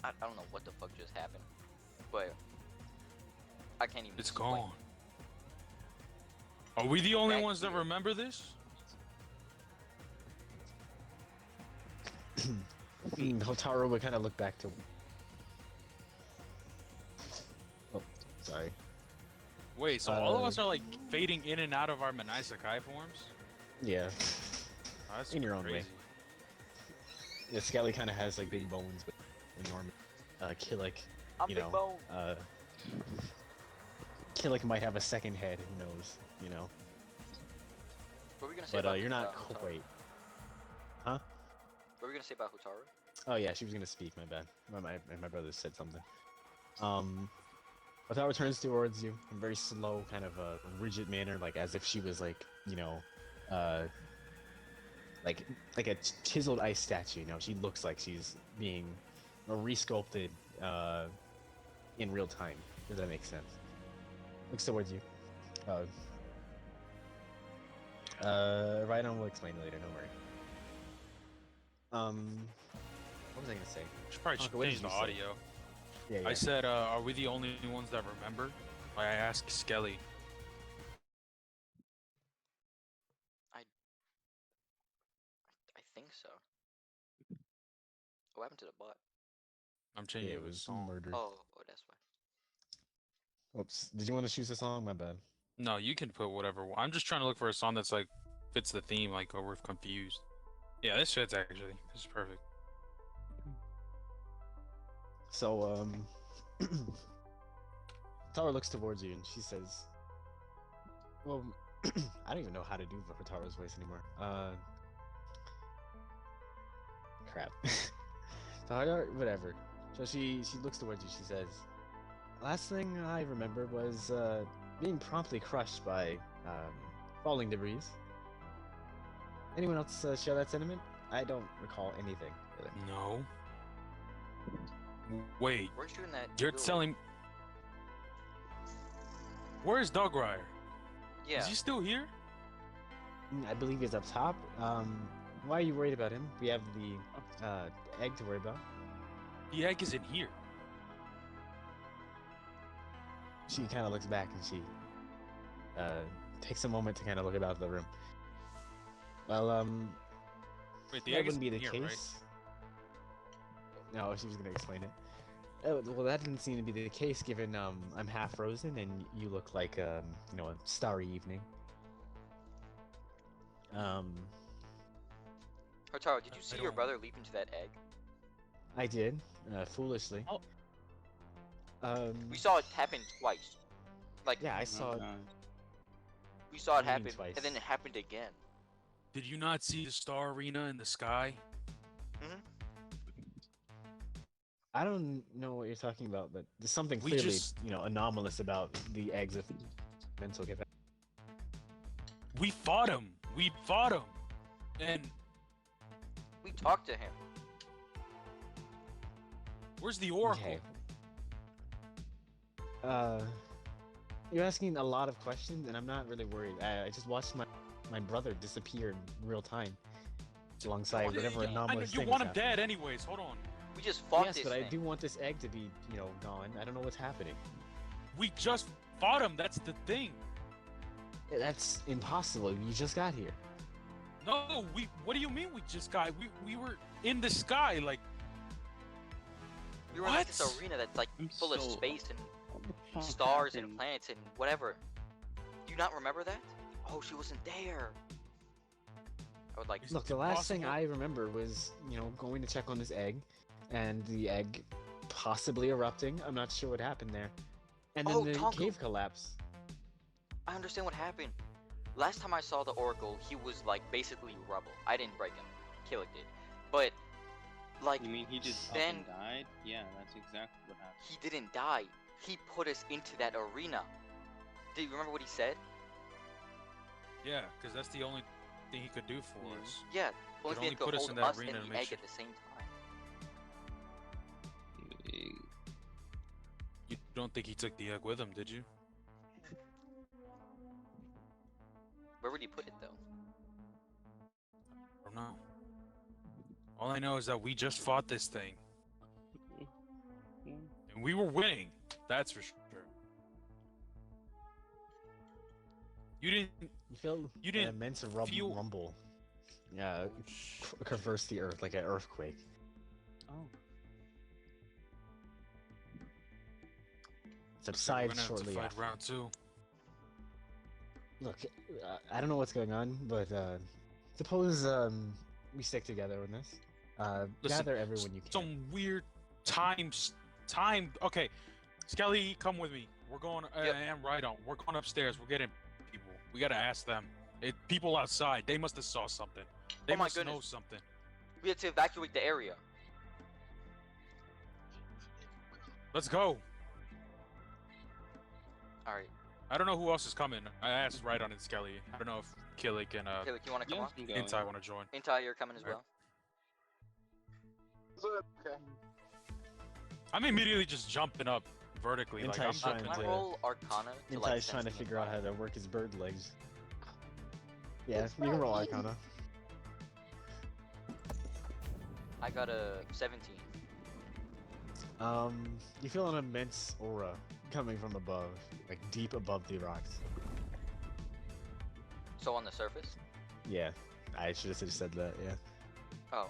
Speaker 4: I don't know what the fuck just happened, but I can't even.
Speaker 5: It's
Speaker 4: explain.
Speaker 5: gone. Are we the only
Speaker 4: Back
Speaker 5: ones that
Speaker 4: here.
Speaker 5: remember this?
Speaker 1: Hotaru would kind of look back to. Oh, sorry.
Speaker 5: Wait, so all of us are like fading in and out of our Manai Sakai forms?
Speaker 1: Yeah,
Speaker 5: Oh, that's
Speaker 1: In your own way.
Speaker 5: crazy.
Speaker 1: yeah. Skelly kind of has like big bones, but enormous. Killick,
Speaker 4: I'm
Speaker 1: you
Speaker 4: Big
Speaker 1: know,
Speaker 4: Bone.
Speaker 1: Killick might have a second head. Who knows? You know.
Speaker 4: What were we gonna say
Speaker 1: But
Speaker 4: about
Speaker 1: you're not
Speaker 4: Hotaru?
Speaker 1: quite. Huh?
Speaker 4: What were we gonna say about Hotaru?
Speaker 1: Oh yeah, she was gonna speak. My bad. My brother said something. Hotaru turns towards you in a very slow, kind of a rigid manner, like as if she was like, you know, uh, like a chiseled ice statue. You know, she looks like she's being resculpted in real time. Does that make sense? Looks towards you. Rhydon will explain it later. Don't worry. What was I gonna say?
Speaker 5: Should probably
Speaker 1: Tonka, what did
Speaker 5: change the
Speaker 1: you say?
Speaker 5: audio.
Speaker 1: Yeah,
Speaker 5: I said, are we the only ones that remember? Like, I asked Skelly.
Speaker 4: I think so. What happened to the bot?
Speaker 5: I'm changing
Speaker 1: it
Speaker 5: the
Speaker 1: was
Speaker 5: song.
Speaker 1: murder.
Speaker 4: Oh, that's why.
Speaker 1: Oops. Did you want to choose a song? My bad.
Speaker 5: No, you can put whatever. I'm just trying to look for a song that's like fits the theme, like, or we're confused. Yeah, this fits actually. This is perfect.
Speaker 1: So, Tara looks towards you and she says, "Well, I don't even know how to do Hotaru's voice anymore. Crap. So, whatever." So she looks towards you. She says, "Last thing I remember was being promptly crushed by falling debris. Anyone else share that sentiment? I don't recall anything really."
Speaker 5: No. Wait,
Speaker 4: We're shooting that.
Speaker 5: you're
Speaker 4: little-
Speaker 5: telling. Where's Dogrider?
Speaker 4: Yeah.
Speaker 5: Is he still here?
Speaker 1: I believe he's up top. Why are you worried about him? We have the egg to worry about.
Speaker 5: The egg isn't here.
Speaker 1: She kind of looks back and she takes a moment to kind of look about the room. Well,
Speaker 5: Wait, the
Speaker 1: that
Speaker 5: egg
Speaker 1: wouldn't
Speaker 5: isn't
Speaker 1: be the
Speaker 5: here,
Speaker 1: case. No, she was gonna explain it. Oh, well, that didn't seem to be the case, given I'm half frozen and you look like you know, a starry evening.
Speaker 4: Hotaru, did you
Speaker 5: I
Speaker 4: see your
Speaker 5: don't-
Speaker 4: brother leap into that egg?
Speaker 1: I did, foolishly.
Speaker 5: Oh.
Speaker 4: We saw it happen twice. Like,
Speaker 1: Yeah, I saw it.
Speaker 4: We saw it
Speaker 1: What do you mean
Speaker 4: happen,
Speaker 1: twice?
Speaker 4: and then it happened again.
Speaker 5: Did you not see the star arena in the sky?
Speaker 4: Hmm.
Speaker 1: I don't know what you're talking about, but there's something
Speaker 5: We
Speaker 1: clearly,
Speaker 5: just-
Speaker 1: anomalous about the eggs of mental capacity.
Speaker 5: We fought him. We fought him. And
Speaker 4: We talked to him.
Speaker 5: where's the oracle?
Speaker 1: Okay. You're asking a lot of questions, and I'm not really worried. I just watched my brother disappear in real time, alongside whatever
Speaker 5: I know
Speaker 1: anomalous
Speaker 5: you
Speaker 1: thing
Speaker 5: want
Speaker 1: is
Speaker 5: him
Speaker 1: happening.
Speaker 5: dead anyways. Hold on.
Speaker 4: We just fought
Speaker 1: Yes,
Speaker 4: this
Speaker 1: but
Speaker 4: thing.
Speaker 1: I do want this egg to be, gone. I don't know what's happening.
Speaker 5: We just fought him. That's the thing.
Speaker 1: That's impossible. You just got here.
Speaker 5: No, what do you mean we just got? We were in the sky, like
Speaker 4: We were in like this
Speaker 5: What?
Speaker 4: arena that's like
Speaker 6: I'm
Speaker 4: full of
Speaker 6: so-
Speaker 4: space and
Speaker 6: What the fuck
Speaker 4: stars and
Speaker 6: happened?
Speaker 4: planets and whatever. Do you not remember that? Oh, she wasn't there. I would like.
Speaker 5: Is
Speaker 1: Look,
Speaker 5: it
Speaker 1: the last thing
Speaker 5: possible?
Speaker 1: I remember was, going to check on this egg, and the egg possibly erupting. I'm not sure what happened there. And then
Speaker 4: Oh,
Speaker 1: the
Speaker 4: Tonko.
Speaker 1: cave collapse.
Speaker 4: I understand what happened. Last time I saw the Oracle, he was like basically rubble. I didn't break him. Killick did. But like
Speaker 6: You mean he just
Speaker 4: then
Speaker 6: fucking died? Yeah, that's exactly what happened.
Speaker 4: he didn't die. He put us into that arena. Do you remember what he said?
Speaker 5: yeah, because that's the only thing he could do for
Speaker 6: Yeah.
Speaker 5: us.
Speaker 4: Yeah. Only
Speaker 5: only
Speaker 4: thing that
Speaker 5: put
Speaker 4: could
Speaker 5: us
Speaker 4: hold
Speaker 5: in that
Speaker 4: us
Speaker 5: arena
Speaker 4: and
Speaker 5: to
Speaker 4: the
Speaker 5: make
Speaker 4: egg
Speaker 5: sure-
Speaker 4: at the same time.
Speaker 5: You don't think he took the egg with him, did you?
Speaker 4: Where would he put it though?
Speaker 5: I don't know. All I know is that we just fought this thing, and we were winning. That's for sure. You didn't.
Speaker 1: You feel
Speaker 5: You
Speaker 1: an
Speaker 5: didn't
Speaker 1: immense
Speaker 5: feel-
Speaker 1: rumble. Yeah, traverse the earth like an earthquake.
Speaker 6: Oh.
Speaker 1: Subsides
Speaker 5: We're gonna have to
Speaker 1: shortly
Speaker 5: fight
Speaker 1: after.
Speaker 5: round two.
Speaker 1: Look, I don't know what's going on, but suppose we stick together on this.
Speaker 5: Listen,
Speaker 1: Gather everyone you can.
Speaker 5: Some weird time. Okay, Skelly, come with me. We're going.
Speaker 4: Yep.
Speaker 5: And right on. We're going upstairs. We're getting people. We gotta ask them. People outside. They must have saw something. They
Speaker 4: Oh my
Speaker 5: must know
Speaker 4: goodness.
Speaker 5: something.
Speaker 4: We had to evacuate the area.
Speaker 5: Let's go.
Speaker 4: All right.
Speaker 5: I don't know who else is coming. I asked right on it, Skelly. I don't know if Killick and
Speaker 4: Killick, you want to come on?
Speaker 5: Intai want to join.
Speaker 4: Intai, you're coming as
Speaker 5: Alright.
Speaker 4: well.
Speaker 2: Okay.
Speaker 5: I'm immediately just jumping up vertically. Like I'm
Speaker 1: Intai's trying
Speaker 4: Can
Speaker 5: jumping
Speaker 4: I
Speaker 1: to-
Speaker 4: roll Arcana to like
Speaker 1: Intai's trying to
Speaker 4: sense
Speaker 1: figure out how
Speaker 4: nearby?
Speaker 1: to work his bird legs. Yeah,
Speaker 2: It's
Speaker 1: you can
Speaker 2: not
Speaker 1: roll
Speaker 2: easy.
Speaker 1: Arcana.
Speaker 4: I got a 17.
Speaker 1: You feel an immense aura coming from above, like deep above the rocks.
Speaker 4: So on the surface?
Speaker 1: Yeah, I should have said that. Yeah.
Speaker 4: Oh.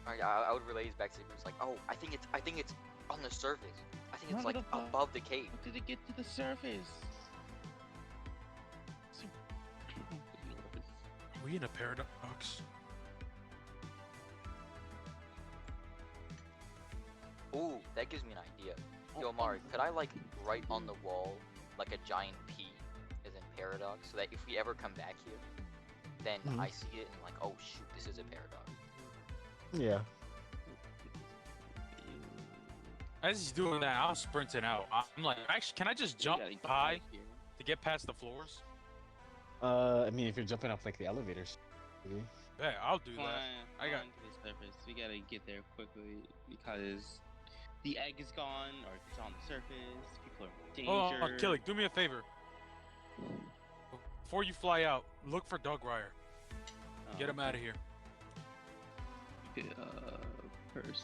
Speaker 4: Alright, I would relay his back to the group. It's like, oh, I think it's on the surface. I think it's
Speaker 6: How
Speaker 4: like
Speaker 6: the fuck-
Speaker 4: above the cave.
Speaker 6: How did it get to the surface?
Speaker 5: Are we in a paradox?
Speaker 4: Ooh, that gives me an idea. Yo, Mari, could I like write on the wall like a giant P as in paradox, so that if we ever come back here, then
Speaker 1: Mhm.
Speaker 4: I see it and like, oh shoot, this is a paradox.
Speaker 1: Yeah.
Speaker 5: As he's doing that, I'm sprinting out. I'm like, actually, can I just
Speaker 6: We
Speaker 5: jump
Speaker 6: gotta get
Speaker 5: high
Speaker 6: out of here.
Speaker 5: to get past the floors?
Speaker 1: I mean, if you're jumping up like the elevators, maybe.
Speaker 5: Yeah, I'll do that.
Speaker 6: Flying,
Speaker 5: I got-
Speaker 6: flying to the surface. We gotta get there quickly because the egg is gone or it's on the surface. People are in
Speaker 5: Oh,
Speaker 6: danger.
Speaker 5: Killick, do me a favor. Before you fly out, look for Doug Ryer. Get him out of here.
Speaker 6: First.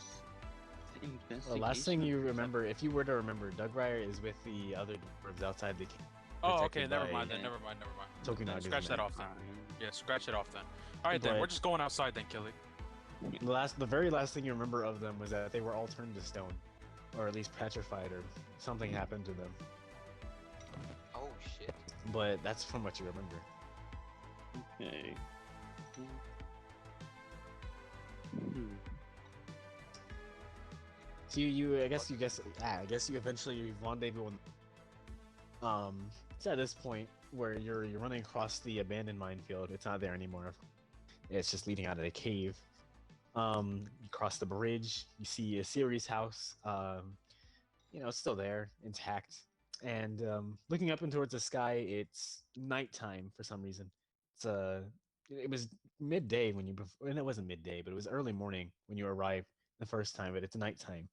Speaker 1: The last thing you remember, if you were to remember, Doug Ryer is with the other dwarves outside the cave.
Speaker 5: Oh,
Speaker 1: protected
Speaker 5: okay, never
Speaker 1: by
Speaker 5: mind then. Never mind.
Speaker 1: Tokunaga's
Speaker 5: Scratch that
Speaker 1: men.
Speaker 5: off then. Yeah, scratch it off then. All right, then
Speaker 1: But-
Speaker 5: we're just going outside then, Killick.
Speaker 1: The very last thing you remember of them was that they were all turned to stone, or at least petrified, or something happened to them.
Speaker 4: Oh shit.
Speaker 1: But that's from what you remember.
Speaker 6: Okay. Hmm.
Speaker 1: So I guess you eventually rendezvous. It's at this point where you're running across the abandoned minefield. It's not there anymore. It's just leading out of the cave. You cross the bridge. You see a Ceres house. It's still there, intact. And looking up and towards the sky, it's nighttime for some reason. It was midday when and it wasn't midday, but it was early morning when you arrived the first time. But it's nighttime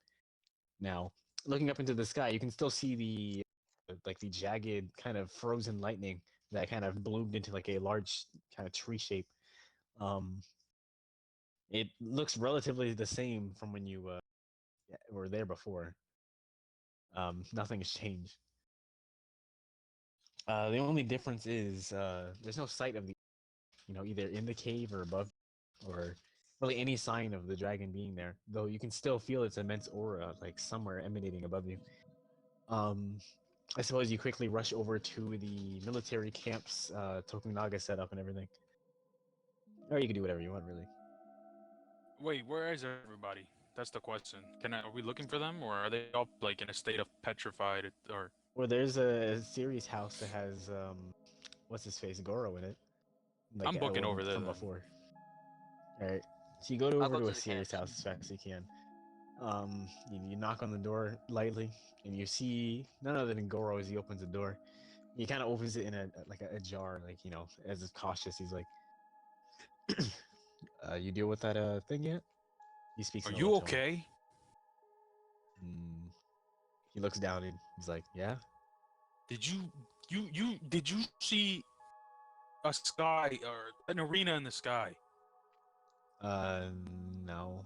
Speaker 1: now. Looking up into the sky, you can still see the jagged kind of frozen lightning that kind of bloomed into like a large kind of tree shape. Um, it looks relatively the same from when you were there before. Nothing has changed. The only difference is there's no sight of either in the cave or above, or really any sign of the dragon being there. Though you can still feel its immense aura, like somewhere emanating above you. Um, I suppose you quickly rush over to the military camps, Tokunaga set up and everything. Or you can do whatever you want, really.
Speaker 5: Wait, where is everybody? That's the question. Are we looking for them, or are they all like in a state of petrified, or?
Speaker 1: Or there's a series house that has what's his face, Goro in it, like
Speaker 5: I'm booking
Speaker 1: one
Speaker 5: over there
Speaker 1: from
Speaker 5: then.
Speaker 1: before. All right, so you go
Speaker 4: I'll
Speaker 1: over
Speaker 4: go
Speaker 1: to
Speaker 4: to
Speaker 1: a
Speaker 4: the
Speaker 1: series
Speaker 4: camps.
Speaker 1: house as fast as you can. You knock on the door lightly, and you see none other than Goro as he opens the door. He kind of opens it in a jar, like as if cautious. He's like, "You deal with that thing yet?" He speaks
Speaker 5: Are
Speaker 1: in a low
Speaker 5: you
Speaker 1: tone.
Speaker 5: okay?
Speaker 1: Mm. He looks down and he's like, "Yeah."
Speaker 5: Did you see a sky or an arena in the sky?
Speaker 1: Uh, no.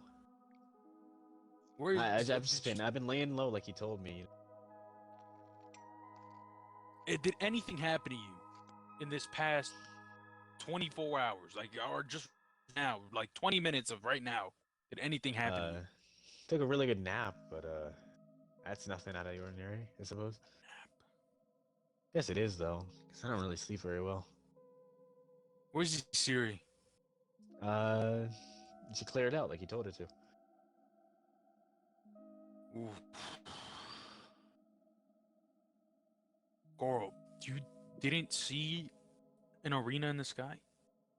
Speaker 5: Where is
Speaker 1: I've been laying low like he told me.
Speaker 5: did anything happen to you in this past 24 hours, like, or just now, like 20 minutes of right now? Did anything happen to
Speaker 1: Uh,
Speaker 5: you?
Speaker 1: took a really good nap, but that's nothing out of the ordinary, I suppose. Yes, it is though, because I don't really sleep very well.
Speaker 5: Where's Siri?
Speaker 1: Uh, she cleared out like he told her to.
Speaker 5: Ooh. Goro, you didn't see an arena in the sky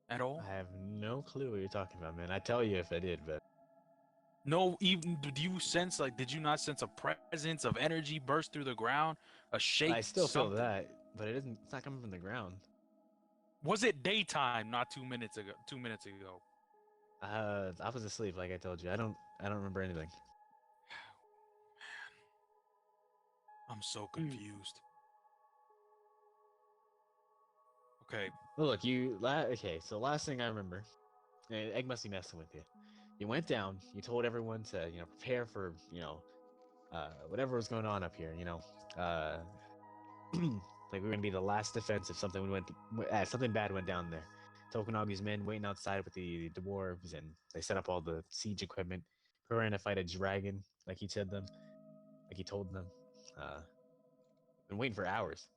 Speaker 5: at all?
Speaker 1: I have no clue what you're talking about, man. I tell you if I did, but
Speaker 5: No, even do you sense, like, did you not sense a presence of energy burst through the ground, a shape,
Speaker 1: I still feel
Speaker 5: something?
Speaker 1: that. But it isn't. It's not coming from the ground.
Speaker 5: Was it daytime not 2 minutes ago? 2 minutes ago.
Speaker 1: I was asleep, like I told you. I don't remember anything.
Speaker 5: I'm so confused. Okay.
Speaker 1: Well, look, okay. So last thing I remember, Egg must be messing with you. You went down. You told everyone to prepare for whatever was going on up here. Like we were gonna be the last defense if something bad went down there. Tokunaga's men waiting outside with the dwarves, and they set up all the siege equipment, preparing to fight a dragon, like he told them. Uh, been waiting for hours.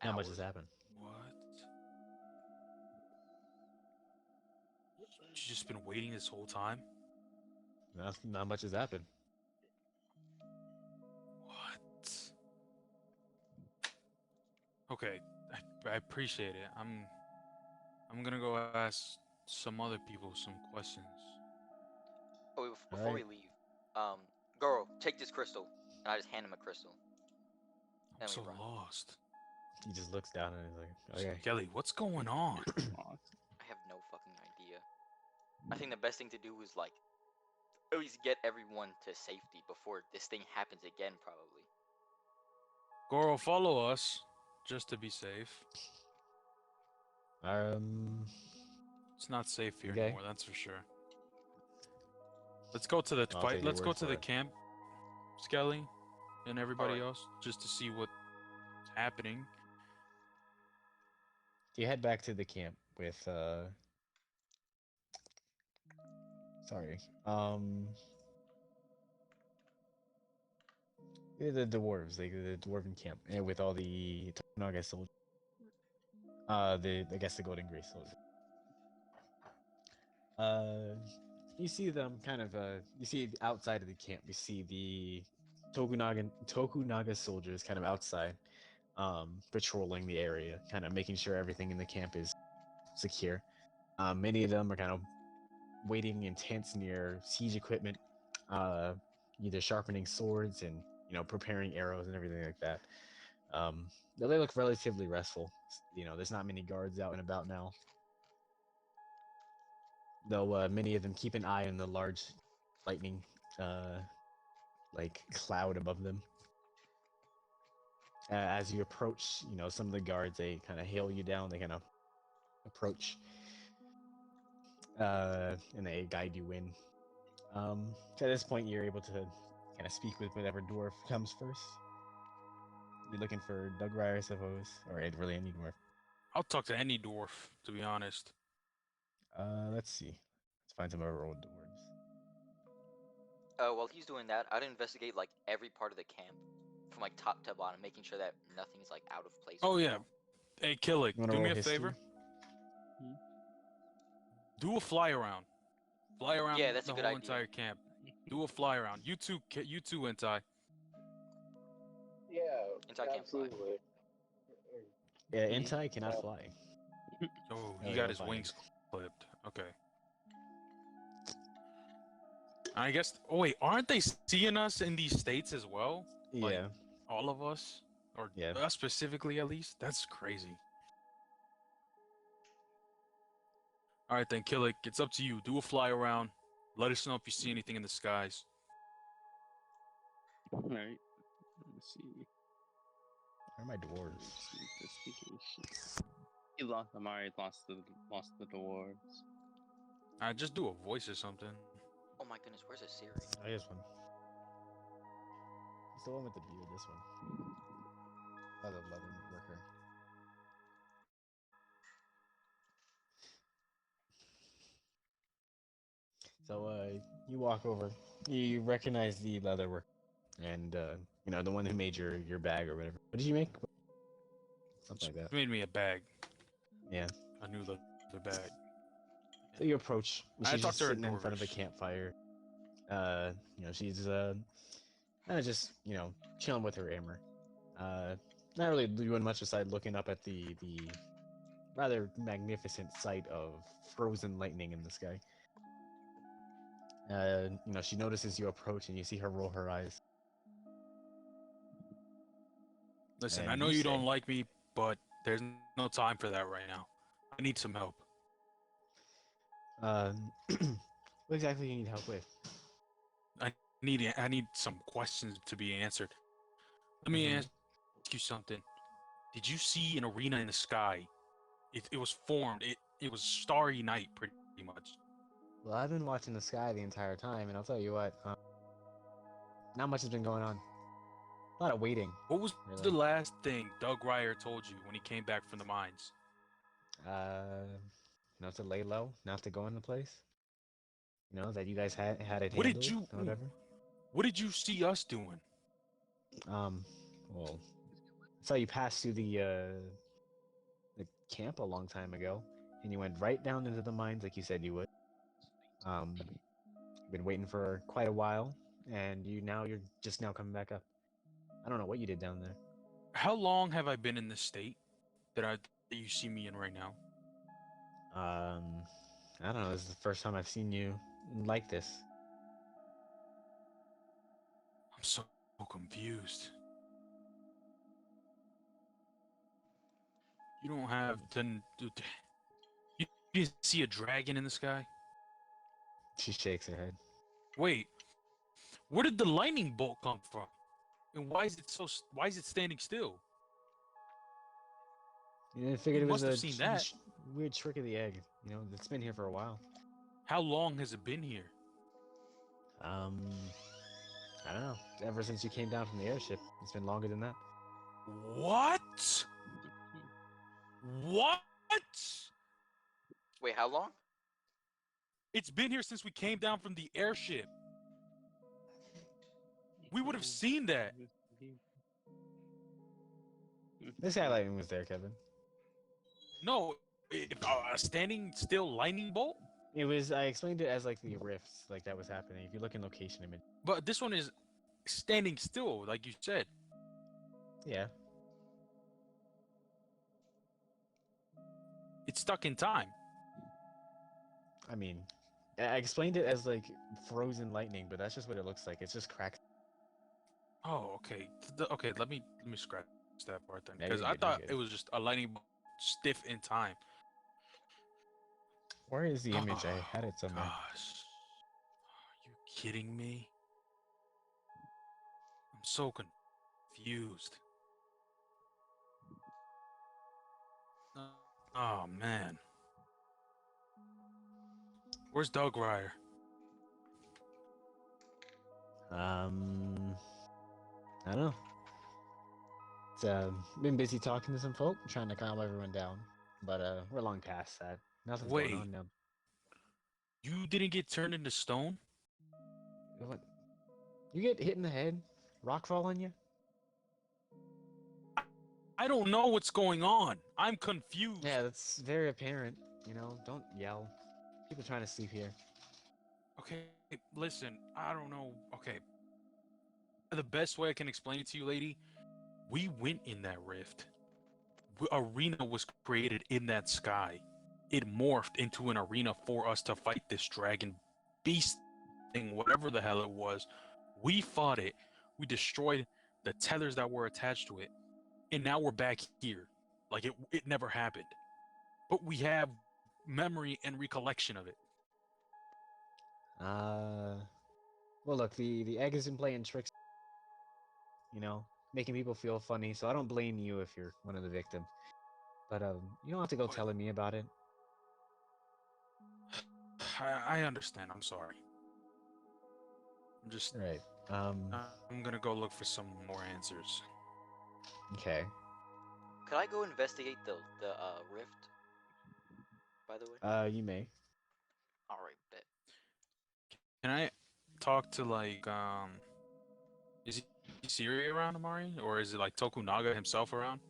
Speaker 1: Not much has
Speaker 4: Hours.
Speaker 1: happened.
Speaker 5: What? You just been waiting this whole time?
Speaker 1: Not much has happened.
Speaker 5: What? Okay, I appreciate it. I'm gonna go ask some other people some questions.
Speaker 4: Oh,
Speaker 1: All
Speaker 4: before we
Speaker 1: right.
Speaker 4: leave, um, Goro, take this crystal, and I just hand him a crystal.
Speaker 5: I'm
Speaker 4: Then we
Speaker 5: so
Speaker 4: run.
Speaker 5: lost.
Speaker 1: He just looks down and he's like, "Okay."
Speaker 5: Kelly, what's going on?
Speaker 4: I have no fucking idea. I think the best thing to do is like at least get everyone to safety before this thing happens again, probably.
Speaker 5: Goro, follow us, just to be safe.
Speaker 1: Um.
Speaker 5: It's not safe here
Speaker 1: Okay.
Speaker 5: anymore, that's for sure. Let's go to the
Speaker 1: I'll
Speaker 5: fight.
Speaker 1: take your
Speaker 5: Let's go
Speaker 1: word
Speaker 5: to
Speaker 1: for
Speaker 5: the
Speaker 1: it.
Speaker 5: camp, Skelly, and everybody
Speaker 4: Alright.
Speaker 5: else, just to see what's happening.
Speaker 1: You head back to the camp with sorry. The dwarves, like the dwarven camp, and with all the Tokunaga soldiers. I guess the Golden Grace soldiers. Uh, you see them kind of you see outside of the camp. You see the Tokunaga soldiers kind of outside, patrolling the area, kind of making sure everything in the camp is secure. Many of them are kind of waiting in tents near siege equipment, uh, either sharpening swords and preparing arrows and everything like that. They look relatively restful. There's not many guards out and about now, though many of them keep an eye on the large lightning uh, like cloud above them. As you approach, some of the guards, they kind of hail you down. They kind of approach, and they guide you in. So at this point, you're able to kind of speak with whatever dwarf comes first. You're looking for Doug Ryer, I suppose, or really any dwarf.
Speaker 5: I'll talk to any dwarf, to be honest.
Speaker 1: Let's see. Let's find some other old dwarves.
Speaker 4: While he's doing that, I'd investigate like every part of the camp, from like top to bottom, making sure that nothing is like out of place.
Speaker 5: Oh
Speaker 4: or
Speaker 5: yeah. Hey, Killick,
Speaker 1: You wanna
Speaker 5: do me
Speaker 1: roll
Speaker 5: a
Speaker 1: history?
Speaker 5: favor. Do a fly around. Fly around
Speaker 4: Yeah, that's
Speaker 5: the
Speaker 4: a good
Speaker 5: whole
Speaker 4: idea.
Speaker 5: entire camp. Do a fly around. You too, Entai.
Speaker 2: Yeah,
Speaker 4: Entire camp fly.
Speaker 2: absolutely.
Speaker 1: Yeah,
Speaker 6: Yeah.
Speaker 1: Intai cannot fly.
Speaker 5: Oh,
Speaker 1: Oh,
Speaker 5: he
Speaker 1: yeah,
Speaker 5: got
Speaker 1: we'll
Speaker 5: his
Speaker 1: find
Speaker 5: wings
Speaker 1: him.
Speaker 5: clipped. Okay. I guess. Oh wait, aren't they seeing us in these states as well? Like,
Speaker 1: Yeah,
Speaker 5: all of us, or
Speaker 1: Yeah.
Speaker 5: us specifically at least. That's crazy. All right then, Killick, it's up to you. Do a fly around. Let us know if you see anything in the skies.
Speaker 6: Alright. Let's see.
Speaker 1: where are my dwarves?
Speaker 6: Let's see. Investigation. He lost. Amari lost the dwarves.
Speaker 5: I just do a voice or something.
Speaker 4: Oh my goodness, where's a Siri?
Speaker 1: Oh, here's one. It's the one with the beard. This one. Oh, the leather worker. So, you walk over. You recognize the leather worker, and the one who made your bag or whatever. What did you make? Something like that.
Speaker 5: Made me a bag.
Speaker 1: Yeah.
Speaker 5: A new leather bag.
Speaker 1: So you approach. And
Speaker 5: I
Speaker 1: she's
Speaker 5: talked
Speaker 1: just
Speaker 5: to her
Speaker 1: sitting in front of a
Speaker 5: dwarvish.
Speaker 1: campfire. She's kind of just chilling with her hammer. Not really doing much aside looking up at the rather magnificent sight of frozen lightning in the sky. She notices you approach and you see her roll her eyes.
Speaker 5: Listen,
Speaker 1: And
Speaker 5: I know
Speaker 1: you
Speaker 5: you
Speaker 1: say-
Speaker 5: don't like me, but there's no time for that right now. I need some help.
Speaker 1: What exactly do you need help with?
Speaker 5: I need some questions to be answered. Let me
Speaker 1: Mhm.
Speaker 5: ask you something. Did you see an arena in the sky? It was formed. It was starry night, pretty much.
Speaker 1: Well, I've been watching the sky the entire time, and I'll tell you what, not much has been going on. A lot of waiting.
Speaker 5: What was
Speaker 1: Really?
Speaker 5: the last thing Doug Ryer told you when he came back from the mines?
Speaker 1: To lay low, not to go in the place. That you guys had it
Speaker 5: What
Speaker 1: handled
Speaker 5: did you?
Speaker 1: or whatever.
Speaker 5: What did you see us doing?
Speaker 1: Well, I saw you pass through the camp a long time ago, and you went right down into the mines like you said you would. You've been waiting for quite a while, and you're just now coming back up. I don't know what you did down there.
Speaker 5: How long have I been in this state that you see me in right now?
Speaker 1: I don't know. This is the first time I've seen you like this.
Speaker 5: I'm so confused. You don't have you didn't see a dragon in the sky?
Speaker 1: She shakes her head.
Speaker 5: Wait, where did the lightning bolt come from? And why is it standing still?
Speaker 1: I figured
Speaker 5: You
Speaker 1: it was
Speaker 5: must have
Speaker 1: a
Speaker 5: seen that.
Speaker 1: weird trick of the egg. It's been here for a while.
Speaker 5: How long has it been here?
Speaker 1: I don't know. Ever since you came down from the airship, it's been longer than that.
Speaker 5: What? What?
Speaker 4: Wait, how long?
Speaker 5: It's been here since we came down from the airship. We would have seen that.
Speaker 1: This guy lightning was there, Kevin.
Speaker 5: No, a standing still lightning bolt?
Speaker 1: It was. I explained it as like the rifts, like that was happening. If you look in location image.
Speaker 5: But this one is standing still, like you said.
Speaker 1: Yeah.
Speaker 5: It's stuck in time.
Speaker 1: I mean, I explained it as like frozen lightning, but that's just what it looks like. It's just cracked.
Speaker 5: Oh, okay. Okay, let me scratch that part then,
Speaker 1: Yeah,
Speaker 5: because
Speaker 1: you're
Speaker 5: I
Speaker 1: good. You're
Speaker 5: thought
Speaker 1: good.
Speaker 5: it was just a lightning bolt stiff in time.
Speaker 1: Where is the image? I
Speaker 5: Oh
Speaker 1: had it somewhere.
Speaker 5: gosh, are you kidding me? I'm so confused. Oh man, where's Doug Ryer?
Speaker 1: I don't know. It's been busy talking to some folk, trying to calm everyone down, but we're long past that. Nothing's going
Speaker 5: Wait,
Speaker 1: on now.
Speaker 5: you didn't get turned into stone?
Speaker 1: What? You get hit in the head? Rock fall on you?
Speaker 5: I don't know what's going on. I'm confused.
Speaker 1: Yeah, that's very apparent. You know, don't yell. People trying to sleep here.
Speaker 5: Okay, listen, I don't know. Okay, the best way I can explain it to you, lady, we went in that rift. Arena was created in that sky. It morphed into an arena for us to fight this dragon beast thing, whatever the hell it was. We fought it. We destroyed the tethers that were attached to it. And now we're back here. Like it never happened. But we have memory and recollection of it.
Speaker 1: Uh, well, look, the egg has been playing tricks. You know, making people feel funny. So I don't blame you if you're one of the victims. But you don't have to go
Speaker 5: But
Speaker 1: telling me about it.
Speaker 5: I understand. I'm sorry. I'm just.
Speaker 1: Right.
Speaker 5: I'm gonna go look for some more answers.
Speaker 1: Okay.
Speaker 4: Could I go investigate the rift? By the way.
Speaker 1: You may.
Speaker 4: All right, bet.
Speaker 5: Can I talk to is Siri around, Amari? Or is it like Tokunaga himself around?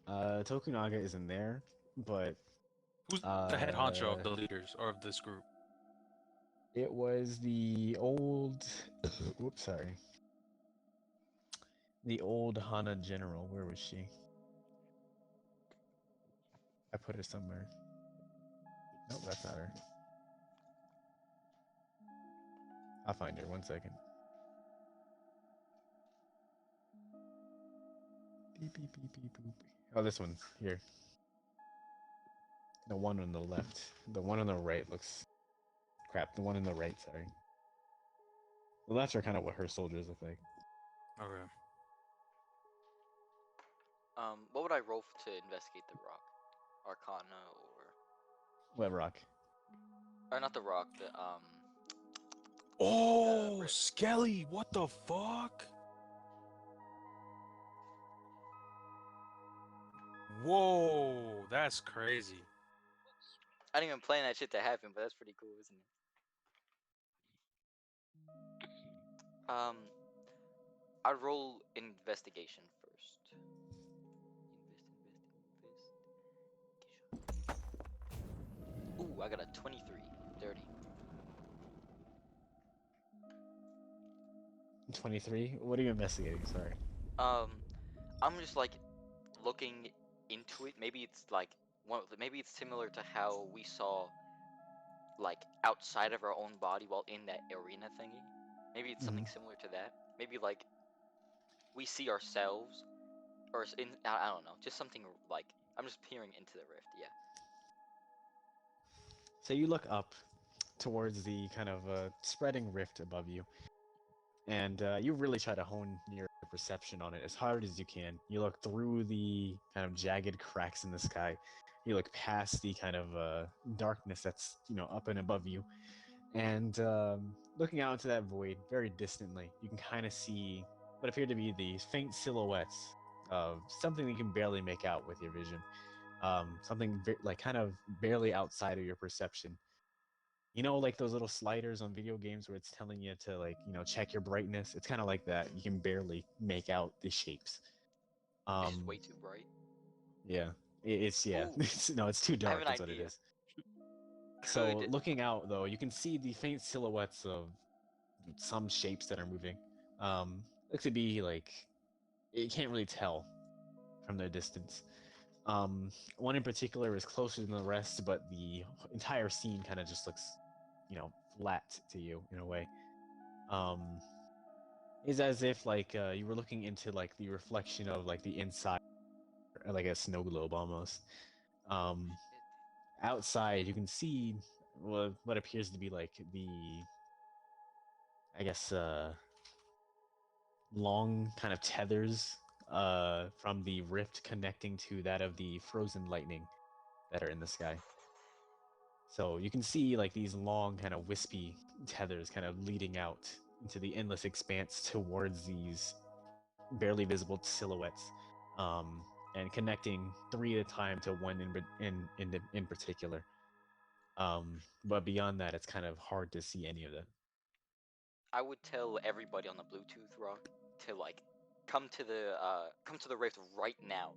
Speaker 1: Tokunaga isn't there, but
Speaker 5: Who's the head honcho of the leaders or of this group?
Speaker 1: it was the old. Whoops, sorry. The old Hana general. Where was she? I put her somewhere. Nope, that's not her. I'll find her. 1 second. Beep, beep, beep, beep, boop. Oh, this one. Here. The one on the left. The one on the right looks... Crap, the one on the right, sorry. The left are kind of what her soldiers look like.
Speaker 5: Okay.
Speaker 4: What would I roll to investigate the rock? Arcana
Speaker 1: What rock?
Speaker 4: or not the rock, the
Speaker 5: Oh,
Speaker 4: rift.
Speaker 5: Skelly, what the fuck? Whoa, that's crazy.
Speaker 4: I didn't even plan that shit to happen, but that's pretty cool, isn't it? I'd roll investigation first. Ooh, I got a 23. Dirty.
Speaker 1: 23? What are you investigating? Sorry.
Speaker 4: I'm just like looking into it. Maybe it's like maybe it's similar to how we saw like outside of our own body while in that arena thingy. Maybe it's something similar to that. Maybe like we see ourselves, or I don't know, just something like I'm just peering into the rift. Yeah.
Speaker 1: So you look up towards the kind of spreading rift above you, and you really try to hone your perception on it as hard as you can. You look through the kind of jagged cracks in the sky. You look past the kind of darkness that's up and above you, and looking out into that void very distantly, you can kind of see what appear to be the faint silhouettes of something you can barely make out with your vision. Something like kind of barely outside of your perception. Like those little sliders on video games where it's telling you to check your brightness. It's kind of like that. You can barely make out the shapes.
Speaker 4: It's just
Speaker 1: Um,
Speaker 4: way too bright.
Speaker 1: yeah, it's yeah.
Speaker 4: Ooh,
Speaker 1: It's, no, it's too
Speaker 4: I have
Speaker 1: dark.
Speaker 4: an
Speaker 1: That's what it
Speaker 4: idea.
Speaker 1: is. So
Speaker 4: Could
Speaker 1: looking out though, you can see the faint silhouettes of some shapes that are moving. Looks to be like you can't really tell from their distance. One in particular is closer than the rest, but the entire scene kind of just looks, flat to you in a way. Um, it's as if like you were looking into like the reflection of like the inside, or, like a snow globe almost. Um, Outside, you can see what appears to be like I guess, long kind of tethers from the rift connecting to that of the frozen lightning that are in the sky. So you can see like these long kind of wispy tethers kind of leading out into the endless expanse towards these barely visible silhouettes, and connecting three at a time to one in particular. But beyond that, it's kind of hard to see any of that.
Speaker 4: I would tell everybody on the Bluetooth rock to like come to the rift right now.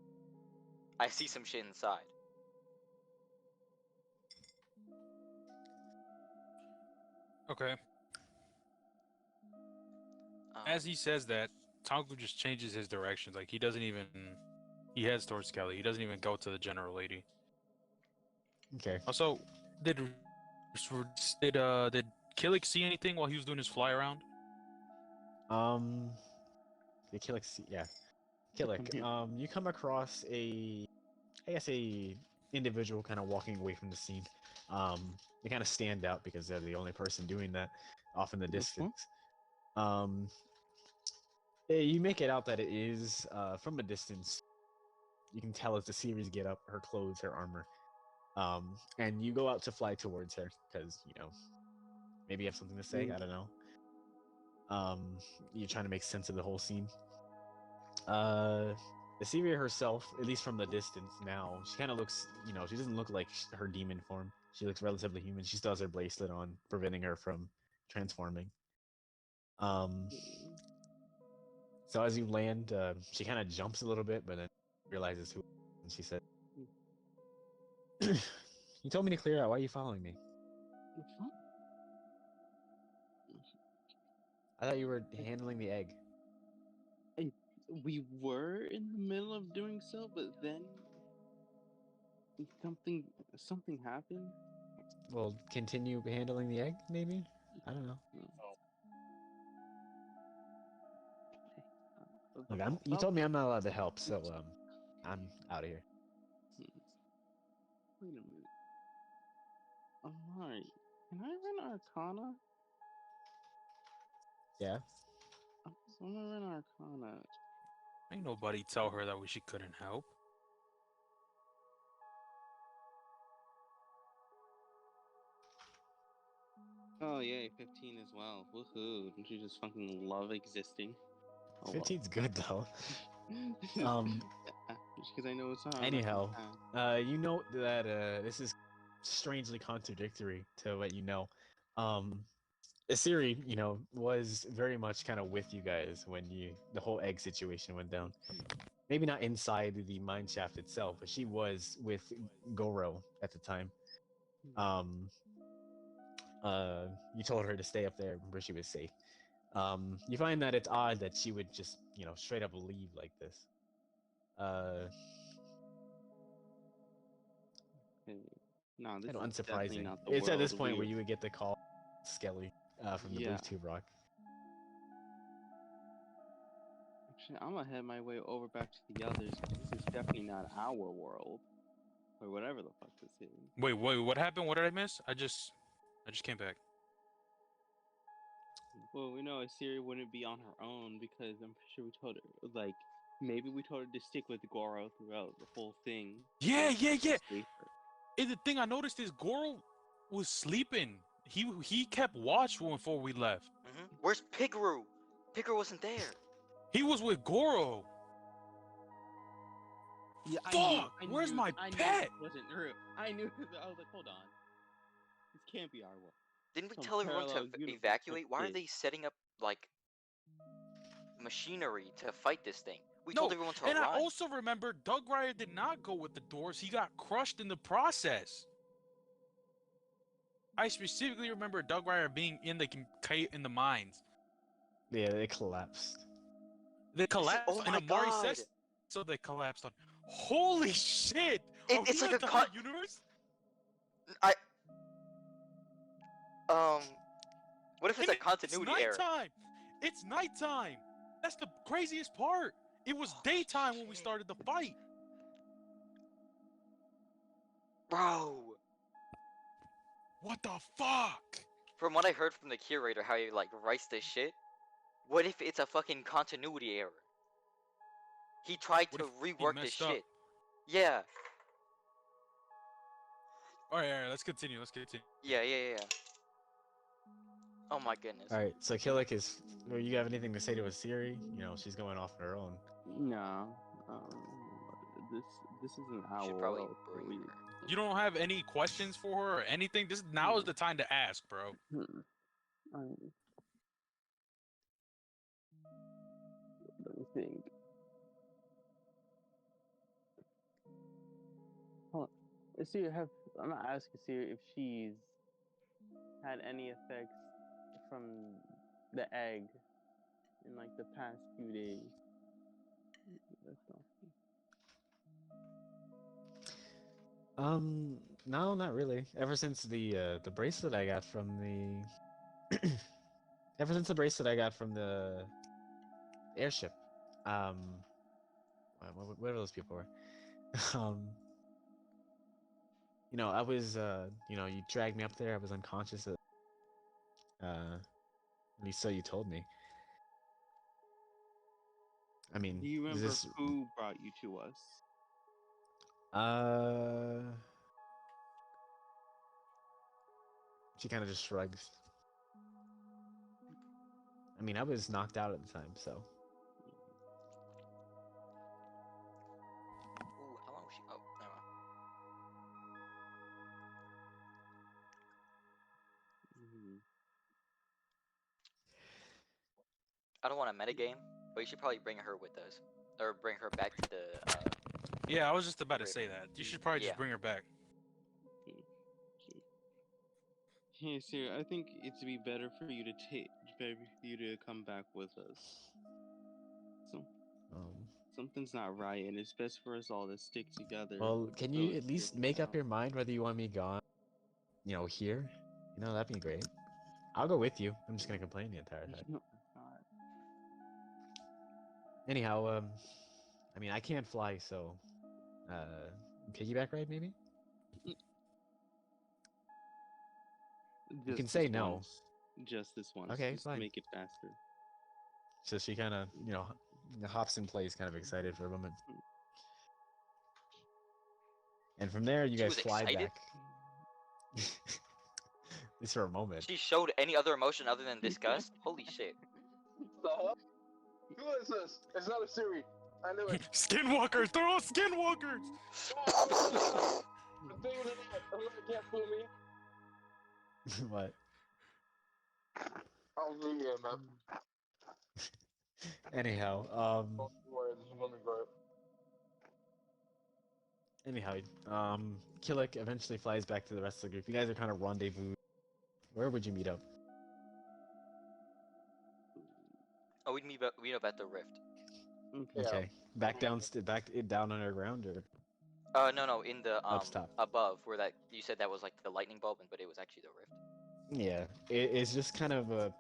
Speaker 4: I see some shit inside.
Speaker 5: Okay. As he says that, Tongu just changes his direction. Like he doesn't even. He heads towards Kelly. He doesn't even go to the general lady.
Speaker 1: Okay.
Speaker 5: Also, did did Killick see anything while he was doing his fly around?
Speaker 1: Um, the Killick, yeah, Killick.
Speaker 6: here.
Speaker 1: You come across I guess a individual kind of walking away from the scene. They kind of stand out because they're the only person doing that off in the distance. Um, you make it out that it is from a distance. You can tell it's a series get up, her clothes, her armor. And you go out to fly towards her because maybe you have something to say. I don't know. Um, you're trying to make sense of the whole scene. Uh, Assyria herself, at least from the distance now, she kind of looks, she doesn't look like her demon form. She looks relatively human. She still has her bracelet on, preventing her from transforming. Um, so as you land, she kind of jumps a little bit, but then realizes who, and she said, "You told me to clear out. Why are you following me? I thought you were handling the egg."
Speaker 6: We were in the middle of doing so, but then something something happened.
Speaker 1: Well, continue handling the egg, maybe? I don't know. Look, you told me I'm not allowed to help, so I'm out of here.
Speaker 6: Wait a minute. Alright. Can I run Arcana?
Speaker 1: Yeah.
Speaker 6: I'm gonna run Arcana.
Speaker 5: Ain't nobody tell her that she couldn't help.
Speaker 6: Oh yay, 15 as well. Woohoo. Don't you just fucking love existing? Oh well.
Speaker 1: 15's good though.
Speaker 6: Just because I know it's not.
Speaker 1: Anyhow, you note that this is strangely contradictory to what you know. Asiri, was very much kind of with you guys when the whole egg situation went down. Maybe not inside the mine shaft itself, but she was with Goro at the time. Um, you told her to stay up there where she was safe. You find that it's odd that she would just, straight up leave like this.
Speaker 6: No, this
Speaker 1: Kind of
Speaker 6: is definitely
Speaker 1: unsurprising.
Speaker 6: not the
Speaker 1: It's at this
Speaker 6: world
Speaker 1: point
Speaker 6: we-
Speaker 1: where you would get the call, Skelly, from the
Speaker 6: Yeah.
Speaker 1: Bluetooth rock.
Speaker 6: Actually, I'm gonna head my way over back to the others. This is definitely not our world, or whatever the fuck this is.
Speaker 5: Wait, what happened? What did I miss? I just came back.
Speaker 6: Well, we know Asiri wouldn't be on her own because I'm sure we told her, like, maybe we told her to stick with Goro throughout the whole thing.
Speaker 5: Yeah.
Speaker 6: Safer.
Speaker 5: And the thing I noticed is Goro was sleeping. He kept watch before we left.
Speaker 4: Where's Pigru? Pigru wasn't there.
Speaker 5: He was with Goro.
Speaker 6: Yeah,
Speaker 5: Fuck! Where's my
Speaker 6: I knew
Speaker 5: pet?
Speaker 6: this wasn't real. I knew. I was like, hold on. This can't be our world.
Speaker 4: Didn't we
Speaker 6: Some
Speaker 4: tell everyone to
Speaker 6: parallel universe
Speaker 4: evacuate? Why are
Speaker 6: shit.
Speaker 4: they setting up like machinery to fight this thing? We
Speaker 5: No,
Speaker 4: told everyone to
Speaker 5: and
Speaker 4: run.
Speaker 5: I also remember Doug Ryer did not go with the doors. He got crushed in the process. I specifically remember Doug Ryder being in the mines.
Speaker 1: Yeah, they collapsed.
Speaker 5: They collapsed,
Speaker 4: oh
Speaker 5: and
Speaker 4: my
Speaker 5: Amari
Speaker 4: god!
Speaker 5: says so. They collapsed on. Holy shit! Are
Speaker 4: It's
Speaker 5: we
Speaker 4: like
Speaker 5: in
Speaker 4: a
Speaker 5: a different universe?
Speaker 4: I What if it's
Speaker 5: And
Speaker 4: a continuity error?
Speaker 5: nighttime. It's nighttime. That's the craziest part. It was
Speaker 4: Holy
Speaker 5: daytime when we
Speaker 4: shit.
Speaker 5: started the fight.
Speaker 4: Bro,
Speaker 5: What the fuck?
Speaker 4: from what I heard from the curator, how he like writes this shit. What if it's a fucking continuity error? He tried
Speaker 5: What
Speaker 4: to
Speaker 5: if he
Speaker 4: rework this
Speaker 5: messed up?
Speaker 4: shit. Yeah.
Speaker 5: All right. Let's continue. Let's continue.
Speaker 4: Yeah. Oh my goodness.
Speaker 1: All right, so Killick is. Or you have anything to say to Asiri? You know, she's going off on her own.
Speaker 6: No. This is an
Speaker 4: You should
Speaker 6: owl.
Speaker 4: probably
Speaker 6: Well,
Speaker 4: bring
Speaker 6: we-
Speaker 4: her.
Speaker 5: You don't have any questions for her or anything. Now is the time to ask, bro.
Speaker 6: Let me think. Hold on. I'm gonna ask Asir if she's had any effects from the egg in like the past few days. That's all.
Speaker 1: No, not really. Ever since the bracelet I got from the, ever since the bracelet I got from the airship, um, whatever those people were, um, you know, I was, you know, you dragged me up there. I was unconscious. At least so you told me. I mean,
Speaker 6: Do you
Speaker 1: is
Speaker 6: remember
Speaker 1: this,
Speaker 6: who brought you to us?
Speaker 1: she kind of just shrugs. I mean, I was knocked out at the time, so.
Speaker 4: Ooh, how long was she? Oh, never mind.
Speaker 6: Mhm.
Speaker 4: I don't want to metagame, but you should probably bring her with us, or bring her back to the.
Speaker 5: Yeah, I was just about to
Speaker 4: Rift.
Speaker 5: say that. You should probably
Speaker 4: Yeah.
Speaker 5: just bring her back.
Speaker 6: Hey, Sir, I think it'd be better for you to come back with us.
Speaker 1: Um,
Speaker 6: Something's not right, and it's best for us all to stick together.
Speaker 1: well, can
Speaker 6: so
Speaker 1: you
Speaker 6: it
Speaker 1: at least
Speaker 6: doesn't
Speaker 1: make up
Speaker 6: out.
Speaker 1: your mind whether you want me gone? You know, here? You know, that'd be great. I'll go with you. I'm just gonna complain the entire time.
Speaker 6: No, God.
Speaker 1: Anyhow, I mean, I can't fly, so, piggyback ride maybe?
Speaker 6: Just
Speaker 1: can say
Speaker 6: this
Speaker 1: no.
Speaker 6: once. Just this once.
Speaker 1: Okay,
Speaker 6: Just
Speaker 1: fine.
Speaker 6: make it faster.
Speaker 1: So she kind of, you know, hops in place, kind of excited for a moment. And from there, you
Speaker 4: She
Speaker 1: guys
Speaker 4: was
Speaker 1: fly
Speaker 4: excited?
Speaker 1: back. At least for a moment.
Speaker 4: She showed any other emotion other than disgust? Holy shit.
Speaker 2: The hell? Who is this? It's not a Siri. I knew it.
Speaker 5: Skinwalkers! They're all skinwalkers!
Speaker 2: I'm thinking of that. I'm like, can't fool me.
Speaker 1: What?
Speaker 2: I'll leave you, man.
Speaker 1: Anyhow, Killick eventually flies back to the rest of the group. You guys are kind of rendezvous. Where would you meet up?
Speaker 4: Oh, we'd meet up at the rift.
Speaker 2: Yeah.
Speaker 1: Okay, back down underground or
Speaker 4: No, in the
Speaker 1: up top?
Speaker 4: above where that you said that was like the lightning bulb, but it was actually the rift.
Speaker 1: Yeah, it's just kind of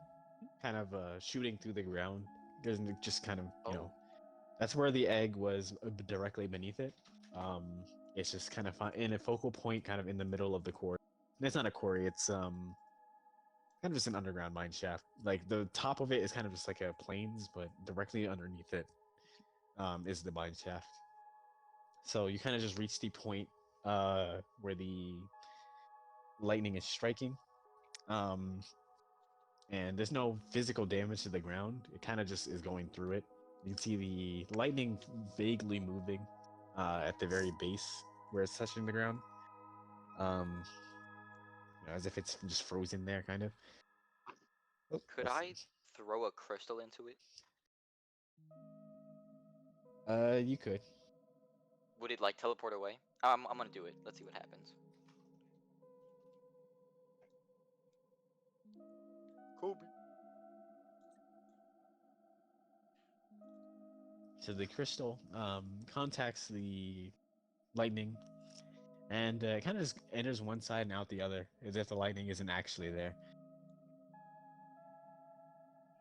Speaker 1: shooting through the ground. There's just kind of you know, that's where the egg was directly beneath it. It's just kind of in a focal point, kind of in the middle of the quarry. And it's not a quarry; it's kind of just an underground mine shaft. Like the top of it is kind of just like a plains, but directly underneath it is the mine shaft. So you kind of just reach the point where the lightning is striking. Um, and there's no physical damage to the ground. It kind of just is going through it. You can see the lightning vaguely moving at the very base where it's touching the ground, you know, as if it's just frozen there, kind of. Oh,
Speaker 4: Could
Speaker 1: let's
Speaker 4: I
Speaker 1: see.
Speaker 4: throw a crystal into it?
Speaker 1: You could.
Speaker 4: Would it like teleport away? I'm gonna do it. Let's see what happens. Kobe.
Speaker 1: So the crystal contacts the lightning, and it kind of just enters one side and out the other, as if the lightning isn't actually there.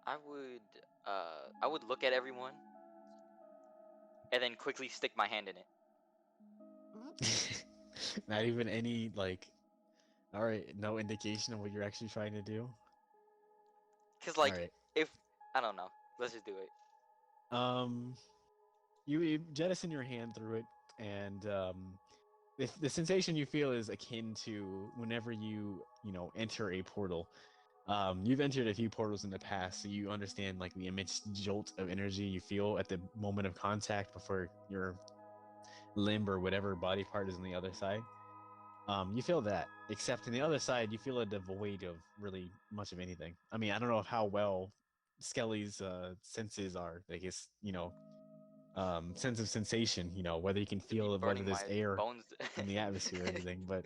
Speaker 4: I would look at everyone and then quickly stick my hand in it.
Speaker 1: Not even any like, all right, no indication of what you're actually trying to do.
Speaker 4: Cause
Speaker 1: All
Speaker 4: like
Speaker 1: right.
Speaker 4: if I don't know, let's just do it.
Speaker 1: Um, you jettison your hand through it, and the sensation you feel is akin to whenever you enter a portal. You've entered a few portals in the past, so you understand like the immense jolt of energy you feel at the moment of contact before your limb or whatever body part is on the other side. You feel that, except on the other side, you feel a devoid of really much of anything. I mean, I don't know how well Skelly's senses are. I guess sense of sensation. Whether you can
Speaker 4: To be
Speaker 1: feel whether
Speaker 4: burning
Speaker 1: there's
Speaker 4: my
Speaker 1: air
Speaker 4: bones.
Speaker 1: in the atmosphere or anything. But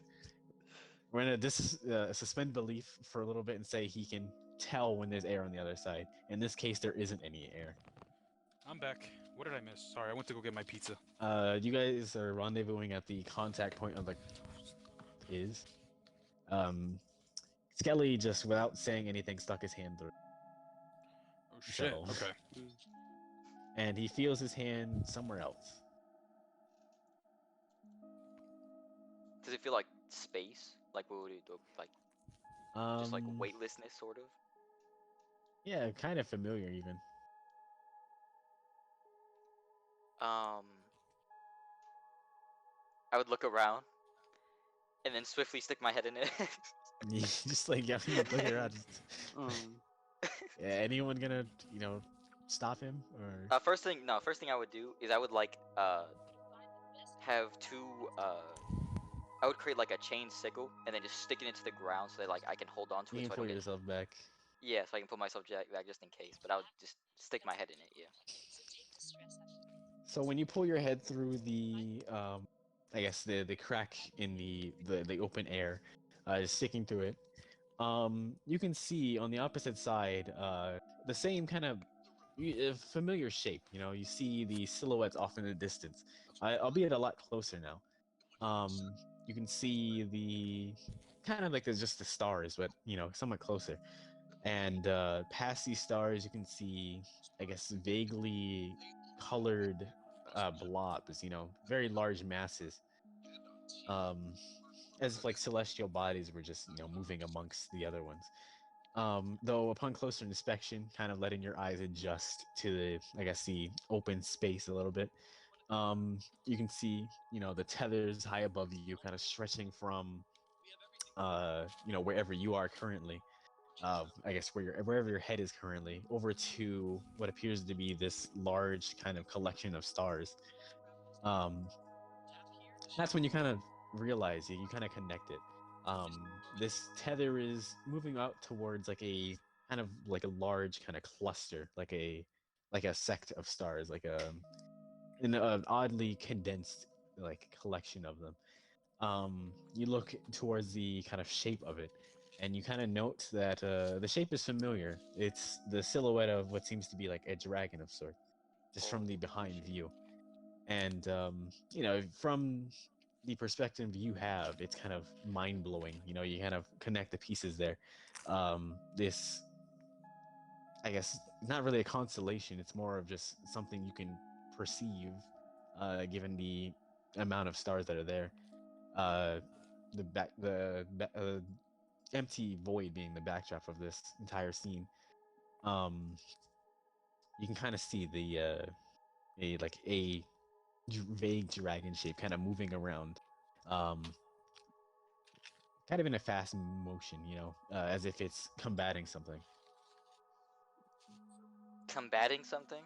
Speaker 1: we're gonna suspend belief for a little bit and say he can tell when there's air on the other side. In this case, there isn't any air.
Speaker 5: I'm back. What did I miss? Sorry, I went to go get my pizza.
Speaker 1: You guys are rendezvousing at the contact point of the is. Um, Skelly just without saying anything stuck his hand through.
Speaker 5: Oh shit.
Speaker 1: So,
Speaker 5: Okay.
Speaker 1: and he feels his hand somewhere else.
Speaker 4: Does it feel like space? Like what would it do? Like just like
Speaker 1: Um,
Speaker 4: weightlessness, sort of.
Speaker 1: yeah, kind of familiar even.
Speaker 4: Um, I would look around and then swiftly stick my head in it.
Speaker 1: You just like yeah, you look around. Just, yeah, anyone gonna stop him or?
Speaker 4: First thing I would do is I would like have two I would create like a chain sickle and then just stick it into the ground so that like I can hold on to
Speaker 1: You
Speaker 4: it
Speaker 1: can
Speaker 4: so I
Speaker 1: pull
Speaker 4: don't get
Speaker 1: yourself back.
Speaker 4: yeah, so I can put myself back just in case. But I would just stick my head in it. Yeah.
Speaker 1: So when you pull your head through the, I guess the crack in the open air, just sticking through it, you can see on the opposite side, the same kind of familiar shape. You see the silhouettes off in the distance, albeit a lot closer now. You can see the kind of like there's just the stars, but somewhat closer. And past these stars, you can see, I guess, vaguely colored blobs. Very large masses, um, as if like celestial bodies were just moving amongst the other ones. Though upon closer inspection, kind of letting your eyes adjust to I guess, the open space a little bit, you can see the tethers high above you, kind of stretching from wherever you are currently, I guess wherever your head is currently, over to what appears to be this large kind of collection of stars. Um, that's when you kind of realize you kind of connect it. This tether is moving out towards like a kind of like a large kind of cluster, like a sect of stars, like an oddly condensed like collection of them. You look towards the kind of shape of it, and you kind of note that the shape is familiar. It's the silhouette of what seems to be like a dragon of sorts, just from the behind view. And from the perspective you have, it's kind of mind blowing. You kind of connect the pieces there. This, I guess, not really a constellation. It's more of just something you can perceive, given the amount of stars that are there. Uh, the empty void being the backdrop of this entire scene. Um, you can kind of see a vague dragon shape kind of moving around, um, kind of in a fast motion, as if it's combating something.
Speaker 4: Combating something?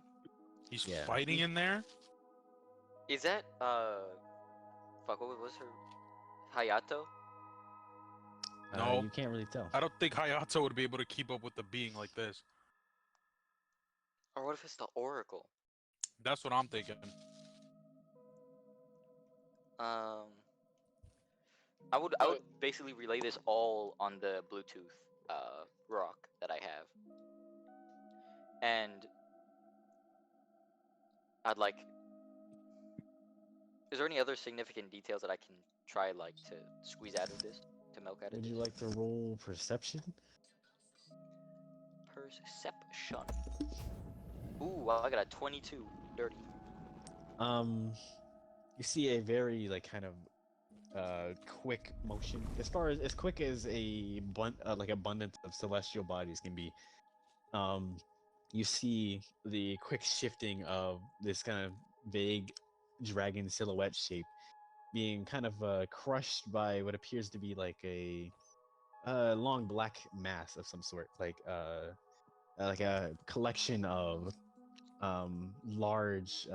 Speaker 5: He's
Speaker 1: Yeah.
Speaker 5: fighting in there.
Speaker 4: Is that fuck what was her Hayato?
Speaker 5: No,
Speaker 1: You can't really tell.
Speaker 5: I don't think Hayato would be able to keep up with the being like this.
Speaker 4: Or what if it's the Oracle?
Speaker 5: That's what I'm thinking.
Speaker 4: Um I would basically relay this all on the Bluetooth rock that I have. And I'd like. Is there any other significant details that I can try like to squeeze out of this, to milk out of
Speaker 1: Would
Speaker 4: this?
Speaker 1: you like to roll perception?
Speaker 4: Perception. Ooh, I got a 22. Dirty.
Speaker 1: Um, you see a very like kind of quick motion, as quick as like abundance of celestial bodies can be. Um, you see the quick shifting of this kind of vague dragon silhouette shape being kind of crushed by what appears to be like a long black mass of some sort, like a collection of large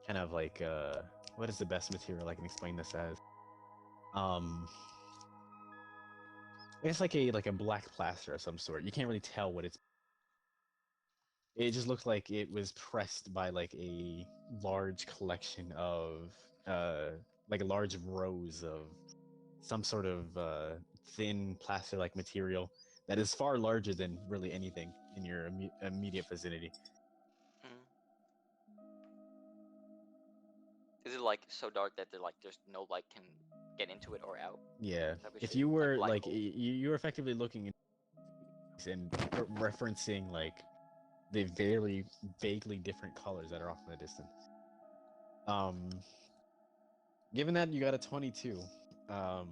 Speaker 1: kind of like what is the best material I can explain this as? Um, it's like a black plaster of some sort. You can't really tell what it's. It just looks like it was pressed by like a large collection of uh like large rows of some sort of thin plaster-like material that is far larger than really anything in your immediate vicinity.
Speaker 4: Mm. Is it like so dark that there's no light can get into it or out?
Speaker 1: Yeah,
Speaker 4: Type of
Speaker 1: if
Speaker 4: shit?
Speaker 1: you
Speaker 4: Like
Speaker 1: were
Speaker 4: black
Speaker 1: like
Speaker 4: hole.
Speaker 1: you were effectively looking and referencing like the very vaguely different colors that are off in the distance. Um, given that you got a 22, um,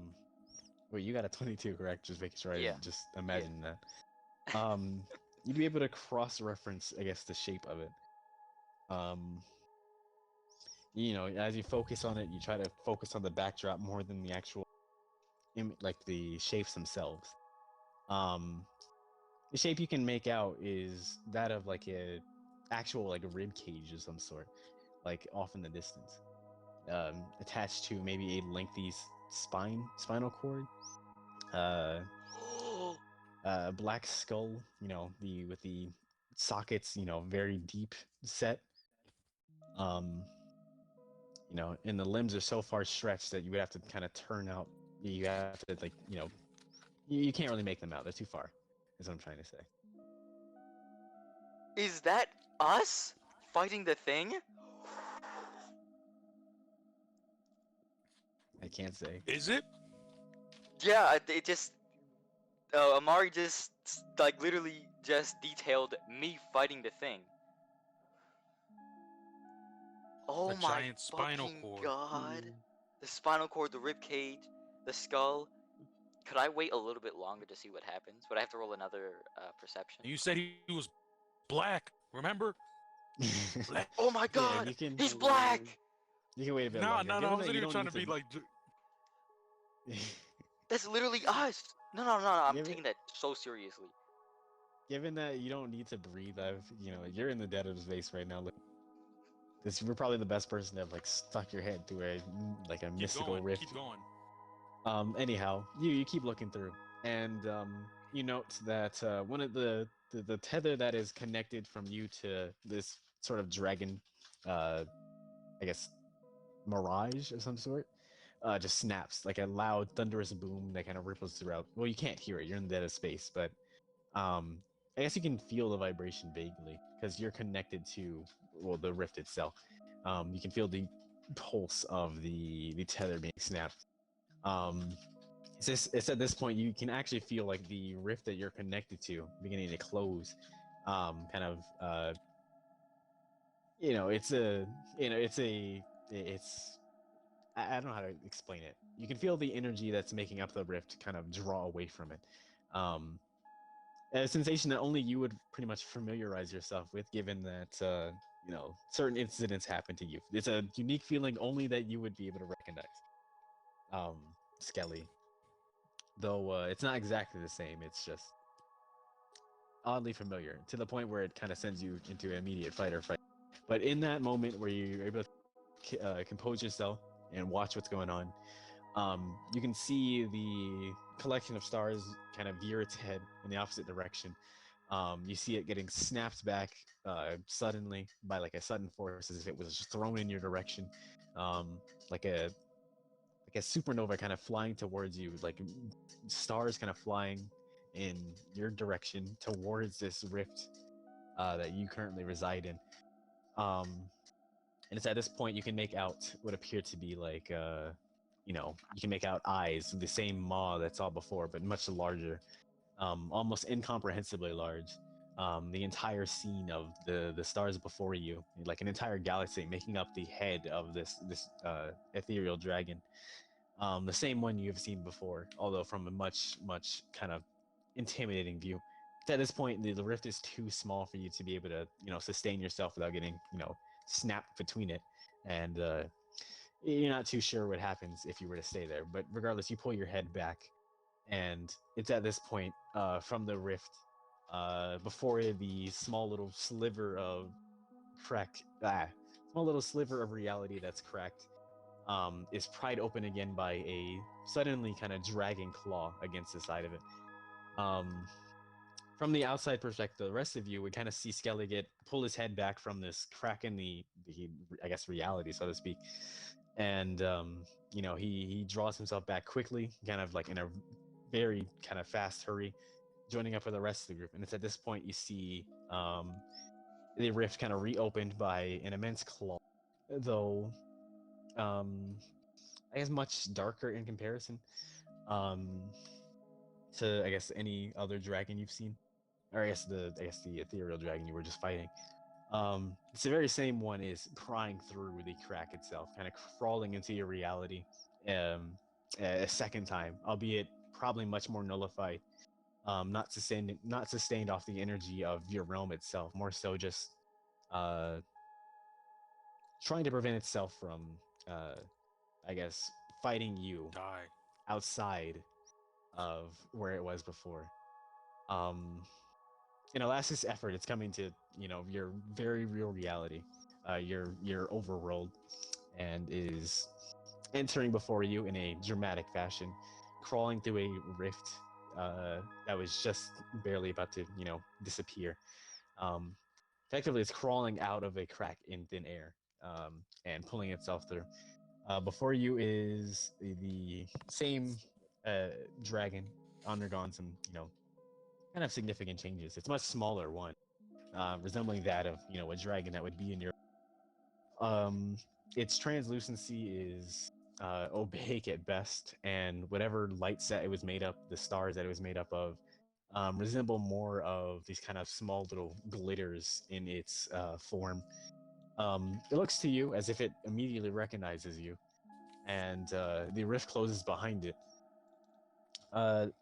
Speaker 1: wait, you got a 22, correct? Just making sure I
Speaker 4: Yeah.
Speaker 1: just
Speaker 4: Yeah.
Speaker 1: imagine that. Um, you'd be able to cross-reference, I guess, the shape of it. Um, as you focus on it, you try to focus on the backdrop more than the actual, like the shapes themselves. Um, the shape you can make out is that of like a actual like rib cage of some sort, like off in the distance, attached to maybe a lengthy spinal cord. Uh, Black skull, the with the sockets, very deep set. Um, and the limbs are so far stretched that you would have to kind of turn out. You have to like, you can't really make them out. They're too far. Is what I'm trying to say.
Speaker 4: Is that us fighting the thing?
Speaker 1: I can't say.
Speaker 5: Is it?
Speaker 4: Yeah, it just Amari just like literally just detailed me fighting the thing.
Speaker 5: A
Speaker 4: Oh my
Speaker 5: giant spinal
Speaker 4: fucking
Speaker 5: cord.
Speaker 4: god. The spinal cord, the rib cage, the skull. Could I wait a little bit longer to see what happens? Would I have to roll another perception?
Speaker 5: And you said he was black. Remember? Black.
Speaker 4: Oh my
Speaker 1: Yeah,
Speaker 4: god! He's black!
Speaker 1: you can wait a bit
Speaker 5: No,
Speaker 1: longer.
Speaker 5: no, no. I
Speaker 1: Given that
Speaker 5: wasn't
Speaker 1: you
Speaker 5: even
Speaker 1: don't
Speaker 5: trying
Speaker 1: need
Speaker 5: to be like.
Speaker 4: That's literally us! No, no, no, I'm
Speaker 1: given,
Speaker 4: taking that so seriously.
Speaker 1: given that you don't need to breathe, you're in the dead of space right now. You're probably the best person to have like stuck your head through a
Speaker 5: Keep
Speaker 1: mystical
Speaker 5: going.
Speaker 1: rift.
Speaker 5: Keep going.
Speaker 1: Anyhow, you keep looking through, and you note that one of the tether that is connected from you to this sort of dragon, I guess, mirage of some sort, just snaps like a loud, thunderous boom that kind of ripples throughout. Well, you can't hear it; you're in the dead of space, but I guess you can feel the vibration vaguely because you're connected to the rift itself. You can feel the pulse of the tether being snapped. Um, it's at this point you can actually feel like the rift that you're connected to beginning to close. Kind of it's a it's I don't know how to explain it. You can feel the energy that's making up the rift kind of draw away from it. Um, a sensation that only you would pretty much familiarize yourself with, given that certain incidents happen to you. It's a unique feeling only that you would be able to recognize. Um, Skelly, though it's not exactly the same. It's just oddly familiar to the point where it kind of sends you into an immediate fight or fight. But in that moment where you're able to compose yourself and watch what's going on, you can see the collection of stars kind of veer its head in the opposite direction. You see it getting snapped back suddenly by like a sudden force, as if it was just thrown in your direction, um, like a like a supernova kind of flying towards you, like stars kind of flying in your direction towards this rift that you currently reside in. Um, and it's at this point you can make out what appear to be like, you can make out eyes, the same maw that saw before, but much larger, almost incomprehensibly large. The entire scene of the stars before you, like an entire galaxy, making up the head of this ethereal dragon, the same one you've seen before, although from a much kind of intimidating view. At this point, the rift is too small for you to be able to sustain yourself without getting snapped between it, and you're not too sure what happens if you were to stay there. But regardless, you pull your head back, and it's at this point from the rift before the small little sliver of small little sliver of reality that's cracked, is pried open again by a suddenly kind of dragging claw against the side of it. Um, from the outside perspective, the rest of you would kind of see Skelly pull his head back from this crack in the I guess reality, so to speak, and he draws himself back quickly, kind of like in a very kind of fast hurry, joining up with the rest of the group. And it's at this point you see the rift kind of reopened by an immense claw, though I guess much darker in comparison um, to I guess any other dragon you've seen, or I guess the ethereal dragon you were just fighting. It's the very same one is prying through the crack itself, kind of crawling into your reality a second time, albeit probably much more nullified, not sustained off the energy of your realm itself, more so just uh, trying to prevent itself from, uh, I guess, fighting you
Speaker 5: Die.
Speaker 1: outside of where it was before. Um, in a last effort, it's coming to your very real reality, your overworld, and is entering before you in a dramatic fashion, crawling through a rift that was just barely about to disappear. Um, Effectively, it's crawling out of a crack in thin air, and pulling itself through. Before you is the same uh, dragon, undergone some kind of significant changes. It's a much smaller one, resembling that of a dragon that would be in your. Um, its translucency is opaque at best, and whatever light set it was made up, the stars that it was made up of, resemble more of these kind of small little glitters in its form. It looks to you as if it immediately recognizes you, and the rift closes behind it.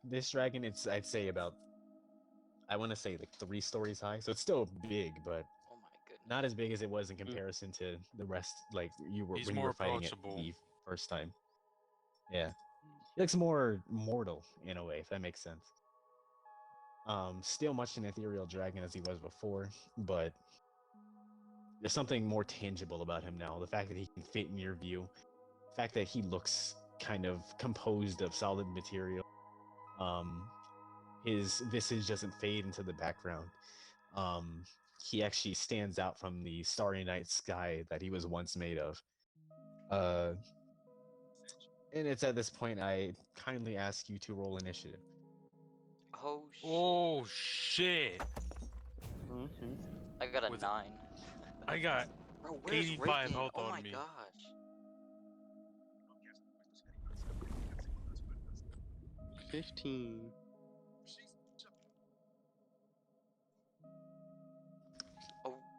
Speaker 1: This dragon, it's I'd say about I want to say like 3 stories high, so it's still big, but
Speaker 4: Oh my goodness.
Speaker 1: not as big as it was in comparison to the rest. Like
Speaker 5: He's
Speaker 1: when you
Speaker 5: more
Speaker 1: were fighting it
Speaker 5: approachable.
Speaker 1: the first time. Yeah, he looks more mortal in a way, if that makes sense. Still much an ethereal dragon as he was before, but there's something more tangible about him now. The fact that he can fit in your view, the fact that he looks kind of composed of solid material. Um, his visage doesn't fade into the background. Um, he actually stands out from the starry night sky that he was once made of. Uh, and it's at this point I kindly ask you to roll initiative.
Speaker 4: Oh shit.
Speaker 5: Oh shit!
Speaker 6: Okay.
Speaker 4: I got a
Speaker 5: With-
Speaker 4: 9.
Speaker 5: I got
Speaker 4: Bro, where's
Speaker 5: 85
Speaker 4: Ricken?
Speaker 5: health
Speaker 4: Oh
Speaker 5: on
Speaker 4: my
Speaker 5: me.
Speaker 4: gosh.
Speaker 6: 15.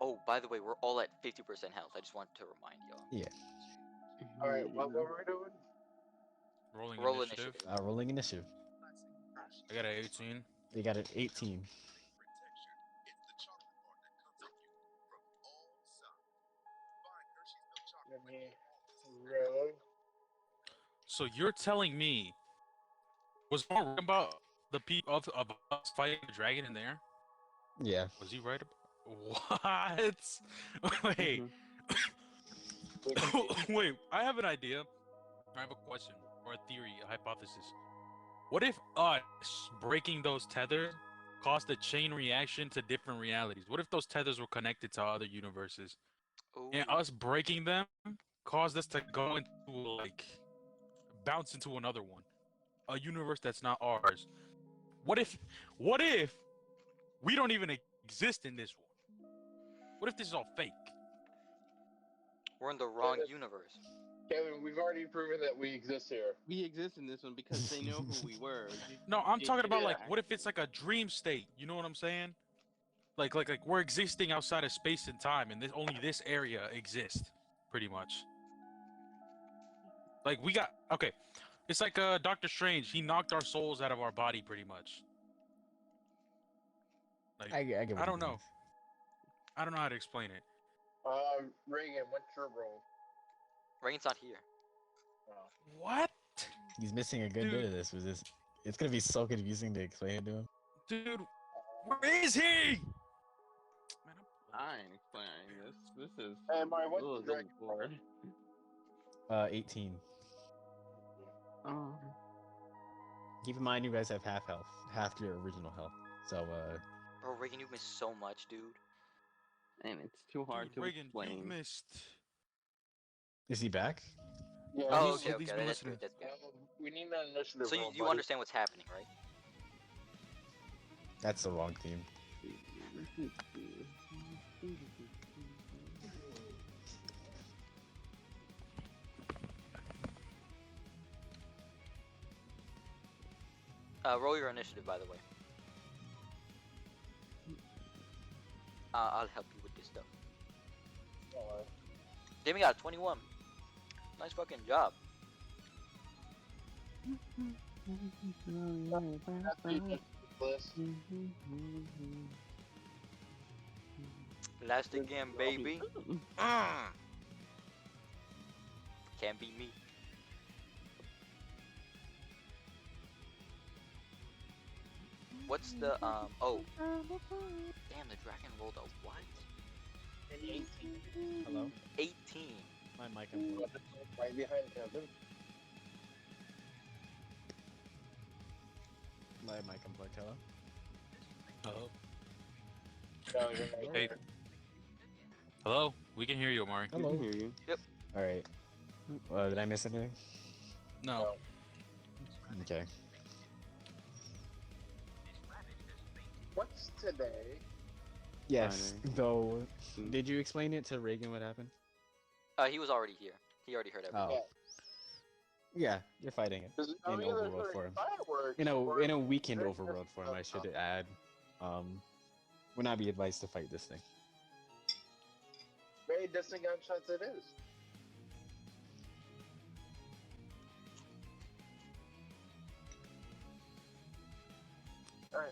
Speaker 4: Oh, by the way, we're all at 50% health. I just want to remind y'all.
Speaker 1: Yeah.
Speaker 2: All right, what were we doing?
Speaker 5: Rolling
Speaker 4: Roll
Speaker 5: initiative.
Speaker 4: initiative.
Speaker 1: Rolling initiative.
Speaker 5: I got an 18.
Speaker 1: You got an 18.
Speaker 2: Let me roll.
Speaker 5: So you're telling me was Paul right about the people of us fighting the dragon in there?
Speaker 1: Yeah.
Speaker 5: Was he right? What? Wait. Wait. I have an idea. I have a question or a theory, a hypothesis. What if us breaking those tethers caused a chain reaction to different realities? What if those tethers were connected to other universes, and
Speaker 4: Ooh.
Speaker 5: us breaking them caused us to go into bounce into another one, a universe that's not ours? What if we don't even exist in this one? What if this is all fake?
Speaker 4: We're in the wrong universe.
Speaker 2: Kevin, we've already proven that we exist here.
Speaker 6: We exist in this one because they know who we were.
Speaker 5: No, I'm talking about like,
Speaker 2: Yeah.
Speaker 5: what if it's like a dream state? You know what I'm saying? Like we're existing outside of space and time, and only this area exists, pretty much. Like we got okay, it's like Doctor Strange. He knocked our souls out of our body, pretty much. Like
Speaker 1: I get what
Speaker 5: I
Speaker 1: he
Speaker 5: don't know.
Speaker 1: means.
Speaker 5: I don't know how to explain it.
Speaker 2: Reagan, what's your role?
Speaker 4: Rain's not here.
Speaker 5: What?
Speaker 1: He's missing a good bit of this. Was this? It's gonna be so confusing to explain it to him.
Speaker 5: Dude, where is he? Man,
Speaker 6: I ain't explaining this. This is.
Speaker 2: Hey, Mario, what's
Speaker 6: Ugh,
Speaker 2: the direct
Speaker 6: Lord.
Speaker 1: 18.
Speaker 6: Oh.
Speaker 1: Keep in mind, you guys have half health, half your original health. So,
Speaker 4: Bro, Reagan, you missed so much, dude.
Speaker 6: And it's too hard
Speaker 5: Dude,
Speaker 6: to
Speaker 5: Reagan, you
Speaker 6: explain.
Speaker 5: missed.
Speaker 1: is he back?
Speaker 2: Yeah.
Speaker 4: Oh,
Speaker 5: he's-
Speaker 4: okay,
Speaker 5: he's
Speaker 4: okay,
Speaker 5: been
Speaker 4: that's
Speaker 5: listening.
Speaker 4: good, that's good.
Speaker 2: We need an initiative.
Speaker 4: So
Speaker 2: roll,
Speaker 4: you
Speaker 2: buddy.
Speaker 4: understand what's happening, right?
Speaker 1: That's the wrong theme.
Speaker 4: Roll your initiative, by the way. I'll help you with this stuff.
Speaker 2: Alright.
Speaker 4: Damn, got a 21. Nice fucking job.
Speaker 2: That's the list.
Speaker 4: Last again, baby. Mm. Can't beat me. What's the oh damn, the dragon rolled a what?
Speaker 2: An 18.
Speaker 1: Hello?
Speaker 4: 18.
Speaker 1: My mic unplugged.
Speaker 2: Right behind Kevin.
Speaker 1: My mic unplugged. Hello?
Speaker 5: Hello.
Speaker 2: No, you're not.
Speaker 5: Hey. Hello. We can hear you, Omari.
Speaker 6: I can hear you.
Speaker 1: All right. Did I miss anything?
Speaker 5: No.
Speaker 1: Okay.
Speaker 2: What's today?
Speaker 1: Yes.
Speaker 6: Friday.
Speaker 1: Though,
Speaker 6: Mm.
Speaker 1: did you explain it to Reagan what happened?
Speaker 4: He was already here. He already heard everything.
Speaker 1: Oh. Yeah, you're fighting it.
Speaker 2: Because
Speaker 1: In Overworld form.
Speaker 2: fireworks.
Speaker 1: In
Speaker 2: or-
Speaker 1: a weakened
Speaker 2: Very
Speaker 1: Overworld form, I should
Speaker 2: different
Speaker 1: add. Would not be advised to fight this thing.
Speaker 2: Very distant gunshots it is. Alright.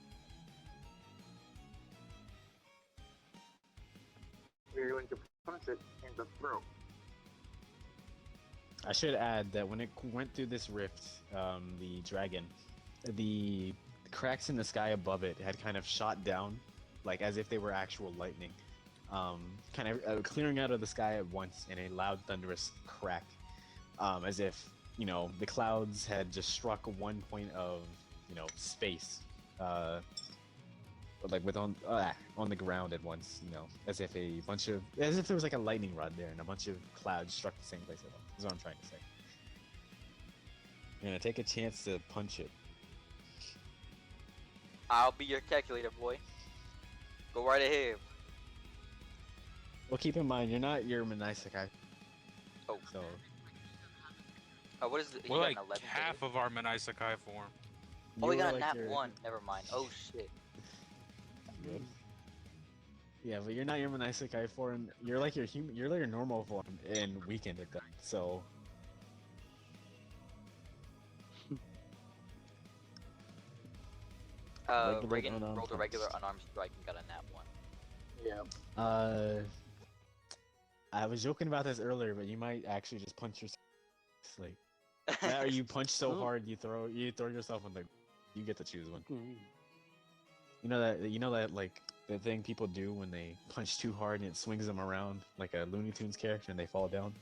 Speaker 2: You're going to punch it in the throat.
Speaker 1: I should add that when it went through this rift, the dragon, the cracks in the sky above it had kind of shot down, like as if they were actual lightning, kind of clearing out of the sky at once in a loud, thunderous crack, as if the clouds had just struck one point of space, like on the ground at once, as if there was like a lightning rod there and a bunch of clouds struck the same place at once. Is what I'm trying to say. You're gonna take a chance to punch it.
Speaker 4: I'll be your calculator, boy. Go right ahead.
Speaker 1: Well, keep in mind, you're not your Manisekai.
Speaker 4: Oh.
Speaker 1: So,
Speaker 4: What is it?
Speaker 5: We're
Speaker 4: You got
Speaker 5: like
Speaker 4: an 11.
Speaker 5: half of our Manisekai form.
Speaker 4: Oh, we
Speaker 1: you're
Speaker 4: got a
Speaker 1: like
Speaker 4: nat
Speaker 1: your-
Speaker 4: 1. Never mind. Oh shit.
Speaker 1: Good. Yeah, but you're not your Manisekai form. You're like your normal form and weakened at that. So, Regular
Speaker 4: Reagan
Speaker 1: unarmed
Speaker 4: rolled a
Speaker 1: strikes.
Speaker 4: regular unarmed strike and got a nat 1.
Speaker 2: Yeah.
Speaker 1: I was joking about this earlier, but you might actually just punch yourself. Like, or you punch so hard you throw yourself in the. You get to choose one. You know that like the thing people do when they punch too hard and it swings them around like a Looney Tunes character and they fall down.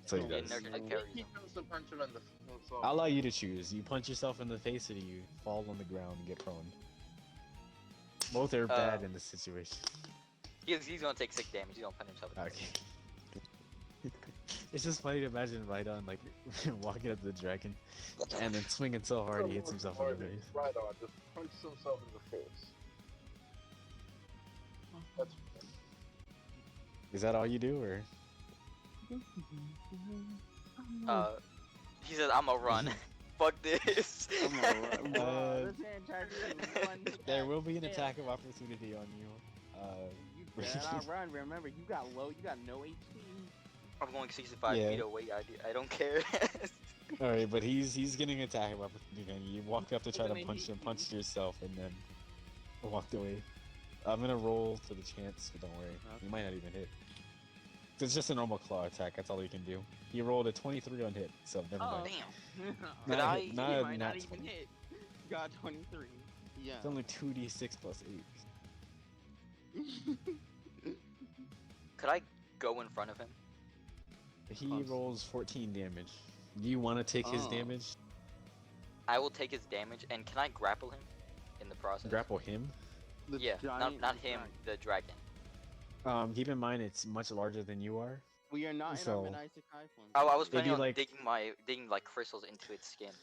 Speaker 1: So he
Speaker 4: Yeah,
Speaker 1: does.
Speaker 4: nerd-
Speaker 2: I think
Speaker 4: carries
Speaker 2: he
Speaker 4: him.
Speaker 2: comes to punch him in the face.
Speaker 1: I'll allow you to choose. You punch yourself in the face or you fall on the ground and get prone. Both are bad in this situation.
Speaker 4: He's gonna take 6 damage. He's gonna punch himself. In the
Speaker 1: Okay.
Speaker 4: face.
Speaker 1: It's just funny to imagine Rhydon like walking up to the dragon and then swinging so hard he hits himself in the face.
Speaker 2: Right on, just punches himself in the face. That's
Speaker 1: Is that all you do, or?
Speaker 4: He says, "I'm gonna run." Fuck this.
Speaker 6: I'm alright.
Speaker 1: Uh,
Speaker 6: This man tried to run to
Speaker 1: There
Speaker 6: that
Speaker 1: will be an
Speaker 6: tail.
Speaker 1: attack of opportunity on you.
Speaker 6: You better not run. Remember, you got low. You got no HP.
Speaker 4: I'm going 65
Speaker 1: Yeah.
Speaker 4: feet away. I don't care.
Speaker 1: All right, but he's getting an attack of opportunity, and you walk up to try to
Speaker 6: Doesn't
Speaker 1: punch
Speaker 6: hit
Speaker 1: him,
Speaker 6: you.
Speaker 1: punch yourself, and then walked away. I'm gonna roll for the chance, but don't worry, you might not even hit. It's just a normal claw attack. That's all you can do. He rolled a 23 on hit, so never
Speaker 6: Oh,
Speaker 1: mind.
Speaker 4: Damn.
Speaker 1: Not
Speaker 4: Could
Speaker 1: a
Speaker 4: I-
Speaker 1: hit,
Speaker 6: He
Speaker 1: not a
Speaker 6: might
Speaker 1: nat
Speaker 6: not even
Speaker 1: 20.
Speaker 6: hit. Got 23. Yeah.
Speaker 1: It's only 2d6 plus 8.
Speaker 4: Could I go in front of him?
Speaker 1: He
Speaker 6: Close.
Speaker 1: rolls 14 damage. Do you want to take his
Speaker 6: Oh.
Speaker 1: damage?
Speaker 4: I will take his damage, and can I grapple him in the process?
Speaker 1: Grapple him?
Speaker 6: The
Speaker 4: Yeah,
Speaker 6: giant
Speaker 4: not him,
Speaker 6: dragon.
Speaker 4: the dragon.
Speaker 1: Keep in mind it's much larger than you are.
Speaker 6: We are not in
Speaker 1: So-
Speaker 6: our mid Isekai form.
Speaker 4: Oh, I was
Speaker 1: It'd be
Speaker 4: planning on
Speaker 1: like-
Speaker 4: digging like crystals into its skin.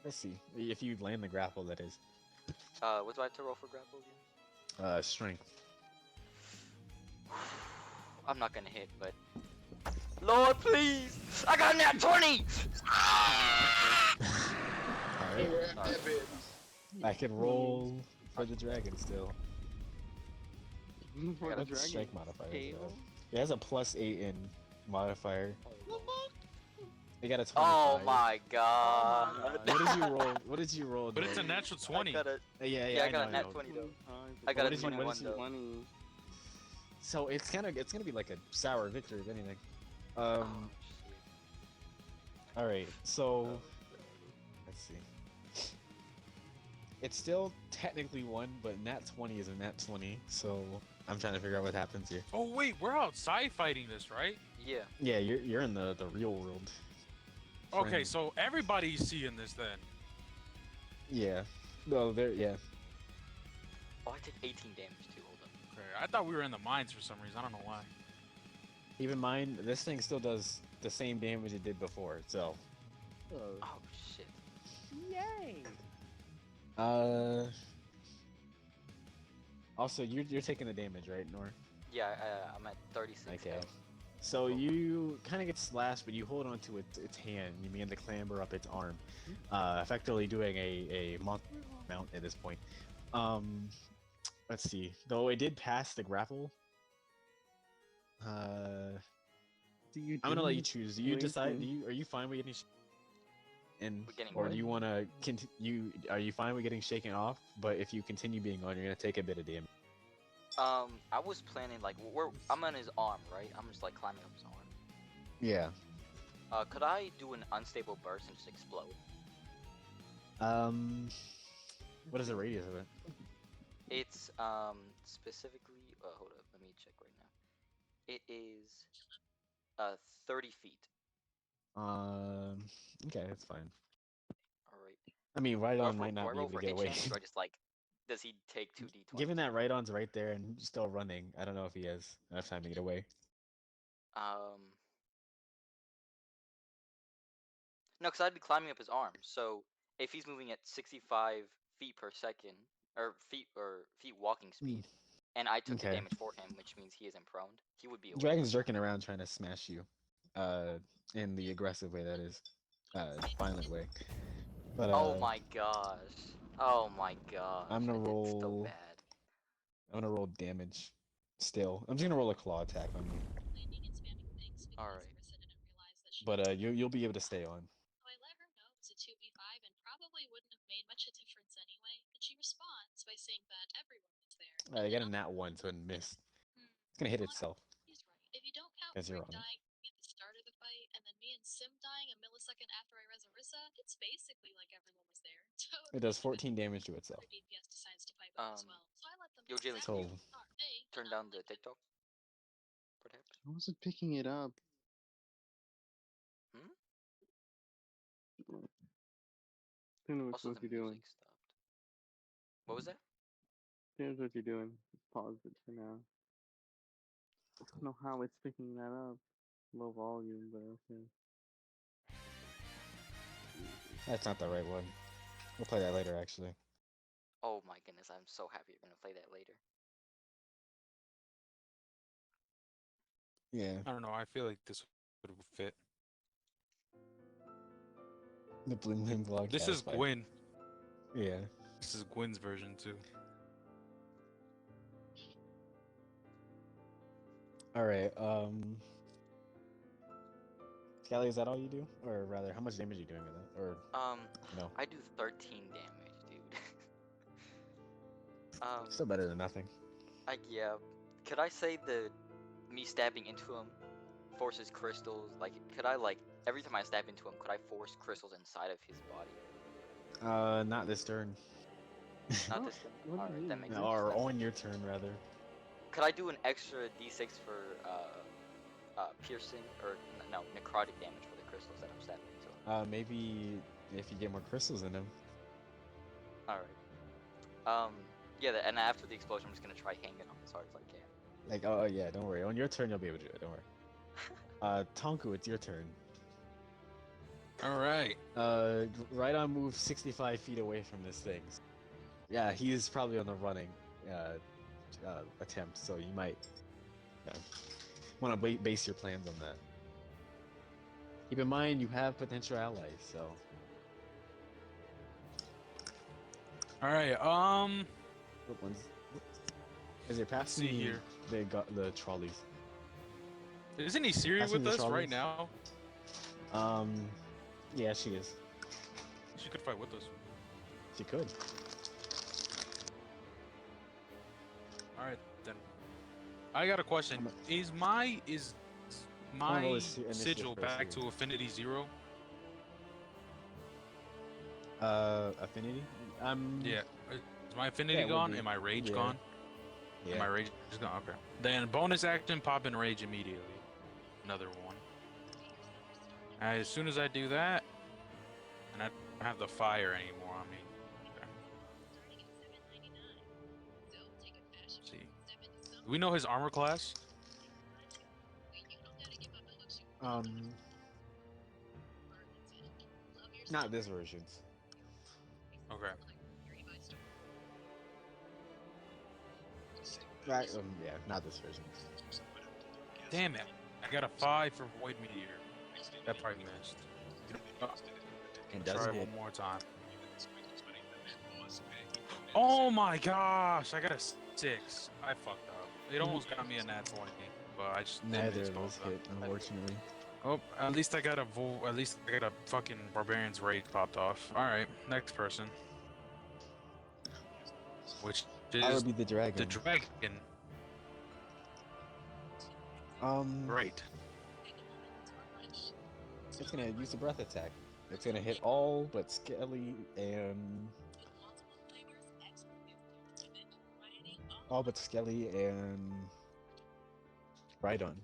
Speaker 1: Let's see. If you land the grapple, that is.
Speaker 4: What do I have to roll for grapple again?
Speaker 1: Strength.
Speaker 4: I'm not gonna hit, but Lord, please! I got a nat 20!
Speaker 1: Alright.
Speaker 4: Sorry.
Speaker 1: I can roll for the dragon still.
Speaker 6: For
Speaker 4: got
Speaker 6: the
Speaker 4: a
Speaker 6: dragon.
Speaker 1: Strike modifier.
Speaker 6: Tail?
Speaker 1: It has a +8 in modifier.
Speaker 6: What the fuck?
Speaker 1: It got a 25.
Speaker 4: Oh my god.
Speaker 6: Oh my
Speaker 1: What did you roll? What did you roll?
Speaker 5: But it's a
Speaker 1: Noah?
Speaker 5: natural
Speaker 4: I
Speaker 5: 20.
Speaker 4: got a,
Speaker 1: Yeah,
Speaker 4: I got a
Speaker 1: know,
Speaker 4: nat
Speaker 1: know.
Speaker 4: 20 though.
Speaker 6: 25.
Speaker 4: I got
Speaker 1: What
Speaker 4: a
Speaker 1: did you- what
Speaker 4: 21
Speaker 1: did you-
Speaker 4: though.
Speaker 6: 20.
Speaker 1: So it's gonna be like a sour victory if anything.
Speaker 4: Oh, shit.
Speaker 1: All right. So let's see. It's still technically one, but nat 20 is a nat 20. So I'm trying to figure out what happens here.
Speaker 5: Oh wait, we're outside fighting this, right?
Speaker 4: Yeah.
Speaker 1: Yeah, you're in the real world.
Speaker 5: Okay,
Speaker 1: Friend.
Speaker 5: so everybody's seeing this then.
Speaker 1: Yeah. No, there. Yeah.
Speaker 4: Oh, I did 18 damage too. Hold up.
Speaker 5: Okay, I thought we were in the mines for some reason. I don't know why.
Speaker 1: Keep in mind, this thing still does the same damage it did before. So.
Speaker 4: Oh shit.
Speaker 6: Yay!
Speaker 1: Also, you're taking the damage, right, Nor?
Speaker 4: Yeah, I'm at 36.
Speaker 1: Okay.
Speaker 4: health.
Speaker 1: So you kind of get slashed, but you hold onto its hand. You begin to clamber up its arm, effectively doing a monk mount at this point. Let's see. Though it did pass the grapple. I'm gonna let you choose. Do you decide? Are you fine with getting?
Speaker 4: We're getting
Speaker 1: Or
Speaker 4: what?
Speaker 1: do you want to continue? Are you fine with getting shaken off? But if you continue being on, you're gonna take a bit of damage.
Speaker 4: I was planning like I'm on his arm, right? I'm just like climbing up his arm.
Speaker 1: Yeah.
Speaker 4: Could I do an unstable burst and just explode?
Speaker 1: What is the radius of it?
Speaker 4: It's specifically. Hold up, let me check right now. It is 30 feet.
Speaker 1: Okay, that's fine.
Speaker 4: All right.
Speaker 1: I mean,
Speaker 4: Do I
Speaker 1: Rhydon might
Speaker 4: do I
Speaker 1: not be
Speaker 4: roll
Speaker 1: able
Speaker 4: for
Speaker 1: to get
Speaker 4: hit
Speaker 1: away.
Speaker 4: chance, or just like, does he take 2d20?
Speaker 1: Given that Rhydon's right there and still running, I don't know if he has enough time to get away.
Speaker 4: No, because I'd be climbing up his arm. So if he's moving at 65 feet per second, or feet walking speed, and I took the
Speaker 1: Okay.
Speaker 4: damage for him, which means he isn't prone, he would be away.
Speaker 1: Dragon's jerking around trying to smash you, in the aggressive way that is, violent way. But
Speaker 4: Oh my gosh. Oh my gosh.
Speaker 1: I'm gonna
Speaker 4: I did so
Speaker 1: roll-
Speaker 4: bad.
Speaker 1: I'm gonna roll damage. Still, I'm just gonna roll a claw attack on you.
Speaker 4: Alright.
Speaker 1: But you'll be able to stay on.
Speaker 7: So I let her know it was a 2v5 and probably wouldn't have made much of a difference anyway, and she responds by saying that everyone was there.
Speaker 1: I got a nat 1, so it missed. It's gonna hit itself.
Speaker 7: He's right. If you don't count
Speaker 1: As you're
Speaker 7: Rick
Speaker 1: on it.
Speaker 7: dying at the start of the fight, and then me and Sim dying a millisecond after I res Orisa, it's basically like everyone was there.
Speaker 1: It does 14 damage to itself.
Speaker 7: Other DPS decides to pipe up as well. So I let them
Speaker 4: Yo,
Speaker 7: know
Speaker 4: Jalen,
Speaker 7: exactly
Speaker 1: can you
Speaker 7: what they thought. Hey,
Speaker 4: Turn down the TikTok, perhaps?
Speaker 6: I wasn't picking it up.
Speaker 4: Hmm?
Speaker 6: I don't know
Speaker 4: Also,
Speaker 6: what
Speaker 4: the
Speaker 6: you're doing.
Speaker 4: music stopped. What was that?
Speaker 6: Here's what you're doing. Just pause it for now. don't know how it's picking that up. Low volume, but okay.
Speaker 1: That's not the right one. We'll play that later, actually.
Speaker 4: Oh my goodness, I'm so happy you're gonna play that later.
Speaker 1: Yeah,
Speaker 5: I don't know. I feel like this would fit.
Speaker 1: the Bling Bling vlog.
Speaker 5: This is Gwyn.
Speaker 1: Yeah.
Speaker 5: This is Gwyn's version too.
Speaker 1: All right. Scally, is that all you do, or rather, how much damage are you doing with that? Or no?
Speaker 4: I do 13 damage, dude.
Speaker 1: Still better than nothing.
Speaker 4: Yeah. Could I say me stabbing into him forces crystals? Like, could I every time I stab into him, could I force crystals inside of his body?
Speaker 1: Not this turn.
Speaker 4: Not
Speaker 6: Oh,
Speaker 4: this turn.
Speaker 6: what do
Speaker 4: All
Speaker 6: you
Speaker 4: right,
Speaker 6: mean?
Speaker 4: that makes
Speaker 6: No,
Speaker 4: sense.
Speaker 1: Or
Speaker 4: That
Speaker 1: on
Speaker 4: makes
Speaker 1: your
Speaker 4: sense.
Speaker 1: turn, rather.
Speaker 4: Could I do an extra d6 for piercing or no necrotic damage for the crystals that I'm stabbing into?
Speaker 1: Maybe if you get more crystals in him.
Speaker 4: All right. Yeah. And after the explosion, I'm just gonna try hanging on as hard as I can.
Speaker 1: Like, oh yeah, don't worry. On your turn, you'll be able to do it. Don't worry. Tonku, it's your turn.
Speaker 5: All right.
Speaker 1: Right on move 65 feet away from this thing. Yeah, he is probably on the running attempt, so you might want to base your plans on that. Keep in mind, you have potential allies, so.
Speaker 5: All right.
Speaker 1: What ones? Is it past
Speaker 5: See here.
Speaker 1: They got the trolleys.
Speaker 5: Isn't he Siri
Speaker 1: Pass me
Speaker 5: with
Speaker 1: the
Speaker 5: us right
Speaker 1: trolleys.
Speaker 5: now?
Speaker 1: Yeah, she is.
Speaker 5: She could fight with us.
Speaker 1: She could.
Speaker 5: All right then. I got a question. Is my
Speaker 1: roll this initiative
Speaker 5: sigil
Speaker 1: first,
Speaker 5: back
Speaker 1: yeah.
Speaker 5: to affinity 0?
Speaker 1: Affinity?
Speaker 5: Yeah. Is my affinity
Speaker 1: Yeah, it would
Speaker 5: gone?
Speaker 1: be.
Speaker 5: Am my rage
Speaker 1: Yeah.
Speaker 5: gone?
Speaker 1: Yeah.
Speaker 5: Am my rage is gone? Okay. Then bonus action, pop and rage immediately. Another one. As soon as I do that, and I don't have the fire anymore on me. Okay. See. Do we know his armor class?
Speaker 1: Not this version.
Speaker 5: Okay.
Speaker 1: Right. Yeah, not this version.
Speaker 5: Damn it. I got a 5 for Void Meteor. That probably missed.
Speaker 1: It
Speaker 5: Try
Speaker 1: doesn't
Speaker 5: it
Speaker 1: hit.
Speaker 5: one more time. Oh my gosh! I got a 6. I fucked up. It almost got me a nat 20, but I just didn't
Speaker 1: Neither
Speaker 5: miss
Speaker 1: of
Speaker 5: both
Speaker 1: those
Speaker 5: of them.
Speaker 1: hit, unfortunately.
Speaker 5: Oh, at least I got a fucking Barbarian's Rage popped off. Alright, next person. Which
Speaker 1: That
Speaker 5: is
Speaker 1: would be the dragon.
Speaker 5: the dragon. Right.
Speaker 1: It's gonna use a breath attack. It's gonna hit all but Skelly and Rhydon.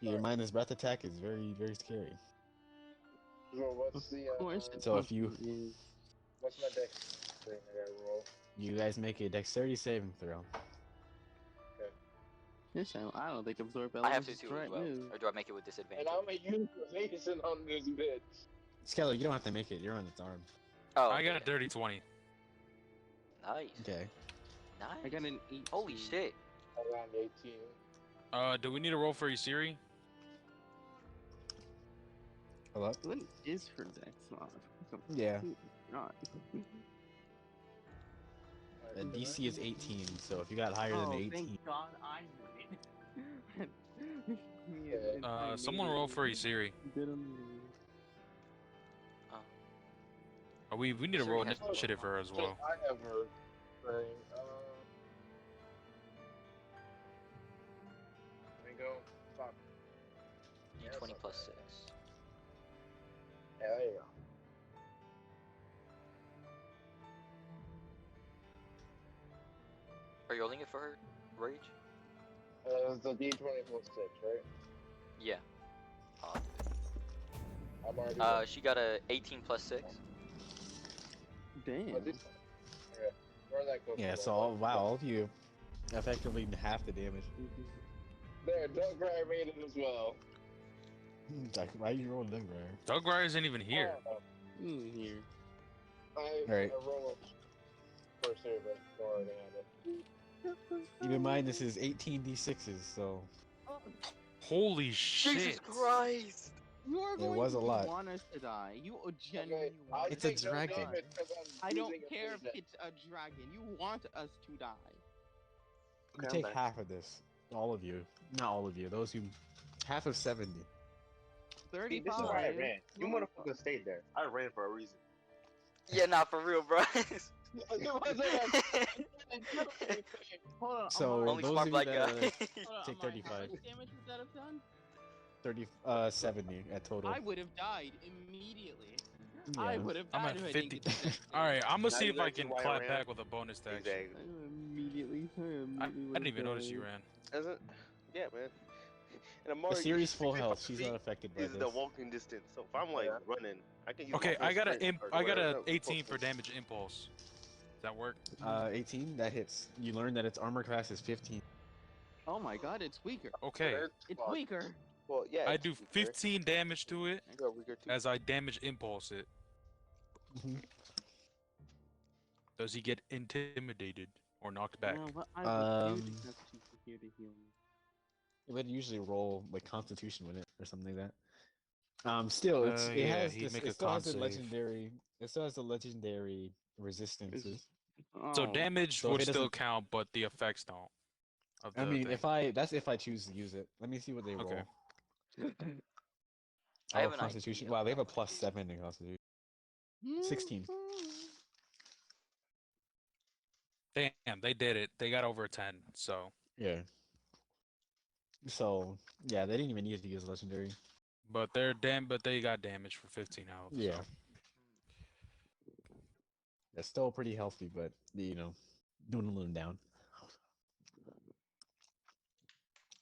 Speaker 1: Keep in mind, this breath attack is very, very scary.
Speaker 2: So what's the
Speaker 6: Of course, it's
Speaker 1: So if you-
Speaker 6: is.
Speaker 2: what's my dex thing I gotta roll?
Speaker 1: You guys make a dexterity saving throw.
Speaker 6: This time, I don't think absorb
Speaker 4: I have
Speaker 6: elements
Speaker 4: to
Speaker 6: is
Speaker 4: too
Speaker 6: the
Speaker 4: as
Speaker 6: right
Speaker 4: well.
Speaker 6: move.
Speaker 4: Or do I make it with disadvantage?
Speaker 2: And I'm a utilization on this bitch.
Speaker 1: Skelly, you don't have to make it. You're on its arm.
Speaker 4: Oh,
Speaker 5: I got a
Speaker 4: okay.
Speaker 5: dirty 20.
Speaker 4: Nice.
Speaker 1: Okay.
Speaker 4: Nice.
Speaker 6: I got an 18.
Speaker 4: Holy shit.
Speaker 2: Around 18.
Speaker 5: Do we need to roll for Isiri?
Speaker 1: Hello?
Speaker 6: What is her dex mod?
Speaker 1: Yeah.
Speaker 6: Not.
Speaker 1: The DC is 18, so if you got higher than 18,
Speaker 6: Thank God I win.
Speaker 5: Someone roll for Isiri. We need to
Speaker 4: Isiri
Speaker 5: roll
Speaker 4: has-
Speaker 5: initiative for her as well.
Speaker 2: I have her thing. Let me go. Fuck.
Speaker 4: D20 plus 6.
Speaker 2: Yeah, there you go.
Speaker 4: Are you rolling it for her? Rage?
Speaker 2: It's the D20 plus 6, right?
Speaker 4: Yeah. I'll do it.
Speaker 2: I'm already.
Speaker 4: She got a 18 plus 6.
Speaker 6: Damn.
Speaker 2: Okay. Ignore that coastal
Speaker 1: Yeah, so
Speaker 2: level.
Speaker 1: wow, all of you effectively half the damage.
Speaker 2: There, Doug Rye made it as well.
Speaker 1: Like, why are you rolling them rare?
Speaker 5: Doug Rye isn't even here.
Speaker 6: Here.
Speaker 1: Alright.
Speaker 2: I rolled first here, but don't already have it.
Speaker 1: Keep in mind this is 18d6s, so
Speaker 5: Holy shit!
Speaker 4: Jesus Christ!
Speaker 6: You are
Speaker 1: It
Speaker 6: going
Speaker 1: was a
Speaker 6: to
Speaker 1: lot.
Speaker 6: want us to die. You genuinely
Speaker 2: Okay,
Speaker 6: want
Speaker 2: I
Speaker 6: us
Speaker 1: It's a
Speaker 2: take
Speaker 6: to
Speaker 2: no
Speaker 1: dragon.
Speaker 6: die.
Speaker 2: damage 'cause I'm
Speaker 6: I don't
Speaker 2: using
Speaker 6: care if
Speaker 2: evasion.
Speaker 6: it's a dragon. You want us to die.
Speaker 1: you
Speaker 3: Okay, I'm
Speaker 1: take
Speaker 3: back.
Speaker 1: half of this. All of you. Not all of you. Those who half of 70.
Speaker 3: See, this is why I
Speaker 6: 35.
Speaker 3: ran. You motherfuckers stayed there. I ran for a reason.
Speaker 4: Yeah, not for real, bro.
Speaker 2: It wasn't a-
Speaker 6: Hold on.
Speaker 1: So
Speaker 6: Amari,
Speaker 4: Only
Speaker 1: those
Speaker 4: smart
Speaker 1: of you
Speaker 4: black
Speaker 1: that
Speaker 4: guy.
Speaker 6: hold on,
Speaker 1: take
Speaker 6: Amari,
Speaker 1: 35.
Speaker 6: How much damage would that have done?
Speaker 1: 70 at total.
Speaker 6: I would have died immediately.
Speaker 1: Yeah.
Speaker 6: I would have
Speaker 5: I'm
Speaker 6: died
Speaker 5: at
Speaker 6: if I didn't
Speaker 5: 50.
Speaker 6: get the death
Speaker 5: All right, I'm gonna
Speaker 3: Now
Speaker 5: see
Speaker 3: you
Speaker 5: if I
Speaker 3: guys see
Speaker 5: can
Speaker 3: why I
Speaker 5: clap
Speaker 3: ran?
Speaker 5: back with a bonus action.
Speaker 3: Exactly.
Speaker 5: I didn't even notice you ran.
Speaker 3: Isn't? Yeah, man. And
Speaker 1: The
Speaker 3: Amari,
Speaker 1: series full
Speaker 3: 65
Speaker 1: health. She's
Speaker 3: feet
Speaker 1: not affected by
Speaker 3: is
Speaker 1: this.
Speaker 3: the walking distance. So if I'm like running, I can use.
Speaker 5: Okay,
Speaker 3: my
Speaker 5: I got
Speaker 3: full sprint or
Speaker 5: I got
Speaker 3: whatever.
Speaker 5: a
Speaker 3: No,
Speaker 5: 18
Speaker 3: full
Speaker 5: for
Speaker 3: sprint.
Speaker 5: damage impulse. Does that work?
Speaker 1: 18, that hits. You learn that its armor class is 15.
Speaker 6: Oh my god, it's weaker.
Speaker 5: Okay,
Speaker 6: It's
Speaker 2: Fuck.
Speaker 6: weaker.
Speaker 3: Well, yeah.
Speaker 5: I
Speaker 3: it's
Speaker 5: do
Speaker 3: weaker.
Speaker 5: 15 damage to it
Speaker 3: You got weaker too.
Speaker 5: as I damage impulse it.
Speaker 1: Mhm.
Speaker 5: Does he get intimidated or knocked back?
Speaker 6: What I would do
Speaker 1: Um,
Speaker 6: to have to here to heal me.
Speaker 1: It would usually roll like Constitution with it or something like that. Still, it
Speaker 5: Yeah,
Speaker 1: has
Speaker 5: he'd
Speaker 1: this.
Speaker 5: make
Speaker 1: It
Speaker 5: a
Speaker 1: still
Speaker 5: con
Speaker 1: has the
Speaker 5: save.
Speaker 1: legendary. It still has the legendary resistances.
Speaker 5: So
Speaker 6: Oh,
Speaker 5: damage
Speaker 1: So if
Speaker 5: would
Speaker 1: it
Speaker 5: still
Speaker 1: doesn't-
Speaker 5: count, but the effects don't. Of
Speaker 1: I
Speaker 5: the
Speaker 1: mean,
Speaker 5: thing.
Speaker 1: that's if I choose to use it. Let me see what they roll.
Speaker 5: Okay.
Speaker 4: I have
Speaker 1: Oh,
Speaker 4: an
Speaker 1: Constitution.
Speaker 4: idea
Speaker 1: Wow, they have a
Speaker 4: of what to do.
Speaker 1: +7 in Constitution. 16.
Speaker 5: Damn, they did it. They got over 10. So,
Speaker 1: Yeah. So yeah, they didn't even need to use legendary.
Speaker 5: but they got damage for 15 health.
Speaker 1: Yeah.
Speaker 5: So.
Speaker 1: They're still pretty healthy, but dwindling down.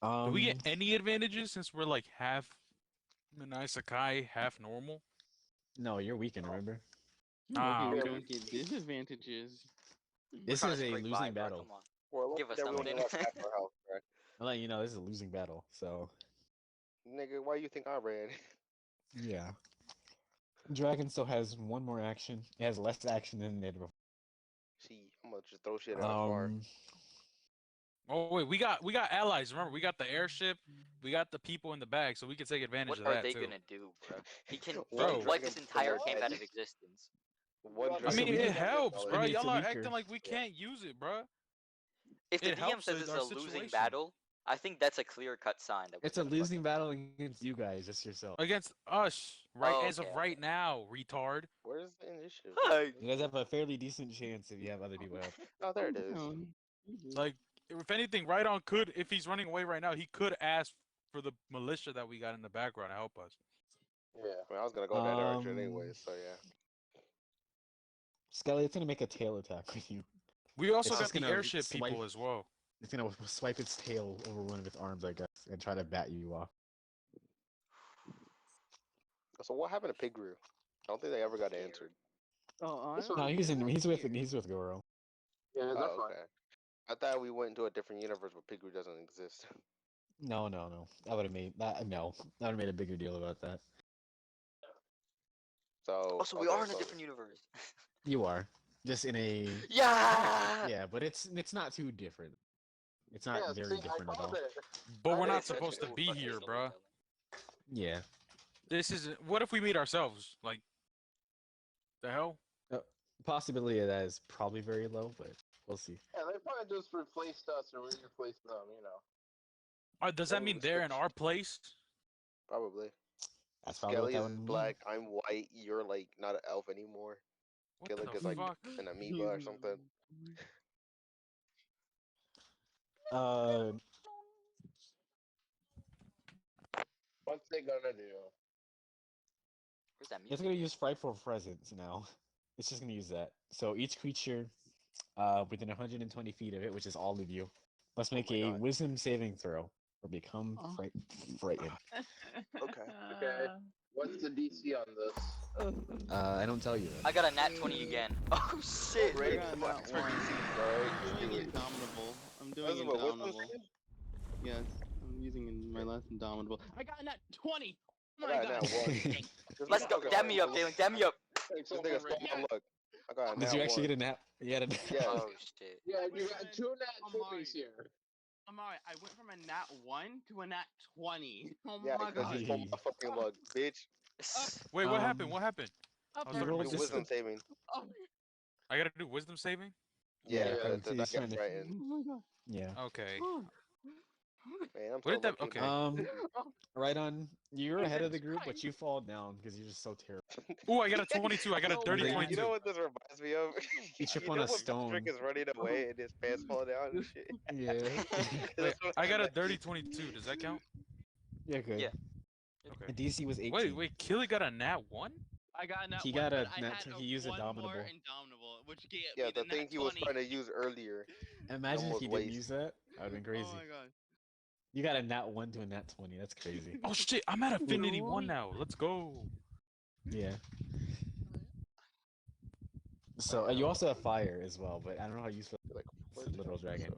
Speaker 5: Do we get
Speaker 1: Um,
Speaker 5: any advantages since we're like half an isekai, half normal?
Speaker 1: No, you're weakened. Remember,
Speaker 5: Ah,
Speaker 6: we
Speaker 5: okay.
Speaker 6: don't get disadvantages.
Speaker 1: this
Speaker 4: Trying
Speaker 1: is
Speaker 4: to
Speaker 1: a
Speaker 4: scrape
Speaker 1: losing
Speaker 4: by, bro,
Speaker 1: battle.
Speaker 4: come on.
Speaker 3: Well,
Speaker 4: Give us
Speaker 3: that we only
Speaker 4: something.
Speaker 3: have half our health, right?
Speaker 1: I'll let you know this is a losing battle. So
Speaker 3: Nigga, why you think I ran?
Speaker 1: yeah, Dragon still has one more action. It has less action than it did before.
Speaker 3: See, I'm gonna just throw shit out far.
Speaker 5: Oh wait, we got allies. Remember, we got the airship, we got the people in the bag, so we can take advantage
Speaker 4: What
Speaker 5: of
Speaker 4: are
Speaker 5: that
Speaker 4: they
Speaker 5: too.
Speaker 4: gonna do, bro? He can
Speaker 5: Bro.
Speaker 4: wipe this entire camp out of
Speaker 3: Dragon-
Speaker 4: existence.
Speaker 3: One
Speaker 2: I
Speaker 5: I
Speaker 3: dragon
Speaker 5: mean,
Speaker 1: we
Speaker 5: it
Speaker 1: can-
Speaker 5: helps,
Speaker 3: I
Speaker 5: bro.
Speaker 1: mean, it's
Speaker 5: Y'all are
Speaker 1: weaker.
Speaker 5: acting like we
Speaker 3: Yeah.
Speaker 5: can't use it, bro.
Speaker 4: If the
Speaker 5: It
Speaker 4: DM
Speaker 5: helps
Speaker 4: says
Speaker 5: with
Speaker 4: it's
Speaker 5: our
Speaker 4: a losing
Speaker 5: situation.
Speaker 4: battle, I think that's a clear-cut sign that we're
Speaker 1: It's a
Speaker 4: gonna fucking
Speaker 1: losing
Speaker 4: lose.
Speaker 1: battle against you guys, just yourself.
Speaker 5: Against us, right
Speaker 4: Oh,
Speaker 5: as of
Speaker 4: okay,
Speaker 5: right
Speaker 4: okay.
Speaker 5: now, retard.
Speaker 3: Where's the initiative?
Speaker 4: Hey.
Speaker 1: You guys have a fairly decent chance if you have other people help.
Speaker 3: Oh, there it is.
Speaker 5: Like, if anything, right on could, if he's running away right now, he could ask for the militia that we got in the background to help us.
Speaker 2: Yeah.
Speaker 3: I mean, I was gonna go in that direction
Speaker 1: Um,
Speaker 3: anyway, so yeah.
Speaker 1: Skelly, it's gonna make a tail attack with you.
Speaker 5: We also
Speaker 1: It's
Speaker 5: got
Speaker 1: just
Speaker 5: the
Speaker 1: gonna
Speaker 5: airship
Speaker 1: swipe-
Speaker 5: people as well.
Speaker 1: It's gonna swipe its tail over one of its arms, I guess, and try to bat you off.
Speaker 3: So what happened to Pigru? I don't think they ever got answered.
Speaker 6: Oh,
Speaker 2: This
Speaker 6: honestly,
Speaker 1: No, he's with
Speaker 6: here.
Speaker 1: he's with Goro.
Speaker 2: Yeah, they're
Speaker 3: Oh,
Speaker 2: fine.
Speaker 3: okay. I thought we went into a different universe where Pigru doesn't exist.
Speaker 1: No. That would have made that. No, that would have made a bigger deal about that.
Speaker 3: So
Speaker 4: Also, we
Speaker 3: okay,
Speaker 4: are in a
Speaker 3: so-
Speaker 4: different universe.
Speaker 1: You are just in a
Speaker 4: Yeah.
Speaker 1: yeah, but it's not too different. It's not
Speaker 2: Yeah,
Speaker 1: very
Speaker 2: see,
Speaker 1: different
Speaker 2: I
Speaker 1: at all.
Speaker 2: called it.
Speaker 5: But we're
Speaker 2: I
Speaker 5: not
Speaker 2: didn't
Speaker 5: supposed to
Speaker 2: mention
Speaker 5: be
Speaker 2: it.
Speaker 5: here, bruh.
Speaker 1: Yeah,
Speaker 5: This is. What if we meet ourselves? Like, the hell?
Speaker 1: possibility of that is probably very low, but we'll see.
Speaker 2: Yeah, they probably just replaced us or we replaced them,
Speaker 5: Does that mean they're in our place?
Speaker 3: Probably.
Speaker 1: That's probably what
Speaker 3: Skelly
Speaker 1: that
Speaker 3: is
Speaker 1: would mean.
Speaker 3: black. I'm white. You're like not an elf anymore.
Speaker 5: What
Speaker 3: Killick
Speaker 5: the
Speaker 3: is like
Speaker 5: fuck?
Speaker 3: an amoeba or something.
Speaker 2: What's they gonna do?
Speaker 4: Where's that
Speaker 1: It's
Speaker 4: music?
Speaker 1: gonna use frightful presence now. It's just gonna use that. So each creature, within 120 feet of it, which is all of you, must make
Speaker 3: my
Speaker 1: a
Speaker 3: God.
Speaker 1: Wisdom saving throw or become
Speaker 6: Oh.
Speaker 1: frightened.
Speaker 3: Okay.
Speaker 2: Okay. What's the DC on this?
Speaker 1: I don't tell you.
Speaker 4: I got a nat 20 again. Oh shit.
Speaker 3: Great.
Speaker 6: I got not one. I'm doing Indomitable. I'm doing Indomitable. Yes, I'm using my last Indomitable. I got a nat 20! Oh my
Speaker 3: I got
Speaker 6: god!
Speaker 3: a nat 1.
Speaker 4: Let's go. Dab me up, Galen. Dab me up.
Speaker 3: This nigga stole my luck. I got a
Speaker 1: Did
Speaker 3: nat
Speaker 1: you actually
Speaker 3: 1.
Speaker 1: get a nap? You had a nap.
Speaker 3: Yeah.
Speaker 4: Oh shit.
Speaker 2: Yeah, you got 2 nat 20s here.
Speaker 6: Amari, I went from a nat 1 to a nat 20. Oh
Speaker 3: Yeah,
Speaker 6: my
Speaker 3: because
Speaker 6: god.
Speaker 3: you stole my fucking luck, bitch.
Speaker 5: Wait, what
Speaker 1: Um,
Speaker 5: happened? What happened?
Speaker 6: Up
Speaker 5: I was
Speaker 1: you
Speaker 5: looking
Speaker 1: rolled
Speaker 5: at
Speaker 3: Do
Speaker 5: my
Speaker 1: just
Speaker 3: wisdom
Speaker 1: the-
Speaker 3: saving.
Speaker 6: Oh
Speaker 5: I gotta do wisdom saving?
Speaker 3: Yeah,
Speaker 1: Yeah,
Speaker 3: the
Speaker 1: he's
Speaker 3: that
Speaker 1: trying
Speaker 3: gets
Speaker 1: to-
Speaker 3: right in.
Speaker 6: my god.
Speaker 1: Yeah.
Speaker 5: Okay.
Speaker 3: Man, I'm
Speaker 5: What did
Speaker 3: so
Speaker 5: that-
Speaker 3: lucky.
Speaker 5: okay.
Speaker 1: Right on. You're ahead of the
Speaker 6: Jesus
Speaker 1: group, but
Speaker 6: Christ.
Speaker 1: you fall down because you're just so terrible.
Speaker 5: Ooh, I got a 22. I got a
Speaker 6: No
Speaker 5: dirty
Speaker 6: way.
Speaker 3: You
Speaker 5: 22.
Speaker 3: know what this reminds me of?
Speaker 1: You trip
Speaker 3: You
Speaker 1: on
Speaker 3: know
Speaker 1: a
Speaker 3: when
Speaker 1: stone.
Speaker 3: Patrick is running away and his pants fall down and shit?
Speaker 1: Yeah.
Speaker 5: Wait,
Speaker 3: That's what
Speaker 5: I got a
Speaker 3: like.
Speaker 5: dirty 22. Does that count?
Speaker 1: Yeah, good.
Speaker 4: Yeah.
Speaker 5: Okay.
Speaker 1: And DC was 18.
Speaker 5: Wait, Killy got a nat 1?
Speaker 6: I got a nat
Speaker 1: He
Speaker 6: 1,
Speaker 1: got
Speaker 6: but
Speaker 1: a
Speaker 6: I
Speaker 1: nat
Speaker 6: had
Speaker 1: two-
Speaker 6: a
Speaker 1: he used
Speaker 6: one
Speaker 1: Indomitable.
Speaker 6: more Indomitable, which gave
Speaker 3: Yeah,
Speaker 6: me
Speaker 3: the
Speaker 6: the
Speaker 3: thing
Speaker 6: nat
Speaker 3: he was
Speaker 6: 20.
Speaker 3: trying to use earlier.
Speaker 1: Imagine if
Speaker 3: almost
Speaker 1: he
Speaker 3: waste.
Speaker 1: didn't use that. That would have been crazy.
Speaker 6: Oh my god.
Speaker 1: You got a nat 1 to a nat 20. That's crazy.
Speaker 5: Oh shit, I'm at Affinity 1 now. Let's go.
Speaker 1: Yeah. So you also have fire as well, but I don't know how useful
Speaker 3: Like,
Speaker 1: it's a literal dragon.
Speaker 3: so-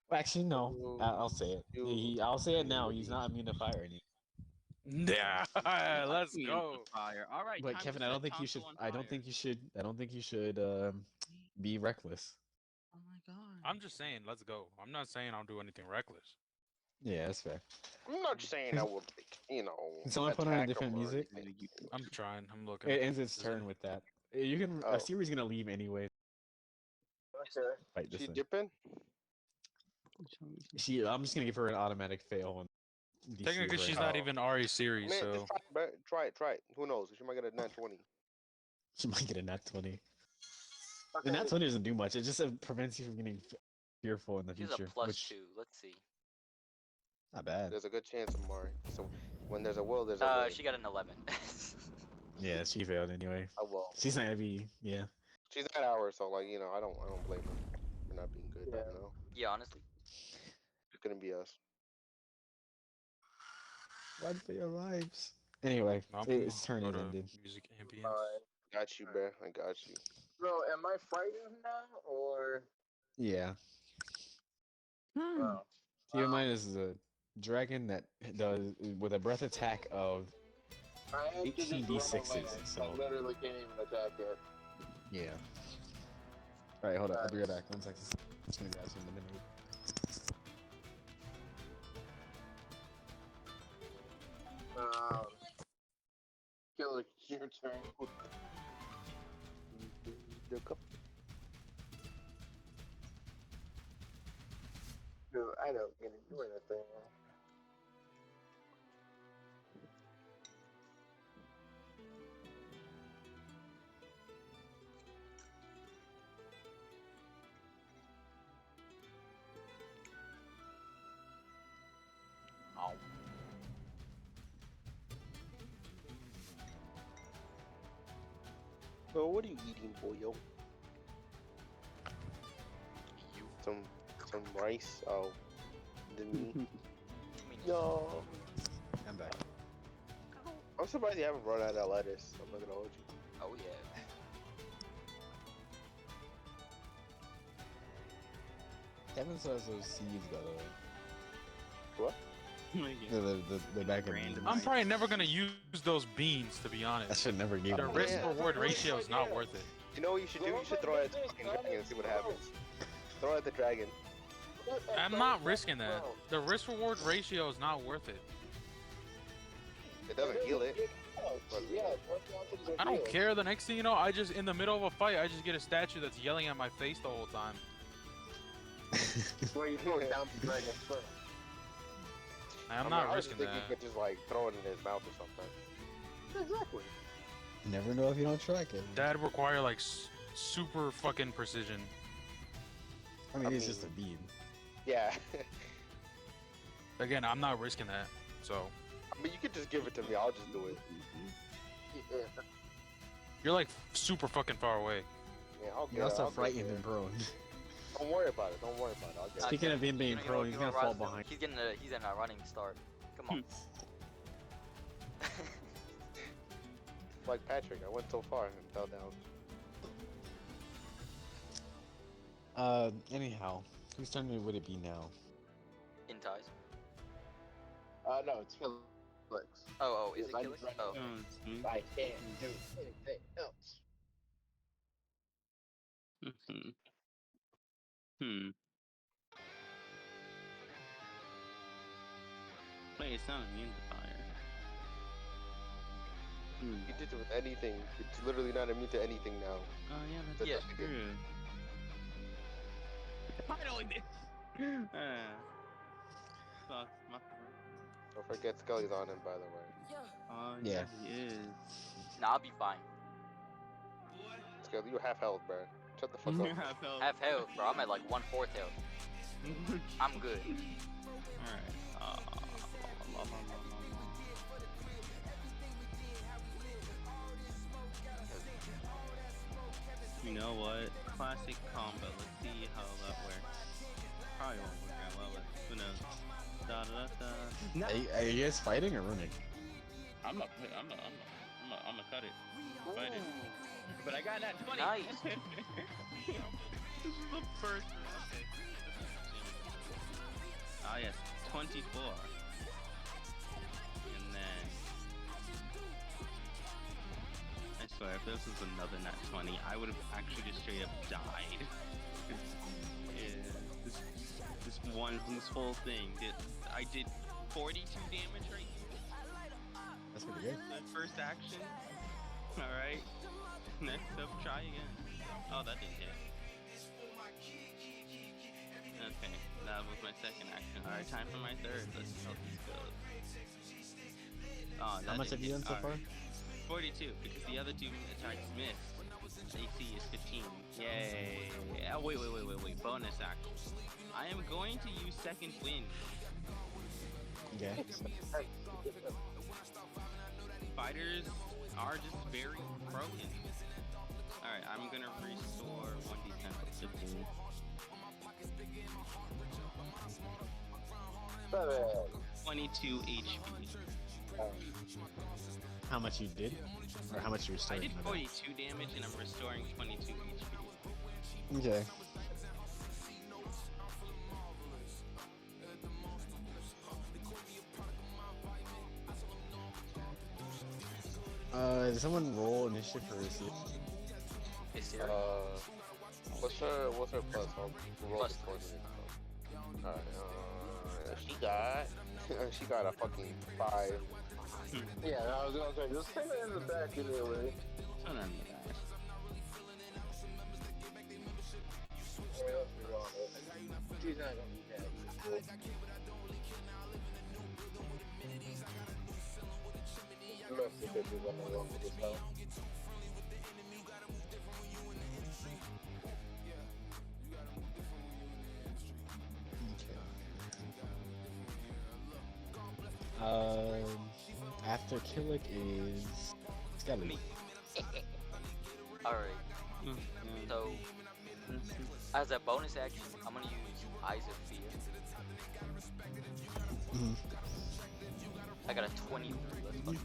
Speaker 1: Well, actually, no. I'll say it. I'll say it now. He's not immune to fire anymore.
Speaker 5: Yeah, let's
Speaker 6: Me
Speaker 5: go.
Speaker 6: Fire. All right.
Speaker 1: But
Speaker 6: time
Speaker 1: Kevin,
Speaker 6: to
Speaker 1: I don't
Speaker 6: set
Speaker 1: think you should.
Speaker 6: Tonsil on
Speaker 1: I don't
Speaker 6: fire.
Speaker 1: think you should. I don't think you should be reckless.
Speaker 6: Oh my god.
Speaker 5: I'm just saying, let's go. I'm not saying I'll do anything reckless.
Speaker 1: Yeah, that's fair.
Speaker 3: I'm not saying I would, like, you know.
Speaker 1: Can someone put on
Speaker 3: attack
Speaker 1: different
Speaker 3: him or
Speaker 1: music?
Speaker 3: anything.
Speaker 5: I'm trying. I'm looking.
Speaker 1: It ends its
Speaker 5: Is
Speaker 1: turn
Speaker 5: it-
Speaker 1: with that. You can.
Speaker 3: Oh.
Speaker 1: Siri's gonna leave anyway.
Speaker 2: Okay.
Speaker 1: Fight this
Speaker 3: She
Speaker 1: thing.
Speaker 3: dipping?
Speaker 1: I'm just gonna give her an automatic fail. On DC
Speaker 5: Technically,
Speaker 1: right
Speaker 5: she's
Speaker 1: now.
Speaker 5: not even RA series,
Speaker 3: Man,
Speaker 5: so
Speaker 3: just try it. Who knows? She might get a nat 20.
Speaker 1: She might get a nat 20.
Speaker 2: Okay.
Speaker 1: The nat 20 doesn't do much. It just prevents you from getting fearful in the
Speaker 4: She's
Speaker 1: future.
Speaker 4: a plus
Speaker 1: which
Speaker 4: 2. Let's see.
Speaker 1: not bad.
Speaker 3: There's a good chance, Amari. So when there's a will, there's a way.
Speaker 4: She got an 11.
Speaker 1: Yeah, she failed anyway.
Speaker 3: I will.
Speaker 1: She's not gonna be. Yeah.
Speaker 3: She's not ours, so like you know, I don't blame her for not being good.
Speaker 2: Yeah.
Speaker 3: You know,
Speaker 4: Yeah, honestly.
Speaker 3: it's gonna be us.
Speaker 1: Run for your lives. Anyway,
Speaker 5: I'm
Speaker 1: its turn
Speaker 5: go
Speaker 1: is
Speaker 5: to
Speaker 1: ended.
Speaker 5: music ambience.
Speaker 2: Alright.
Speaker 3: Got you, bruh. I got you.
Speaker 2: Bro, am I frightened now or?
Speaker 1: Yeah.
Speaker 2: Oh.
Speaker 1: Keep in mind, this is a dragon that does with a breath attack of
Speaker 2: I have to just run
Speaker 1: 18d6s,
Speaker 2: away.
Speaker 1: so-
Speaker 2: I literally can't even attack it.
Speaker 1: yeah. All right, hold on. I'll be right back. 1 second. Just gonna grab some lemonade.
Speaker 2: Killer, your turn.
Speaker 3: The cup.
Speaker 2: Dude, I don't get to do anything.
Speaker 4: Ow.
Speaker 3: So what are you eating, boyo?
Speaker 4: You.
Speaker 3: Some rice. Oh, the meat.
Speaker 4: I mean,
Speaker 3: Yo,
Speaker 1: I'm back.
Speaker 3: I'm surprised you haven't run out of lettuce. I'm not gonna hold you.
Speaker 4: oh yeah.
Speaker 1: Kevin says those seeds, by the way.
Speaker 3: What?
Speaker 1: The back of
Speaker 6: Random.
Speaker 5: I'm probably never gonna use those beans, to be
Speaker 1: I
Speaker 5: honest.
Speaker 1: should never give
Speaker 5: The
Speaker 1: them.
Speaker 5: risk
Speaker 3: Yeah.
Speaker 5: reward ratio is not worth it.
Speaker 3: You know what you should do? You should throw it at the fucking dragon and see what happens. Throw it at the dragon.
Speaker 5: I'm not risking that. The risk reward ratio is not worth it.
Speaker 3: It doesn't heal it.
Speaker 5: I don't care. The next thing you know, I just in the middle of a fight, I just get a statue that's yelling at my face the whole time.
Speaker 2: Where you throw it down the dragon first.
Speaker 5: I'm
Speaker 3: I
Speaker 5: not
Speaker 3: was
Speaker 5: risking
Speaker 3: thinking
Speaker 5: that.
Speaker 3: you could just like throw it in his mouth or something.
Speaker 2: Exactly.
Speaker 1: Never know if you don't try, Kevin.
Speaker 5: That'd require like super fucking precision.
Speaker 1: I mean,
Speaker 3: I
Speaker 1: it's just a
Speaker 3: mean-
Speaker 1: bean.
Speaker 3: Yeah.
Speaker 5: Again, I'm not risking that. So
Speaker 3: I mean, you could just give it to me. I'll just do it.
Speaker 2: Yeah.
Speaker 5: you're like super fucking far away.
Speaker 3: Yeah, I'll get
Speaker 1: You're
Speaker 3: it.
Speaker 1: also
Speaker 3: I'll get
Speaker 1: frightened
Speaker 3: it.
Speaker 1: and prone.
Speaker 3: Don't worry about it. Don't worry about it. I'll get
Speaker 1: Speaking of him being
Speaker 4: You know,
Speaker 1: prone, he's gonna fall behind.
Speaker 4: He's in a running start. Come on.
Speaker 3: like Patrick. I went so far and fell down.
Speaker 1: Anyhow, whose turn would it be now?
Speaker 4: In ties.
Speaker 2: No, it's Felix.
Speaker 4: Oh, is it
Speaker 2: Because
Speaker 4: Killick?
Speaker 2: I'm
Speaker 4: Oh,
Speaker 2: running
Speaker 6: Oh, it's me.
Speaker 2: I can't do anything else.
Speaker 6: Mhm. Hmm. Wait, it's not immune to fire. Hmm.
Speaker 3: You did it with anything. It's literally not immune to anything now.
Speaker 6: Oh yeah,
Speaker 3: That
Speaker 6: that's
Speaker 3: doesn't get-
Speaker 6: true. Finally did. Fuck, my fault.
Speaker 3: Don't forget Scully's on him, by the way.
Speaker 6: Oh
Speaker 1: Yeah.
Speaker 6: yeah, he is.
Speaker 4: nah, I'll be fine.
Speaker 3: Scully, you half health, bro. Shut the fuck up.
Speaker 6: I felt.
Speaker 4: Half health, bro. I'm at like 1/4 health. I'm good.
Speaker 6: Alright. La, la, la, la, la. You know what? Classic combo. Let's see how that works. Probably won't work out well, but who knows? Da da da. No.
Speaker 1: Are you guys fighting or running?
Speaker 6: I'm gonna cut it. Fight it. But I got that 20.
Speaker 4: Nice.
Speaker 6: This is the first. Okay. Ah yes, 24. And then I swear, if this was another nat 20, I would have actually just straight up died. Yeah, this whole thing I did 42 damage right here.
Speaker 1: That's pretty good.
Speaker 6: That first action. Alright. Next up, try again. Oh, that didn't hit. Okay, that was my second action. Alright, time for my third. Let's see how this goes. Oh,
Speaker 1: How much have you done so far?
Speaker 6: 42, because the other two attacks missed. AC is 15. Yay. Oh, wait. Bonus action. I am going to use second wind.
Speaker 1: Okay.
Speaker 6: Fighters are just very broken. Alright, I'm gonna restore 1d10 to 15. 22 HP.
Speaker 1: How much you did? Or how much you
Speaker 6: I
Speaker 1: restored?
Speaker 6: did 42 damage and I'm restoring 22 HP.
Speaker 1: Okay. Did someone roll initiative for Lucy?
Speaker 4: Is Siri?
Speaker 3: What's her plus? I'll roll
Speaker 4: Plus
Speaker 3: the coordinates. Alright, she got a fucking 5.
Speaker 2: Yeah, I was gonna say, just take it in the back anyway.
Speaker 6: Oh, no, guys.
Speaker 2: She's not gonna be that useful. Mostly because she's on the wrong with this health.
Speaker 1: After Killick is Skelly.
Speaker 4: Me. Alright,
Speaker 6: Mm,
Speaker 4: so as a bonus action, I'm gonna use Eyes of Fear.
Speaker 1: Mhm.
Speaker 4: I got a 23. Let's fucking go.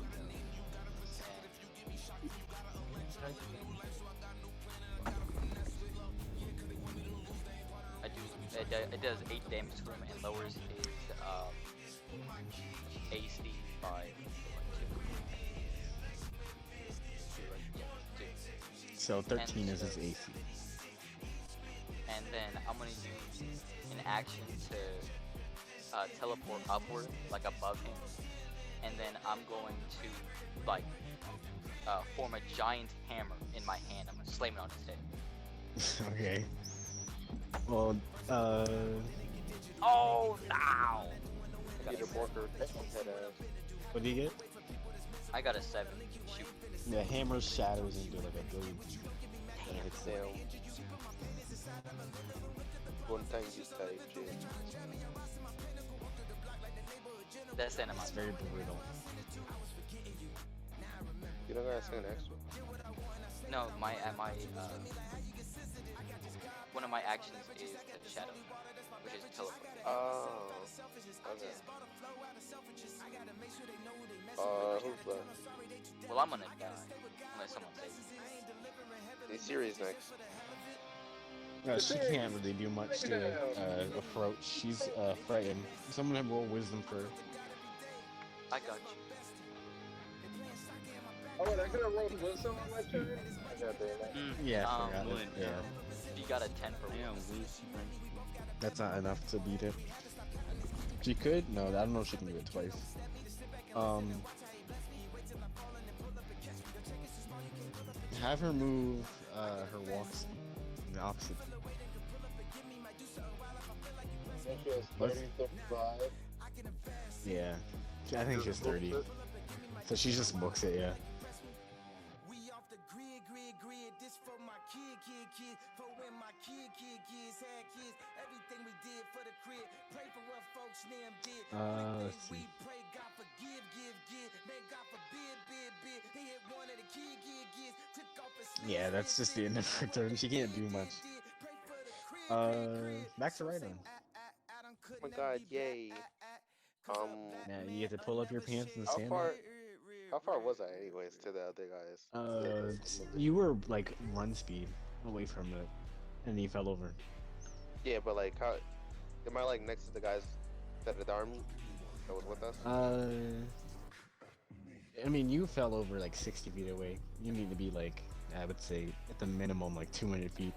Speaker 4: It does 8 damage to him and lowers his AC by 2.
Speaker 1: So 13 is his AC.
Speaker 4: And then I'm gonna use an action to teleport upward, like above him. And then I'm going to like form a giant hammer in my hand. I'm gonna slam it on his head.
Speaker 1: Okay. Well,
Speaker 4: Oh no!
Speaker 3: Peter Porker, head ass.
Speaker 1: what do you get?
Speaker 4: I got a 7. Shoot.
Speaker 1: The hammer shatters into like a billion pieces. And it hits them.
Speaker 3: Damn. One time you type J.
Speaker 4: That's the end of my
Speaker 1: It's very brutal.
Speaker 3: You don't gotta say an extra.
Speaker 4: No, my one of my actions is the shadow, which is teleport.
Speaker 3: Oh. Okay. Who's left?
Speaker 4: Well, I'm gonna die. unless someone saves me.
Speaker 3: The series next.
Speaker 1: She can't really do much to approach. She's frightened. Someone have roll wisdom for her.
Speaker 4: I got you.
Speaker 2: Oh, and I could have rolled wisdom on my turn? I got that.
Speaker 1: Yeah, I forgot.
Speaker 6: good.
Speaker 1: Yeah,
Speaker 4: She got a 10 for
Speaker 6: Yeah,
Speaker 4: wisdom.
Speaker 1: that's not enough to beat it. She could? No, I don't know if she can do it twice. Have her move her walks in the opposite.
Speaker 2: I think she has 30, 35.
Speaker 1: Yeah, I think she's 30. So she just books it, yeah. Let's see. Yeah, that's just the end of her turn. She can't do much. Back to Rhino.
Speaker 3: Oh my god, yay.
Speaker 1: Now you get to pull up your pants and
Speaker 3: How
Speaker 1: stand
Speaker 3: how far was I anyways to the other guys?
Speaker 1: you were like run speed away from it, and you fell over.
Speaker 3: Yeah, but like how am I like next to the guys that had the army that was with us?
Speaker 1: I mean, you fell over like 60 feet away. You need to be like, I would say, at the minimum, like 200 feet.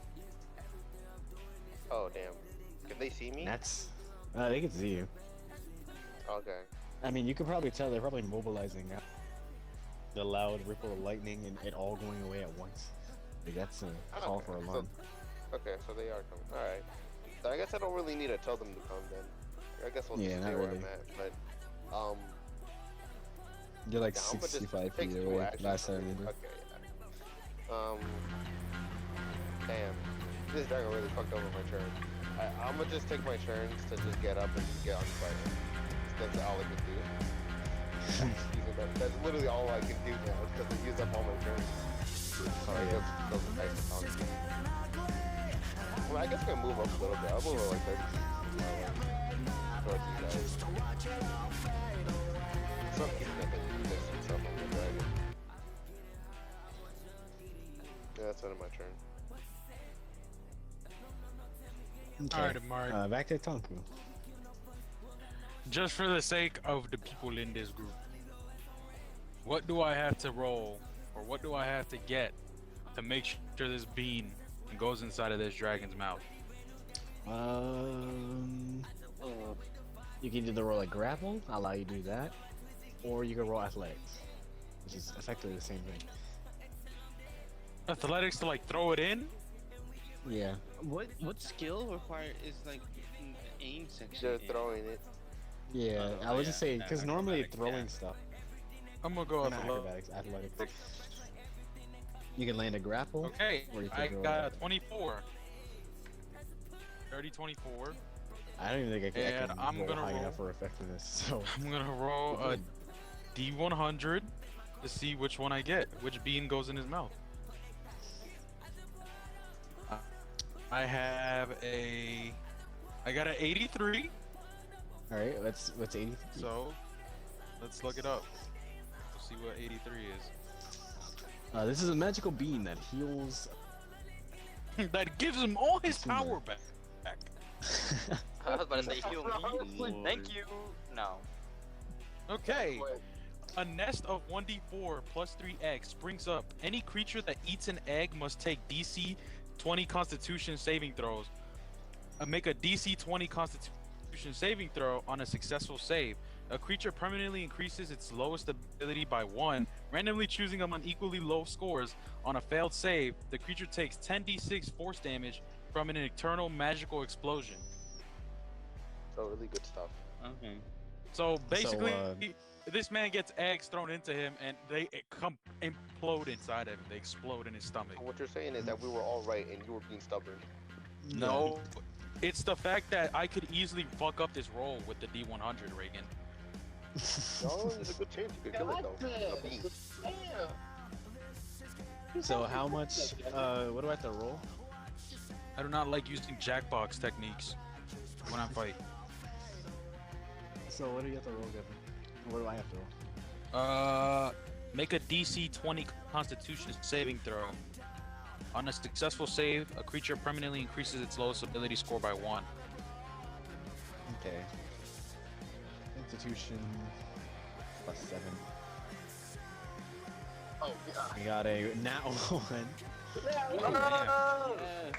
Speaker 3: Oh damn. Can they see me?
Speaker 1: That's, they can see you.
Speaker 3: Okay.
Speaker 1: I mean, you could probably tell they're probably mobilizing now. The loud ripple of lightning and it all going away at once. Like, that's a call for alarm.
Speaker 3: Okay, so they are coming. Alright. So I guess I don't really need to tell them to come then. I guess I'll just
Speaker 1: Yeah,
Speaker 3: stay
Speaker 1: not
Speaker 3: where
Speaker 1: really.
Speaker 3: I'm at. But
Speaker 1: You're like
Speaker 3: yeah, I'm gonna just
Speaker 1: 65
Speaker 3: take
Speaker 1: feet
Speaker 3: two
Speaker 1: away.
Speaker 3: actions.
Speaker 1: Last time I remember.
Speaker 3: Okay, yeah. Damn. This dragon really fucked over my turn. I'm gonna just take my turns to just get up and just get on fire. That's all I can do. That's literally all I can do now because I used up all my turns. Sorry, those are nice to talk to. Well, I guess I'm gonna move up a little bit. I'll move up like 30 feet. Towards you guys. Some people that think you can see stuff on the dragon. Yeah, that's end of my turn.
Speaker 1: Okay.
Speaker 5: Alright, Mark.
Speaker 1: Back to Tonku.
Speaker 5: Just for the sake of the people in this group, what do I have to roll, or what do I have to get to make sure this bean goes inside of this dragon's mouth?
Speaker 1: You can either roll a grapple, I'll allow you to do that, or you can roll athletics, which is effectively the same thing.
Speaker 5: Athletics to like throw it in?
Speaker 1: Yeah.
Speaker 6: What skill required is like in the aim section?
Speaker 3: Just throwing it.
Speaker 1: Yeah, I would just say, because normally throwing stuff,
Speaker 5: I'm gonna go
Speaker 1: not
Speaker 5: athletics.
Speaker 1: athletics. You can land a grapple.
Speaker 5: Okay,
Speaker 1: Or you
Speaker 5: I
Speaker 1: can roll
Speaker 5: got a
Speaker 1: that.
Speaker 5: 24. 24.
Speaker 1: I don't even think I can,
Speaker 5: And I'm
Speaker 1: roll
Speaker 5: gonna
Speaker 1: high
Speaker 5: roll-
Speaker 1: enough for effectiveness, so...
Speaker 5: I'm gonna roll a D100 to see which one I get, which bean goes in his mouth. I have I got an 83,
Speaker 1: Alright, what's 80?
Speaker 5: so let's look it up. We'll see what 83
Speaker 1: This is a magical bean that heals...
Speaker 5: is. That gives him all his
Speaker 1: Consumer.
Speaker 5: power back.
Speaker 4: I was about to say heal me. Thank you. No.
Speaker 5: Okay. A nest of 1d4 plus 3 eggs springs up. Any creature that eats an egg must take DC 20 Constitution saving throws. Make a DC 20 Constitution saving throw on a successful save. A creature permanently increases its lowest ability by 1, randomly choosing among equally low scores. On a failed save, the creature takes 10d6 force damage from an eternal magical explosion.
Speaker 3: So really good stuff.
Speaker 6: Okay.
Speaker 5: So basically,
Speaker 1: uh,
Speaker 5: this man gets eggs thrown into him, and they implode inside of him. They explode in his stomach.
Speaker 3: So what you're saying is that we were all right and you were being stubborn.
Speaker 5: No, it's the fact that I could easily fuck up this roll with the D100, Reagan.
Speaker 3: No, there's a good chance you could kill it though. A bean.
Speaker 1: So how much, what do I have to roll?
Speaker 5: I do not like using jackbox techniques when I fight.
Speaker 1: So what do you have to roll, Devin? What do I have to roll?
Speaker 5: Make a DC 20 Constitution saving throw. On a successful save, a creature permanently increases its lowest ability score by 1.
Speaker 1: Okay. Constitution +7.
Speaker 2: Oh, God.
Speaker 1: We got a nat 1.
Speaker 5: Oh, damn.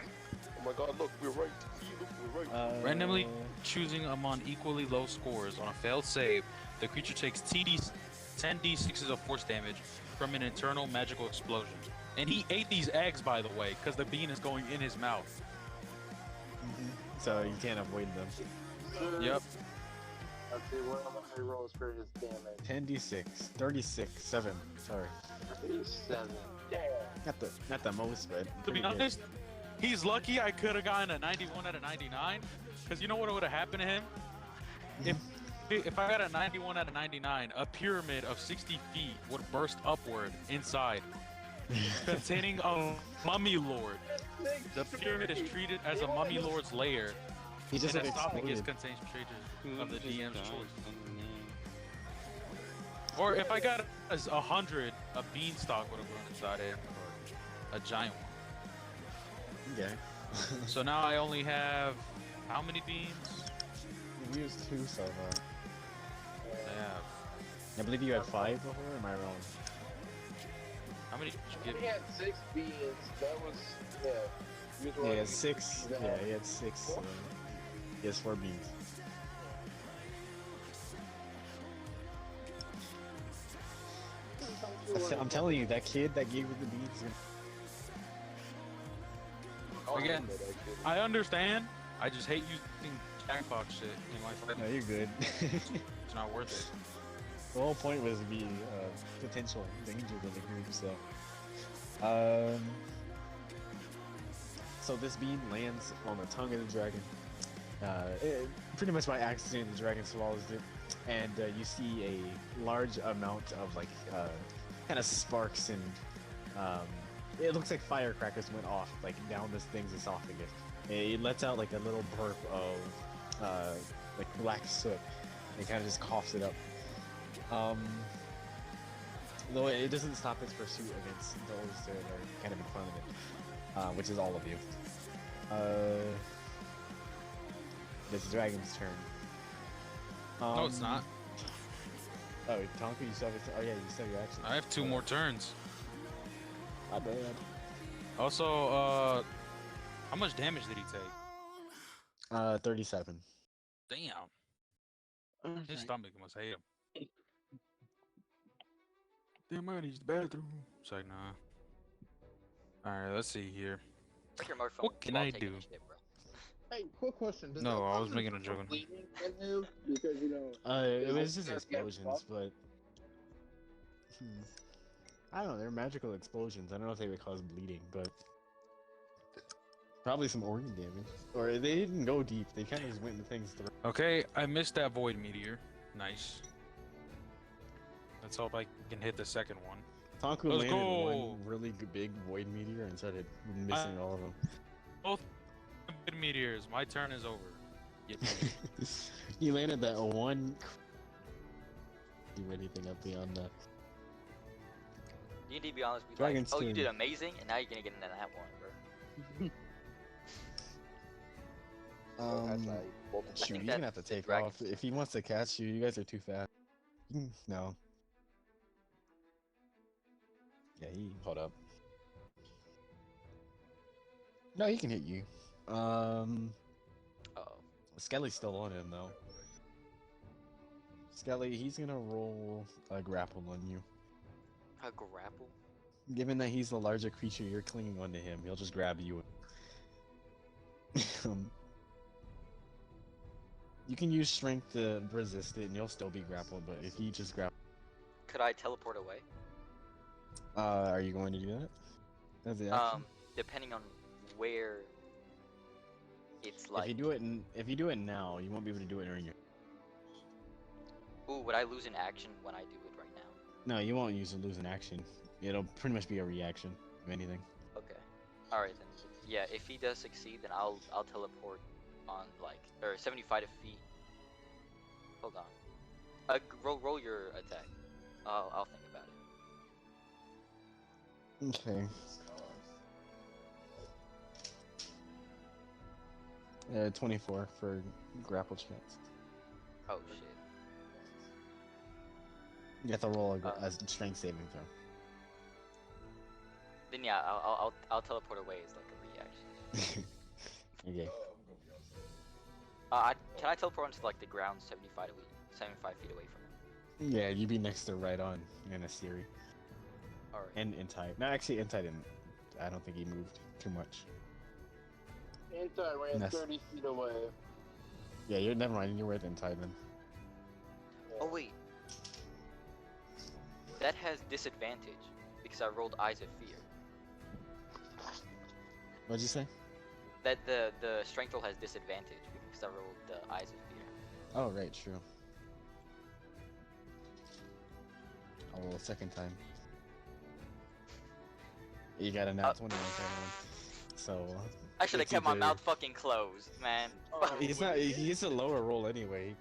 Speaker 3: Oh my god, look, we're right. See, look, we're right.
Speaker 5: Randomly choosing among equally low scores. On a failed save, the creature takes 10d6s of force damage from an internal magical explosion. And he ate these eggs, by the way, because the bean is going in his mouth.
Speaker 1: So you can't avoid them.
Speaker 5: Yep.
Speaker 2: Let's see, what am I rolls for his damage?
Speaker 1: 10d6, 36, 7. Sorry,
Speaker 2: 37. Damn.
Speaker 1: not the most, but
Speaker 5: To
Speaker 1: pretty
Speaker 5: be
Speaker 1: good.
Speaker 5: honest, he's lucky I could have gotten a 91 out of 99. Because you know what would have happened to him? If I got a 91 out of 99, a pyramid of 60 feet would burst upward inside, containing a mummy lord. The pyramid is treated as a mummy lord's lair,
Speaker 1: He just
Speaker 5: and
Speaker 1: like
Speaker 5: esophagus
Speaker 1: exploded.
Speaker 5: contains treasures of the
Speaker 6: Just
Speaker 5: DM's
Speaker 6: died
Speaker 5: choice.
Speaker 6: on the name.
Speaker 5: Or if I got as 100, a beanstalk would have grown inside it, or a giant one.
Speaker 1: Okay.
Speaker 5: So now I only have how many beans?
Speaker 1: We used 2 so far.
Speaker 5: I have.
Speaker 1: I believe you had 5 before. Or am I wrong?
Speaker 5: How many did you give
Speaker 2: He
Speaker 5: me?
Speaker 2: had 6 beans. That was, yeah. He was
Speaker 1: Yeah, he
Speaker 2: running
Speaker 1: had 6.
Speaker 2: beans
Speaker 1: Yeah,
Speaker 2: out.
Speaker 1: he had 6. He has 4 beans. I'm telling you, that kid that gave you the beans.
Speaker 5: Again, I understand. I just hate using jackpot shit in my fight.
Speaker 1: No, you're good.
Speaker 5: It's not worth it.
Speaker 1: The whole point was to be potential danger to the group. So this beam lands on the tongue of the dragon. Pretty much by accident, the dragon swallows it, and you see a large amount of like kind of sparks and it looks like firecrackers went off like down this thing's esophagus. It lets out like a little burp of like black soot. It kind of just coughs it up. Though it doesn't stop its pursuit against those that are kind of in front of it, which is all of you. It's the dragon's turn.
Speaker 5: No, it's not.
Speaker 1: Oh, Tonka, you still have oh yeah, you still have your action.
Speaker 5: I have 2 more turns.
Speaker 1: My bad.
Speaker 5: Also, how much damage did he take?
Speaker 1: 37.
Speaker 5: Damn. His stomach must hate him. Damn, I need the bathroom. It's like, nah. Alright, let's see here.
Speaker 4: Check your microphone
Speaker 5: What can
Speaker 4: while
Speaker 5: I
Speaker 4: taking
Speaker 5: do?
Speaker 4: a shit, bro.
Speaker 2: Hey, quick question. Does
Speaker 5: No,
Speaker 2: that
Speaker 5: I was
Speaker 2: cause
Speaker 5: making a
Speaker 2: any
Speaker 5: joke.
Speaker 2: bleeding in him? Because, you know...
Speaker 1: It
Speaker 2: Is
Speaker 1: was
Speaker 2: it
Speaker 1: just
Speaker 2: just get
Speaker 1: explosions,
Speaker 2: fucked?
Speaker 1: but I don't know. They're magical explosions. I don't know if they would cause bleeding, but probably some organ damage. Or they didn't go deep. They kind of just went into things through.
Speaker 5: Okay, I missed that void meteor. Nice. Let's hope I can hit the second one.
Speaker 1: Tonku
Speaker 5: Let's
Speaker 1: landed
Speaker 5: go.
Speaker 1: one really big void meteor and started missing all of them.
Speaker 5: Both void meteors. My turn is over. Yep.
Speaker 1: You landed that one. Do anything up beyond that?
Speaker 4: You need to be honest. Be like,
Speaker 1: Dragon's
Speaker 4: oh, you
Speaker 1: turn.
Speaker 4: did amazing, and now you're gonna get into that one, bro.
Speaker 1: Shoot,
Speaker 4: think
Speaker 1: you're gonna
Speaker 4: that's
Speaker 1: have to
Speaker 4: the
Speaker 1: take
Speaker 4: dragon.
Speaker 1: off. If he wants to catch you, you guys are too fast. No. Yeah, hold up. No, he can hit you.
Speaker 4: Uh-oh.
Speaker 1: Skelly's still on him though. Skelly, he's gonna roll a grapple on you.
Speaker 4: A grapple?
Speaker 1: Given that he's the larger creature, you're clinging onto him. He'll just grab you. You can use strength to resist it, and you'll still be grappled. But if you just grab,
Speaker 4: Could I teleport away?
Speaker 1: are you going to do that? That's the action.
Speaker 4: Depending on where it's like.
Speaker 1: If you do it now, you won't be able to do it during your.
Speaker 4: Ooh, would I lose an action when I do it right now?
Speaker 1: No, you won't lose an action. It'll pretty much be a reaction, if anything.
Speaker 4: Okay. All right then. Yeah, if he does succeed, then I'll teleport on like 75 feet. Hold on. Roll your attack. I'll think about
Speaker 1: Okay. 24 for grapple chance.
Speaker 4: Oh shit.
Speaker 1: You have to roll
Speaker 4: Uh,
Speaker 1: a strength saving throw.
Speaker 4: Then yeah, I'll teleport away as like a reaction.
Speaker 1: Okay.
Speaker 4: Can I teleport onto like the ground 75 feet away from him?
Speaker 1: Yeah, you'd be next to right on in a Siri.
Speaker 4: All right.
Speaker 1: And Intai. No, actually, Intai didn't. I don't think he moved too much.
Speaker 2: Anti ran
Speaker 1: Yes.
Speaker 2: 30 feet away.
Speaker 1: Yeah, you're never mind. You're with Intai then.
Speaker 4: Oh wait. That has disadvantage because I rolled Eyes of Fear.
Speaker 1: What'd you say?
Speaker 4: That the strength roll has disadvantage because I rolled the Eyes of Fear.
Speaker 1: Oh, right, true. I'll roll a second time. You got a nat 20 on the second one. So.
Speaker 4: I should have
Speaker 1: it's
Speaker 4: kept my
Speaker 1: either-
Speaker 4: mouth fucking closed, man.
Speaker 1: He's not. He's a lower roll anyway.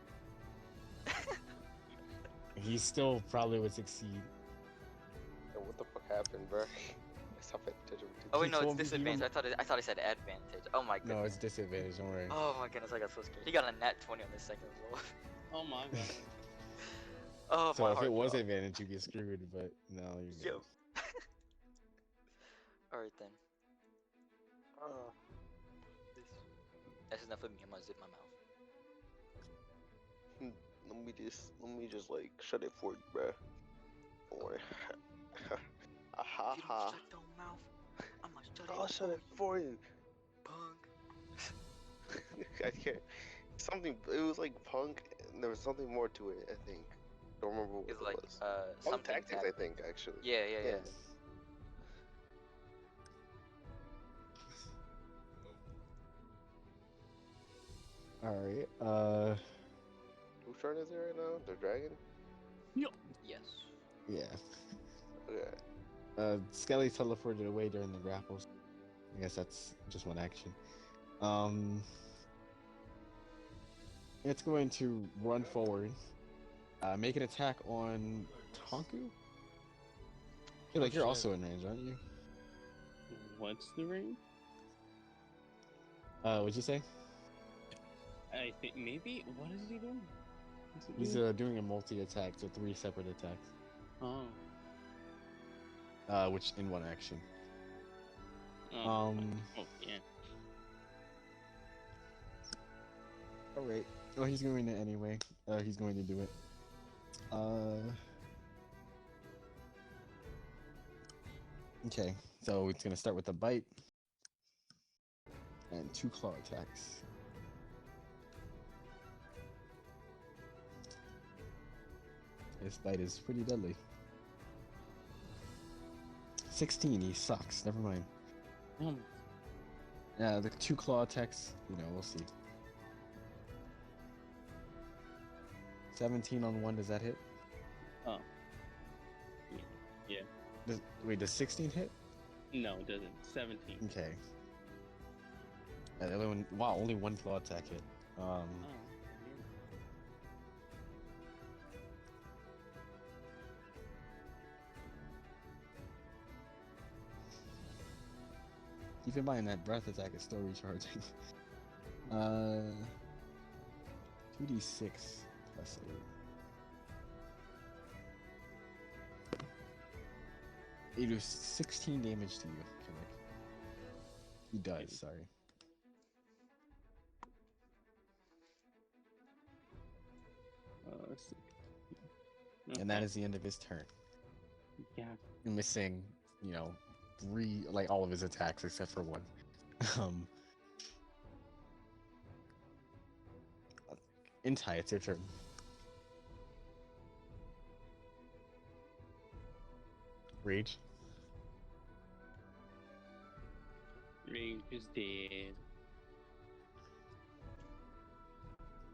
Speaker 1: He still probably would succeed.
Speaker 3: Yo, what the fuck happened, bro? Stop it.
Speaker 4: Oh wait, no, it's
Speaker 1: told me he
Speaker 4: disadvantage. I thought I said advantage. Oh my goodness.
Speaker 1: No, it's disadvantage. Don't worry.
Speaker 4: Oh my goodness, I got so scared. He got a nat 20 on the second roll.
Speaker 6: Oh my god.
Speaker 4: Oh
Speaker 1: So
Speaker 4: my
Speaker 1: if
Speaker 4: heart
Speaker 1: it was
Speaker 4: dropped.
Speaker 1: advantage, you'd get screwed. But no, you're
Speaker 4: Yo.
Speaker 1: good.
Speaker 4: Alright then. That's enough of me. I'm gonna zip my mouth.
Speaker 3: Let me just like shut it for you, bro. Don't worry. Ha
Speaker 4: If you
Speaker 3: ha.
Speaker 4: don't shut your mouth, I'm gonna shut
Speaker 3: I'll
Speaker 4: it
Speaker 3: shut it for you.
Speaker 4: punk.
Speaker 3: I can't. Something. It was like punk, and there was something more to it. I think. Don't remember what
Speaker 4: It's
Speaker 3: it
Speaker 4: like
Speaker 3: was. Punk
Speaker 4: something
Speaker 3: tactics, I think, actually.
Speaker 4: Yeah.
Speaker 1: All right.
Speaker 3: Whose turn is it right now? The dragon.
Speaker 4: Yes.
Speaker 1: Yeah.
Speaker 3: Okay.
Speaker 1: Skelly teleported away during the grapples. I guess that's just one action. It's going to run forward, make an attack on Tonku. I feel like you're
Speaker 5: shit.
Speaker 1: also in range, aren't you?
Speaker 6: What's the range?
Speaker 1: What'd you say?
Speaker 6: I think maybe. What is he doing? What's he
Speaker 1: He's
Speaker 6: doing?
Speaker 1: doing a multi-attack, so 3 separate attacks.
Speaker 6: Oh.
Speaker 1: Which in one action.
Speaker 6: Oh. Oh yeah.
Speaker 1: All right. Well, he's going to anyway. He's going to do it. Okay. So it's gonna start with a bite and 2 claw attacks. This bite is pretty deadly. 16. He sucks. Never mind. The 2 claw attacks. We'll see. 17 on 1, does that hit?
Speaker 6: Oh. Yeah.
Speaker 1: Does 16 hit?
Speaker 6: No, it doesn't. 17.
Speaker 1: Okay. The other one, wow, only 1 claw attack hit.
Speaker 6: Oh.
Speaker 1: Keep in mind that breath attack is still recharging. 2d6 plus 8. He does 16 damage to you, Kilik. He does, sorry.
Speaker 6: Let's see.
Speaker 1: And that is the end of his turn.
Speaker 6: Yeah.
Speaker 1: Missing, 3, like all of his attacks except for 1. Intai, it's your turn. Rage.
Speaker 6: Rage is dead.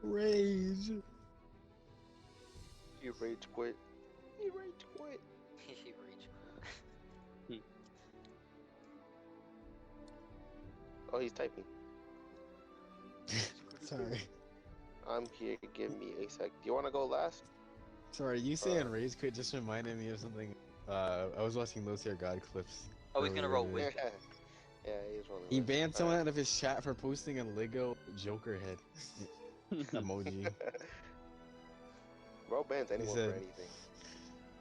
Speaker 1: Rage.
Speaker 3: You rage quit. You rage quit.
Speaker 4: He reach.
Speaker 3: Oh, he's typing.
Speaker 1: Sorry.
Speaker 3: I'm here. Give me a sec. Do you want to go last?
Speaker 1: Sorry, you saying rage quit just reminded me of something. I was watching those here God clips
Speaker 4: Oh, he's gonna roll
Speaker 1: Wait.
Speaker 4: wisdom.
Speaker 3: Yeah, he's rolling.
Speaker 1: He
Speaker 3: wisdom.
Speaker 1: banned someone out of his chat for posting a Lego Joker head emoji.
Speaker 3: Bro bans
Speaker 1: He
Speaker 3: anyone for
Speaker 1: said,
Speaker 3: anything.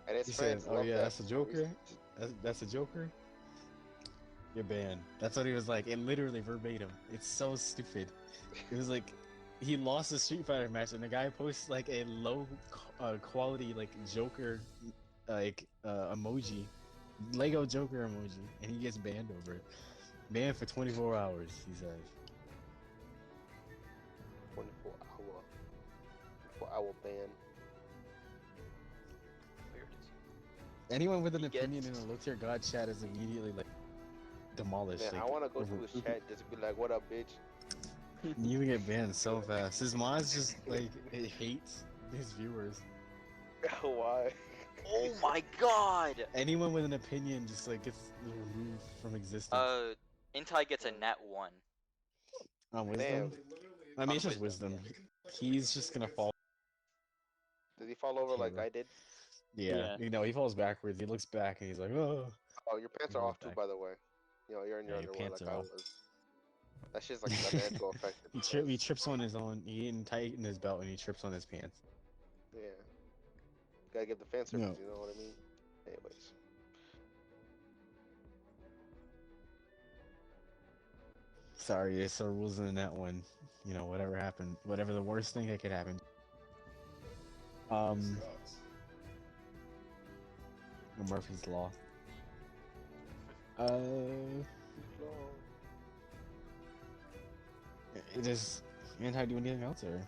Speaker 3: And his
Speaker 1: he said,
Speaker 3: fans
Speaker 1: "Oh
Speaker 3: love
Speaker 1: yeah,
Speaker 3: that
Speaker 1: that's a
Speaker 3: for some
Speaker 1: Joker.
Speaker 3: reason.
Speaker 1: That's a Joker. You're banned." That's what he was like, and literally verbatim. It's so stupid. It was like he lost a Street Fighter match, and the guy posts like a low quality like Joker emoji, Lego Joker emoji, and he gets banned over it. Banned for 24 hours, he says.
Speaker 3: 24-hour ban.
Speaker 4: Weird.
Speaker 1: Anyone with an
Speaker 4: He
Speaker 1: opinion
Speaker 4: gets-
Speaker 1: in the low tier god chat is immediately like demolished.
Speaker 3: Man,
Speaker 1: like,
Speaker 3: I want to go
Speaker 1: over-
Speaker 3: to his chat just to be like, "What up, bitch?"
Speaker 1: You get banned so fast. His mods just like it hates his viewers.
Speaker 3: Why?
Speaker 4: Oh my god!
Speaker 1: Anyone with an opinion just like gets removed from existence.
Speaker 4: Intai gets a nat 1.
Speaker 1: On wisdom.
Speaker 3: Damn.
Speaker 1: I mean,
Speaker 4: On
Speaker 1: it's just
Speaker 4: wisdom,
Speaker 1: wisdom. He's just gonna fall.
Speaker 3: Did he fall over like
Speaker 1: Camera.
Speaker 3: I did?
Speaker 1: Yeah.
Speaker 6: Yeah.
Speaker 1: You know, he falls backwards. He looks back and he's like, "Oh."
Speaker 3: Oh, your pants
Speaker 1: He
Speaker 3: are
Speaker 1: goes
Speaker 3: off too,
Speaker 1: back.
Speaker 3: by the way. You know, you're in your
Speaker 1: Yeah, your
Speaker 3: underwear
Speaker 1: pants
Speaker 3: like
Speaker 1: are
Speaker 3: I
Speaker 1: off.
Speaker 3: was. That shit's like a natural effect.
Speaker 1: He trips on his own. He didn't tighten his belt and he trips on his pants.
Speaker 3: Yeah. Gotta get the fan service,
Speaker 1: No.
Speaker 3: you know what I mean? Anyways.
Speaker 1: Sorry, it's the rules in that one. You know, whatever happened, whatever the worst thing that could happen. Murphy's Law. It is. And how do anything else or?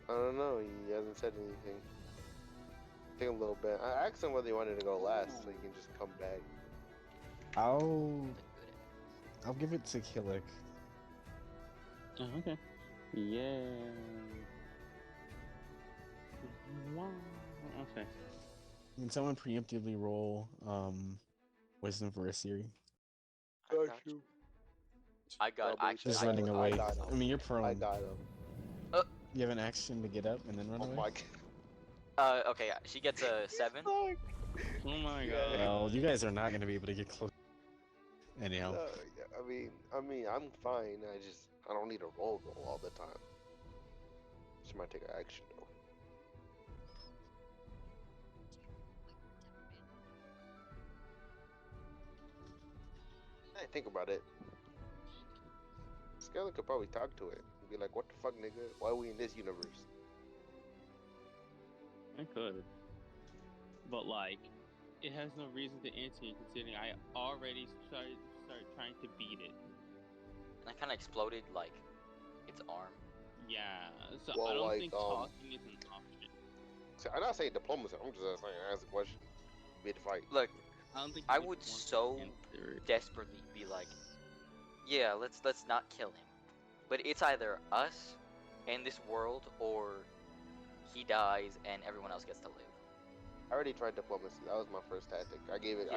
Speaker 3: I don't know. He hasn't said anything. Take a little bit. I asked him whether he wanted to go last, so he can just come back.
Speaker 1: I'll give it to Killick.
Speaker 6: Oh, okay. Yeah. Wow. Okay.
Speaker 1: Can someone preemptively roll wisdom for a Siri?
Speaker 4: I got you. I got.
Speaker 3: No, but he
Speaker 4: Actually,
Speaker 1: Just
Speaker 3: said,
Speaker 1: running
Speaker 3: I
Speaker 1: away.
Speaker 3: got him.
Speaker 1: I mean, you're prone.
Speaker 3: I got him.
Speaker 1: You have an action to get up and then run
Speaker 3: Oh
Speaker 1: away.
Speaker 3: my god.
Speaker 4: Okay, she gets a 7.
Speaker 6: Oh my god.
Speaker 1: Well, you guys are not going to be able to get close. Anyhow,
Speaker 3: Yeah, I mean, I'm fine. I don't need a roll all the time. Just might take an action though. I think about it. Skeleton could probably talk to it and be like, "What the fuck, nigga? Why are we in this universe?"
Speaker 6: I could. But like, it has no reason to answer you considering I already started trying to beat it.
Speaker 4: And I kind of exploded like its arm.
Speaker 6: Yeah, so
Speaker 3: Well,
Speaker 6: I don't
Speaker 3: like,
Speaker 6: think talking is an option.
Speaker 3: So I'm not saying diplomacy. I'm just saying ask a question. Mid fight.
Speaker 4: Look,
Speaker 6: I don't think
Speaker 4: I
Speaker 6: he
Speaker 4: would
Speaker 6: wants to
Speaker 4: so
Speaker 6: answer it.
Speaker 4: desperately be like, yeah, let's not kill him. But it's either us and this world, or he dies and everyone else gets to live.
Speaker 3: I already tried diplomacy. That was my first tactic. I gave it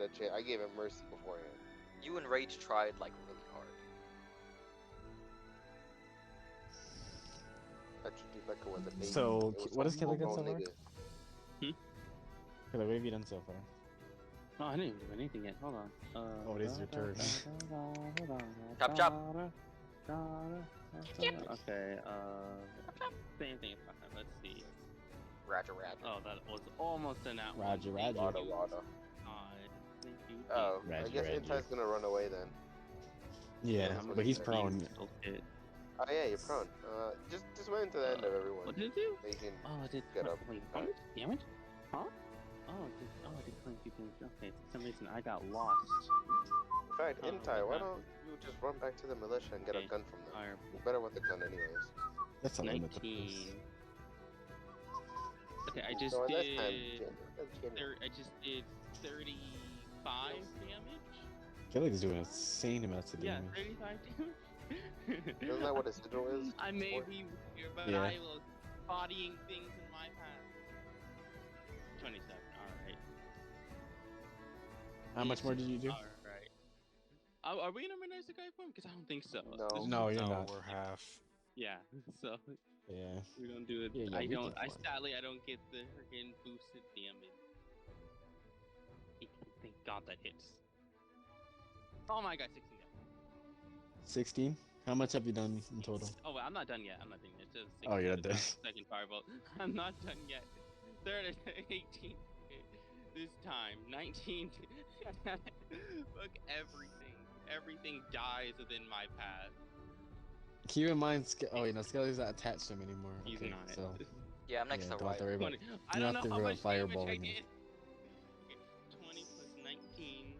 Speaker 3: a chance. I gave it mercy beforehand.
Speaker 4: You and Rage tried like really hard.
Speaker 3: I treated you like I was a baby.
Speaker 1: So,
Speaker 3: It was
Speaker 1: what
Speaker 3: a
Speaker 1: has Kelly done
Speaker 3: full-grown
Speaker 1: so far?
Speaker 3: nigga.
Speaker 1: Kelly, what have you done so far?
Speaker 6: No, I didn't even do anything yet. Hold on.
Speaker 1: Oh, it is your turn.
Speaker 4: Chop, chop.
Speaker 6: Okay, same thing. Let's see.
Speaker 4: Roger.
Speaker 6: Oh, that was almost an out.
Speaker 1: Roger,
Speaker 6: Thank
Speaker 1: roger.
Speaker 6: you.
Speaker 3: Rada.
Speaker 6: Thank you.
Speaker 3: Oh, I
Speaker 1: Roger,
Speaker 3: guess
Speaker 1: roger.
Speaker 3: Intai's gonna run away then.
Speaker 1: Yeah,
Speaker 3: That's what
Speaker 1: but
Speaker 3: he
Speaker 1: he's
Speaker 3: said.
Speaker 1: prone.
Speaker 6: Okay.
Speaker 3: Oh yeah, you're prone. Just wait until the end of everyone.
Speaker 6: What did it do?
Speaker 3: So you can
Speaker 6: Oh, it did.
Speaker 3: get up.
Speaker 6: Wait, how much damage? Huh? Oh, it did 22 damage. Okay, for some reason I got lost.
Speaker 3: In fact,
Speaker 6: Oh,
Speaker 3: Intai, why
Speaker 6: okay.
Speaker 3: don't you just run back to the militia and get a
Speaker 6: Okay.
Speaker 3: gun from them?
Speaker 6: Fire.
Speaker 3: You're better with the gun anyways.
Speaker 1: That's a limit.
Speaker 6: 19. Okay, I just
Speaker 3: So at that
Speaker 6: did.
Speaker 3: time,
Speaker 6: I just did 35 damage.
Speaker 1: Kelly's doing insane amounts of
Speaker 6: Yeah,
Speaker 1: damage.
Speaker 6: 35 damage.
Speaker 3: Isn't that what a sigil is?
Speaker 6: I may
Speaker 3: for?
Speaker 6: be weird, but
Speaker 1: Yeah.
Speaker 6: I was bodying things in my path. 27. All right.
Speaker 1: How much more did you do?
Speaker 6: All right. Are we in a Menacing form? Because I don't think so.
Speaker 3: No.
Speaker 6: This is-
Speaker 1: No, you're
Speaker 5: No,
Speaker 1: not.
Speaker 5: we're half.
Speaker 6: Yeah. So
Speaker 1: Yeah.
Speaker 6: we don't do it.
Speaker 1: Yeah, yeah,
Speaker 6: I
Speaker 1: we
Speaker 6: don't.
Speaker 1: can
Speaker 6: I
Speaker 1: farm.
Speaker 6: sadly I don't get the freaking boosted damage. Thank God that hits. Oh my god, 16 damage.
Speaker 1: 16. How much have you done in total?
Speaker 6: Oh wait, I'm not done yet. I'm not done yet. It's just 16
Speaker 1: Oh, you're
Speaker 6: with
Speaker 1: not done.
Speaker 6: the second firebolt. I'm not done yet. Third is 18. This time, 19. Look, everything dies within my path.
Speaker 1: Keep in mind, oh, Skelly's not attached to him anymore.
Speaker 6: He's
Speaker 1: Okay,
Speaker 6: not.
Speaker 1: so
Speaker 4: Yeah, I'm next
Speaker 1: yeah,
Speaker 4: to
Speaker 1: don't have to worry
Speaker 4: Ryan.
Speaker 1: about.
Speaker 6: 20.
Speaker 1: You
Speaker 6: I don't
Speaker 1: have
Speaker 6: know
Speaker 1: to
Speaker 6: how
Speaker 1: worry
Speaker 6: much
Speaker 1: about
Speaker 6: damage I
Speaker 1: fireballing him.
Speaker 6: did. Okay, 20 plus 19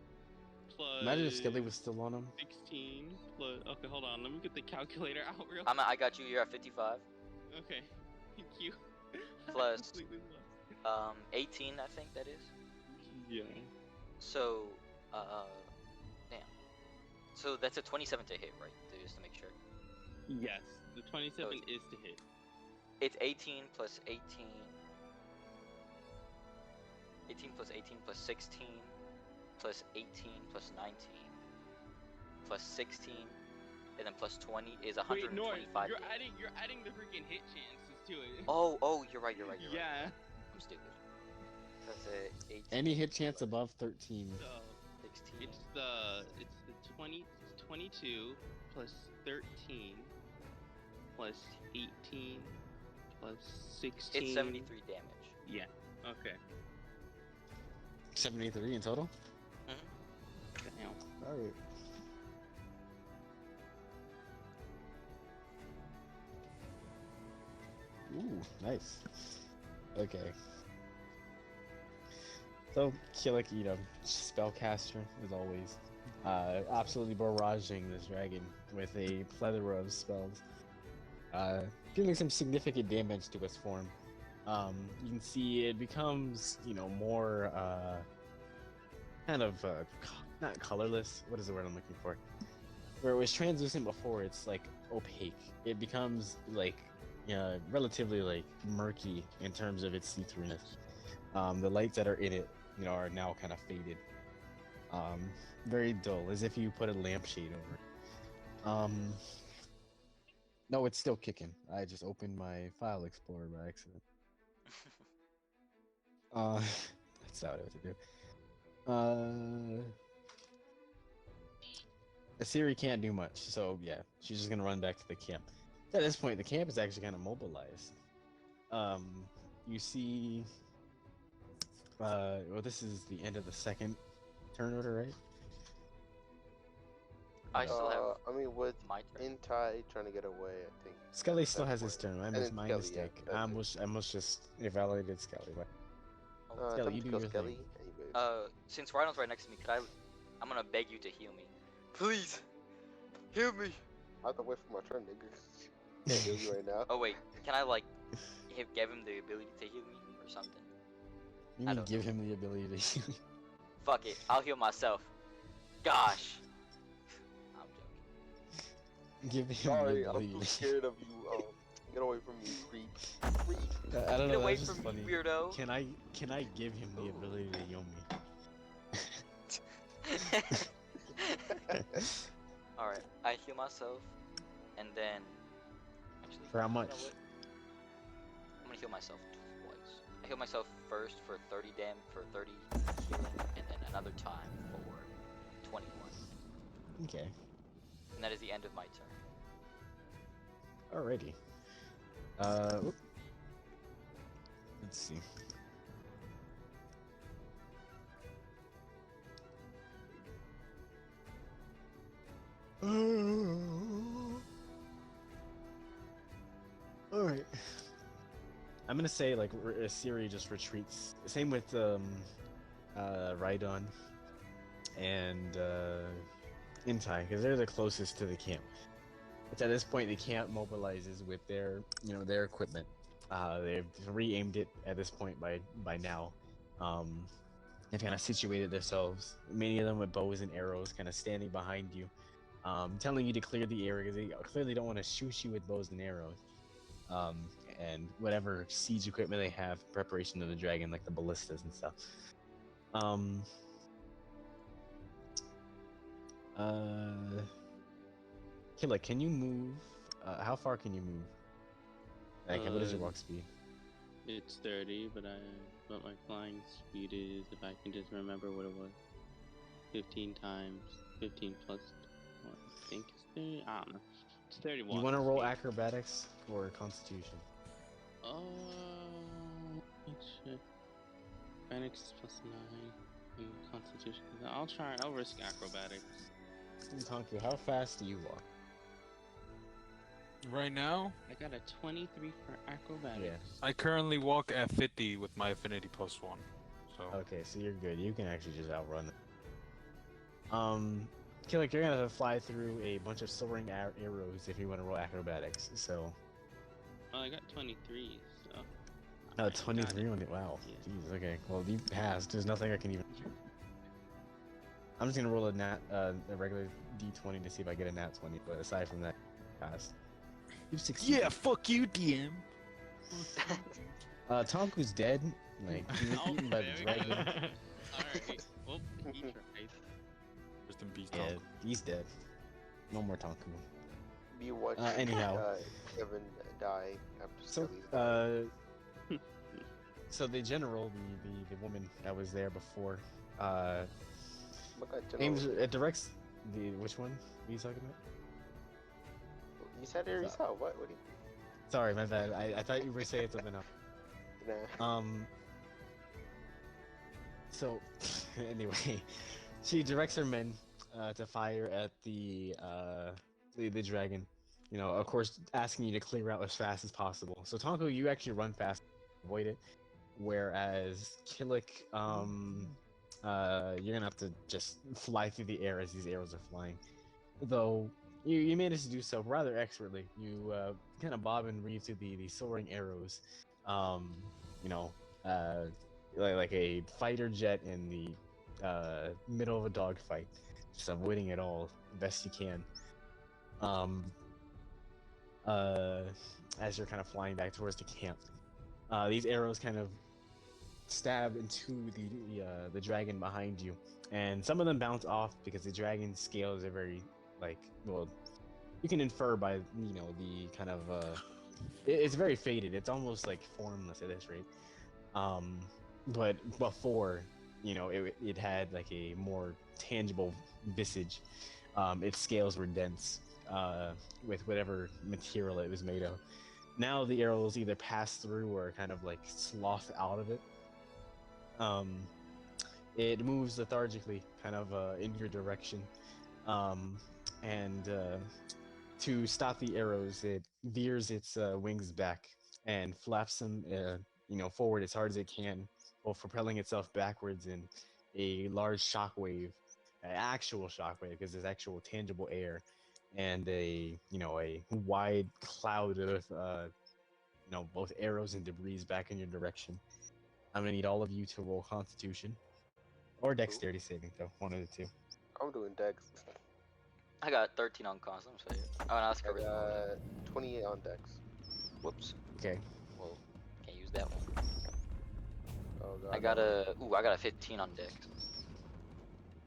Speaker 6: plus.
Speaker 1: Imagine if Skelly was still on him.
Speaker 6: 16 plus. Okay, hold on. Let me get the calculator out real.
Speaker 4: I got you. You're at 55.
Speaker 6: Okay, thank you. I
Speaker 4: Plus,
Speaker 6: completely lost.
Speaker 4: 18. I think that is.
Speaker 6: Yeah.
Speaker 4: So, damn. So that's a 27 to hit, right? Just to make sure.
Speaker 6: Yes, the 27
Speaker 4: So
Speaker 6: is to hit.
Speaker 4: it's 18 plus 18. 18 plus 18 plus 16 plus 18 plus 19 plus 16 and then plus 20 is
Speaker 6: Wait, no,
Speaker 4: 125.
Speaker 6: you're adding the freaking hit chances to it.
Speaker 4: Oh, you're right.
Speaker 6: Yeah.
Speaker 4: I'm stupid. That's a 18.
Speaker 1: Any hit chance above 13.
Speaker 6: So
Speaker 4: 16.
Speaker 6: it's the 22 plus 13 plus 18 plus 16.
Speaker 4: It's 73 damage.
Speaker 6: Yeah. Okay.
Speaker 1: 73 in total.
Speaker 6: Damn.
Speaker 1: All right. Ooh, nice. Okay. So, Killick, spellcaster, as always. Absolutely barraging this dragon with a plethora of spells. Dealing some significant damage to its form. You can see it becomes, more, kind of, not colorless. What is the word I'm looking for? Where it was translucent before, it's, like, opaque. It becomes, like, relatively, like, murky in terms of its see-throughness. The lights that are in it, are now kind of faded. Very dull, as if you put a lampshade over it. No, it's still kicking. I just opened my file explorer by accident. That's not what I have to do. Asiri can't do much, so yeah, she's just gonna run back to the camp. At this point, the camp is actually kind of mobilized. You see, well, this is the end of the second turn order, right?
Speaker 4: I still have
Speaker 3: I mean, with
Speaker 4: my turn.
Speaker 3: Intai trying to get away, I think.
Speaker 1: Skelly
Speaker 3: at
Speaker 1: still
Speaker 3: that
Speaker 1: has his
Speaker 3: point.
Speaker 1: turn.
Speaker 3: And then
Speaker 1: My
Speaker 3: Skelly,
Speaker 1: mistake.
Speaker 3: yeah,
Speaker 1: I
Speaker 3: that's it.
Speaker 1: almost just invalidated Skelly. But
Speaker 4: Oh,
Speaker 1: Skelly,
Speaker 3: Time
Speaker 1: you
Speaker 3: to
Speaker 1: do
Speaker 3: kill
Speaker 1: your
Speaker 3: Skelly.
Speaker 1: thing.
Speaker 3: Anyways.
Speaker 4: Since Rhino's right next to me, I'm gonna beg you to heal me. Please, heal me.
Speaker 3: I have to wait for my turn, nigga. Can't heal you right now.
Speaker 4: Oh wait, can I give him the ability to heal me or something?
Speaker 1: You
Speaker 4: I
Speaker 1: mean
Speaker 4: don't
Speaker 1: give
Speaker 4: know.
Speaker 1: him the ability to heal you?
Speaker 4: Fuck it, I'll heal myself. Gosh. I'm joking.
Speaker 1: Give him
Speaker 3: Sorry,
Speaker 1: the
Speaker 3: I'm
Speaker 1: ability.
Speaker 3: too scared of you. Get away from me, creep. Creep.
Speaker 1: I don't
Speaker 4: Get
Speaker 1: know.
Speaker 4: away
Speaker 1: That's just
Speaker 4: from me,
Speaker 1: funny.
Speaker 4: weirdo.
Speaker 1: Can I give him the
Speaker 4: Ooh.
Speaker 1: ability to heal me?
Speaker 4: Alright, I heal myself, and then actually
Speaker 1: For how much?
Speaker 4: you know what? I'm gonna heal myself twice. I heal myself first for 30 healing, and then another time for 21.
Speaker 1: Okay.
Speaker 4: And that is the end of my turn.
Speaker 1: Alrighty. Whoop. Let's see. Alright. I'm gonna say, like, Siri just retreats. Same with, Rhydon and, Intai, because they're the closest to the camp. It's at this point the camp mobilizes with their, their equipment. They've re-aimed it at this point by now. They've kind of situated themselves, many of them with bows and arrows, kind of standing behind you, telling you to clear the area because they clearly don't want to shoot you with bows and arrows. And whatever siege equipment they have in preparation of the dragon, like the ballistas and stuff. Killa, can you move? How far can you move? Like, what is your walk speed?
Speaker 6: It's 30, but my flying speed is, if I can just remember what it was, 15 times 15 plus what I think is 30. I don't know. It's 31.
Speaker 1: You want to roll
Speaker 6: Sweet.
Speaker 1: acrobatics or constitution?
Speaker 6: Shit. Acrobatics is plus 9. And Constitution. I'll risk acrobatics.
Speaker 1: Tonku, how fast do you walk?
Speaker 5: Right now,
Speaker 6: I got a 23 for acrobatics.
Speaker 5: I currently walk at 50 with my affinity plus 1. So
Speaker 1: Okay, so you're good. You can actually just outrun them. Killick, you're gonna fly through a bunch of soaring arrows if you want to roll acrobatics. So,
Speaker 6: Oh, I got 23, so.
Speaker 1: oh,
Speaker 6: Alright,
Speaker 1: 23
Speaker 6: got it.
Speaker 1: on it. Wow.
Speaker 6: Yeah.
Speaker 1: Jeez. Okay. Well, you passed. There's nothing I can even. I'm just gonna roll a regular d20 to see if I get a nat 20. But aside from that, passed. You succeeded.
Speaker 5: yeah, fuck you, DM.
Speaker 1: Tonku's dead. Like he was
Speaker 6: Oh,
Speaker 1: eaten by the
Speaker 6: there we
Speaker 1: dragon.
Speaker 6: go. Alright. Well, he tried.
Speaker 5: Rest in peace,
Speaker 1: Yeah,
Speaker 5: Tom.
Speaker 1: he's dead. No more Tonku.
Speaker 3: You watch
Speaker 1: anyhow.
Speaker 3: Kevin die after
Speaker 1: So,
Speaker 3: Skelly's died.
Speaker 1: so the general, the woman that was there before,
Speaker 3: Look at
Speaker 1: aims,
Speaker 3: General.
Speaker 1: it directs the which one? What are you talking about?
Speaker 3: You said it yourself. What? What do you?
Speaker 1: Sorry, my bad. I thought you were saying something else.
Speaker 3: Nah.
Speaker 1: So, anyway, she directs her men to fire at the dragon. You know, of course, asking you to clear out as fast as possible. So Tonko, you actually run fast, avoid it. Whereas Killick, you're gonna have to just fly through the air as these arrows are flying. Though you managed to do so rather expertly. You kind of bob and weave through the soaring arrows. You know, like a fighter jet in the middle of a dogfight, just avoiding it all best you can. As you're kind of flying back towards the camp, these arrows kind of stab into the dragon behind you, and some of them bounce off because the dragon's scales are very well, you can infer by the kind of it's very faded. It's almost like formless at this rate. But before, it had like a more tangible visage. Its scales were dense with whatever material it was made of. Now the arrows either pass through or kind of like slough out of it. It moves lethargically, kind of in your direction, and to stop the arrows, it veers its wings back and flaps them, forward as hard as it can, while propelling itself backwards in a large shockwave, an actual shockwave, because there's actual tangible air, and a wide cloud of both arrows and debris back in your direction. I'm gonna need all of you to roll Constitution or Dexterity saving throw, one of the two.
Speaker 3: I'm doing Dex.
Speaker 4: I got 13 on cons. I'm sorry. Oh, no, that's
Speaker 3: I
Speaker 4: charisma.
Speaker 3: got 28 on Dex.
Speaker 4: Whoops.
Speaker 1: Okay.
Speaker 4: Well, can't use that one.
Speaker 3: Oh god.
Speaker 4: I got a 15 on dex.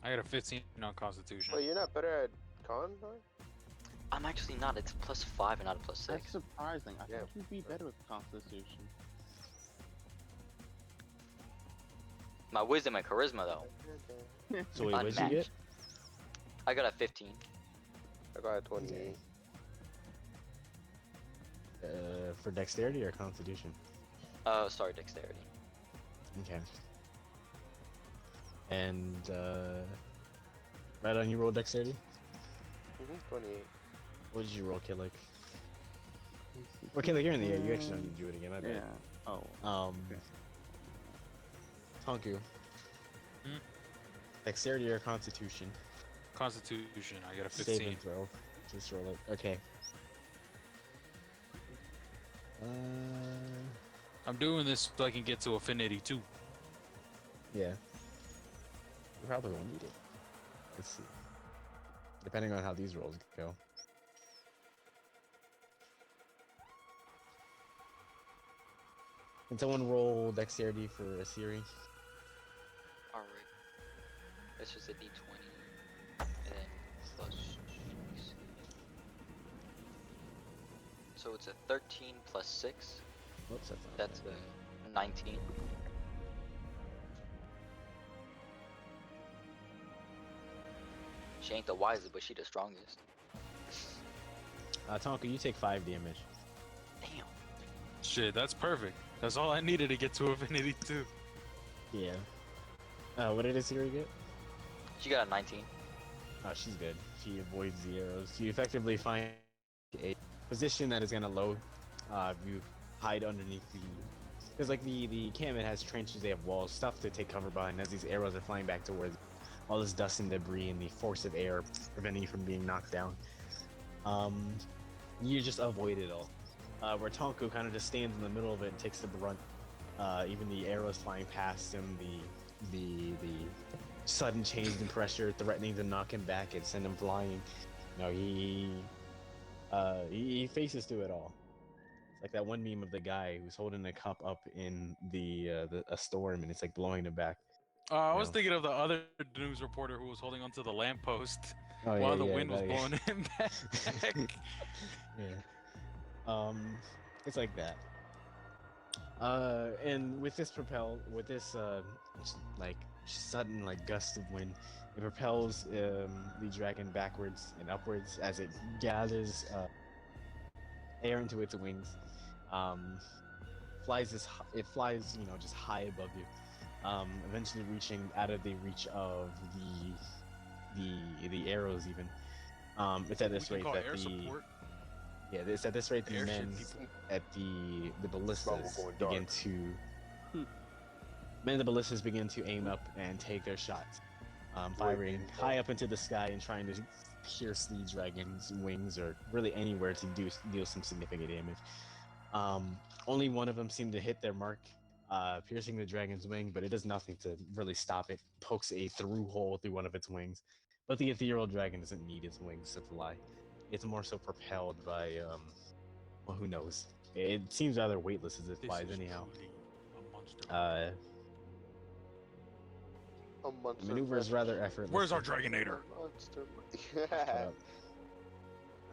Speaker 5: I got a 15 on Constitution.
Speaker 3: Wait, you're not better at con, huh?
Speaker 4: I'm actually not. It's +5 and not a +6.
Speaker 6: That's surprising. I
Speaker 3: Yeah.
Speaker 6: thought you'd be better with Constitution.
Speaker 4: My wisdom and charisma though.
Speaker 3: Okay.
Speaker 1: So wait, what did you get?
Speaker 4: Unmatched. I got a 15.
Speaker 3: I got a 28.
Speaker 1: For Dexterity or Constitution?
Speaker 4: Sorry, dexterity.
Speaker 1: Okay. And right on, you roll Dexterity.
Speaker 3: 28.
Speaker 1: What did you roll, Killick? Well, Killick, you're in the air. You actually don't need to do it again. My bad.
Speaker 6: Yeah. Oh.
Speaker 1: Okay. Tonku.
Speaker 5: Hmm?
Speaker 1: Dexterity or Constitution?
Speaker 5: Constitution, I got a
Speaker 1: Save
Speaker 5: 15.
Speaker 1: and throw. Just roll it. Okay.
Speaker 5: I'm doing this so I can get to affinity too.
Speaker 1: Yeah. You probably won't need it. Let's see. Depending on how these rolls go. Can someone roll Dexterity for a series?
Speaker 4: Alright. That's just a d20. And then plus. So it's a 13 plus 6.
Speaker 1: Whoops, that's not
Speaker 4: That's
Speaker 1: bad.
Speaker 4: a 19. She ain't the wisest, but she the strongest.
Speaker 1: Tonka, you take 5 damage.
Speaker 4: Damn.
Speaker 5: Shit, that's perfect. That's all I needed to get to Affinity 2.
Speaker 1: Yeah. What did Asiri get?
Speaker 4: She got a 19.
Speaker 1: Oh, she's good. She avoids the arrows. You effectively find a position that is gonna load. You hide underneath the, because like the encampment has trenches, they have walls, stuff to take cover behind as these arrows are flying back towards all this dust and debris and the force of air preventing you from being knocked down. You just avoid it all. Where Tonko kind of just stands in the middle of it and takes the brunt. Even the arrows flying past him, the sudden change in pressure, threatening to knock him back and send him flying. No, he faces through it all. It's like that one meme of the guy who's holding a cup up in a storm and it's like blowing it back.
Speaker 5: I was
Speaker 1: No.
Speaker 5: thinking of the other news reporter who was holding onto the lamppost
Speaker 1: Oh,
Speaker 5: while
Speaker 1: yeah,
Speaker 5: the
Speaker 1: yeah,
Speaker 5: wind was
Speaker 1: that-
Speaker 5: blowing him back.
Speaker 1: Yeah. It's like that. And with this like sudden like gust of wind, it propels the dragon backwards and upwards as it gathers air into its wings. It flies, just high above you. Eventually reaching out of the reach of the arrows even. It's at this
Speaker 5: We
Speaker 1: rate
Speaker 5: can call
Speaker 1: that
Speaker 5: air
Speaker 1: the
Speaker 5: support.
Speaker 1: yeah, it's at this rate the
Speaker 5: Airship
Speaker 1: men
Speaker 5: people.
Speaker 1: at the ballistas
Speaker 3: going
Speaker 1: begin
Speaker 3: dark.
Speaker 1: to men at the ballistas begin to aim up and take their shots, firing high up into the sky and trying to pierce the dragon's wings or really anywhere to deal some significant damage. Only one of them seemed to hit their mark, piercing the dragon's wing, but it does nothing to really stop it. Pokes a through hole through one of its wings, but the ethereal dragon doesn't need its wings to fly. It's more so propelled by, well, who knows? It seems rather weightless as it
Speaker 5: This
Speaker 1: flies
Speaker 5: is
Speaker 1: anyhow.
Speaker 5: truly a monster.
Speaker 3: A monster.
Speaker 1: Maneuver is rather effortless.
Speaker 5: Where's our Dragonator?
Speaker 3: Monster.
Speaker 1: Shut up.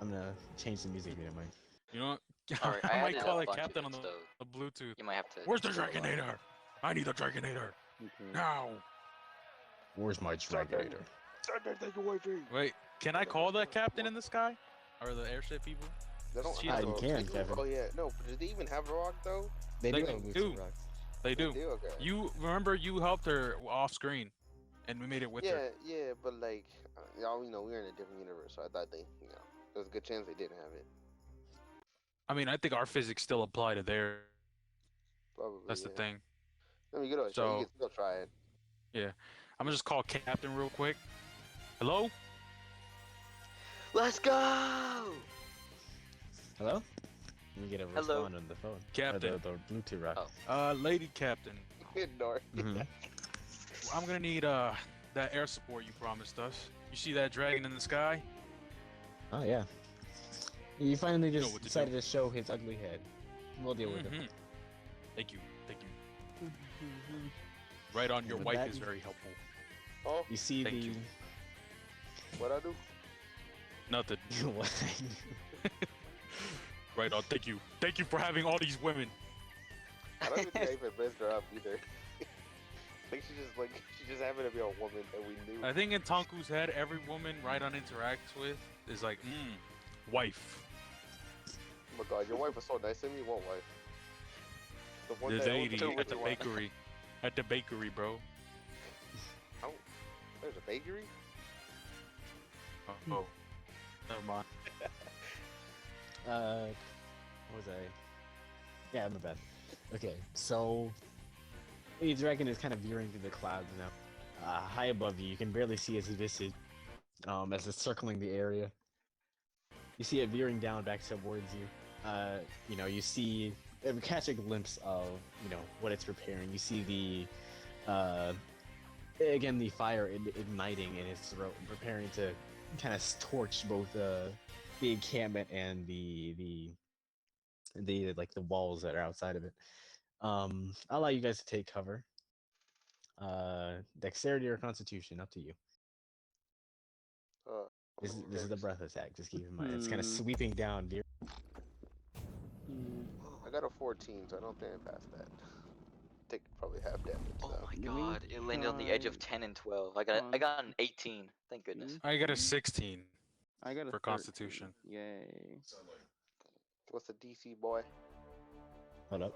Speaker 1: I'm gonna change the music if you don't mind.
Speaker 5: You know what?
Speaker 4: Alright,
Speaker 5: I
Speaker 4: I
Speaker 5: might
Speaker 4: added
Speaker 5: call
Speaker 4: a
Speaker 5: it
Speaker 4: bunch
Speaker 5: Captain
Speaker 4: of
Speaker 5: on
Speaker 4: it,
Speaker 5: the
Speaker 4: so
Speaker 5: Bluetooth.
Speaker 4: you might have to.
Speaker 5: Where's the
Speaker 4: scroll up.
Speaker 5: Dragonator? I need the Dragonator.
Speaker 6: Okay.
Speaker 5: Now.
Speaker 1: Where's my Dragonator?
Speaker 5: Wait, can I call that Captain in the sky? Or the airship people?
Speaker 3: They don't
Speaker 5: She
Speaker 3: have
Speaker 5: has
Speaker 1: you
Speaker 3: rock.
Speaker 1: can,
Speaker 3: They do-
Speaker 1: Kevin.
Speaker 3: Oh yeah, no. But do they even have rock though?
Speaker 1: They
Speaker 5: They
Speaker 1: do. have
Speaker 5: do.
Speaker 1: Lucid Rock.
Speaker 5: They do.
Speaker 3: Okay.
Speaker 5: You remember you helped her off screen, and we made it with her.
Speaker 3: Yeah, but like, y'all, we're in a different universe, so I thought they, there's a good chance they didn't have it.
Speaker 5: I mean, I think our physics still apply to their.
Speaker 3: Probably.
Speaker 5: That's the
Speaker 3: yeah.
Speaker 5: thing.
Speaker 3: I mean, you can
Speaker 5: So-
Speaker 3: still try it.
Speaker 5: I'm gonna just call Captain real quick. Hello?
Speaker 4: Let's go!
Speaker 1: Hello? Let me get a
Speaker 4: Hello.
Speaker 1: respond on the phone.
Speaker 5: Captain.
Speaker 1: Or the Bluetooth rock.
Speaker 4: Oh.
Speaker 5: Lady Captain.
Speaker 3: Ignore.
Speaker 1: Mhm.
Speaker 5: I'm gonna need that air support you promised us. You see that dragon in the sky?
Speaker 1: Oh yeah. He finally
Speaker 5: You know
Speaker 1: just
Speaker 5: what to
Speaker 1: decided
Speaker 5: do.
Speaker 1: to show his ugly head. We'll deal with it.
Speaker 5: Mhm. Thank you. Right on, your
Speaker 1: With
Speaker 5: wife
Speaker 1: that,
Speaker 5: is very helpful.
Speaker 3: Oh,
Speaker 1: You see
Speaker 5: Thank
Speaker 1: the
Speaker 5: you.
Speaker 3: what I do?
Speaker 5: Nothing.
Speaker 1: what?
Speaker 5: Right on. Thank you. Thank you for having all these women.
Speaker 3: I don't even think I even messed her up either. she just happened to be a woman that we knew.
Speaker 5: I think in Tonku's head, every woman Rhydon interacts with is like, wife.
Speaker 3: Oh my god, your wife was so nice to me. What wife? The one
Speaker 5: The
Speaker 3: that
Speaker 5: lady
Speaker 3: owns
Speaker 5: at the
Speaker 3: Silver
Speaker 5: bakery. At the bakery, bro.
Speaker 3: There's a bakery?
Speaker 5: Oh. Never mind.
Speaker 1: What was I? Yeah, my bad. Okay, so the dragon is kind of veering through the clouds now. High above you, you can barely see his visage as it's circling the area. You see it veering down back towards you. You see, catch a glimpse of, what it's preparing. You see again, the fire igniting in its throat, preparing to kind of torch both the encampment and the walls that are outside of it. I'll allow you guys to take cover. Dexterity or Constitution, up to you. This is the breath attack. Just keep in mind, it's kind of sweeping down.
Speaker 3: I got a 14, so I don't think I passed that. take probably half damage.
Speaker 4: Oh
Speaker 3: though.
Speaker 4: my
Speaker 6: Let me
Speaker 4: god, it landed on the edge of
Speaker 6: try
Speaker 4: 10 and 12. I got an 18. Thank goodness.
Speaker 5: I got a 16
Speaker 6: I got a
Speaker 5: for
Speaker 6: 13.
Speaker 5: Constitution.
Speaker 6: Yay.
Speaker 3: What's the DC boy?
Speaker 1: Hold up.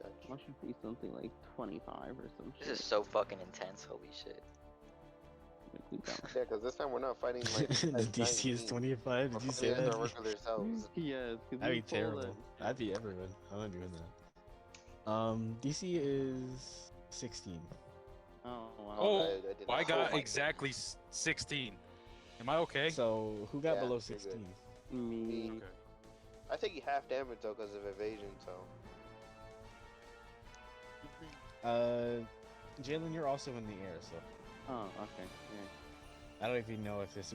Speaker 3: Gotcha.
Speaker 6: Mine should be something like 25 or some
Speaker 4: This
Speaker 6: shit.
Speaker 4: is so fucking intense. Holy shit.
Speaker 6: Like, we got-
Speaker 3: Yeah, because this time we're not fighting like
Speaker 1: The
Speaker 3: as
Speaker 1: DC is
Speaker 3: giant
Speaker 1: 25.
Speaker 3: We're
Speaker 1: Did you
Speaker 3: fighting
Speaker 1: say
Speaker 3: as
Speaker 1: that?
Speaker 3: our regular selves.
Speaker 6: Yes, 'cause
Speaker 1: That'd
Speaker 6: we
Speaker 1: be
Speaker 6: pulled
Speaker 1: terrible. I'd be everyone. I'm not doing that. DC is 16.
Speaker 6: Oh, wow.
Speaker 5: Oh,
Speaker 3: I did
Speaker 5: I
Speaker 3: not-
Speaker 5: got
Speaker 3: my
Speaker 5: exactly 16. Am I okay?
Speaker 1: So who got
Speaker 3: Yeah,
Speaker 1: below
Speaker 3: you're good.
Speaker 1: 16?
Speaker 6: Me.
Speaker 5: Okay.
Speaker 3: I take half damage though because of evasion, so.
Speaker 1: Jalen, you're also in the air, so
Speaker 6: Oh, okay. Yeah.
Speaker 1: I don't even know if this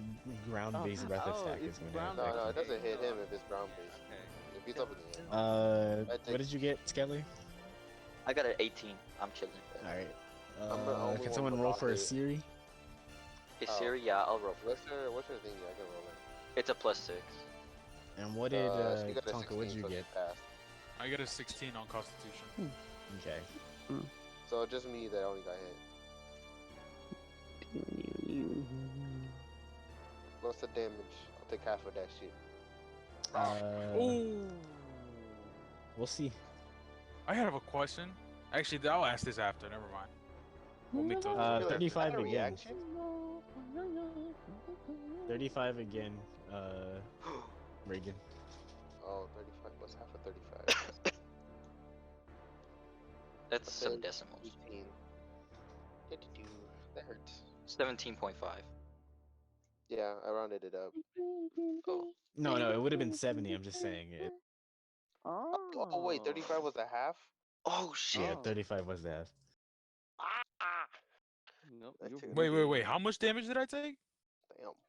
Speaker 1: ground-based breath attack
Speaker 6: it's
Speaker 1: is going to
Speaker 6: ground-
Speaker 3: No,
Speaker 1: affect
Speaker 3: no,
Speaker 1: you.
Speaker 3: it doesn't hit him if it's ground based.
Speaker 6: Okay.
Speaker 3: If he's up in the air. I
Speaker 1: What did you get, Skelly?
Speaker 4: I got an 18. I'm chilling.
Speaker 1: Alright.
Speaker 3: I'm the only
Speaker 1: Can
Speaker 3: one
Speaker 1: someone
Speaker 3: with
Speaker 1: roll for a
Speaker 3: blockade.
Speaker 1: Siri?
Speaker 4: Is
Speaker 3: Oh.
Speaker 4: Siri? Yeah, I'll roll for it.
Speaker 3: What's your thing? I can roll it.
Speaker 4: It's a +6.
Speaker 1: And what did
Speaker 3: She got a
Speaker 1: Tonka? What did
Speaker 3: 16,
Speaker 1: you
Speaker 3: so she
Speaker 1: get?
Speaker 3: passed.
Speaker 5: I got a 16 on Constitution.
Speaker 1: Okay.
Speaker 3: So just me that only got hit. What's the damage? I'll take half of that shit.
Speaker 5: Oh,
Speaker 1: We'll see.
Speaker 5: I have a question. Actually, I'll ask this after. Never mind. We'll meet those.
Speaker 3: Is that
Speaker 1: 35
Speaker 3: a
Speaker 1: again.
Speaker 3: reaction?
Speaker 1: 35 again, Reagan.
Speaker 3: Oh, 35. What's half of 35?
Speaker 4: That's some
Speaker 3: Okay.
Speaker 4: decimals.
Speaker 3: 18. That hurts.
Speaker 4: 17.5.
Speaker 3: Yeah, I rounded it up.
Speaker 4: Oh.
Speaker 1: No, it would have been 70. I'm just saying it.
Speaker 3: Oh wait, 35 was a half?
Speaker 4: Oh shit.
Speaker 1: Yeah,
Speaker 6: Oh.
Speaker 1: 35 was the half.
Speaker 6: Nope.
Speaker 3: I
Speaker 6: you're
Speaker 3: took-
Speaker 5: Wait. How much damage did I take?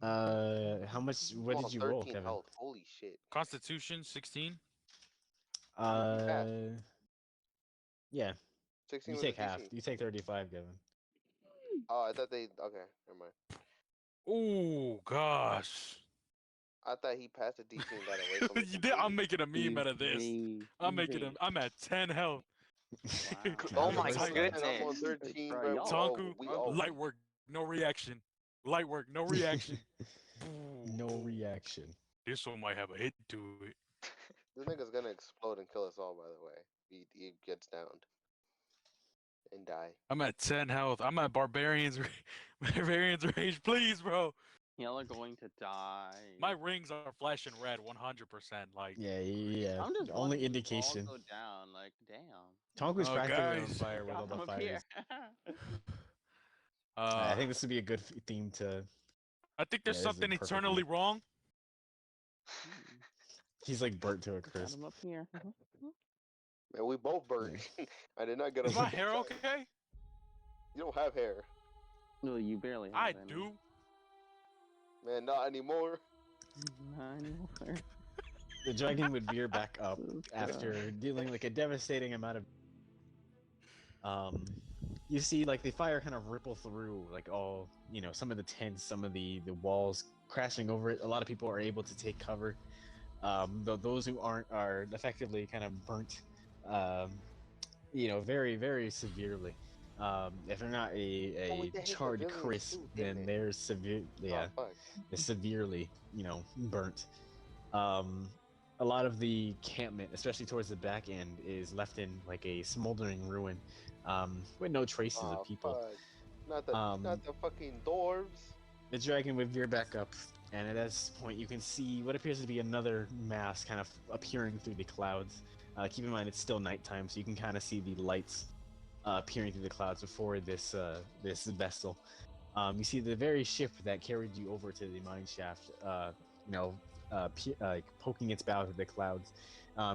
Speaker 3: Damn.
Speaker 1: How much? What
Speaker 3: I'm
Speaker 1: did you
Speaker 3: on
Speaker 1: roll,
Speaker 3: 13
Speaker 1: Kevin?
Speaker 3: health. Holy shit.
Speaker 5: Constitution 16.
Speaker 1: Yeah,
Speaker 3: 16
Speaker 1: you
Speaker 3: was
Speaker 1: take
Speaker 3: the
Speaker 1: half.
Speaker 3: DC.
Speaker 1: You take 35, Kevin.
Speaker 3: Oh, I thought they. Okay, never mind.
Speaker 5: Oh gosh.
Speaker 3: I thought he passed the DC and got away from it.
Speaker 5: You did. I'm making a
Speaker 6: He's
Speaker 5: meme out of this.
Speaker 6: vague.
Speaker 5: I'm
Speaker 6: He's
Speaker 5: making
Speaker 6: vague.
Speaker 5: I'm at 10 health.
Speaker 4: Oh my
Speaker 1: Congratulations.
Speaker 4: goodness.
Speaker 3: And I'm on 13,
Speaker 6: Bro,
Speaker 3: bro.
Speaker 6: y'all-
Speaker 5: Tonku,
Speaker 3: We all
Speaker 5: light work, no reaction. Light work, no reaction.
Speaker 1: No reaction.
Speaker 5: This one might have a hit to it.
Speaker 3: This nigga's gonna explode and kill us all, by the way. He gets downed. And die.
Speaker 5: I'm at 10 health. I'm at Barbarian's rage. Please, bro.
Speaker 6: Y'all are going to die.
Speaker 5: My rings are flashing red 100%. Like,
Speaker 1: Yeah.
Speaker 6: I'm just
Speaker 1: Only
Speaker 6: watching you all
Speaker 1: indication.
Speaker 6: go down. Like, damn.
Speaker 1: Tonku's
Speaker 5: Oh,
Speaker 1: practically on
Speaker 5: guys.
Speaker 1: fire with all
Speaker 6: Come
Speaker 1: the
Speaker 6: up
Speaker 1: fires.
Speaker 6: here.
Speaker 1: I think this would be a good theme to.
Speaker 5: I think there's
Speaker 1: yeah, this is a
Speaker 5: something
Speaker 1: perfect
Speaker 5: eternally
Speaker 1: theme.
Speaker 5: wrong.
Speaker 1: He's like burnt to a
Speaker 6: Got
Speaker 1: crisp.
Speaker 6: him up here.
Speaker 3: Man, we both burnt. I did not get
Speaker 5: Is
Speaker 3: him.
Speaker 5: my hair okay?
Speaker 3: You don't have hair.
Speaker 6: No, you barely have
Speaker 5: I
Speaker 6: any.
Speaker 5: do.
Speaker 3: Man, not anymore.
Speaker 6: Not anymore.
Speaker 1: The dragon would veer back up
Speaker 6: Oh,
Speaker 1: after
Speaker 6: God.
Speaker 1: dealing like a devastating amount of. You see like the fire kind of ripple through like all some of the tents, some of the walls crashing over it. A lot of people are able to take cover. Though those who aren't are effectively kind of burnt, very very severely. If they're not
Speaker 3: Oh,
Speaker 1: a
Speaker 3: wait, that hit
Speaker 1: charred
Speaker 3: civilians
Speaker 1: crisp,
Speaker 3: too, didn't
Speaker 1: then
Speaker 3: it?
Speaker 1: they're severe. Yeah,
Speaker 3: Oh, fuck.
Speaker 1: they're severely burnt. A lot of the campment, especially towards the back end, is left in like a smoldering ruin, with no traces
Speaker 3: Oh,
Speaker 1: of people.
Speaker 3: fuck. Not the fucking dwarves.
Speaker 1: The dragon would veer back up, and at this point, you can see what appears to be another mass kind of appearing through the clouds. Keep in mind, it's still nighttime, so you can kind of see the lights appearing through the clouds before this vessel. You see the very ship that carried you over to the mine shaft. Like poking its bow through the clouds.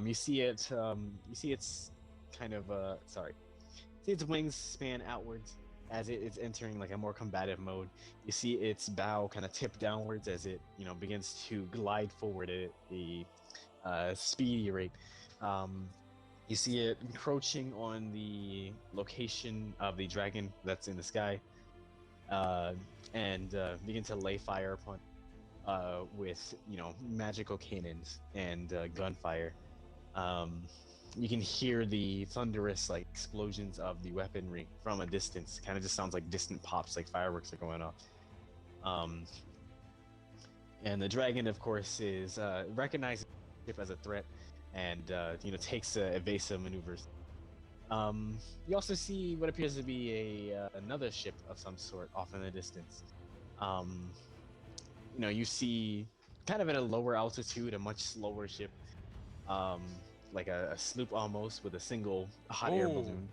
Speaker 1: You see it. You see its kind of see its wings span outwards as it is entering like a more combative mode. You see its bow kind of tip downwards as it begins to glide forward at a speedy rate. You see it encroaching on the location of the dragon that's in the sky, and begin to lay fire upon with magical cannons and gunfire. you can hear the thunderous like explosions of the weaponry from a distance. Kind of just sounds like distant pops, like fireworks are going off. Um, and the dragon, of course, is recognizes the ship as a threat, and takes evasive maneuvers. You also see what appears to be a another ship of some sort off in the distance. Um, you see kind of at a lower altitude a much slower ship, um, like a sloop almost with a single hot air
Speaker 5: Oh,
Speaker 1: balloon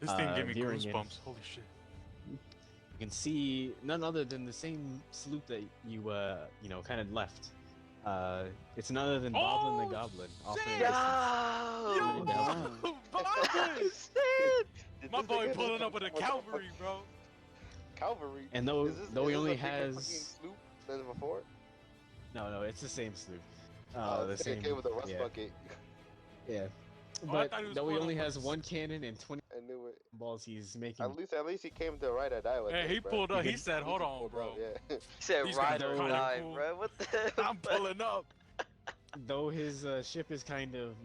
Speaker 5: this thing gave me
Speaker 1: veering in.
Speaker 5: goosebumps. Holy shit.
Speaker 1: You can see none other than the same sloop that you kind of left. It's none other than Boblin the
Speaker 5: Oh,
Speaker 1: Goblin. Off in
Speaker 5: shit!
Speaker 1: the distance.
Speaker 4: Yo!
Speaker 1: Running down.
Speaker 6: Wow.
Speaker 5: Boblin!
Speaker 3: Did
Speaker 5: My
Speaker 3: this
Speaker 5: boy
Speaker 3: nigga
Speaker 5: pulling
Speaker 3: just
Speaker 5: up with a
Speaker 3: what the fuck-
Speaker 5: cavalry, bro.
Speaker 3: Cavalry.
Speaker 1: And though
Speaker 3: Is this,
Speaker 1: though
Speaker 3: is
Speaker 1: he
Speaker 3: this
Speaker 1: only
Speaker 3: a different
Speaker 1: has
Speaker 3: fucking sloop than before?
Speaker 1: no, it's the same sloop.
Speaker 3: Oh,
Speaker 1: The
Speaker 3: this nigga
Speaker 1: same.
Speaker 3: came with a rust
Speaker 1: Yeah,
Speaker 3: bucket.
Speaker 1: yeah.
Speaker 5: Oh, I
Speaker 1: But
Speaker 5: thought he was
Speaker 1: though he
Speaker 5: pulling
Speaker 1: only
Speaker 5: up
Speaker 1: has
Speaker 5: with-
Speaker 1: one cannon and 20
Speaker 3: I knew it.
Speaker 1: balls, he's making.
Speaker 3: At least he came to ride or die with
Speaker 5: Hey,
Speaker 3: us,
Speaker 5: he
Speaker 3: bro.
Speaker 5: pulled up.
Speaker 1: You
Speaker 5: He
Speaker 1: can-
Speaker 5: said,
Speaker 3: At least
Speaker 5: "Hold
Speaker 3: he
Speaker 5: on,
Speaker 3: pulled
Speaker 5: bro."
Speaker 3: up, yeah.
Speaker 4: He said
Speaker 5: These guys
Speaker 4: ride or
Speaker 1: are kinda
Speaker 4: die,
Speaker 5: cool.
Speaker 4: bro. What the?
Speaker 5: I'm pulling up.
Speaker 1: Though his ship is kind of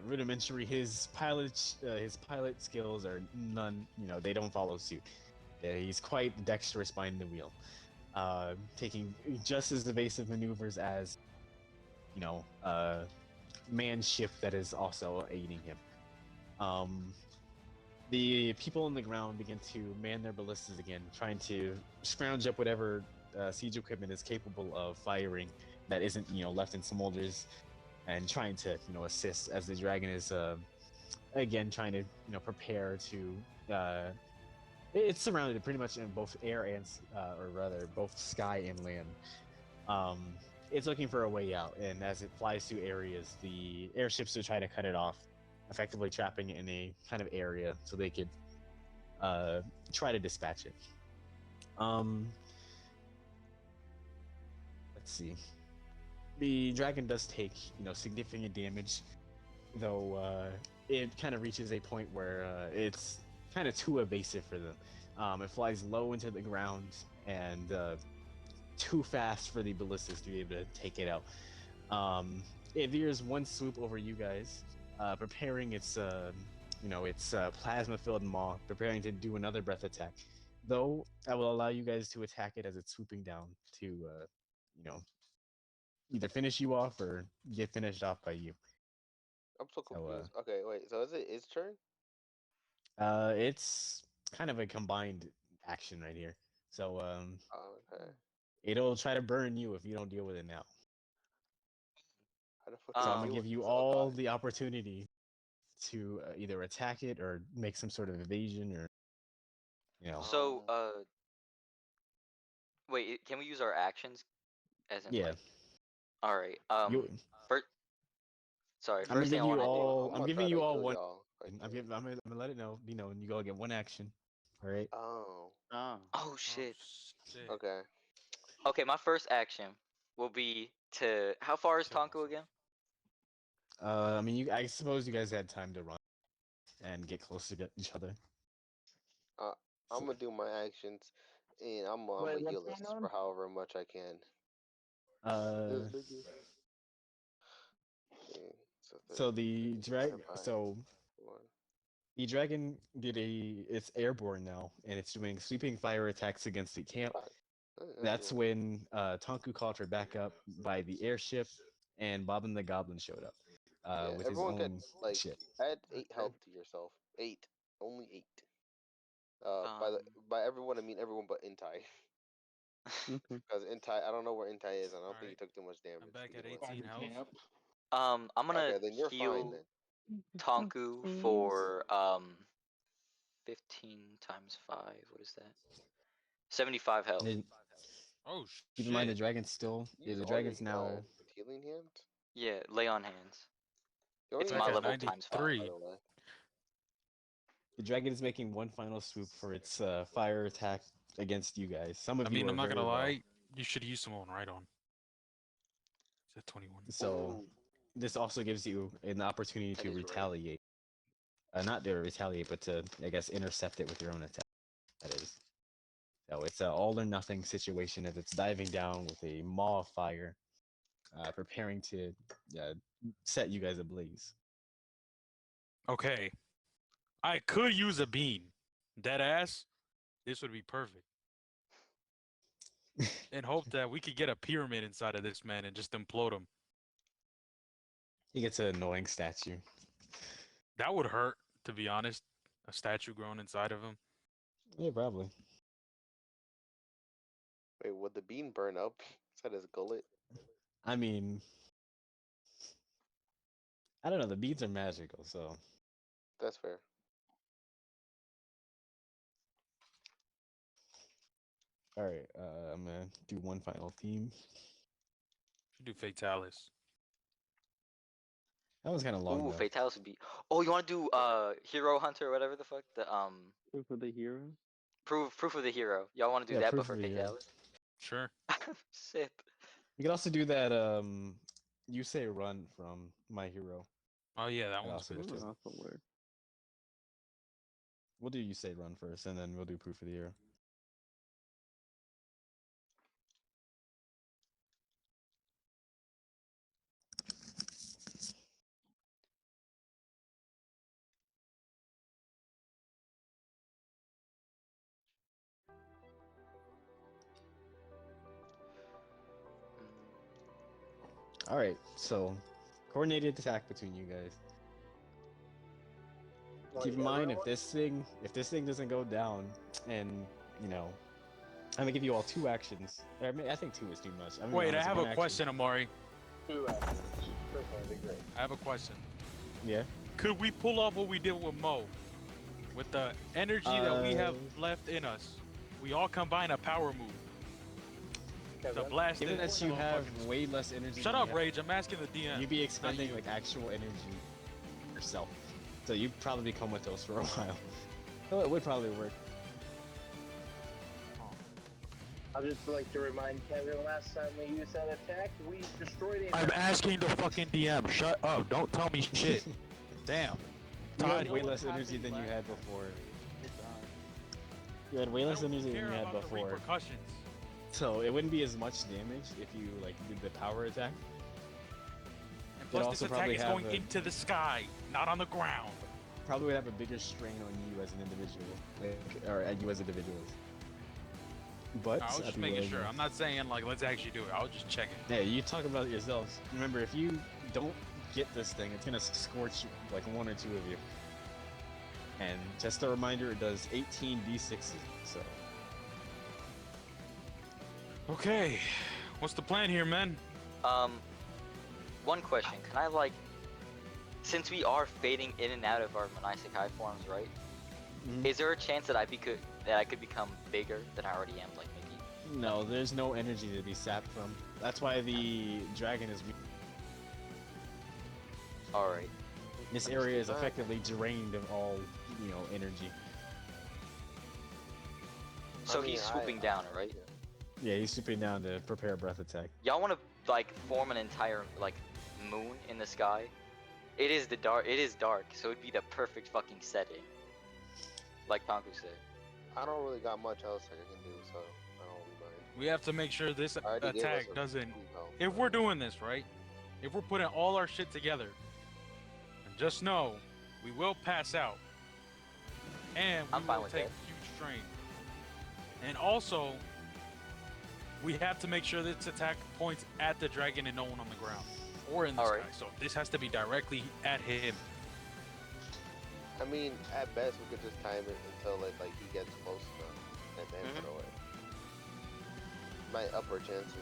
Speaker 1: rudimentary, his pilot skills are none. They don't follow suit. He's quite dexterous behind the wheel, taking just as evasive maneuvers as manned ship that is also aiding him. The people on the ground begin to man their ballistas again, trying to scrounge up whatever siege equipment is capable of firing that isn't left in smolders, and trying to assist as the dragon is again trying to prepare to. It's surrounded pretty much in both air and or rather both sky and land. Um, it's looking for a way out, and as it flies through areas, the airships will try to cut it off, effectively trapping it in a kind of area so they could try to dispatch it. Um, let's see. The dragon does take significant damage, though it kind of reaches a point where it's kind of too evasive for them. It flies low into the ground and too fast for the ballistas to be able to take it out. It veers one swoop over you guys, preparing its plasma-filled maw, preparing to do another breath attack. Though I will allow you guys to attack it as it's swooping down to, either finish you off or get finished off by you.
Speaker 3: I'm so
Speaker 1: So,
Speaker 3: confused. Okay, wait. So is it his turn?
Speaker 1: It's kind of a combined action right here. So,
Speaker 3: Oh, okay.
Speaker 1: it'll try to burn you if you don't deal with it now.
Speaker 3: How the fuck
Speaker 1: So
Speaker 3: do I
Speaker 1: I'm gonna
Speaker 3: deal
Speaker 1: give
Speaker 3: with
Speaker 1: you
Speaker 3: this?
Speaker 1: all
Speaker 3: God.
Speaker 1: the opportunity to either attack it or make some sort of evasion or,
Speaker 4: So, wait. Can we use our actions? As in,
Speaker 1: yeah.
Speaker 4: like, all right.
Speaker 1: You,
Speaker 4: First, sorry.
Speaker 1: I'm gonna
Speaker 4: First thing I
Speaker 1: give you
Speaker 4: want to do.
Speaker 1: all.
Speaker 3: I'm
Speaker 1: I'm
Speaker 3: gonna
Speaker 1: giving
Speaker 3: try
Speaker 1: you
Speaker 3: to
Speaker 1: all
Speaker 3: kill
Speaker 1: one.
Speaker 3: y'all. if I can.
Speaker 1: I'm gonna let it know. And you go get one action. All right.
Speaker 3: Oh,
Speaker 6: Oh.
Speaker 4: Oh shit.
Speaker 5: shit.
Speaker 3: okay.
Speaker 4: Okay, my first action will be to. How far is
Speaker 5: Kill
Speaker 4: Tonku
Speaker 5: myself.
Speaker 4: again?
Speaker 1: I mean, I suppose you guys had time to run and get close to each other.
Speaker 3: I'm gonna do my actions, and I'm
Speaker 2: Wait,
Speaker 3: gonna
Speaker 2: what's
Speaker 3: heal us
Speaker 2: going on?
Speaker 3: for however much I can.
Speaker 1: Uh,
Speaker 3: This nigga. Okay, so
Speaker 1: so
Speaker 3: 30,
Speaker 1: the
Speaker 3: 30
Speaker 1: drag.
Speaker 3: divided by
Speaker 1: So
Speaker 3: 1.
Speaker 1: the dragon it's airborne now, and it's doing sweeping fire attacks against the camp.
Speaker 3: Fuck.
Speaker 1: That's when Tonku called for backup by the airship, and Bob and the Goblin showed up
Speaker 3: Yeah,
Speaker 1: with his
Speaker 3: everyone get
Speaker 1: own
Speaker 3: like
Speaker 1: ship.
Speaker 3: add 8 health to yourself. 8, only 8.
Speaker 4: Um,
Speaker 3: By everyone I mean everyone but Intai, because Intai I don't know where Intai is, and I don't think he
Speaker 5: Alright,
Speaker 3: took too much damage.
Speaker 5: back
Speaker 3: to
Speaker 5: at
Speaker 3: begin with.
Speaker 5: 18 health.
Speaker 2: Camp.
Speaker 4: I'm gonna
Speaker 3: Okay, then you're fine
Speaker 4: heal
Speaker 3: then.
Speaker 4: Tonku for 15 times 5. What is that? 75 health.
Speaker 1: And
Speaker 5: Oh
Speaker 1: keep in mind the
Speaker 5: shit.
Speaker 1: dragon's still. Yeah,
Speaker 3: Use
Speaker 1: the
Speaker 3: all your
Speaker 1: dragon's now.
Speaker 3: healing hands.
Speaker 4: Yeah, lay on hands.
Speaker 3: You
Speaker 4: It's
Speaker 3: only
Speaker 4: my
Speaker 3: have
Speaker 4: level
Speaker 3: 50,
Speaker 4: times 5.
Speaker 3: by
Speaker 5: 93.
Speaker 3: the way.
Speaker 1: The dragon is making one final swoop for its fire attack against you guys. Some of
Speaker 5: I
Speaker 1: you
Speaker 5: mean,
Speaker 1: are
Speaker 5: I'm not
Speaker 1: very
Speaker 5: gonna
Speaker 1: low.
Speaker 5: lie. You should use some on right on. Is that 21?
Speaker 1: So
Speaker 3: Ooh.
Speaker 1: this also gives you an opportunity
Speaker 4: That
Speaker 1: to
Speaker 4: is right.
Speaker 1: retaliate. Not to retaliate, but to, I guess, intercept it with your own attack. That is. So it's an all or nothing situation as it's diving down with a maw of fire, preparing to set you guys ablaze.
Speaker 5: Okay, I could use a bean. Dead ass. This would be perfect. And hope that we could get a pyramid inside of this man and just implode him.
Speaker 1: He gets an annoying statue.
Speaker 5: That would hurt, to be honest. A statue growing inside of him.
Speaker 1: Yeah, probably.
Speaker 3: Wait, would the bean burn up inside his gullet?
Speaker 1: I mean, I don't know. The beads are magical, so
Speaker 3: That's fair.
Speaker 1: all right. I'm gonna do one final theme.
Speaker 5: Should do Fatalis.
Speaker 1: That was kind of long
Speaker 4: Ooh,
Speaker 1: though.
Speaker 4: Fatalis would be. Oh, you want to do Hero Hunter or whatever the fuck? The
Speaker 6: Proof of the hero.
Speaker 4: proof of the hero. Y'all want to do
Speaker 1: Yeah,
Speaker 4: that,
Speaker 1: proof
Speaker 4: but for
Speaker 1: of the hero.
Speaker 4: Fatalis?
Speaker 5: Sure.
Speaker 4: Shit.
Speaker 1: You could also do that. You say run from My Hero.
Speaker 5: Oh yeah, that
Speaker 1: That
Speaker 5: one's
Speaker 1: also
Speaker 5: good
Speaker 1: works.
Speaker 6: That
Speaker 5: too.
Speaker 6: would also work.
Speaker 1: We'll do you say run first, and then we'll do proof of the hero. All right. So, coordinated attack between you guys. Keep in mind if this thing doesn't go down, and you know, I'm gonna give you all 2 actions. I mean, I think 2 is too much. I'm gonna be
Speaker 5: Wait, I
Speaker 1: honest,
Speaker 5: have
Speaker 1: one
Speaker 5: a
Speaker 1: action-
Speaker 5: question, Amari.
Speaker 2: 2 actions. First one would be great.
Speaker 5: I have a question.
Speaker 1: Yeah.
Speaker 5: Could we pull off what we did with Mo? With the energy that we have left in us, we all combine a power move to
Speaker 2: Kevin?
Speaker 5: blast
Speaker 1: Given
Speaker 5: it.
Speaker 1: that you have way less energy.
Speaker 5: Shut
Speaker 1: than
Speaker 5: up,
Speaker 1: you
Speaker 5: Rage. I'm asking the DM.
Speaker 1: have, you'd be expending
Speaker 5: you.
Speaker 1: like actual energy yourself. So you'd probably become with those for a while. So it would probably work.
Speaker 2: I'd just like to remind Kevin, last time we used that attack, we destroyed it.
Speaker 5: I'm asking the fucking DM. Shut up. Don't tell me shit. Damn.
Speaker 1: You had
Speaker 5: Todd,
Speaker 1: way
Speaker 6: what
Speaker 1: less energy
Speaker 6: happened
Speaker 1: than you
Speaker 6: last
Speaker 1: had
Speaker 6: time?
Speaker 1: before.
Speaker 6: It died.
Speaker 1: You had way
Speaker 5: I
Speaker 1: less
Speaker 5: don't
Speaker 1: energy than
Speaker 5: care
Speaker 1: you had
Speaker 5: about the
Speaker 1: before.
Speaker 5: repercussions.
Speaker 1: So it wouldn't be as much damage if you like did the power attack.
Speaker 5: And plus, this
Speaker 1: also
Speaker 5: attack
Speaker 1: probably
Speaker 5: is
Speaker 1: have
Speaker 5: going
Speaker 1: a-
Speaker 5: into the sky, not on the ground.
Speaker 1: Probably would have a bigger strain on you as an individual, like, or at you as individuals. But
Speaker 5: I was
Speaker 1: I'd
Speaker 5: just
Speaker 1: be
Speaker 5: making
Speaker 1: willing
Speaker 5: sure.
Speaker 1: to-
Speaker 5: I'm not saying like let's actually do it. I was just checking.
Speaker 1: Yeah, you talk about it yourselves. Remember, if you don't get this thing, it's gonna scorch like 1 or 2 of you. And just a reminder, it does 18 d6s. So
Speaker 5: Okay, what's the plan here, man?
Speaker 4: One question. Can I like, since we are fading in and out of our Monaisekai forms, right?
Speaker 1: Mhm.
Speaker 4: Is there a chance that I could become bigger than I already am? Like maybe.
Speaker 1: no, there's no energy to be sapped from. That's why the dragon is weak.
Speaker 4: All right.
Speaker 1: This area is effectively drained of all, energy.
Speaker 4: So
Speaker 3: I mean,
Speaker 4: he's swooping down, right?
Speaker 1: Yeah, he's swooping down to prepare a breath attack.
Speaker 4: Y'all want to like form an entire like moon in the sky? It is dark, so it'd be the perfect fucking setting. Like Panku said.
Speaker 3: I don't really got much else I can do, so I don't really mind.
Speaker 5: We have to make sure this
Speaker 3: I already gave us
Speaker 5: attack
Speaker 3: a
Speaker 5: doesn't.
Speaker 3: free health,
Speaker 5: If
Speaker 3: so-
Speaker 5: we're doing this right, if we're putting all our shit together, and just know we will pass out, and we
Speaker 4: I'm fine
Speaker 5: will
Speaker 4: with
Speaker 5: take
Speaker 4: that.
Speaker 5: huge strain. And also, we have to make sure this attack points at the dragon and no one on the ground or in the
Speaker 4: Alright.
Speaker 5: sky. So this has to be directly at him.
Speaker 3: I mean, at best, we could just time it until like he gets close enough, and then
Speaker 4: Mhm.
Speaker 3: throw it. My upper chances.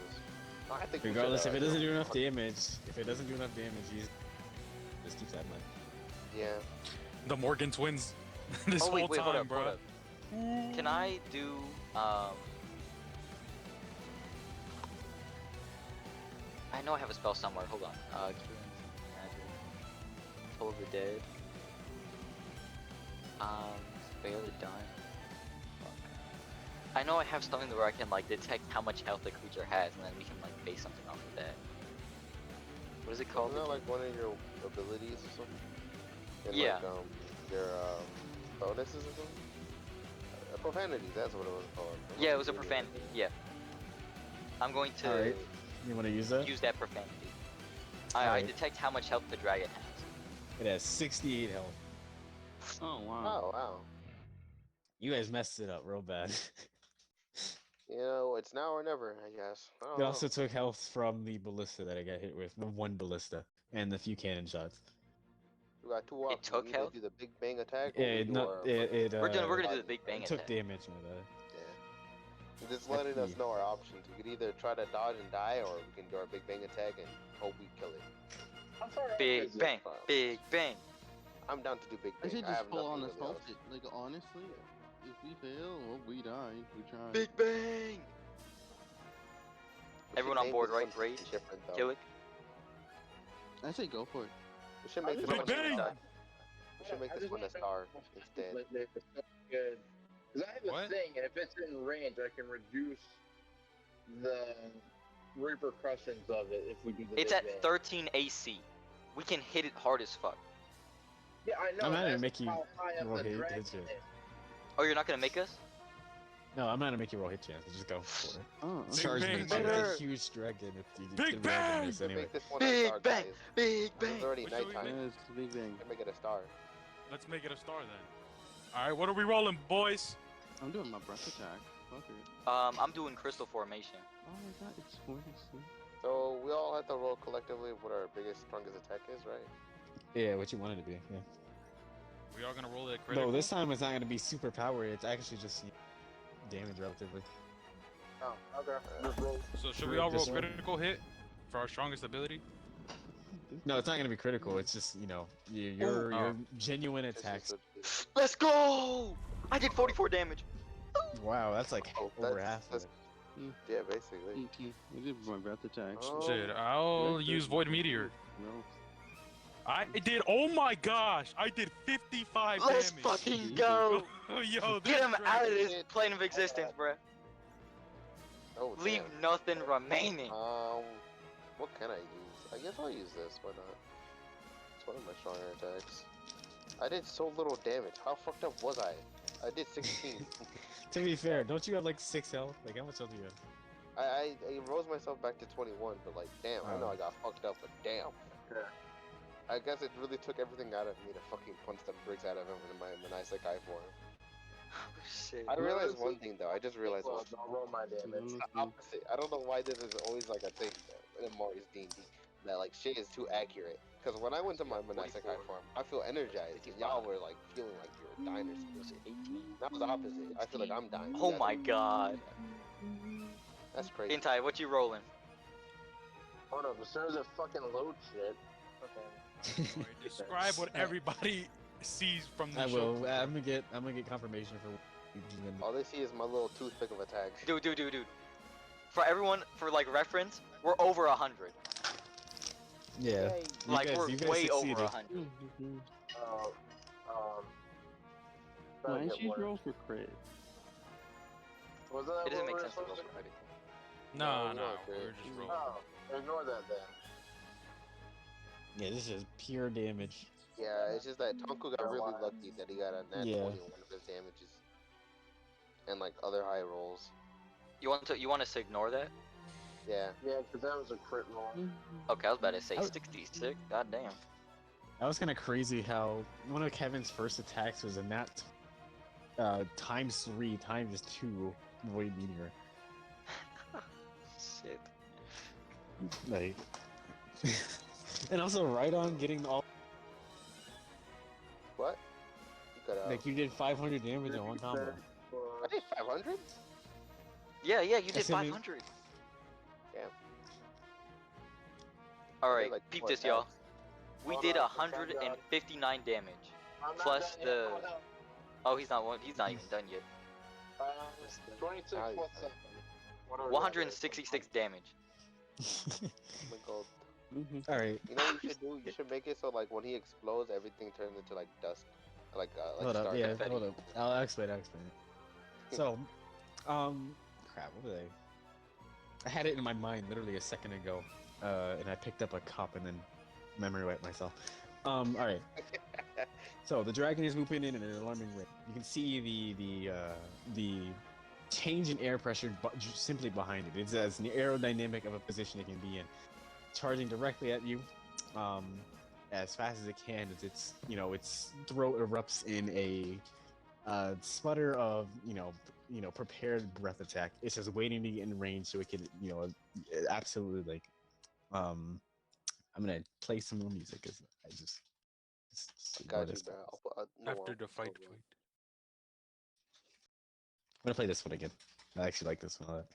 Speaker 3: I think we should,
Speaker 1: Regardless, if it doesn't do enough
Speaker 3: yeah.
Speaker 1: damage, he's just keeps that much.
Speaker 3: Yeah.
Speaker 5: The Morgan twins, this
Speaker 4: Oh, wait,
Speaker 5: whole
Speaker 4: wait,
Speaker 5: time,
Speaker 4: hold up,
Speaker 5: bro.
Speaker 4: hold up. Can I do I know I have a spell somewhere. Hold on. Pull of the Dead. Spare the Dying. Fuck. I know I have something where I can like detect how much health the creature has, and then we can like base something off of that. What is it called?
Speaker 3: Isn't that like one of your abilities or something? And
Speaker 4: Yeah.
Speaker 3: Like, your bonuses or something? Profanities, that's what it was called.
Speaker 4: Yeah, it was a profanity. Yeah. I'm going to
Speaker 1: Alright. You want to use that?
Speaker 4: use that profanity. I
Speaker 1: Alright.
Speaker 4: detect how much health the dragon has.
Speaker 1: It has 68 health.
Speaker 6: Oh wow.
Speaker 3: Oh wow.
Speaker 1: You guys messed it up real bad.
Speaker 3: You know, it's now or never, I guess. I don't
Speaker 1: It
Speaker 3: know.
Speaker 1: also took health from the ballista that I got hit with, the one ballista, and the few cannon shots.
Speaker 3: We got two options.
Speaker 4: took
Speaker 3: We either
Speaker 4: health?
Speaker 3: do the big bang attack or we
Speaker 1: It
Speaker 3: do
Speaker 1: not
Speaker 3: our
Speaker 1: it
Speaker 4: We're gonna do
Speaker 3: body
Speaker 4: the big bang
Speaker 1: it took
Speaker 4: attack.
Speaker 1: damage, my bad.
Speaker 3: Yeah. Just letting us know our options. We could either try to dodge and die, or we can do our big bang attack and hope we kill it.
Speaker 2: How far up
Speaker 4: Big
Speaker 2: is it?
Speaker 4: bang, big bang.
Speaker 3: I'm down to do big
Speaker 6: I
Speaker 3: bang.
Speaker 6: should
Speaker 3: I
Speaker 6: just
Speaker 3: have
Speaker 6: full on
Speaker 3: nothing really
Speaker 6: assault
Speaker 3: else.
Speaker 6: it. Like honestly, if we fail, well, we die. We try.
Speaker 4: Big bang.
Speaker 3: We
Speaker 4: Everyone
Speaker 3: should
Speaker 4: on
Speaker 3: name
Speaker 4: board,
Speaker 3: this
Speaker 4: right?
Speaker 3: one
Speaker 4: Raid,
Speaker 3: something different, though.
Speaker 4: kill it.
Speaker 6: I say go for it.
Speaker 3: We should
Speaker 2: I
Speaker 3: make
Speaker 2: just
Speaker 3: this
Speaker 5: Big
Speaker 3: one a
Speaker 5: bang!
Speaker 3: star. We should make
Speaker 2: I
Speaker 3: this
Speaker 2: just
Speaker 3: one a
Speaker 2: wanna
Speaker 3: star
Speaker 2: know
Speaker 3: instead.
Speaker 2: if it's so good. Because I have a
Speaker 5: What?
Speaker 2: thing, and if it's in range, I can reduce the repercussions of it if we do the
Speaker 4: It's
Speaker 2: big
Speaker 4: at
Speaker 2: bang.
Speaker 4: 13 AC. We can hit it hard as fuck.
Speaker 2: Yeah, I know.
Speaker 1: I'm not gonna
Speaker 2: that's
Speaker 1: make you
Speaker 2: how high up
Speaker 1: roll
Speaker 2: the
Speaker 1: hit
Speaker 2: dragon
Speaker 1: chance.
Speaker 2: is.
Speaker 4: Oh, you're not gonna make us?
Speaker 1: No, I'm not gonna make you roll hit chance. Just go for it.
Speaker 6: Oh,
Speaker 5: Big
Speaker 1: Charge me.
Speaker 5: bang,
Speaker 1: It's a
Speaker 4: better.
Speaker 1: huge dragon. If you
Speaker 5: Big
Speaker 1: get rid of
Speaker 5: bang!
Speaker 1: this
Speaker 3: We
Speaker 1: anyway.
Speaker 3: make this one a
Speaker 4: Big
Speaker 3: star,
Speaker 4: bang,
Speaker 3: guys.
Speaker 4: big
Speaker 3: It's
Speaker 4: bang.
Speaker 3: already
Speaker 5: What should we
Speaker 3: nighttime.
Speaker 6: yeah, it's the big bang.
Speaker 3: We can make it a star.
Speaker 5: Let's make it a star then. All right, what are we rolling, boys?
Speaker 6: I'm doing my breath attack. Fuck it.
Speaker 4: I'm doing crystal formation.
Speaker 6: Oh my god, it's 46.
Speaker 3: So we all have to roll collectively what our biggest, strongest attack is, right?
Speaker 1: Yeah, what you wanted to be. Yeah.
Speaker 5: We all gonna roll that critical?
Speaker 1: No, this time it's not gonna be super powered. It's actually just damage relatively.
Speaker 2: Oh, okay. Just roll.
Speaker 5: So should we all roll
Speaker 1: Just roll.
Speaker 5: critical hit for our strongest ability?
Speaker 1: No, it's not gonna be critical. It's just your
Speaker 5: Oh.
Speaker 1: genuine
Speaker 3: This is
Speaker 1: attacks.
Speaker 3: the-
Speaker 4: Let's go! I did 44 damage.
Speaker 1: Wow, that's like
Speaker 3: Oh,
Speaker 1: over
Speaker 3: that's-
Speaker 1: half. Of
Speaker 3: that's-
Speaker 1: it.
Speaker 3: Yeah, basically.
Speaker 6: 18. I did my breath attack.
Speaker 3: Oh.
Speaker 5: Shit, I'll
Speaker 6: Yeah,
Speaker 5: use Void Meteor.
Speaker 6: No.
Speaker 5: I did. Oh my gosh, I did 55
Speaker 4: Let's
Speaker 5: damage.
Speaker 4: fucking go!
Speaker 5: Yo,
Speaker 4: Get
Speaker 5: this
Speaker 4: him out of
Speaker 5: dragon-
Speaker 4: this plane of existence, bruh.
Speaker 3: Oh,
Speaker 4: Leave
Speaker 3: damn.
Speaker 4: nothing remaining.
Speaker 3: What can I use? I guess I'll use this. Why not? It's one of my stronger attacks. I did so little damage. How fucked up was I? I did 16.
Speaker 1: To be fair, don't you have like 6 health? Like how much health do you have?
Speaker 3: I rose myself back to 21, but like, damn, I know I got fucked up, but damn.
Speaker 2: Yeah.
Speaker 3: I guess it really took everything out of me to fucking punch the bricks out of him in my Manisekai form.
Speaker 4: Oh, shit.
Speaker 3: I realized one thing though. I just realized
Speaker 2: Well,
Speaker 3: it's
Speaker 2: I'll roll my damage.
Speaker 3: the opposite. I don't know why this is always like a thing in Mario's D&D that like shit is too accurate. Because when I went to my Manisekai form, I feel energized, and y'all were like feeling like you were dying or something.
Speaker 4: 18.
Speaker 3: That was the opposite. I feel like I'm dying.
Speaker 4: Oh my god.
Speaker 3: That's crazy.
Speaker 4: Intai, what you rolling?
Speaker 2: Hold up, as soon as it fucking loads shit. Okay.
Speaker 5: Alright, describe what everybody sees from the
Speaker 1: I
Speaker 5: show.
Speaker 1: will. I'm gonna get confirmation for.
Speaker 3: All they see is my little toothpick of attacks.
Speaker 4: Dude. For everyone, for like reference, we're over 100.
Speaker 1: Yeah.
Speaker 3: Yay.
Speaker 1: You
Speaker 4: Like
Speaker 1: guys-
Speaker 4: we're
Speaker 1: you guys
Speaker 4: way over
Speaker 1: succeeded.
Speaker 4: 100.
Speaker 6: Why
Speaker 2: That'll
Speaker 6: did
Speaker 2: get
Speaker 6: you
Speaker 2: worse.
Speaker 6: roll for crit?
Speaker 2: Wasn't that
Speaker 4: It doesn't
Speaker 2: what
Speaker 4: make
Speaker 2: we were
Speaker 4: sense to roll
Speaker 2: supposed
Speaker 4: for critical.
Speaker 5: No,
Speaker 3: No,
Speaker 5: no,
Speaker 3: no,
Speaker 5: we're
Speaker 3: okay.
Speaker 5: just rolling.
Speaker 2: Oh, ignore that then.
Speaker 1: Yeah, this is pure damage.
Speaker 3: Yeah, it's just that Tonku got really lucky that he got a nat 20
Speaker 1: Yeah.
Speaker 3: on one of his damages. And like other high rolls.
Speaker 4: You want us to ignore that?
Speaker 3: Yeah.
Speaker 2: Yeah, because that was a crit roll.
Speaker 4: Okay, I was about to say
Speaker 1: I-
Speaker 4: 66. God damn.
Speaker 1: That was kind of crazy how one of Kevin's first attacks was a nat times 3 times 2 void meteor.
Speaker 4: Shit.
Speaker 1: Like, and also right on getting all
Speaker 3: What? You got
Speaker 1: like you did 500 damage in one combo.
Speaker 3: I did 500?
Speaker 4: Yeah, you did
Speaker 1: Assuming-
Speaker 4: 500.
Speaker 3: Damn.
Speaker 4: Alright,
Speaker 3: like
Speaker 4: peep
Speaker 3: four
Speaker 4: this, y'all.
Speaker 3: attacks.
Speaker 4: We
Speaker 2: Hold
Speaker 4: did
Speaker 2: on,
Speaker 4: 159 damage.
Speaker 2: I'm not
Speaker 4: Plus
Speaker 2: done yet,
Speaker 4: the-
Speaker 2: hold on.
Speaker 4: Oh, he's not even done yet.
Speaker 2: 26
Speaker 3: Now you-
Speaker 2: plus 7. What are we at?
Speaker 4: 166 damage.
Speaker 3: Oh my god.
Speaker 1: All right,
Speaker 3: You know what you should do? You should make it so like when he explodes, everything turns into like dust. Like
Speaker 1: hold up,
Speaker 3: stars.
Speaker 1: yeah,
Speaker 4: confetti.
Speaker 1: hold up. I'll explain. So, crap. What was I had it in my mind literally a second ago, and I picked up a cup and then memory wiped myself. All right. So the dragon is moving in at an alarming rate. You can see the change in air pressure simply behind it. It's as aerodynamic of a position it can be in, charging directly at you. as fast as it can as its throat erupts in a sputter of prepared breath attack. It's just waiting to get in range so it can absolutely like I'm gonna play some more music because I just
Speaker 3: I
Speaker 1: ignore
Speaker 3: got you,
Speaker 1: this.
Speaker 3: man. No
Speaker 5: After
Speaker 3: worries.
Speaker 5: the fight.
Speaker 1: I'm gonna play this one again. I actually like this one a lot.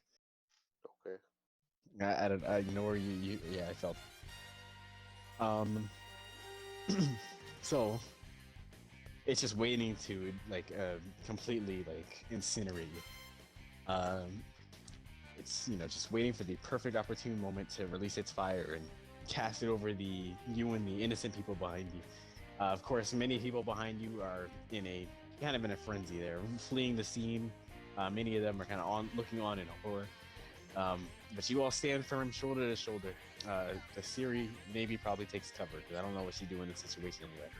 Speaker 3: Okay.
Speaker 1: I don't you know where you yeah I felt um so it's just waiting to like completely like incinerate you. It's just waiting for the perfect opportune moment to release its fire and cast it over you and the innocent people behind you. Of course, many people behind you are in a frenzy. They're fleeing the scene. Many of them are kind of looking on in horror. But you all stand firm, shoulder to shoulder. The Siri maybe probably takes cover because I don't know what she'd do in this situation anyway.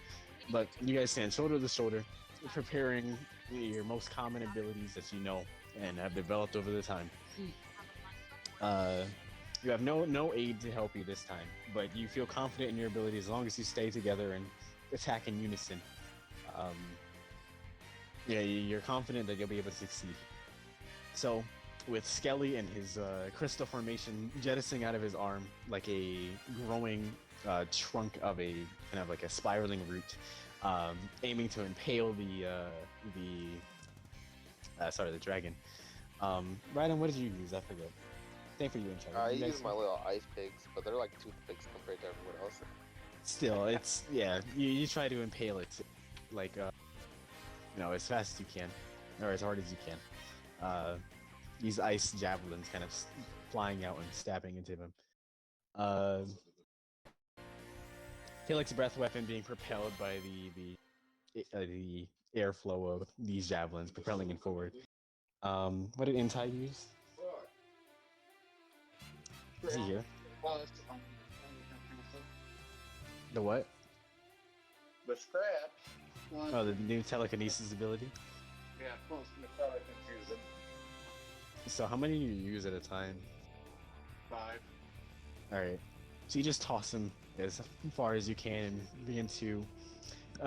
Speaker 1: But you guys stand shoulder to shoulder, preparing your most common abilities that you know and have developed over the time. You have no aid to help you this time, but you feel confident in your ability as long as you stay together and attack in unison. Yeah, you're confident that you'll be able to succeed. So, with Skelly and his crystal formation jettisoning out of his arm like a growing trunk of a kind of like a spiraling root, aiming to impale the dragon. Ryden, what did you use? I forget. Same for you and Trevor.
Speaker 3: I
Speaker 1: You guys-
Speaker 3: use my little ice pigs, but they're like toothpicks compared to everyone else.
Speaker 1: Still, it's yeah. You try to impale it, like as fast as you can, or as hard as you can. These ice javelins kind of flying out and stabbing into him. Helix breath weapon being propelled by the airflow of these javelins, propelling it forward. What did Intai use? Is he here?
Speaker 2: Plus,
Speaker 1: The what?
Speaker 2: the scraps. Plus,
Speaker 1: Oh, the new telekinesis ability.
Speaker 2: yeah, plus necrotic infusion.
Speaker 1: So how many do you use at a time?
Speaker 2: 5.
Speaker 1: All right. So you just toss them as far as you can and begin to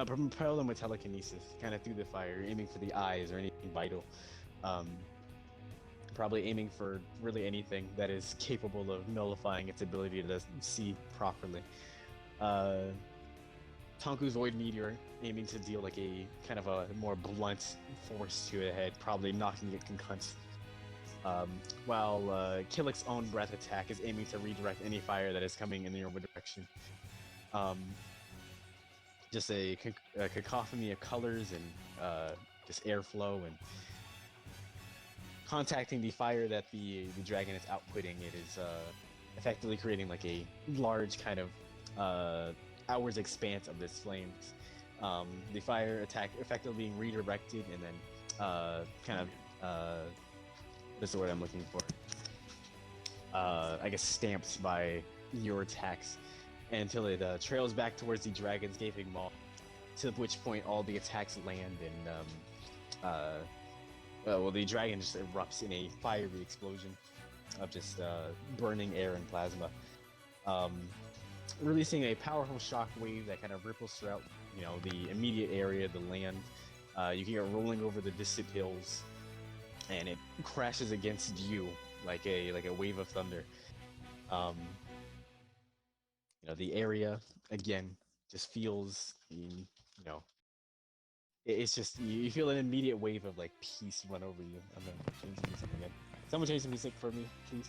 Speaker 1: propel them with telekinesis, kind of through the fire, aiming for the eyes or anything vital. Probably aiming for really anything that is capable of nullifying its ability to see properly. Tonku's Void Meteor aiming to deal like a kind of a more blunt force to the head, probably knocking it concussed. While Killick's own breath attack is aiming to redirect any fire that is coming in your direction. Just a cacophony of colors and just airflow and contacting the fire that the dragon is outputting. It is effectively creating like a large kind of outwards expanse of this flames. The fire attack effectively being redirected and then kind of what's the word I'm looking for? I guess stamped by your attacks until it trails back towards the dragon's gaping maw, to which point all the attacks land and the dragon just erupts in a fiery explosion of just burning air and plasma, releasing a powerful shock wave that kind of ripples throughout the immediate area, the land. You can hear it rolling over the distant hills, and it crashes against you like a wave of thunder. The area again just feels it's just you feel an immediate wave of like peace run over you. I'm gonna change the music again. Someone change the music for me, please.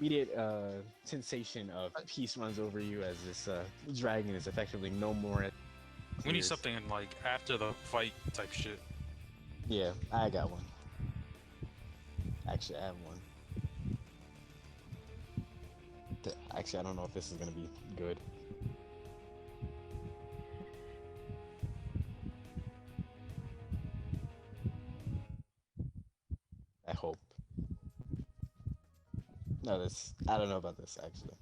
Speaker 1: Immediate sensation of peace runs over you as this dragon is effectively no more.
Speaker 5: We need something in like after the fight type shit.
Speaker 1: Yeah, I got one. Actually, I have one. Actually, I don't know if this is gonna be good. I hope. No, I don't know about this actually.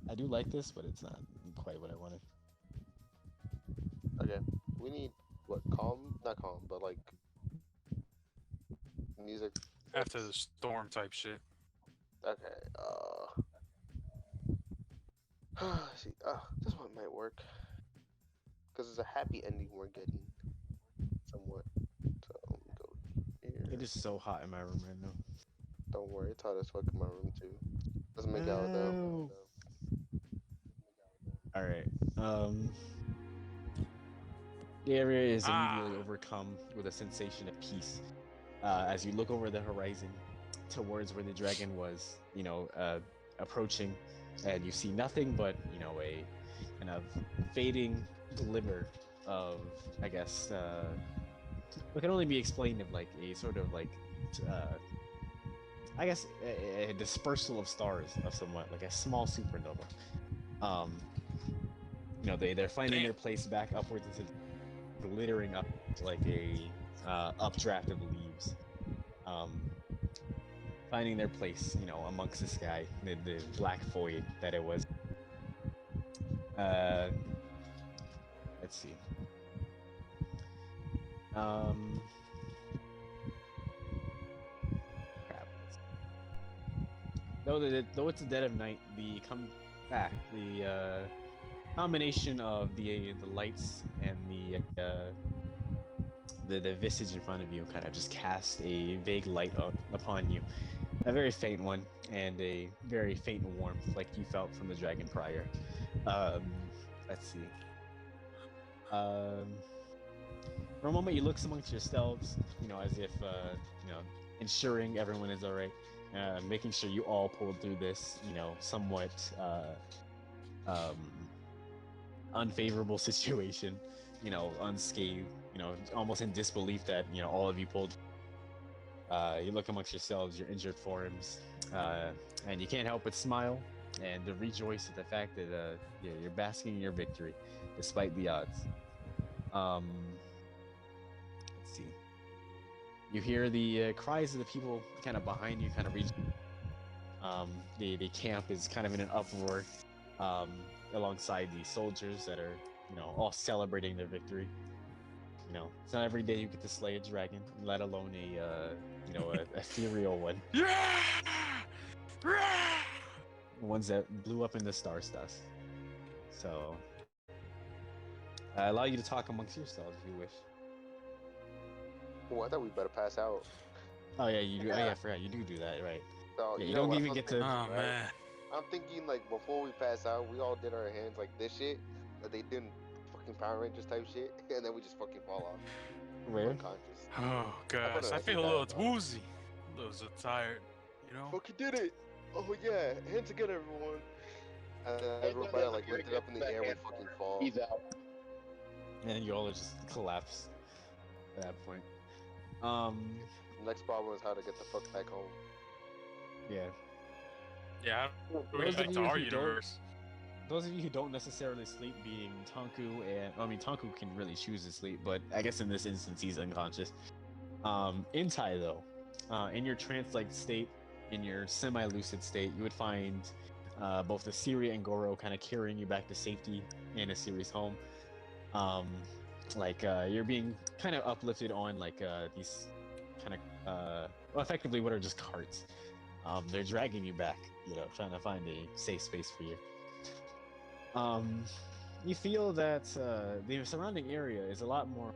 Speaker 1: I do like this, but it's not quite what I wanted.
Speaker 3: Okay, we need what? Calm? Not calm, but like music.
Speaker 5: After the storm type shit.
Speaker 3: Okay. See, this one might work because it's a happy ending we're getting, somewhat. So let me go
Speaker 1: It
Speaker 3: here.
Speaker 1: is so hot in my room right now.
Speaker 3: Don't worry, it's hot as fuck in my room too. Doesn't make out though.
Speaker 1: No. All right. The area is immediately overcome with a sensation of peace as you look over the horizon towards where the dragon was, approaching, and you see nothing but, a kind of fading glimmer of, I guess, what can only be explained of like a sort of like, uh, I guess, a dispersal of stars of somewhat, like a small supernova. Um, they're finding their place back upwards into glittering up like a updraft of leaves, um, finding their place, amongst the sky, the black void that it was. Uh, let's see. Um, crap. Though it's the dead of night, the combination of the lights and the visage in front of you kind of just cast a vague light upon you, a very faint one, and a very faint warmth like you felt from the dragon prior. Um, let's see. For a moment, you look amongst yourselves, as if ensuring everyone is all right, making sure you all pulled through this, somewhat um, unfavorable situation, unscathed, almost in disbelief that all of you pulled. You look amongst yourselves, your injured forms, and you can't help but smile and to rejoice at the fact that you're basking in your victory, despite the odds. Um, let's see. You hear the cries of the people kind of behind you, kind of reach. The camp is kind of in an uproar, um, alongside the soldiers that are all celebrating their victory. It's not every day you get to slay a dragon, let alone a ethereal one.
Speaker 5: Yeah!
Speaker 1: Ones that blew up in the star dust. So, I allow you to talk amongst yourselves if you wish.
Speaker 3: Oh, I thought we better pass out.
Speaker 1: Oh yeah, you do. Oh yeah, I forgot you do that, right?
Speaker 3: So
Speaker 1: Yeah,
Speaker 3: you
Speaker 1: you
Speaker 3: know
Speaker 1: don't
Speaker 3: what I
Speaker 1: even
Speaker 3: was
Speaker 1: get
Speaker 3: thinking,
Speaker 1: to.
Speaker 5: Oh
Speaker 3: right?
Speaker 5: man.
Speaker 3: I'm thinking like before we pass out, we all did our hands like this shit that they did in fucking Power Rangers type shit, and then we just fucking fall off
Speaker 1: Where?
Speaker 3: unconscious.
Speaker 5: Oh gosh, I
Speaker 3: like we
Speaker 5: feel a little
Speaker 3: passed out.
Speaker 5: woozy, a little tired.
Speaker 3: Fucking did it! Oh yeah, hands together, everyone. And then
Speaker 2: Hands on
Speaker 3: everybody
Speaker 2: deck,
Speaker 3: like lifted up in the
Speaker 2: that
Speaker 3: air, we
Speaker 2: hand
Speaker 3: fucking
Speaker 2: bar.
Speaker 3: fall.
Speaker 2: He's out.
Speaker 1: And you all just collapse at that point.
Speaker 3: Next problem is how to get the fuck back home.
Speaker 1: Yeah.
Speaker 5: Yeah, we
Speaker 1: Those
Speaker 5: get back
Speaker 1: of
Speaker 5: to
Speaker 1: you
Speaker 5: our
Speaker 1: who don't,
Speaker 5: universe.
Speaker 1: those of you who don't necessarily sleep, being Tanku, and I mean Tanku can really choose to sleep, but I guess in this instance he's unconscious. Intai though, in your trance-like state, in your semi-lucid state, you would find both Assyria and Goro kind of carrying you back to safety in Assyria's home. Um, you're being kind of uplifted on these kind of well, effectively what are just carts. They're dragging you back, trying to find a safe space for you. You feel that the surrounding area is a lot more,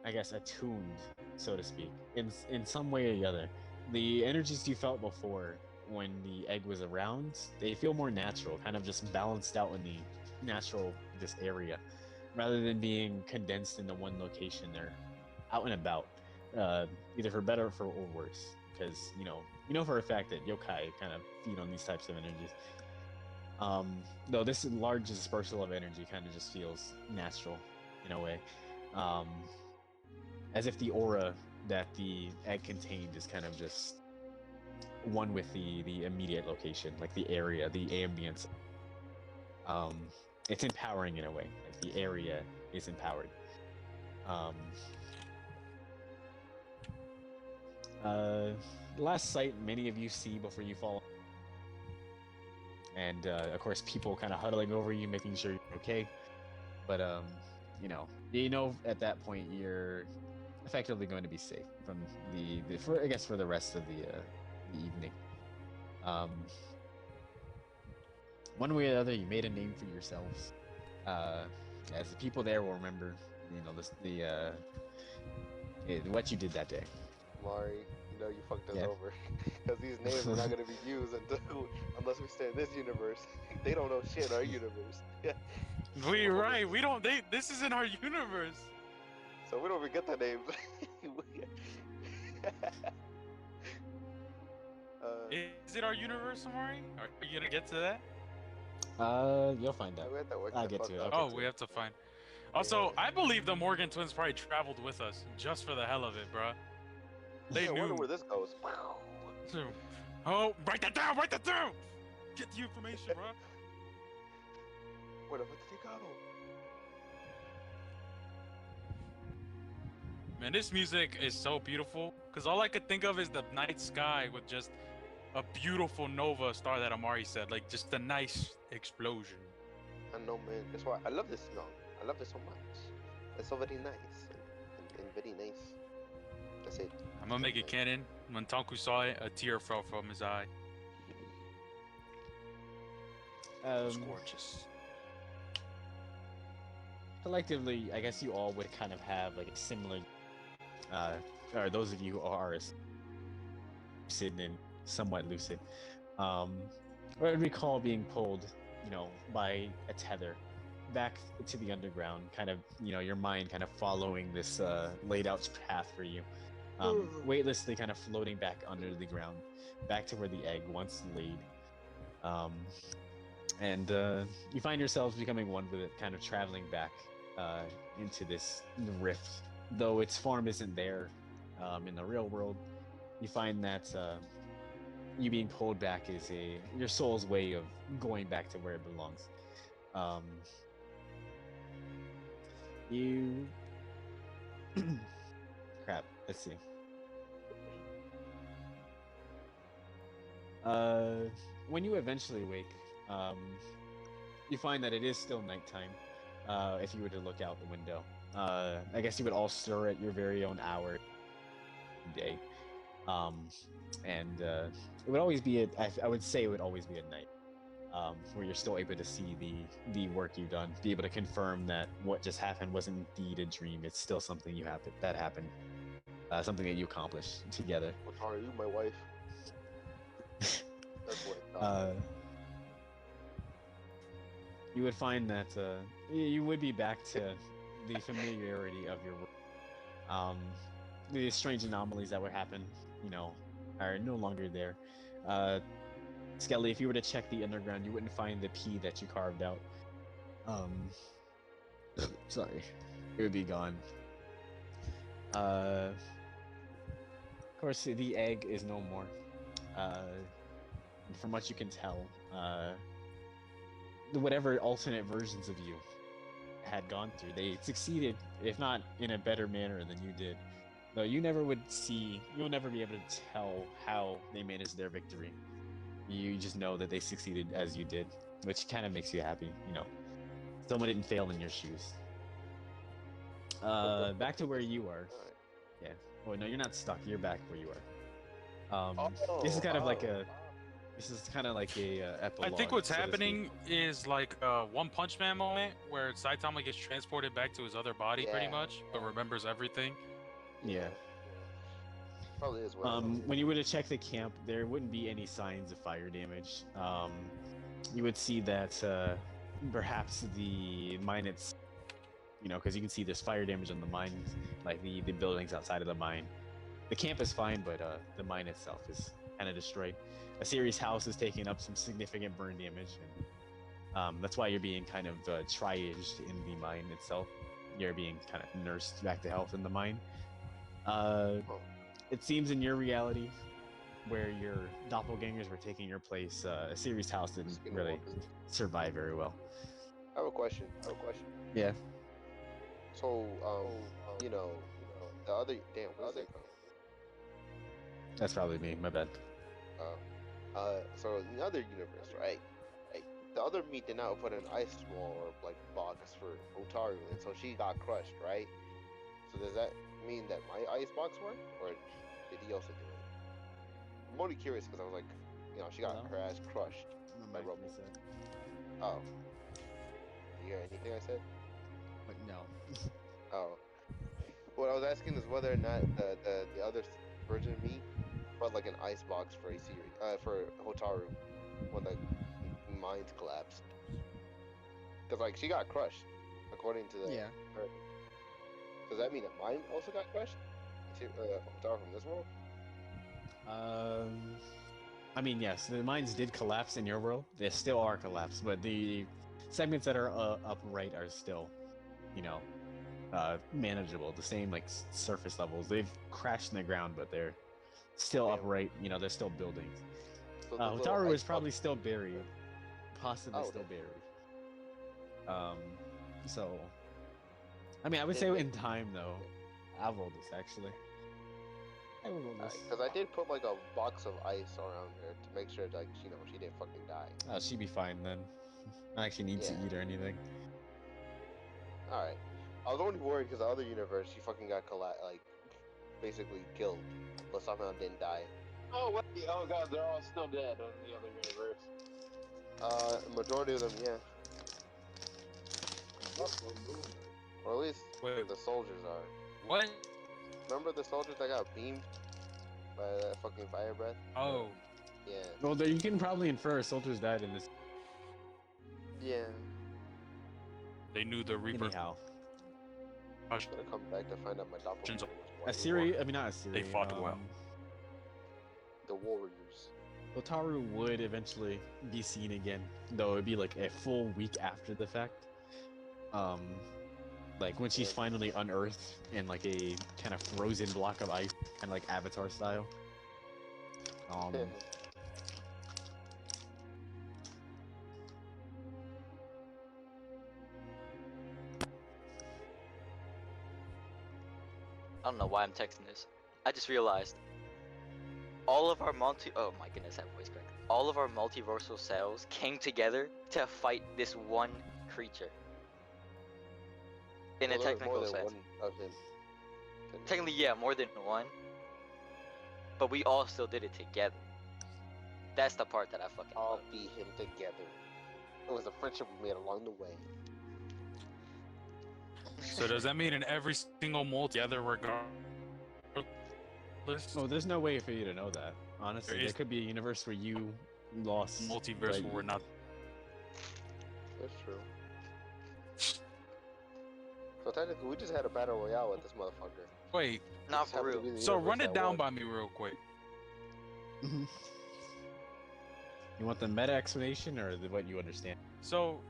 Speaker 1: I guess, attuned, so to speak, in some way or the other. The energies you felt before when the egg was around, they feel more natural, kind of just balanced out in the natural this area, rather than being condensed into one location. They're out and about, either for better or worse. Because you know for a fact that yokai kind of feed on these types of energies. Though this large dispersal of energy kind of just feels natural in a way. Um, as if the aura that the egg contained is kind of just one with the immediate location, like the area, the ambience. Um, it's empowering in a way. Like the area is empowered. Um, last sight many of you see before you fall, and of course people kind of huddling over you, making sure you're okay. But you know at that point effectively going to be safe from for I guess for the rest of the evening. Um, one way or the other, you made a name for yourselves. As the people there will remember, what you did that day.
Speaker 3: Mari, you know you fucked us
Speaker 1: Yeah.
Speaker 3: over. Because these names are not going to be used unless we stay in this universe. They don't know shit in our universe.
Speaker 5: We right. We don't. This isn't our universe.
Speaker 3: So we don't even get the names.
Speaker 5: Is it our universe, Amari? Are you gonna get to that?
Speaker 1: You'll find out.
Speaker 3: we have to work
Speaker 1: I'll
Speaker 3: the
Speaker 1: get
Speaker 3: fuck
Speaker 1: to it.
Speaker 3: up.
Speaker 1: I'll
Speaker 5: Oh,
Speaker 1: get
Speaker 5: we
Speaker 1: to it.
Speaker 5: have to find. Also, I believe the Morgan twins probably traveled with us just for the hell of it, bro. They
Speaker 3: I wonder
Speaker 5: knew.
Speaker 3: where this goes.
Speaker 5: Oh, write that down. Write that down. Get the information, bro.
Speaker 3: Where the fuck did they go?
Speaker 5: Man, this music is so beautiful. Cause all I could think of is the night sky with just a beautiful nova star that Amari said, like just a nice explosion.
Speaker 3: I know, man. That's why I love this song. I love it so much. It's so very nice and very nice. That's it.
Speaker 5: I'm gonna make it canon. When Tonku saw it, a tear fell from his eye. It was gorgeous.
Speaker 1: Collectively, I guess you all would kind of have like a similar, or those of you who are lucid and somewhat lucid, would recall being pulled, by a tether back to the underground, kind of, your mind kind of following this laid out path for you, weightlessly kind of floating back under the ground, back to where the egg once laid. And you find yourselves becoming one with it, kind of traveling back into this rift. Though its form isn't there in the real world, you find that you being pulled back is your soul's way of going back to where it belongs. You crap. Let's see. When you eventually wake, you find that it is still nighttime. If you were to look out the window, I guess you would all stir at your very own hour day, and it would always be I would say it would always be at night, where you're still able to see the work you've done, be able to confirm that what just happened wasn't indeed a dream. It's still something that happened, something that you accomplished together.
Speaker 3: What are you, my wife? That's what.
Speaker 1: You would find that you would be back to the familiarity of your work. The strange anomalies that would happen, are no longer there. Skelly, if you were to check the underground, you wouldn't find the P that you carved out. Sorry, it would be gone. Of course, the egg is no more. From what you can tell, whatever alternate versions of you had gone through, they succeeded, if not in a better manner than you did. Though you'll never be able to tell how they managed their victory. You just know that they succeeded as you did, which kind of makes you happy, Someone didn't fail in your shoes. Back to where you are. Yeah. Oh no, you're not stuck. You're back where you are. This is kind of like a epilogue.
Speaker 5: I think what's
Speaker 1: so to
Speaker 5: happening
Speaker 1: speak.
Speaker 5: is like a One Punch Man moment where Saitama gets transported back to his other body pretty
Speaker 3: Yeah,
Speaker 5: much, but remembers everything.
Speaker 1: Yeah.
Speaker 3: Probably is what.
Speaker 1: When you were to check the camp, there wouldn't be any signs of fire damage. You would see that perhaps the mine it's, because you can see there's fire damage on the mines, like the buildings outside of the mine. The camp is fine, but the mine itself is kind of destroyed. A series house is taking up some significant burn damage, and that's why you're being kind of triaged in the mine itself. You're being kind of nursed back to health in the mine. It seems in your reality, where your doppelgangers were taking your place, a series house didn't really survive very well.
Speaker 3: I have a question.
Speaker 1: Yeah.
Speaker 3: So, the other what is it?
Speaker 1: That's probably me. My bad.
Speaker 3: So in the other universe, right? The other meat did not put an ice wall or like box for Otaru, and so she got crushed, right? So mean that my icebox worked, or did he also do it? I'm only curious because I was like, she got
Speaker 1: Hello?
Speaker 3: her ass crushed
Speaker 1: My
Speaker 3: by
Speaker 1: mic
Speaker 3: rubble.
Speaker 1: reset.
Speaker 3: Oh, do you hear anything I said?
Speaker 1: But no.
Speaker 3: Oh, what I was asking is whether or not the other version of me felt like an icebox for a series, for Hotaru when the mines collapsed. Because like she got crushed, according to the
Speaker 1: Yeah.
Speaker 3: narrative. Does that mean that mine also got crushed? Hotaru from this world?
Speaker 1: Um, I mean, yes, the mines did collapse in your world. They still are collapsed, but the segments that are upright are still, you know, manageable. The same like surface levels. They've crashed in the ground, but they're still
Speaker 3: Damn.
Speaker 1: upright. You know, they're still buildings.
Speaker 3: So those little
Speaker 1: Hotaru is
Speaker 3: icebox.
Speaker 1: probably still buried, possibly
Speaker 3: Oh,
Speaker 1: still
Speaker 3: damn.
Speaker 1: buried. Um, so, I mean, I would
Speaker 3: Did
Speaker 1: say
Speaker 3: make
Speaker 1: in time though. I'll roll this actually. I will roll this.
Speaker 3: because I did put like a box of ice around her to make sure like she didn't fucking die.
Speaker 1: Oh, she'd be fine then. I actually need to
Speaker 3: Yeah.
Speaker 1: eat or anything.
Speaker 3: All right. I was only worried because the other universe she fucking got like basically killed, but somehow didn't die.
Speaker 2: Oh wait, oh god, they're all still dead in the other universe.
Speaker 3: Majority of them, yeah, or at least
Speaker 5: Wait,
Speaker 3: the soldiers are.
Speaker 5: what?
Speaker 3: Remember the soldiers that got beamed by that fucking fire breath?
Speaker 5: Oh,
Speaker 3: Yeah.
Speaker 1: Well, you can probably infer soldiers died in this.
Speaker 3: Yeah.
Speaker 5: they knew the Reaper.
Speaker 1: Anyhow,
Speaker 3: I'm gonna come back to find out my doppelganger was white.
Speaker 1: Assyria. I mean, not Assyria.
Speaker 5: They fought well.
Speaker 3: The warriors.
Speaker 1: Otaru would eventually be seen again, though it'd be like a full week after the fact. Um, like when she's
Speaker 3: Yeah.
Speaker 1: finally unearthed in like a kind of frozen block of ice, kind of like Avatar style.
Speaker 4: I don't know why I'm texting this. I just realized all of our oh my goodness, that voice crack. All of our multiversal cells came together to fight this one creature. In a
Speaker 3: Well, there was more
Speaker 4: technical
Speaker 3: than
Speaker 4: sense.
Speaker 3: one of him.
Speaker 4: Technically, yeah, more than one. But we all still did it together. That's the part that I fucking
Speaker 3: All
Speaker 4: love.
Speaker 3: beat him together. It was a friendship we made along the way.
Speaker 5: So does that mean in every single multi other regardless?
Speaker 1: Oh, there's no way for you to know that. Honestly,
Speaker 5: There
Speaker 1: there
Speaker 5: is-
Speaker 1: could be a universe where you lost.
Speaker 5: multiverse
Speaker 1: but
Speaker 5: where we're not.
Speaker 3: That's true. So technically, we just had a battle royale with this motherfucker.
Speaker 5: Wait,
Speaker 4: Not
Speaker 3: This
Speaker 4: for
Speaker 3: happened to
Speaker 4: real.
Speaker 3: be the
Speaker 5: so
Speaker 3: universe
Speaker 5: run it
Speaker 3: that
Speaker 5: down
Speaker 3: won.
Speaker 5: by me real quick.
Speaker 1: You want the meta explanation or what you understand?
Speaker 5: So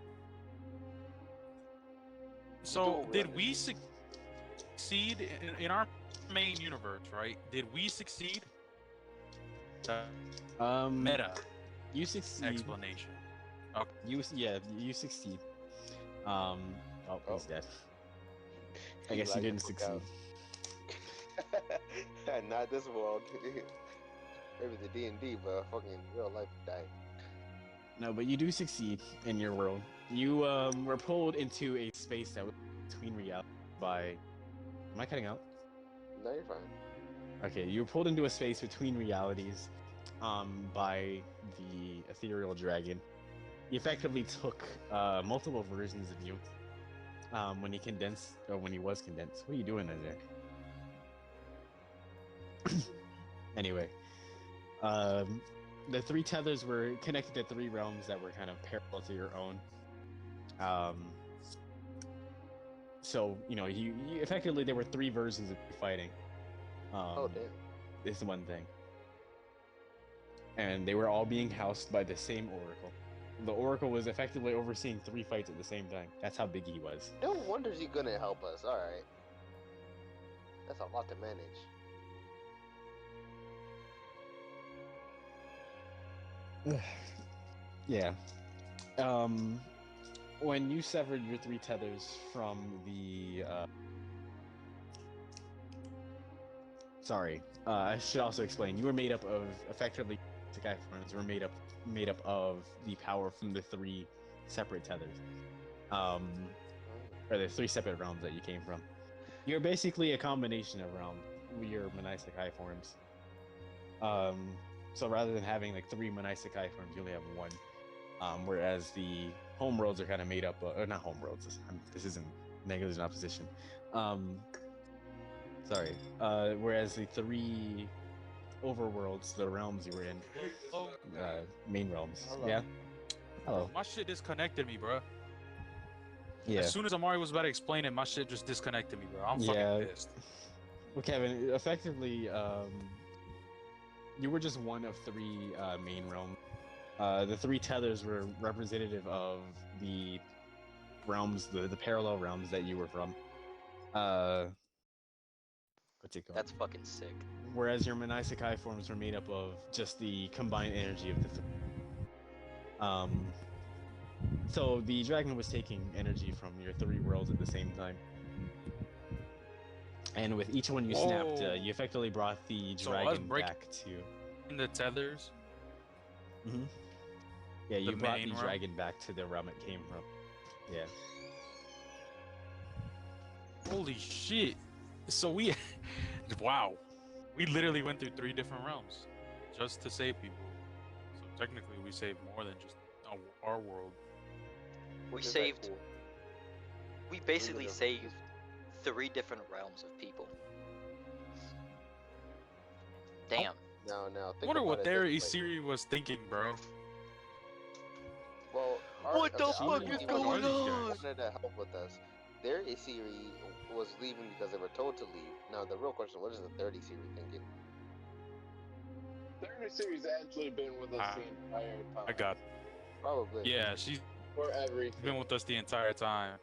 Speaker 3: what we
Speaker 5: did we
Speaker 3: understand.
Speaker 5: succeed in our main universe, right? Did we succeed? Meta
Speaker 1: You succeed.
Speaker 5: explanation. Okay.
Speaker 1: You succeed. Oh,
Speaker 3: Oh.
Speaker 1: he's dead. I guess he
Speaker 3: Like,
Speaker 1: didn't
Speaker 3: fuck
Speaker 1: succeed.
Speaker 3: out. Not this world. Maybe the D&D, but fucking real life died.
Speaker 1: No, but you do succeed in your world. You were pulled into a space that was between reality by. Am I cutting out?
Speaker 3: No, you're fine.
Speaker 1: Okay, you were pulled into a space between realities, by the ethereal dragon. He effectively took multiple versions of you, when he condensed, or when he was condensed. What are you doing in there? Anyway, the three tethers were connected to three realms that were kind of parallel to your own. So you effectively there were three versions of you fighting.
Speaker 3: Oh, damn.
Speaker 1: This one thing, and they were all being housed by the same oracle. The oracle was effectively overseeing three fights at the same time. That's how big he was.
Speaker 3: No wonder he couldn't help us. Alright. That's a lot to manage.
Speaker 1: Yeah. When you severed your three tethers from the sorry, I should also explain. You were made up of effectively Sakai forms were made up of the power from the three separate tethers. Or the three separate realms that you came from. You're basically a combination of realm your Manaisekai forms. So rather than having like 3 Manaisekai forms, you only have one. Whereas the home worlds are kind of made up of, or not home worlds. This isn't negligent opposition. Sorry. Whereas the 3 overworlds, the realms you were in,
Speaker 5: Oh,
Speaker 1: main realms.
Speaker 3: Hello.
Speaker 1: Yeah. Hello.
Speaker 5: my shit disconnected me, bro.
Speaker 1: Yeah.
Speaker 5: As soon as Amari was about to explain it, my shit just disconnected me, bro. I'm
Speaker 1: Yeah.
Speaker 5: fucking pissed.
Speaker 1: Well, Kevin, effectively, you were just one of 3 main realms. The 3 tethers were representative of the realms, the parallel realms that you were from. What's it called?
Speaker 4: That's fucking sick.
Speaker 1: Whereas your Manaisekai forms were made up of just the combined energy of the 3. So the dragon was taking energy from your 3 worlds at the same time. And with each one you snapped,
Speaker 5: Whoa.
Speaker 1: you effectively brought the
Speaker 5: So us
Speaker 1: dragon
Speaker 5: break-
Speaker 1: back to.
Speaker 5: In the tethers.
Speaker 1: Yeah, you
Speaker 5: The
Speaker 1: brought
Speaker 5: main
Speaker 1: the
Speaker 5: realm?
Speaker 1: dragon back to the realm it came from. Yeah.
Speaker 5: Holy shit. So we, wow, we literally went through 3 different realms just to save people. So technically, we saved more than just our world.
Speaker 4: We
Speaker 3: Which is, like,
Speaker 4: saved.
Speaker 3: cool.
Speaker 4: We basically
Speaker 3: different-
Speaker 4: saved 3 different realms of people. Damn.
Speaker 3: Now,
Speaker 5: I
Speaker 3: think
Speaker 5: wonder
Speaker 3: about
Speaker 5: what
Speaker 3: it
Speaker 5: their
Speaker 3: this way.
Speaker 5: Isiri was thinking, bro.
Speaker 3: Well,
Speaker 4: What the
Speaker 5: fuck is going on?
Speaker 3: Wanted to help with us. Their Isiri was leaving because they were told to leave. Now the real question: what is the third Isiri thinking?
Speaker 2: Third series actually been with us
Speaker 5: Ah,
Speaker 2: the entire time.
Speaker 5: I got.
Speaker 3: Probably.
Speaker 5: Yeah, she's
Speaker 2: For everything.
Speaker 5: been with us the entire time.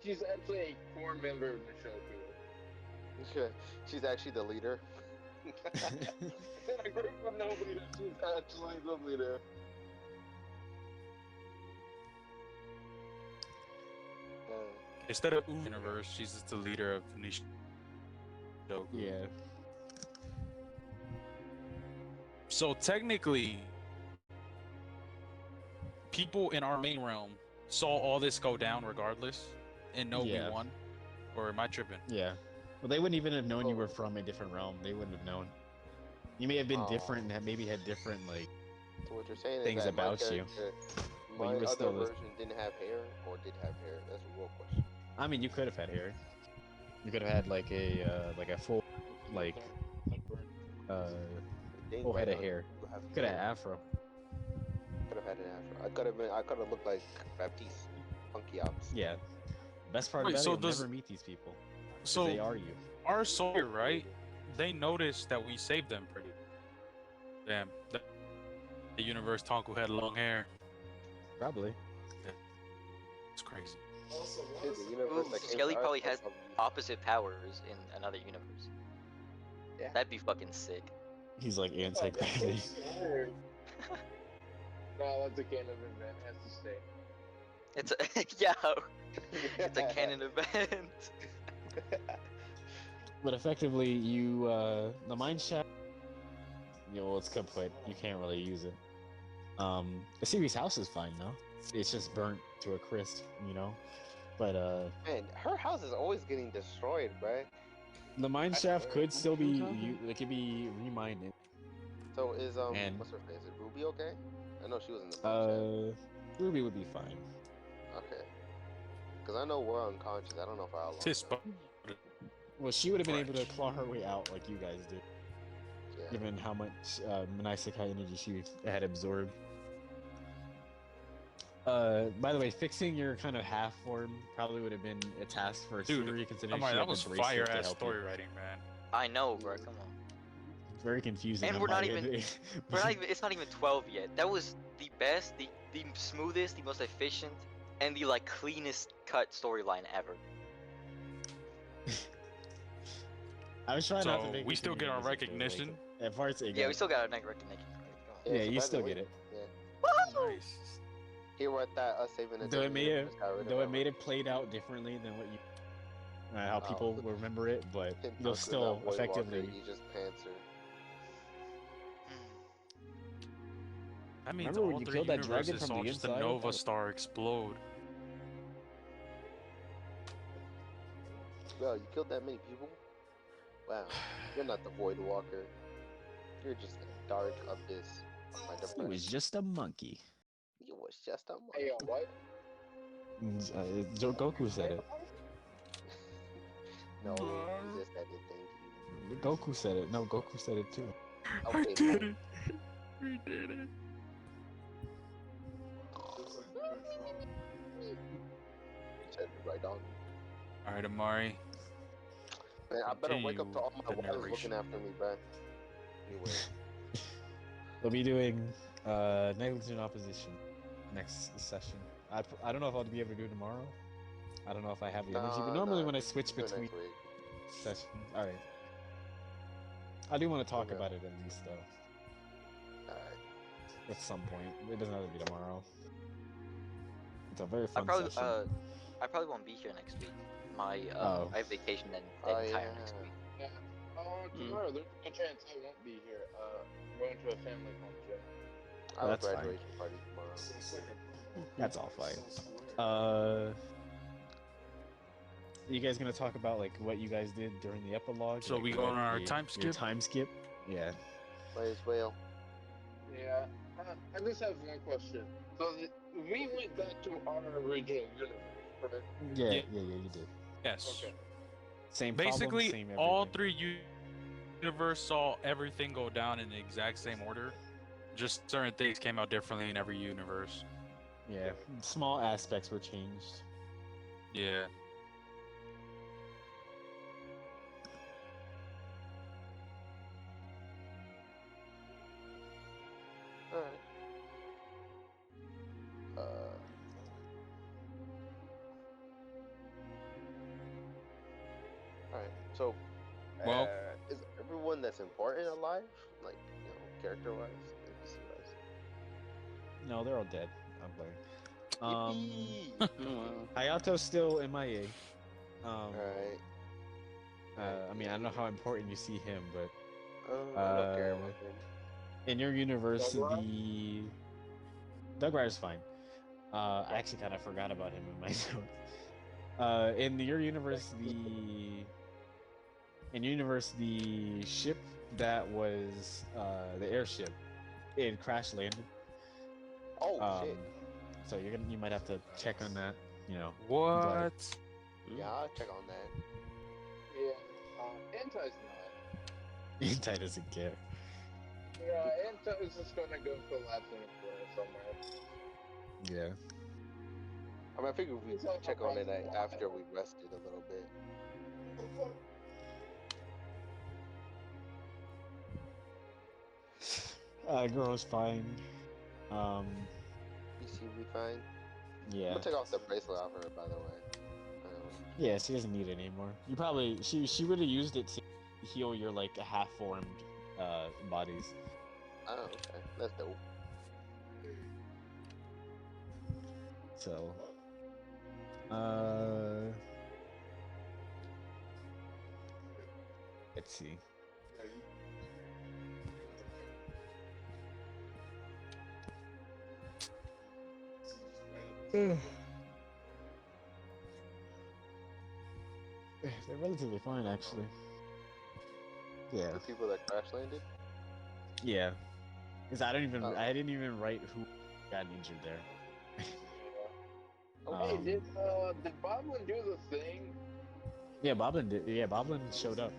Speaker 2: She's actually a core member of the show, too.
Speaker 3: She's actually the leader.
Speaker 2: In a group with no leader, she's actually the leader.
Speaker 5: Instead of universe, she's just the leader of Nish.
Speaker 1: Yeah.
Speaker 5: So technically, people in our main realm saw all this go down regardless, and know
Speaker 1: Yeah.
Speaker 5: we won. Or am I tripping?
Speaker 1: Yeah. Well, they wouldn't even have known you were from a different realm. They wouldn't have known. You may have been different and maybe had different like.
Speaker 3: So what you're saying is
Speaker 1: Things
Speaker 3: that my
Speaker 1: about you.
Speaker 3: character,
Speaker 1: But
Speaker 3: my
Speaker 1: you were
Speaker 3: other
Speaker 1: still the-
Speaker 3: version didn't have hair or did have hair. That's a real question.
Speaker 1: I mean, you could have had hair. You could have had like a full like
Speaker 3: Dang,
Speaker 1: full head
Speaker 3: right
Speaker 1: of
Speaker 3: on.
Speaker 1: hair.
Speaker 3: You have
Speaker 1: You could have
Speaker 3: hair.
Speaker 1: afro.
Speaker 3: Could have had an afro. I could have looked like Baptiste, Funky Ops.
Speaker 1: Yeah. Best part
Speaker 5: Wait,
Speaker 1: about
Speaker 5: so
Speaker 1: it, you'll
Speaker 5: does-
Speaker 1: never meet these people. 'Cause
Speaker 5: So
Speaker 1: they are you.
Speaker 5: our Sawyer, right? They noticed that we saved them pretty. Damn. The universe Tonku had long hair.
Speaker 1: Probably.
Speaker 5: It's crazy.
Speaker 3: Dude, the universe
Speaker 4: Ooh,
Speaker 3: that came
Speaker 4: Skelly
Speaker 3: to
Speaker 4: probably
Speaker 3: Earth
Speaker 4: has
Speaker 3: was
Speaker 4: opposite powers in another universe.
Speaker 3: Yeah.
Speaker 4: That'd be fucking sick.
Speaker 1: He's like anti-gravity.
Speaker 2: No, that's a canon event. Has to stay.
Speaker 4: It's a yeah. It's a canon event.
Speaker 1: But effectively, you the mine shaft. You know, well, it's kaput. You can't really use it. The series house is fine though. It's just burnt to a crisp, you know. But
Speaker 3: Man, her house is always getting destroyed, bruh.
Speaker 1: the mine
Speaker 2: I
Speaker 1: shaft
Speaker 2: swear.
Speaker 1: could still be
Speaker 6: talking?
Speaker 1: it could be remined.
Speaker 3: So is
Speaker 1: And-
Speaker 3: what's her face? Is Ruby okay? I know she was in the mine
Speaker 1: Ruby would be fine.
Speaker 3: shaft. Okay. Cause I know we're unconscious. I don't know if I'll.
Speaker 5: Tis
Speaker 1: Well, she would have been able to
Speaker 5: Right.
Speaker 1: claw her way out like you guys did,
Speaker 3: Yeah.
Speaker 1: given how much Manaisekai energy she had absorbed. By the way, fixing your kind of half form probably would have been a task for
Speaker 5: Dude,
Speaker 1: Siri, considering
Speaker 5: Amari,
Speaker 1: she
Speaker 5: that
Speaker 1: had the
Speaker 5: was
Speaker 1: bracelet
Speaker 5: fire
Speaker 1: to
Speaker 5: ass
Speaker 1: help you.
Speaker 5: story writing, man.
Speaker 4: I know, bro. Come on.
Speaker 1: It's very confusing.
Speaker 4: And we're not
Speaker 1: Amari.
Speaker 4: even- We're not even. It's not even 12 yet. That was the best, the smoothest, the most efficient, and the like cleanest cut storyline ever.
Speaker 1: I was trying not to
Speaker 5: So,
Speaker 1: make
Speaker 5: we
Speaker 1: it
Speaker 5: still get our
Speaker 1: confusing, but,
Speaker 5: recognition?
Speaker 1: Like, at parts, it
Speaker 4: Yeah,
Speaker 1: got-
Speaker 4: we still got a neck recognition. Come on.
Speaker 1: Yeah, you
Speaker 3: so
Speaker 1: still
Speaker 3: by the
Speaker 1: get
Speaker 3: way,
Speaker 1: it.
Speaker 3: Yeah.
Speaker 5: Nice.
Speaker 3: Here we're at that us saving the
Speaker 1: Though
Speaker 3: day,
Speaker 1: it may
Speaker 3: we
Speaker 1: have,
Speaker 3: just got rid of
Speaker 1: though
Speaker 3: our
Speaker 1: it may have played out differently than what you, how
Speaker 3: Oh.
Speaker 1: people remember it, but
Speaker 3: Tim
Speaker 1: you'll
Speaker 3: Tucker,
Speaker 1: still
Speaker 3: not Boy Walker,
Speaker 1: effectively.
Speaker 3: he just pants her.
Speaker 5: That means
Speaker 1: Remember when
Speaker 5: all
Speaker 1: you
Speaker 5: 3
Speaker 1: killed that dragon
Speaker 5: universes
Speaker 1: from
Speaker 5: saw
Speaker 1: the
Speaker 5: just a
Speaker 1: inside?
Speaker 5: Nova Star explode.
Speaker 3: Yo, you killed that many people? Wow, you're not the Void Walker. You're just a dark abyss, my
Speaker 1: It
Speaker 3: friend.
Speaker 1: was just a monkey.
Speaker 3: You was just a
Speaker 2: Hey, yo, what?
Speaker 1: Goku said it.
Speaker 3: No, you just said it. Thank you.
Speaker 1: Goku said it. No, Goku said it too.
Speaker 3: Okay,
Speaker 5: did
Speaker 3: fine.
Speaker 5: it. We did it.
Speaker 3: Said it right on.
Speaker 5: All right, Amari.
Speaker 3: Man, I better wake up to all my
Speaker 5: Continue the
Speaker 3: wives looking
Speaker 5: narration.
Speaker 3: after me, bruh. Anyway,
Speaker 1: We'll be doing negligent opposition next session. I don't know if I'll be able to do it tomorrow. I don't know if I have the energy, but normally when I switch
Speaker 3: do it
Speaker 1: between
Speaker 3: next week.
Speaker 1: sessions, all right. I do want to talk
Speaker 3: Okay.
Speaker 1: about it at least though,
Speaker 3: Alright.
Speaker 1: at some point. It doesn't have to be tomorrow. It's a very
Speaker 4: I
Speaker 1: fun
Speaker 4: probably
Speaker 1: session.
Speaker 4: I probably won't be here next week.
Speaker 1: Oh.
Speaker 4: I have vacation that
Speaker 3: Oh,
Speaker 4: entire
Speaker 3: yeah.
Speaker 4: next week.
Speaker 2: Yeah. Tomorrow, there's a good chance I won't be here. I'm going to a family function.
Speaker 3: I have a
Speaker 1: That's fine.
Speaker 3: graduation party tomorrow.
Speaker 1: That's all fine. You guys gonna talk about like what you guys did during the epilogue?
Speaker 5: So
Speaker 1: like,
Speaker 5: we
Speaker 1: what
Speaker 5: go on our
Speaker 1: your-
Speaker 5: time
Speaker 1: your
Speaker 5: skip?
Speaker 1: time skip? Yeah.
Speaker 3: Might as well.
Speaker 2: Yeah. I just have one question. So we went back to our original universe, correct?
Speaker 1: Yeah,
Speaker 5: Yeah.
Speaker 1: you did.
Speaker 5: Yes.
Speaker 2: Okay.
Speaker 1: Same problem,
Speaker 5: Basically,
Speaker 1: same
Speaker 5: all
Speaker 1: everything.
Speaker 5: three universe saw everything go down in the exact same order. Just certain things came out differently in every universe.
Speaker 1: Yeah, small aspects were changed.
Speaker 5: Yeah.
Speaker 3: Alright. Alright. So,
Speaker 5: Well-
Speaker 3: is everyone that's important alive? Like, character-wise, NPC-wise?
Speaker 1: No, they're all dead. I'm playing.
Speaker 3: Yippee!
Speaker 6: Oh, wow.
Speaker 1: Hayato's still MIA.
Speaker 3: Alright.
Speaker 1: I mean, I don't know how important you see him, but
Speaker 3: I don't care about him.
Speaker 1: in your universe,
Speaker 2: Doug
Speaker 1: the Doug Ryder's fine. I actually kind of forgot about him in my notes. In your universe, the ship that was the airship, it crash landed.
Speaker 3: Oh, shit.
Speaker 1: So you might have to check on that. You know.
Speaker 5: What?
Speaker 3: Yeah, I'll check on that.
Speaker 2: Yeah. Anti's not.
Speaker 1: Anti doesn't care.
Speaker 2: Yeah, Anti's just gonna go collapse in a corner somewhere.
Speaker 1: Yeah.
Speaker 3: I mean, I figured we'd
Speaker 2: He's like
Speaker 3: check
Speaker 2: a
Speaker 3: on it
Speaker 2: rough
Speaker 3: after we rested a little bit.
Speaker 1: Girl's fine.
Speaker 3: PC will be fine. I'm
Speaker 1: Yeah.
Speaker 3: gonna take off the bracelet off her, by the way.
Speaker 1: Yeah, she doesn't need it anymore. You probably she would have used it to heal your like half formed bodies.
Speaker 3: Oh, okay. That's dope.
Speaker 1: So let's see. They're relatively fine actually. Yeah.
Speaker 3: The people that crash landed?
Speaker 1: Yeah. Because I
Speaker 3: Oh.
Speaker 1: didn't even write who got injured there.
Speaker 2: Hey,
Speaker 1: Um,
Speaker 2: did Boblin do the thing?
Speaker 1: Yeah, Boblin did. Yeah, Boblin showed up.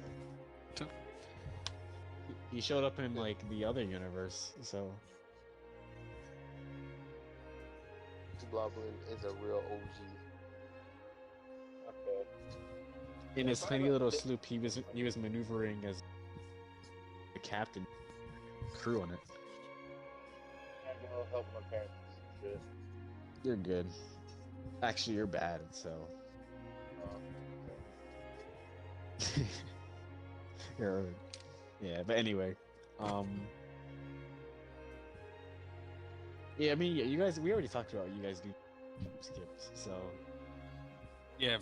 Speaker 1: He showed up in like the other universe, so
Speaker 3: Bloblin is a real OG.
Speaker 2: Okay.
Speaker 1: in his tiny little sloop, he was maneuvering as the captain, crew on it.
Speaker 2: I'm gonna go help my parents and shit.
Speaker 1: You're good. Actually, you're bad. So
Speaker 2: Okay.
Speaker 1: you're, yeah. But anyway, yeah. I mean, yeah, you guys. We already talked about you guys do skips. So
Speaker 5: Yeah.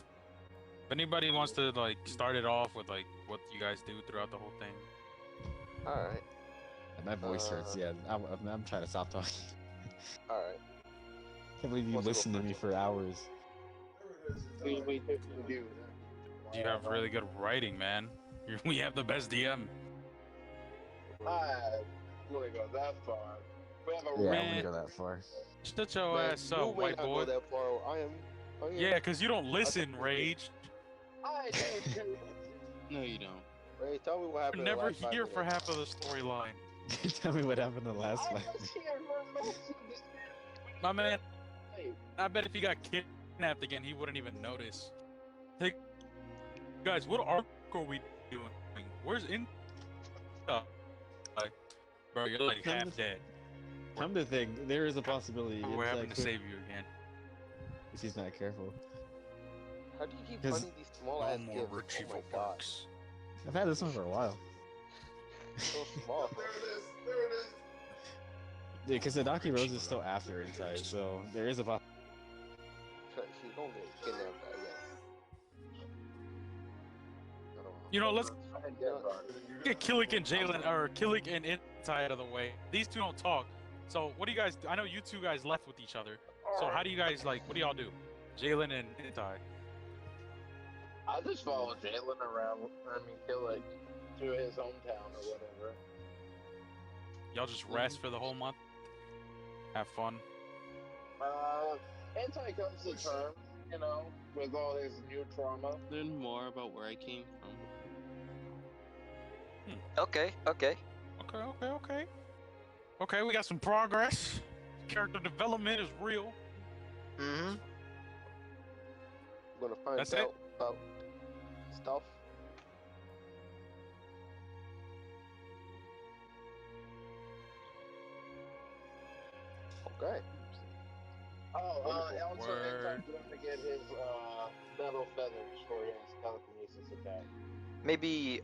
Speaker 5: If anybody wants to like start it off with like what you guys do throughout the whole thing.
Speaker 3: Alright.
Speaker 1: my voice hurts. Yeah, I'm trying to stop talking.
Speaker 3: Alright.
Speaker 1: Can't believe you
Speaker 3: What's it
Speaker 1: listened to
Speaker 3: go
Speaker 1: me
Speaker 3: first?
Speaker 1: for hours.
Speaker 2: We do.
Speaker 5: You have really good writing, man. We have the best DM.
Speaker 2: I wouldn't go that far. We have a
Speaker 1: Yeah, I
Speaker 5: Man.
Speaker 1: wouldn't go that far.
Speaker 5: Shut your
Speaker 3: Man,
Speaker 5: ass
Speaker 3: you
Speaker 5: up,
Speaker 3: may
Speaker 5: white
Speaker 3: not
Speaker 5: boy.
Speaker 3: go that far. I am.
Speaker 5: Yeah, because you don't listen,
Speaker 3: think-
Speaker 5: Rage.
Speaker 2: I do too.
Speaker 6: No, you don't.
Speaker 3: Ray, tell me what
Speaker 5: You're
Speaker 3: happened. in the
Speaker 5: never
Speaker 3: last 5
Speaker 5: here for
Speaker 3: minutes.
Speaker 5: half of the storyline.
Speaker 1: Tell me what happened in the last
Speaker 2: I
Speaker 1: fight.
Speaker 2: was here for most of this.
Speaker 5: My man,
Speaker 2: Hey,
Speaker 5: I bet if he got kidnapped again, he wouldn't even notice. Hey, guys, what arc are we doing? Where's in? Like, bro, you're like
Speaker 1: Come
Speaker 5: half
Speaker 1: to-
Speaker 5: dead.
Speaker 1: Come to think, there is a possibility.
Speaker 5: We're having to
Speaker 1: Inside
Speaker 5: save you again.
Speaker 1: if he's not careful.
Speaker 3: How do you keep
Speaker 1: 'Cause-
Speaker 3: finding these small
Speaker 5: No
Speaker 3: ass
Speaker 5: more
Speaker 3: gifts? Oh
Speaker 5: retrieval
Speaker 3: my god,
Speaker 5: perks.
Speaker 1: I've had this one for a while.
Speaker 3: so small.
Speaker 1: Because the Daki Rose is still after inside, so there is a possibility.
Speaker 3: She's gonna get kidnapped, I guess. I don't know.
Speaker 5: You know, let's
Speaker 2: find dead bodies.
Speaker 5: get Killick and Jalen, or Killick and Inside out of the way. These two don't talk. So what do you guys do? I know you two guys left with each other. So how do you guys, like, what do y'all do? Jalen and Inside.
Speaker 2: I just follow Jalen around. I mean, kill it to his hometown or whatever.
Speaker 5: Y'all just rest for the whole month? Have fun?
Speaker 2: Anti comes to terms, you know, with all his new trauma.
Speaker 6: Learn more about where I came from.
Speaker 4: Okay, okay.
Speaker 5: Okay. Okay, we got some progress. Character development is real.
Speaker 4: Mm-hmm.
Speaker 3: I'm gonna find
Speaker 5: That's
Speaker 3: out about stuff. Okay.
Speaker 2: Oh,
Speaker 3: Wonderful.
Speaker 2: also
Speaker 5: Word.
Speaker 2: Anti's going to get his metal feathers for his telekinesis attack.
Speaker 4: Maybe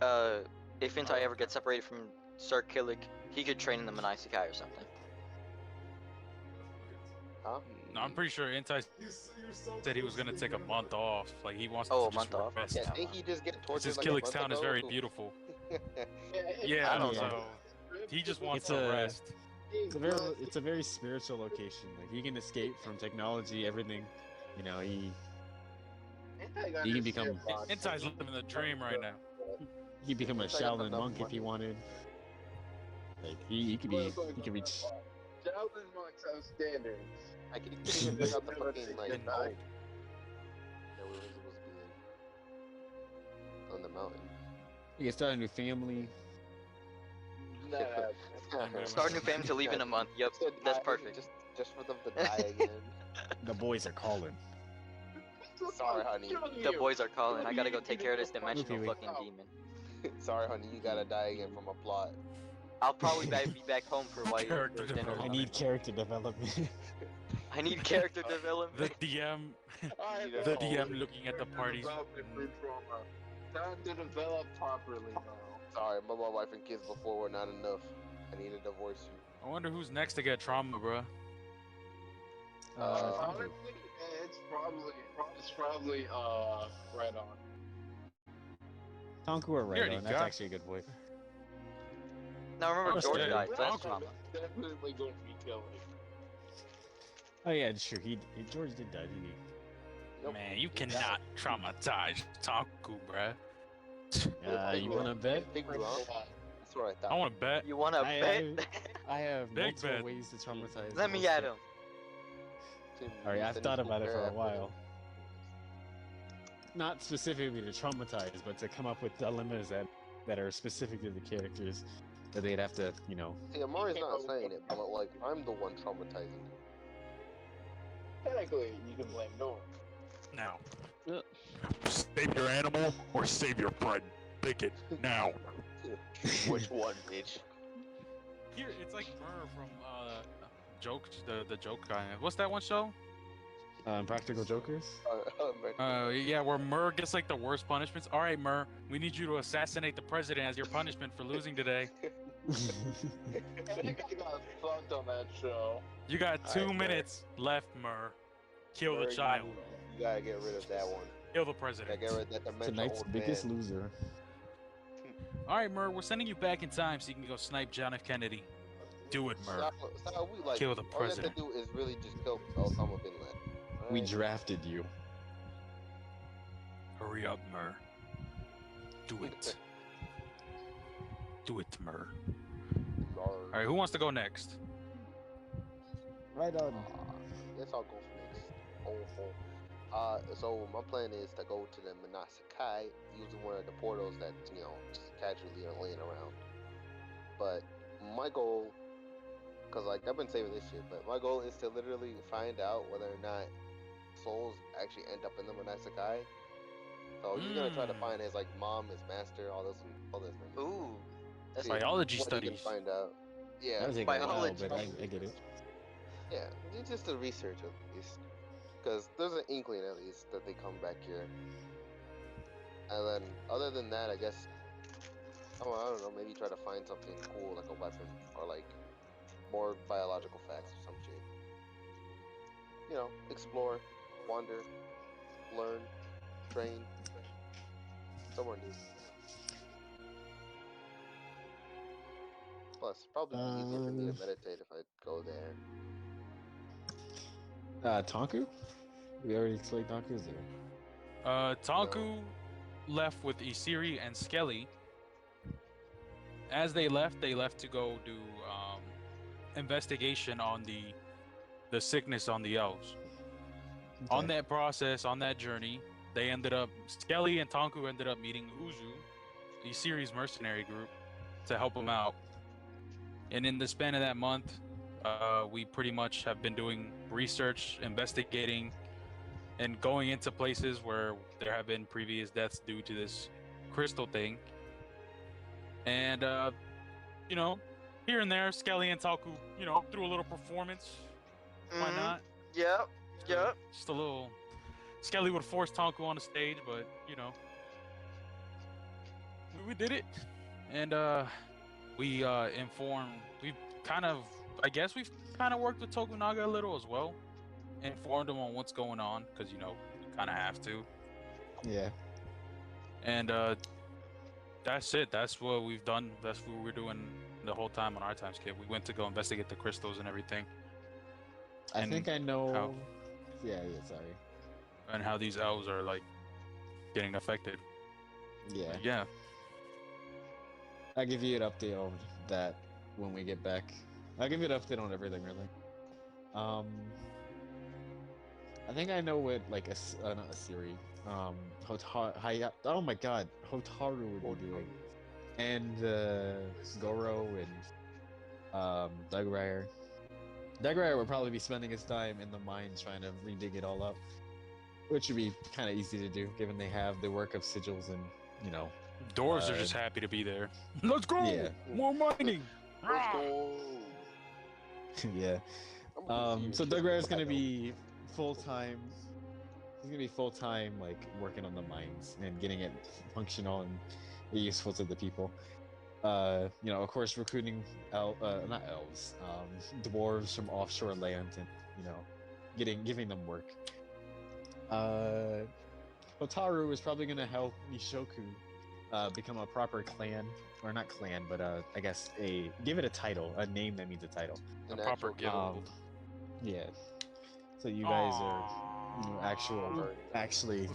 Speaker 4: if Intai ever gets separated from Sir Killick, he could train them in Isekai or something.
Speaker 3: Huh?
Speaker 5: No, I'm pretty sure Inside said he was gonna take a month off. Like, he wants
Speaker 4: Oh,
Speaker 5: to
Speaker 4: a
Speaker 5: just
Speaker 4: month off?
Speaker 5: rest.
Speaker 3: Yeah, didn't he just get tortured
Speaker 5: Since
Speaker 3: like a
Speaker 5: Killick's
Speaker 3: month
Speaker 5: town is
Speaker 3: ago?
Speaker 5: very beautiful.
Speaker 2: I
Speaker 5: Yeah,
Speaker 4: don't
Speaker 5: so
Speaker 4: know.
Speaker 5: he just wants
Speaker 1: It's
Speaker 5: to
Speaker 1: a-
Speaker 5: rest.
Speaker 1: It's a very spiritual location. Like he can escape from technology, everything. You know, he he can become-
Speaker 5: Inside's living the dream right now.
Speaker 1: he become a
Speaker 3: It's like got
Speaker 1: Shaolin
Speaker 3: enough
Speaker 1: monk if he
Speaker 3: money.
Speaker 1: wanted. Like he could reach.
Speaker 2: Shaolin monks have standards.
Speaker 3: I can even pick out the fucking like
Speaker 2: Good
Speaker 3: boat
Speaker 2: night.
Speaker 3: that we were supposed to be in on the mountain.
Speaker 1: He can start a new family.
Speaker 2: Nah,
Speaker 4: Start a new family to leave in a month. Yep,
Speaker 3: To
Speaker 4: that's
Speaker 3: die,
Speaker 4: perfect.
Speaker 3: Just for them to die again.
Speaker 1: The boys are calling.
Speaker 3: Sorry, honey.
Speaker 4: The boys are calling. I gotta go take care of this dimensional
Speaker 1: Okay,
Speaker 4: fucking demon.
Speaker 3: Sorry, honey. You gotta die again from a plot.
Speaker 4: I'll probably be back home for
Speaker 5: Character
Speaker 4: for dinner. or
Speaker 1: I
Speaker 5: development.
Speaker 1: need character development.
Speaker 4: something. I need character
Speaker 5: The
Speaker 4: development.
Speaker 5: DM,
Speaker 3: Alright,
Speaker 5: the DM looking at the parties.
Speaker 2: Time to develop properly now.
Speaker 3: Sorry, my wife and kids before were not enough. I need to divorce you.
Speaker 5: I wonder who's next to get trauma, bro.
Speaker 2: Honestly, it's probably right on.
Speaker 1: Tonku or
Speaker 5: already
Speaker 1: Raidon, that's
Speaker 5: got-
Speaker 1: actually a good boy.
Speaker 4: Now remember,
Speaker 5: Oh,
Speaker 4: George
Speaker 5: shit.
Speaker 4: died. So that's
Speaker 5: Uncle.
Speaker 4: trauma.
Speaker 2: Definitely going to be killing.
Speaker 1: Oh yeah, sure. George did die, didn't he?
Speaker 3: Nope.
Speaker 5: Man, you
Speaker 3: He
Speaker 5: cannot traumatize Taku, bruh.
Speaker 1: You wanna bet?
Speaker 3: Big blue, huh? That's what I
Speaker 5: I
Speaker 3: thought.
Speaker 5: want to bet.
Speaker 4: You wanna
Speaker 1: I-
Speaker 4: bet?
Speaker 1: I have
Speaker 5: Big
Speaker 1: multiple
Speaker 5: bet.
Speaker 1: ways to traumatize.
Speaker 4: Let me
Speaker 1: most
Speaker 4: at
Speaker 1: of-
Speaker 4: him.
Speaker 1: Alright, I've
Speaker 3: Send
Speaker 1: thought
Speaker 3: his
Speaker 1: about it for a
Speaker 3: after
Speaker 1: while. Not specifically to traumatize, but to come up with dilemmas that are specific to the characters that they'd have to, you know.
Speaker 3: See, Amari's not saying it, but like, I'm the one traumatizing you.
Speaker 2: Technically, you can blame Norm.
Speaker 5: Now.
Speaker 6: Yeah.
Speaker 5: Save your animal or save your friend. Pick it now.
Speaker 3: Which one, bitch?
Speaker 5: Here, it's like Murr from Joke, the joke guy. What's that one show?
Speaker 1: Practical Jokers.
Speaker 5: Yeah, where Murr gets like the worst punishments. All right, Murr, we need you to assassinate the president as your punishment for losing today.
Speaker 2: I think I got fucked on that show.
Speaker 5: You got
Speaker 3: All
Speaker 5: 2
Speaker 3: right, Murr.
Speaker 5: minutes left, Murr. Kill
Speaker 3: Murray,
Speaker 5: the child.
Speaker 3: You gotta get rid of that one.
Speaker 5: Kill the
Speaker 3: Gotta
Speaker 5: president.
Speaker 3: get rid of that dementia
Speaker 1: Tonight's
Speaker 3: old
Speaker 1: biggest
Speaker 3: man.
Speaker 1: loser.
Speaker 5: All right, Murr, we're sending you back in time so you can go snipe John F. Kennedy. Do it, Murr.
Speaker 3: So we like
Speaker 5: Kill the
Speaker 3: all you
Speaker 5: president.
Speaker 3: have to do is really just kill Osama bin Laden.
Speaker 1: We
Speaker 3: Alright?
Speaker 1: drafted you.
Speaker 5: Hurry up, Murr. Do it. Do it, Mer.
Speaker 3: Yarr.
Speaker 5: All right, who wants to go next?
Speaker 1: Right on.
Speaker 3: Guess I'll go for next. So my plan is to go to the Manasakai using one of the portals that just casually are laying around. But my goal, cause like I've been saving this shit, but my goal is to literally find out whether or not souls actually end up in the Manasakai. So he's gonna try to find his like mom, his master, all this.
Speaker 4: Ooh, that's
Speaker 3: See
Speaker 5: Biology
Speaker 3: what he can
Speaker 5: studies.
Speaker 3: find out. Yeah,
Speaker 1: That'll take a while,
Speaker 4: biology.
Speaker 1: but I get it.
Speaker 3: yeah, just the research at least, because there's an inkling at least that they come back here. And then other than that, I guess I don't know, maybe try to find something cool like a weapon or like more biological facts or some shit. Explore, wander, learn, train, somewhere new. Plus, probably be easier for me to meditate if I go there.
Speaker 1: Tonku? We already explained Tonku's there.
Speaker 5: Tonku left with Isiri and Skelly. As they left to go do investigation on the sickness on the elves. On
Speaker 1: Okay.
Speaker 5: that process, on that journey, Skelly and Tonku ended up meeting Uzu, Isiri's mercenary group, to help them out. And in the span of that month, we pretty much have been doing research, investigating, and going into places where there have been previous deaths due to this crystal thing. And, here and there, Skelly and Tonku, threw a little performance. Why not?
Speaker 4: Yep. Yep.
Speaker 5: Just a little. Skelly would force Tonku on the stage, but we did it, and we've kind of worked with Tokunaga a little as well, informed him on what's going on, because you kind of have to.
Speaker 1: Yeah.
Speaker 5: And that's it. That's what we've done. That's what we're doing the whole time on our time skip. We went to go investigate the crystals and everything.
Speaker 1: I think I know.
Speaker 5: how-
Speaker 1: Yeah, sorry.
Speaker 5: And how these elves are like getting affected.
Speaker 1: Yeah.
Speaker 5: Yeah.
Speaker 1: I'll give you an update on that when we get back. I'll give you an update on everything, really. I think I know what, like, not a Siri. Oh my god, Hotaru would be doing. And, Goro and, Dugwire. Dugwire would probably be spending his time in the mines trying to redig it all up. Which would be kind of easy to do, given they have the work of sigils and,
Speaker 5: Doors are just happy to be there. Let's go!
Speaker 1: Yeah.
Speaker 5: More mining!
Speaker 3: Let's go.
Speaker 1: yeah. So Dugwire is gonna be full-time. He's gonna be full-time, like, working on the mines and getting it functional and useful to the people. Of course, recruiting not elves, dwarves from offshore land, and giving them work. Hotaru is probably gonna help Nishoku become a proper clan, or not clan, but I guess give it a title, a name that means a title.
Speaker 5: A proper guild.
Speaker 1: Yeah. So you guys are, actually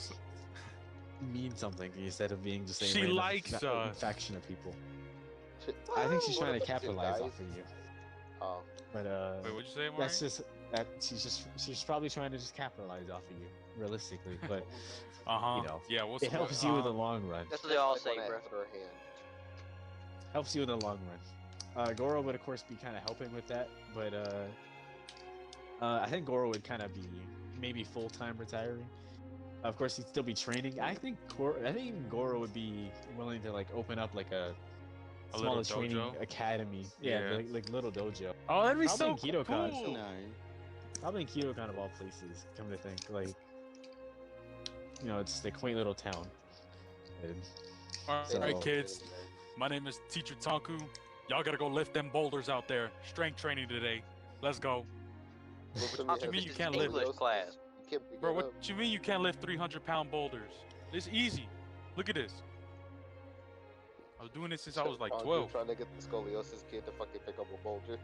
Speaker 1: mean something instead of being just a
Speaker 5: She
Speaker 1: random
Speaker 5: likes us.
Speaker 1: faction of people. I think she's trying to capitalize off of you.
Speaker 3: Oh,
Speaker 1: But
Speaker 5: Wait, what'd you say, Amari?
Speaker 1: that's just that she's probably trying to just capitalize off of you, realistically. But
Speaker 5: Yeah,
Speaker 1: it helps you in the long run.
Speaker 4: That's what they all say, bro.
Speaker 3: Her hand.
Speaker 1: Helps you in the long run. Goro would of course be kind of helping with that, but I think Goro would kind of be maybe full-time retiring. Of course, he'd still be training. I think even Goro would be willing to like open up like a smaller
Speaker 5: little
Speaker 1: training
Speaker 5: dojo? Yeah.
Speaker 1: like little dojo.
Speaker 5: Oh, that'd be
Speaker 1: Probably
Speaker 5: so
Speaker 1: in Kidokan.
Speaker 5: cool.
Speaker 6: Nice.
Speaker 1: Probably in Kidokan of all places. Come to think, like, it's the quaint little town. And
Speaker 5: All
Speaker 1: So-
Speaker 5: right, kids. My name is Teacher Tonku. Y'all gotta go lift them boulders out there. Strength training today. Let's go. What you mean you can't lift?
Speaker 4: English class.
Speaker 3: You can't pick
Speaker 5: Bro,
Speaker 3: it
Speaker 5: what
Speaker 3: up.
Speaker 5: you mean you can't lift 300-pound boulders? It's easy. Look at this. I was doing this since I was like
Speaker 3: Tonku
Speaker 5: 12.
Speaker 3: Trying to get the scoliosis kid to fucking pick up a boulder.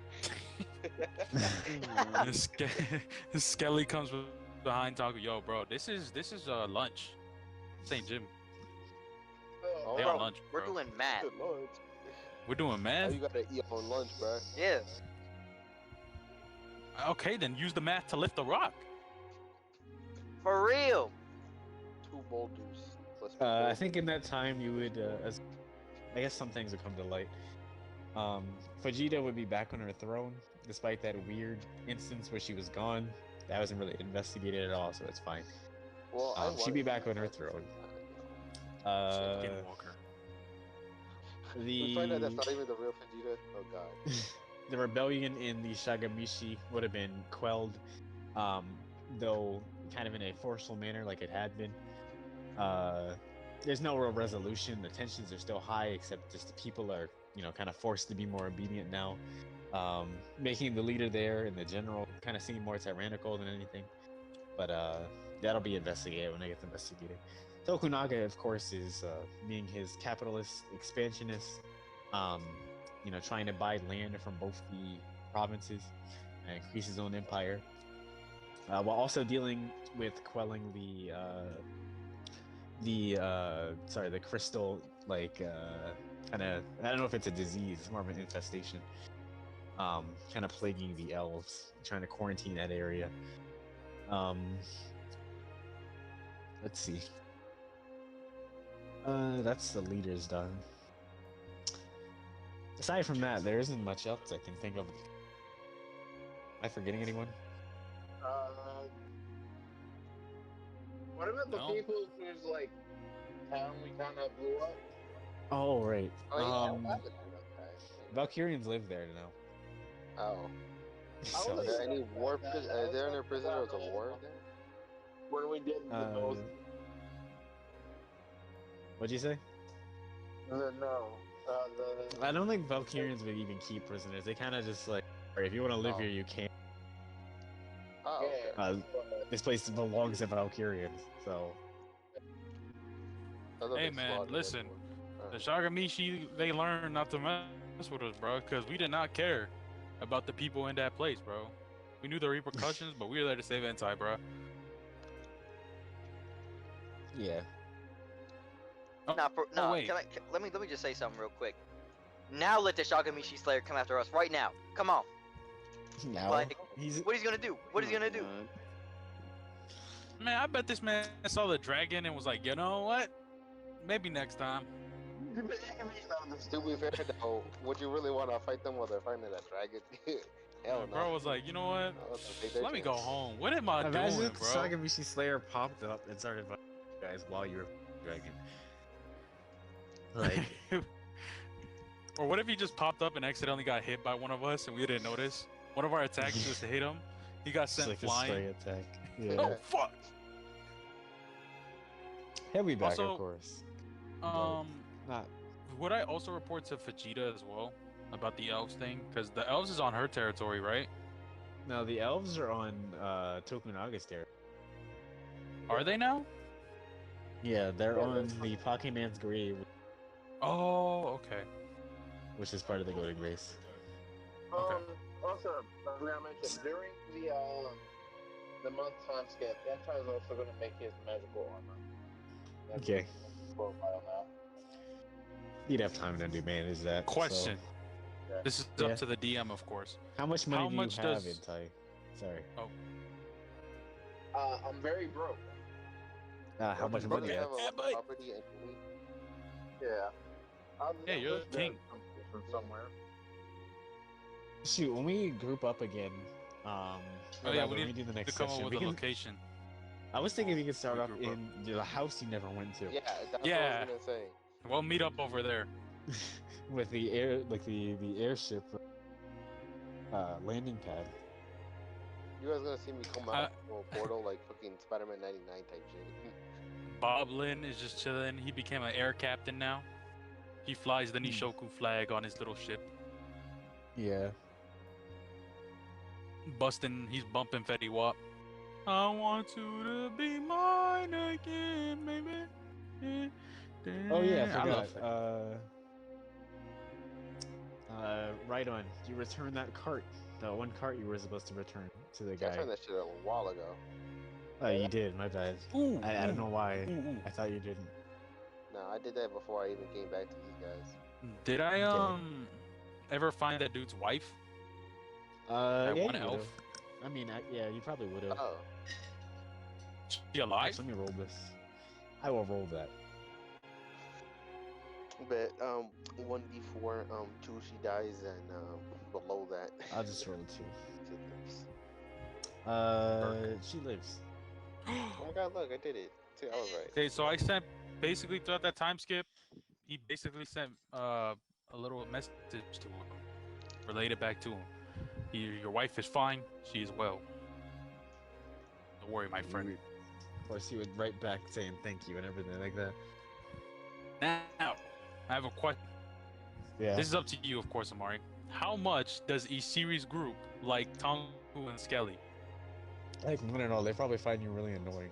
Speaker 5: And Skelly comes behind Tonku. Yo, bro, this is lunch. This ain't gym.
Speaker 3: Oh,
Speaker 5: They
Speaker 4: Bro,
Speaker 5: on lunch,
Speaker 4: we're
Speaker 5: bro.
Speaker 4: doing math.
Speaker 3: good lunch.
Speaker 5: We're doing
Speaker 3: How
Speaker 5: math.
Speaker 3: you gotta eat on lunch, bro?
Speaker 4: Yeah.
Speaker 5: Okay, then use the math to lift the rock.
Speaker 4: For real.
Speaker 3: 2 boulders. Plus
Speaker 1: I think in that time you would, as I guess some things would come to light. Vegeta would be back on her throne, despite that weird instance where she was gone. That wasn't really investigated at all, so it's fine.
Speaker 3: Well,
Speaker 1: She'd be back on her throne.
Speaker 5: Skinwalker.
Speaker 3: We find out that's
Speaker 1: The
Speaker 3: not even the real Vegeta. Oh god.
Speaker 1: the rebellion in the Shagamishi would have been quelled, though kind of in a forceful manner, like it had been. There's no real resolution. The tensions are still high, except just the people are, kind of forced to be more obedient now. Making the leader there and the general kind of seem more tyrannical than anything. But that'll be investigated when it gets investigated. Tokunaga, of course, is being his capitalist expansionist, trying to buy land from both the provinces and increase his own empire, while also dealing with quelling the crystal, like kind of, I don't know if it's a disease, it's more of an infestation, kind of plaguing the elves, trying to quarantine that area. Let's see. That's the leaders done. Aside from that, there isn't much else I can think of. Am I forgetting anyone?
Speaker 2: What about the
Speaker 5: No.
Speaker 2: people whose like town we kind of blew up?
Speaker 1: Oh, right.
Speaker 3: Oh yeah, what happened to that guy?
Speaker 1: Valkyrians live there now.
Speaker 3: Oh.
Speaker 1: So,
Speaker 3: Are there any war? Are there any prisoners of war there?
Speaker 2: When we did the nose.
Speaker 1: what'd you say?
Speaker 2: No.
Speaker 1: I don't think Valkyrians would even keep prisoners. They kind of just like, all right, if you want to live
Speaker 3: Oh.
Speaker 1: here, you can.
Speaker 3: Oh, okay.
Speaker 1: This place belongs to Valkyrians, so.
Speaker 3: That's a
Speaker 5: Hey
Speaker 3: big
Speaker 5: man,
Speaker 3: slaughter,
Speaker 5: listen.
Speaker 3: everyone.
Speaker 5: The Shagamishi, they learned not to mess with us, bro, because we did not care about the people in that place, bro. We knew the repercussions, but we were there to save Entai, bro.
Speaker 1: Yeah.
Speaker 5: Oh, wait.
Speaker 4: Let me just say something real quick. Now let the Shagamishi Slayer come after us right now. Come on.
Speaker 1: Now
Speaker 4: Like,
Speaker 1: he's
Speaker 4: what he's gonna do? What is he gonna do?
Speaker 5: Man, I bet this man saw the dragon and was like, you know what? Maybe next time.
Speaker 3: To be fair though, would you really want to fight them while they're fighting that dragon? Hell no.
Speaker 5: Bro was like, you know what?
Speaker 3: Take their
Speaker 5: Let me go
Speaker 3: chance.
Speaker 5: home. What am I
Speaker 1: Imagine
Speaker 5: doing,
Speaker 1: if the
Speaker 5: bro?
Speaker 1: Shagamishi Slayer popped up and started fighting you guys while you were dragon. Like,
Speaker 5: Or what if he just popped up and accidentally got hit by one of us and we didn't notice? One of our attacks just hit him. He got
Speaker 1: it's
Speaker 5: sent
Speaker 1: like a
Speaker 5: flying.
Speaker 1: stray attack. Yeah.
Speaker 5: Oh fuck!
Speaker 1: He'll be back,
Speaker 5: Also,
Speaker 1: of course. Not.
Speaker 5: Would I also report to Vegeta as well about the elves thing? Because the elves is on her territory, right?
Speaker 1: No, the elves are on Tokunaga's territory.
Speaker 5: Are they now?
Speaker 1: Yeah, they're
Speaker 2: Yeah,
Speaker 1: on the Pokemon's grave,
Speaker 5: Oh, okay.
Speaker 1: which is part of the Golden Race.
Speaker 5: Okay.
Speaker 2: Also, I forgot to mention during the month time skip, Entai is also going to make his magical armor. That's
Speaker 1: Okay.
Speaker 2: his profile now.
Speaker 1: You'd have time to manage that.
Speaker 5: Question.
Speaker 2: Yeah.
Speaker 5: This is
Speaker 1: Yeah.
Speaker 5: up to the DM, of course.
Speaker 1: So. How much money
Speaker 5: How
Speaker 1: do
Speaker 5: much
Speaker 1: you have
Speaker 5: does-
Speaker 1: in Tai? Sorry.
Speaker 2: I'm very broke.
Speaker 1: How much
Speaker 3: Does
Speaker 1: money?
Speaker 3: he
Speaker 1: you
Speaker 3: have
Speaker 1: have?
Speaker 3: a
Speaker 5: Yeah, but-
Speaker 3: property in Italy?
Speaker 2: Yeah.
Speaker 5: Yeah, you're the king.
Speaker 2: From somewhere.
Speaker 1: Shoot, when we group up again,
Speaker 5: Oh yeah, we
Speaker 1: when
Speaker 5: need
Speaker 1: do the
Speaker 5: to
Speaker 1: next
Speaker 5: come up
Speaker 1: session,
Speaker 5: with
Speaker 1: we
Speaker 5: a
Speaker 1: can.
Speaker 5: location.
Speaker 1: I was thinking we could start
Speaker 5: We
Speaker 1: off
Speaker 5: group up.
Speaker 1: in the house you never went to.
Speaker 3: Yeah, that's
Speaker 5: Yeah.
Speaker 3: what I was gonna say.
Speaker 5: We'll meet up over there.
Speaker 1: With the air, like the airship landing pad.
Speaker 3: You guys gonna see me come out from a portal like fucking Spider-Man 99 type shit.
Speaker 5: Bob Lynn is just chilling. He became an air captain now. He flies the Nishoku flag on his little ship.
Speaker 1: Yeah.
Speaker 5: He's bumping Fetty Wap. I want you to be mine again, baby.
Speaker 1: Oh yeah, I
Speaker 5: I love
Speaker 1: forgot. Right on. You returned that cart. The one cart you were supposed to return to the
Speaker 3: I
Speaker 1: guy.
Speaker 3: turned that shit a while ago.
Speaker 1: Oh, you did. My bad.
Speaker 5: Ooh,
Speaker 1: I don't know why.
Speaker 5: ooh.
Speaker 1: I thought you didn't.
Speaker 3: No, I did that before I even came back to these guys.
Speaker 5: Did I
Speaker 1: Okay.
Speaker 5: ever find that dude's wife?
Speaker 1: Yeah,
Speaker 5: That one
Speaker 1: you
Speaker 5: elf?
Speaker 1: would've. I mean, yeah, you probably would have.
Speaker 3: Oh,
Speaker 5: She alive?
Speaker 1: Actually, let me roll this. I will roll that.
Speaker 3: but 1d4, 2 she dies, and below that.
Speaker 1: I'll just roll it too.
Speaker 3: she lives.
Speaker 1: She lives.
Speaker 3: Oh my god, look, I did it. See, I was right.
Speaker 5: Okay, so I sent basically throughout that time skip, he basically sent a little message to him, relayed back to him. Your wife is fine. She is well. Don't worry, my friend.
Speaker 1: Of course, he would write back saying thank you and everything like that.
Speaker 5: Now, I have a question.
Speaker 1: Yeah.
Speaker 5: This is up to you, of course, Amari. How much does each series group like Tongu and Skelly?
Speaker 1: Like, I don't know. They probably find you really annoying.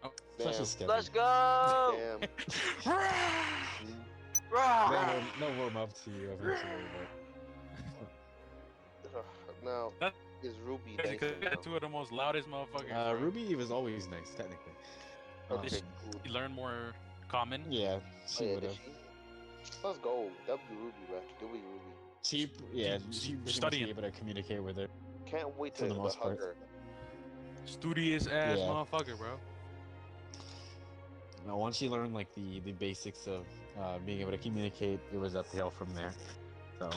Speaker 5: Oh,
Speaker 1: Especially
Speaker 3: Damn.
Speaker 1: Skelly.
Speaker 4: Let's go!
Speaker 3: Damn.
Speaker 4: Rah!
Speaker 1: They'll warm up to you eventually,
Speaker 3: Now,
Speaker 5: That-
Speaker 3: is Ruby
Speaker 5: Because
Speaker 3: nicer
Speaker 5: they're
Speaker 3: now?
Speaker 5: two of the most loudest motherfuckers.
Speaker 1: but
Speaker 5: bro.
Speaker 1: Ruby was always nice, technically.
Speaker 3: Okay, cool.
Speaker 5: You learn more common.
Speaker 1: Yeah,
Speaker 3: Oh,
Speaker 1: she
Speaker 3: yeah,
Speaker 1: would
Speaker 3: did
Speaker 1: have.
Speaker 3: she? Let's go. W Ruby, bro. W Ruby.
Speaker 1: Yeah,
Speaker 5: She-
Speaker 1: she pretty much
Speaker 5: studying.
Speaker 1: be able to communicate with her.
Speaker 3: Can't wait
Speaker 1: For
Speaker 3: to
Speaker 1: the most
Speaker 3: hug
Speaker 1: part.
Speaker 3: her.
Speaker 5: Studious ass
Speaker 1: Yeah.
Speaker 5: motherfucker, bro.
Speaker 1: Now, once you learn like the basics of being able to communicate, it was uphill from there. So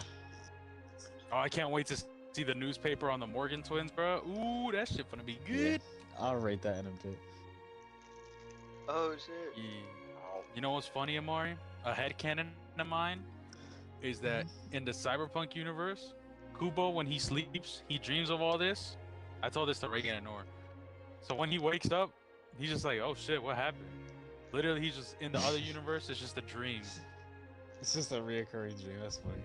Speaker 5: Oh, I can't wait to see the newspaper on the Morgan twins, bro. Ooh, that shit gonna be
Speaker 1: yeah,
Speaker 5: good.
Speaker 1: I'll rate that in a bit.
Speaker 4: Oh shit.
Speaker 5: Yeah.
Speaker 3: Ow.
Speaker 5: You know what's funny, Amari? A headcanon of mine is that in the cyberpunk universe, Kubo, when he sleeps, he dreams of all this. I told this to Reagan and Nor. So when he wakes up, he's just like, oh shit, what happened? Literally, he's just in the other universe, it's just a dream.
Speaker 1: It's just a reoccurring dream. That's funny.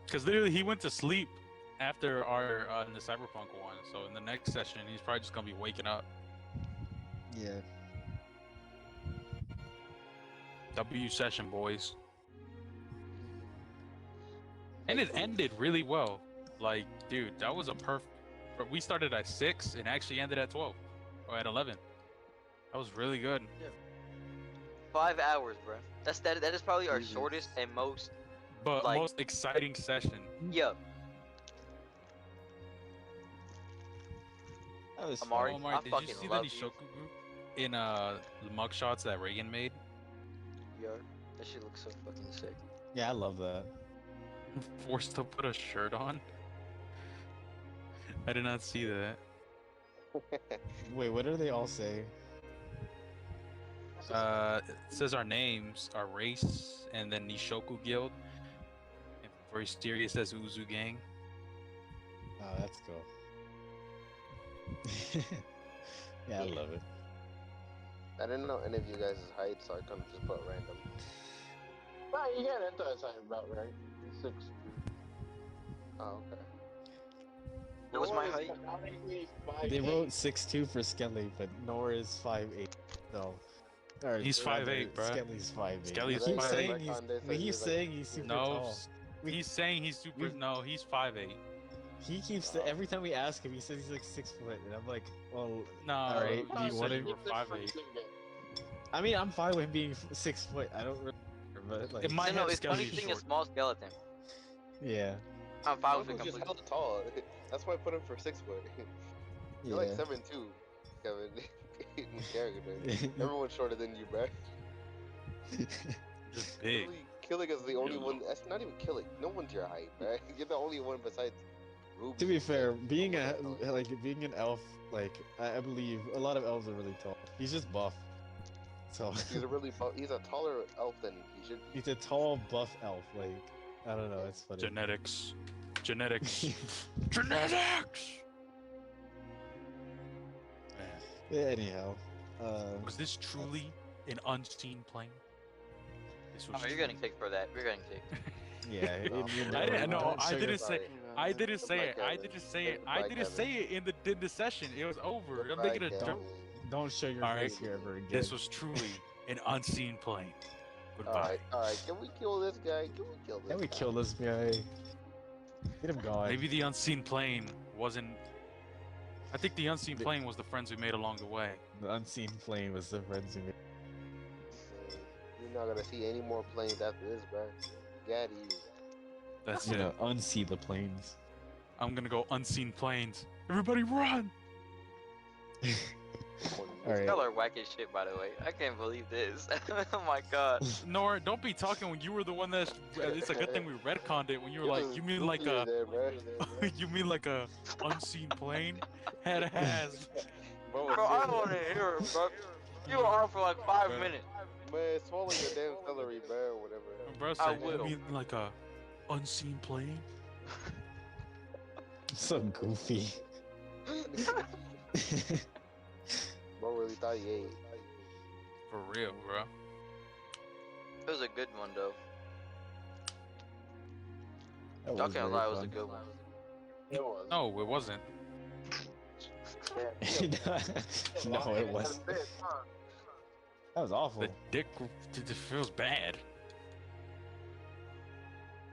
Speaker 5: Because literally, he went to sleep after our in the cyberpunk one. So in the next session, he's probably just gonna be waking up.
Speaker 1: Yeah.
Speaker 5: W session, boys. And it ended really well. Like, dude, that was a perfect. We started at 6 and actually ended at 12 or at 11. That was really good.
Speaker 4: 5 hours, bro. That is probably our
Speaker 3: Jesus.
Speaker 4: shortest and most.
Speaker 5: But
Speaker 4: Like-
Speaker 5: most exciting session.
Speaker 4: Yeah.
Speaker 1: That was
Speaker 4: Amari,
Speaker 1: fun.
Speaker 5: Omar,
Speaker 4: I
Speaker 5: did you
Speaker 4: fucking
Speaker 5: see the
Speaker 4: love you.
Speaker 5: Nishoku group in the mugshots that Reagan made?
Speaker 4: Yeah. That shit looks so fucking sick.
Speaker 1: Yeah, I love that.
Speaker 5: Forced to put a shirt on. I did not see that.
Speaker 1: Wait, what do they all say?
Speaker 5: It says our names, our race, and then Nishoku Guild. And for Hysteria, it says Uzu Gang.
Speaker 1: Oh, that's cool. Yeah, I love it.
Speaker 3: I didn't know any of you guys' height, so I couldn't just put random.
Speaker 2: Well, you got into that about right. 6'2".
Speaker 3: Oh, okay.
Speaker 4: What was my
Speaker 2: Noah is
Speaker 4: height?
Speaker 2: canonically
Speaker 1: They
Speaker 2: 5'8".
Speaker 1: wrote 6'2" for Skelly, but Nor is 5'8". So, or
Speaker 5: He's
Speaker 1: rather,
Speaker 5: 5'8", bruh.
Speaker 1: Skelly's 5'8".
Speaker 5: Skelly's
Speaker 1: We keep
Speaker 5: 5'8".
Speaker 1: saying
Speaker 3: Back
Speaker 1: he's,
Speaker 3: on this,
Speaker 1: we
Speaker 3: and
Speaker 1: keep
Speaker 3: he's like-
Speaker 1: saying he's super
Speaker 5: No,
Speaker 1: tall.
Speaker 5: he's saying he's super.
Speaker 1: we-
Speaker 5: No, he's 5'8".
Speaker 1: He keeps every time we ask him, he says he's like 6 foot, and I'm like, well,
Speaker 5: No,
Speaker 1: Alright,
Speaker 5: you
Speaker 1: do you
Speaker 5: said
Speaker 1: wanna-
Speaker 5: you were 5'8".
Speaker 1: I mean, I'm fine with being 6 foot. I don't really, care, but like,
Speaker 5: In my
Speaker 4: So, no,
Speaker 5: head,
Speaker 4: it's funny
Speaker 5: Skelly's
Speaker 4: thing a
Speaker 5: short.
Speaker 4: small skeleton.
Speaker 1: yeah,
Speaker 4: I'm fine with it
Speaker 3: Skelly's just
Speaker 4: completely.
Speaker 3: hella tall. That's why I put him for 6 foot. You're like
Speaker 1: yeah.
Speaker 3: 7'2", Kevin. In character. Everyone's shorter than you, bro.
Speaker 5: Just big.
Speaker 3: Killing is the only one. That's not even killing. No one's your height, right? You're the only one besides Ruby.
Speaker 1: To be fair,
Speaker 3: that-
Speaker 1: being
Speaker 3: no
Speaker 1: a
Speaker 3: one's that tall.
Speaker 1: like being an elf, like I believe a lot of elves are really tall. He's just buff, so
Speaker 3: He's a really he's a taller elf than he should be.
Speaker 1: he's a tall buff elf. Like I don't know, it's funny.
Speaker 5: Genetics. Genetics. Genetics! Man,
Speaker 1: Yeah, anyhow,
Speaker 5: was this truly an unseen plane? This was
Speaker 4: Oh, you're getting kicked for that. You're getting kicked.
Speaker 1: yeah.
Speaker 5: I didn't know.
Speaker 1: Don't
Speaker 5: I
Speaker 1: show
Speaker 5: didn't
Speaker 1: your-
Speaker 5: say. I didn't say
Speaker 3: Goodbye,
Speaker 5: it. I
Speaker 3: Kevin.
Speaker 5: didn't say it. I
Speaker 3: Goodbye,
Speaker 5: didn't say
Speaker 3: Kevin.
Speaker 5: it in the session. It was over. I'm
Speaker 3: Goodbye,
Speaker 5: making a
Speaker 3: Kevin.
Speaker 5: joke.
Speaker 1: Don't show your
Speaker 5: Alright.
Speaker 1: face here ever again.
Speaker 5: This was truly an unseen plane. Goodbye.
Speaker 3: Alright. Can we kill this guy? Can we kill this
Speaker 1: Can we
Speaker 3: guy?
Speaker 1: kill this guy? Get him gone.
Speaker 5: Maybe the unseen plane wasn't I think the unseen plane was the friends we made along the way.
Speaker 1: The unseen plane was the friends who made.
Speaker 3: You're not gonna see any more planes after this, bro. Get you.
Speaker 5: That's
Speaker 1: You
Speaker 5: it.
Speaker 1: know, unsee the planes.
Speaker 5: I'm gonna go unseen planes. Everybody run!
Speaker 1: Alright.
Speaker 4: Y'all are whack as shit, by the way. I can't believe this. Oh my god.
Speaker 5: Nora, don't be talking when you were the one that's. It's a good thing we retconned it when you were like, you mean like a. You mean like a unseen plane? Had a has.
Speaker 3: Bro,
Speaker 4: Bro, I don't want to hear it, bro. You were on for like 5
Speaker 5: Bro.
Speaker 4: minutes.
Speaker 3: Man, swallow your damn celery, bro, or whatever.
Speaker 5: Bro
Speaker 4: I
Speaker 5: said, you
Speaker 4: will.
Speaker 5: mean like a unseen plane?
Speaker 1: So goofy.
Speaker 3: Bro really thought he ate.
Speaker 5: For real, bro.
Speaker 4: It was a good one, though.
Speaker 1: That
Speaker 4: Y'all
Speaker 1: was
Speaker 4: can't
Speaker 1: very
Speaker 4: lie, it was a
Speaker 1: fun.
Speaker 4: good one.
Speaker 2: It was.
Speaker 5: No, it wasn't.
Speaker 1: No, it wasn't. That was awful.
Speaker 5: The dick it feels bad.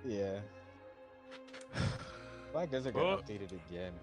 Speaker 1: Yeah. Black Desert got updated again.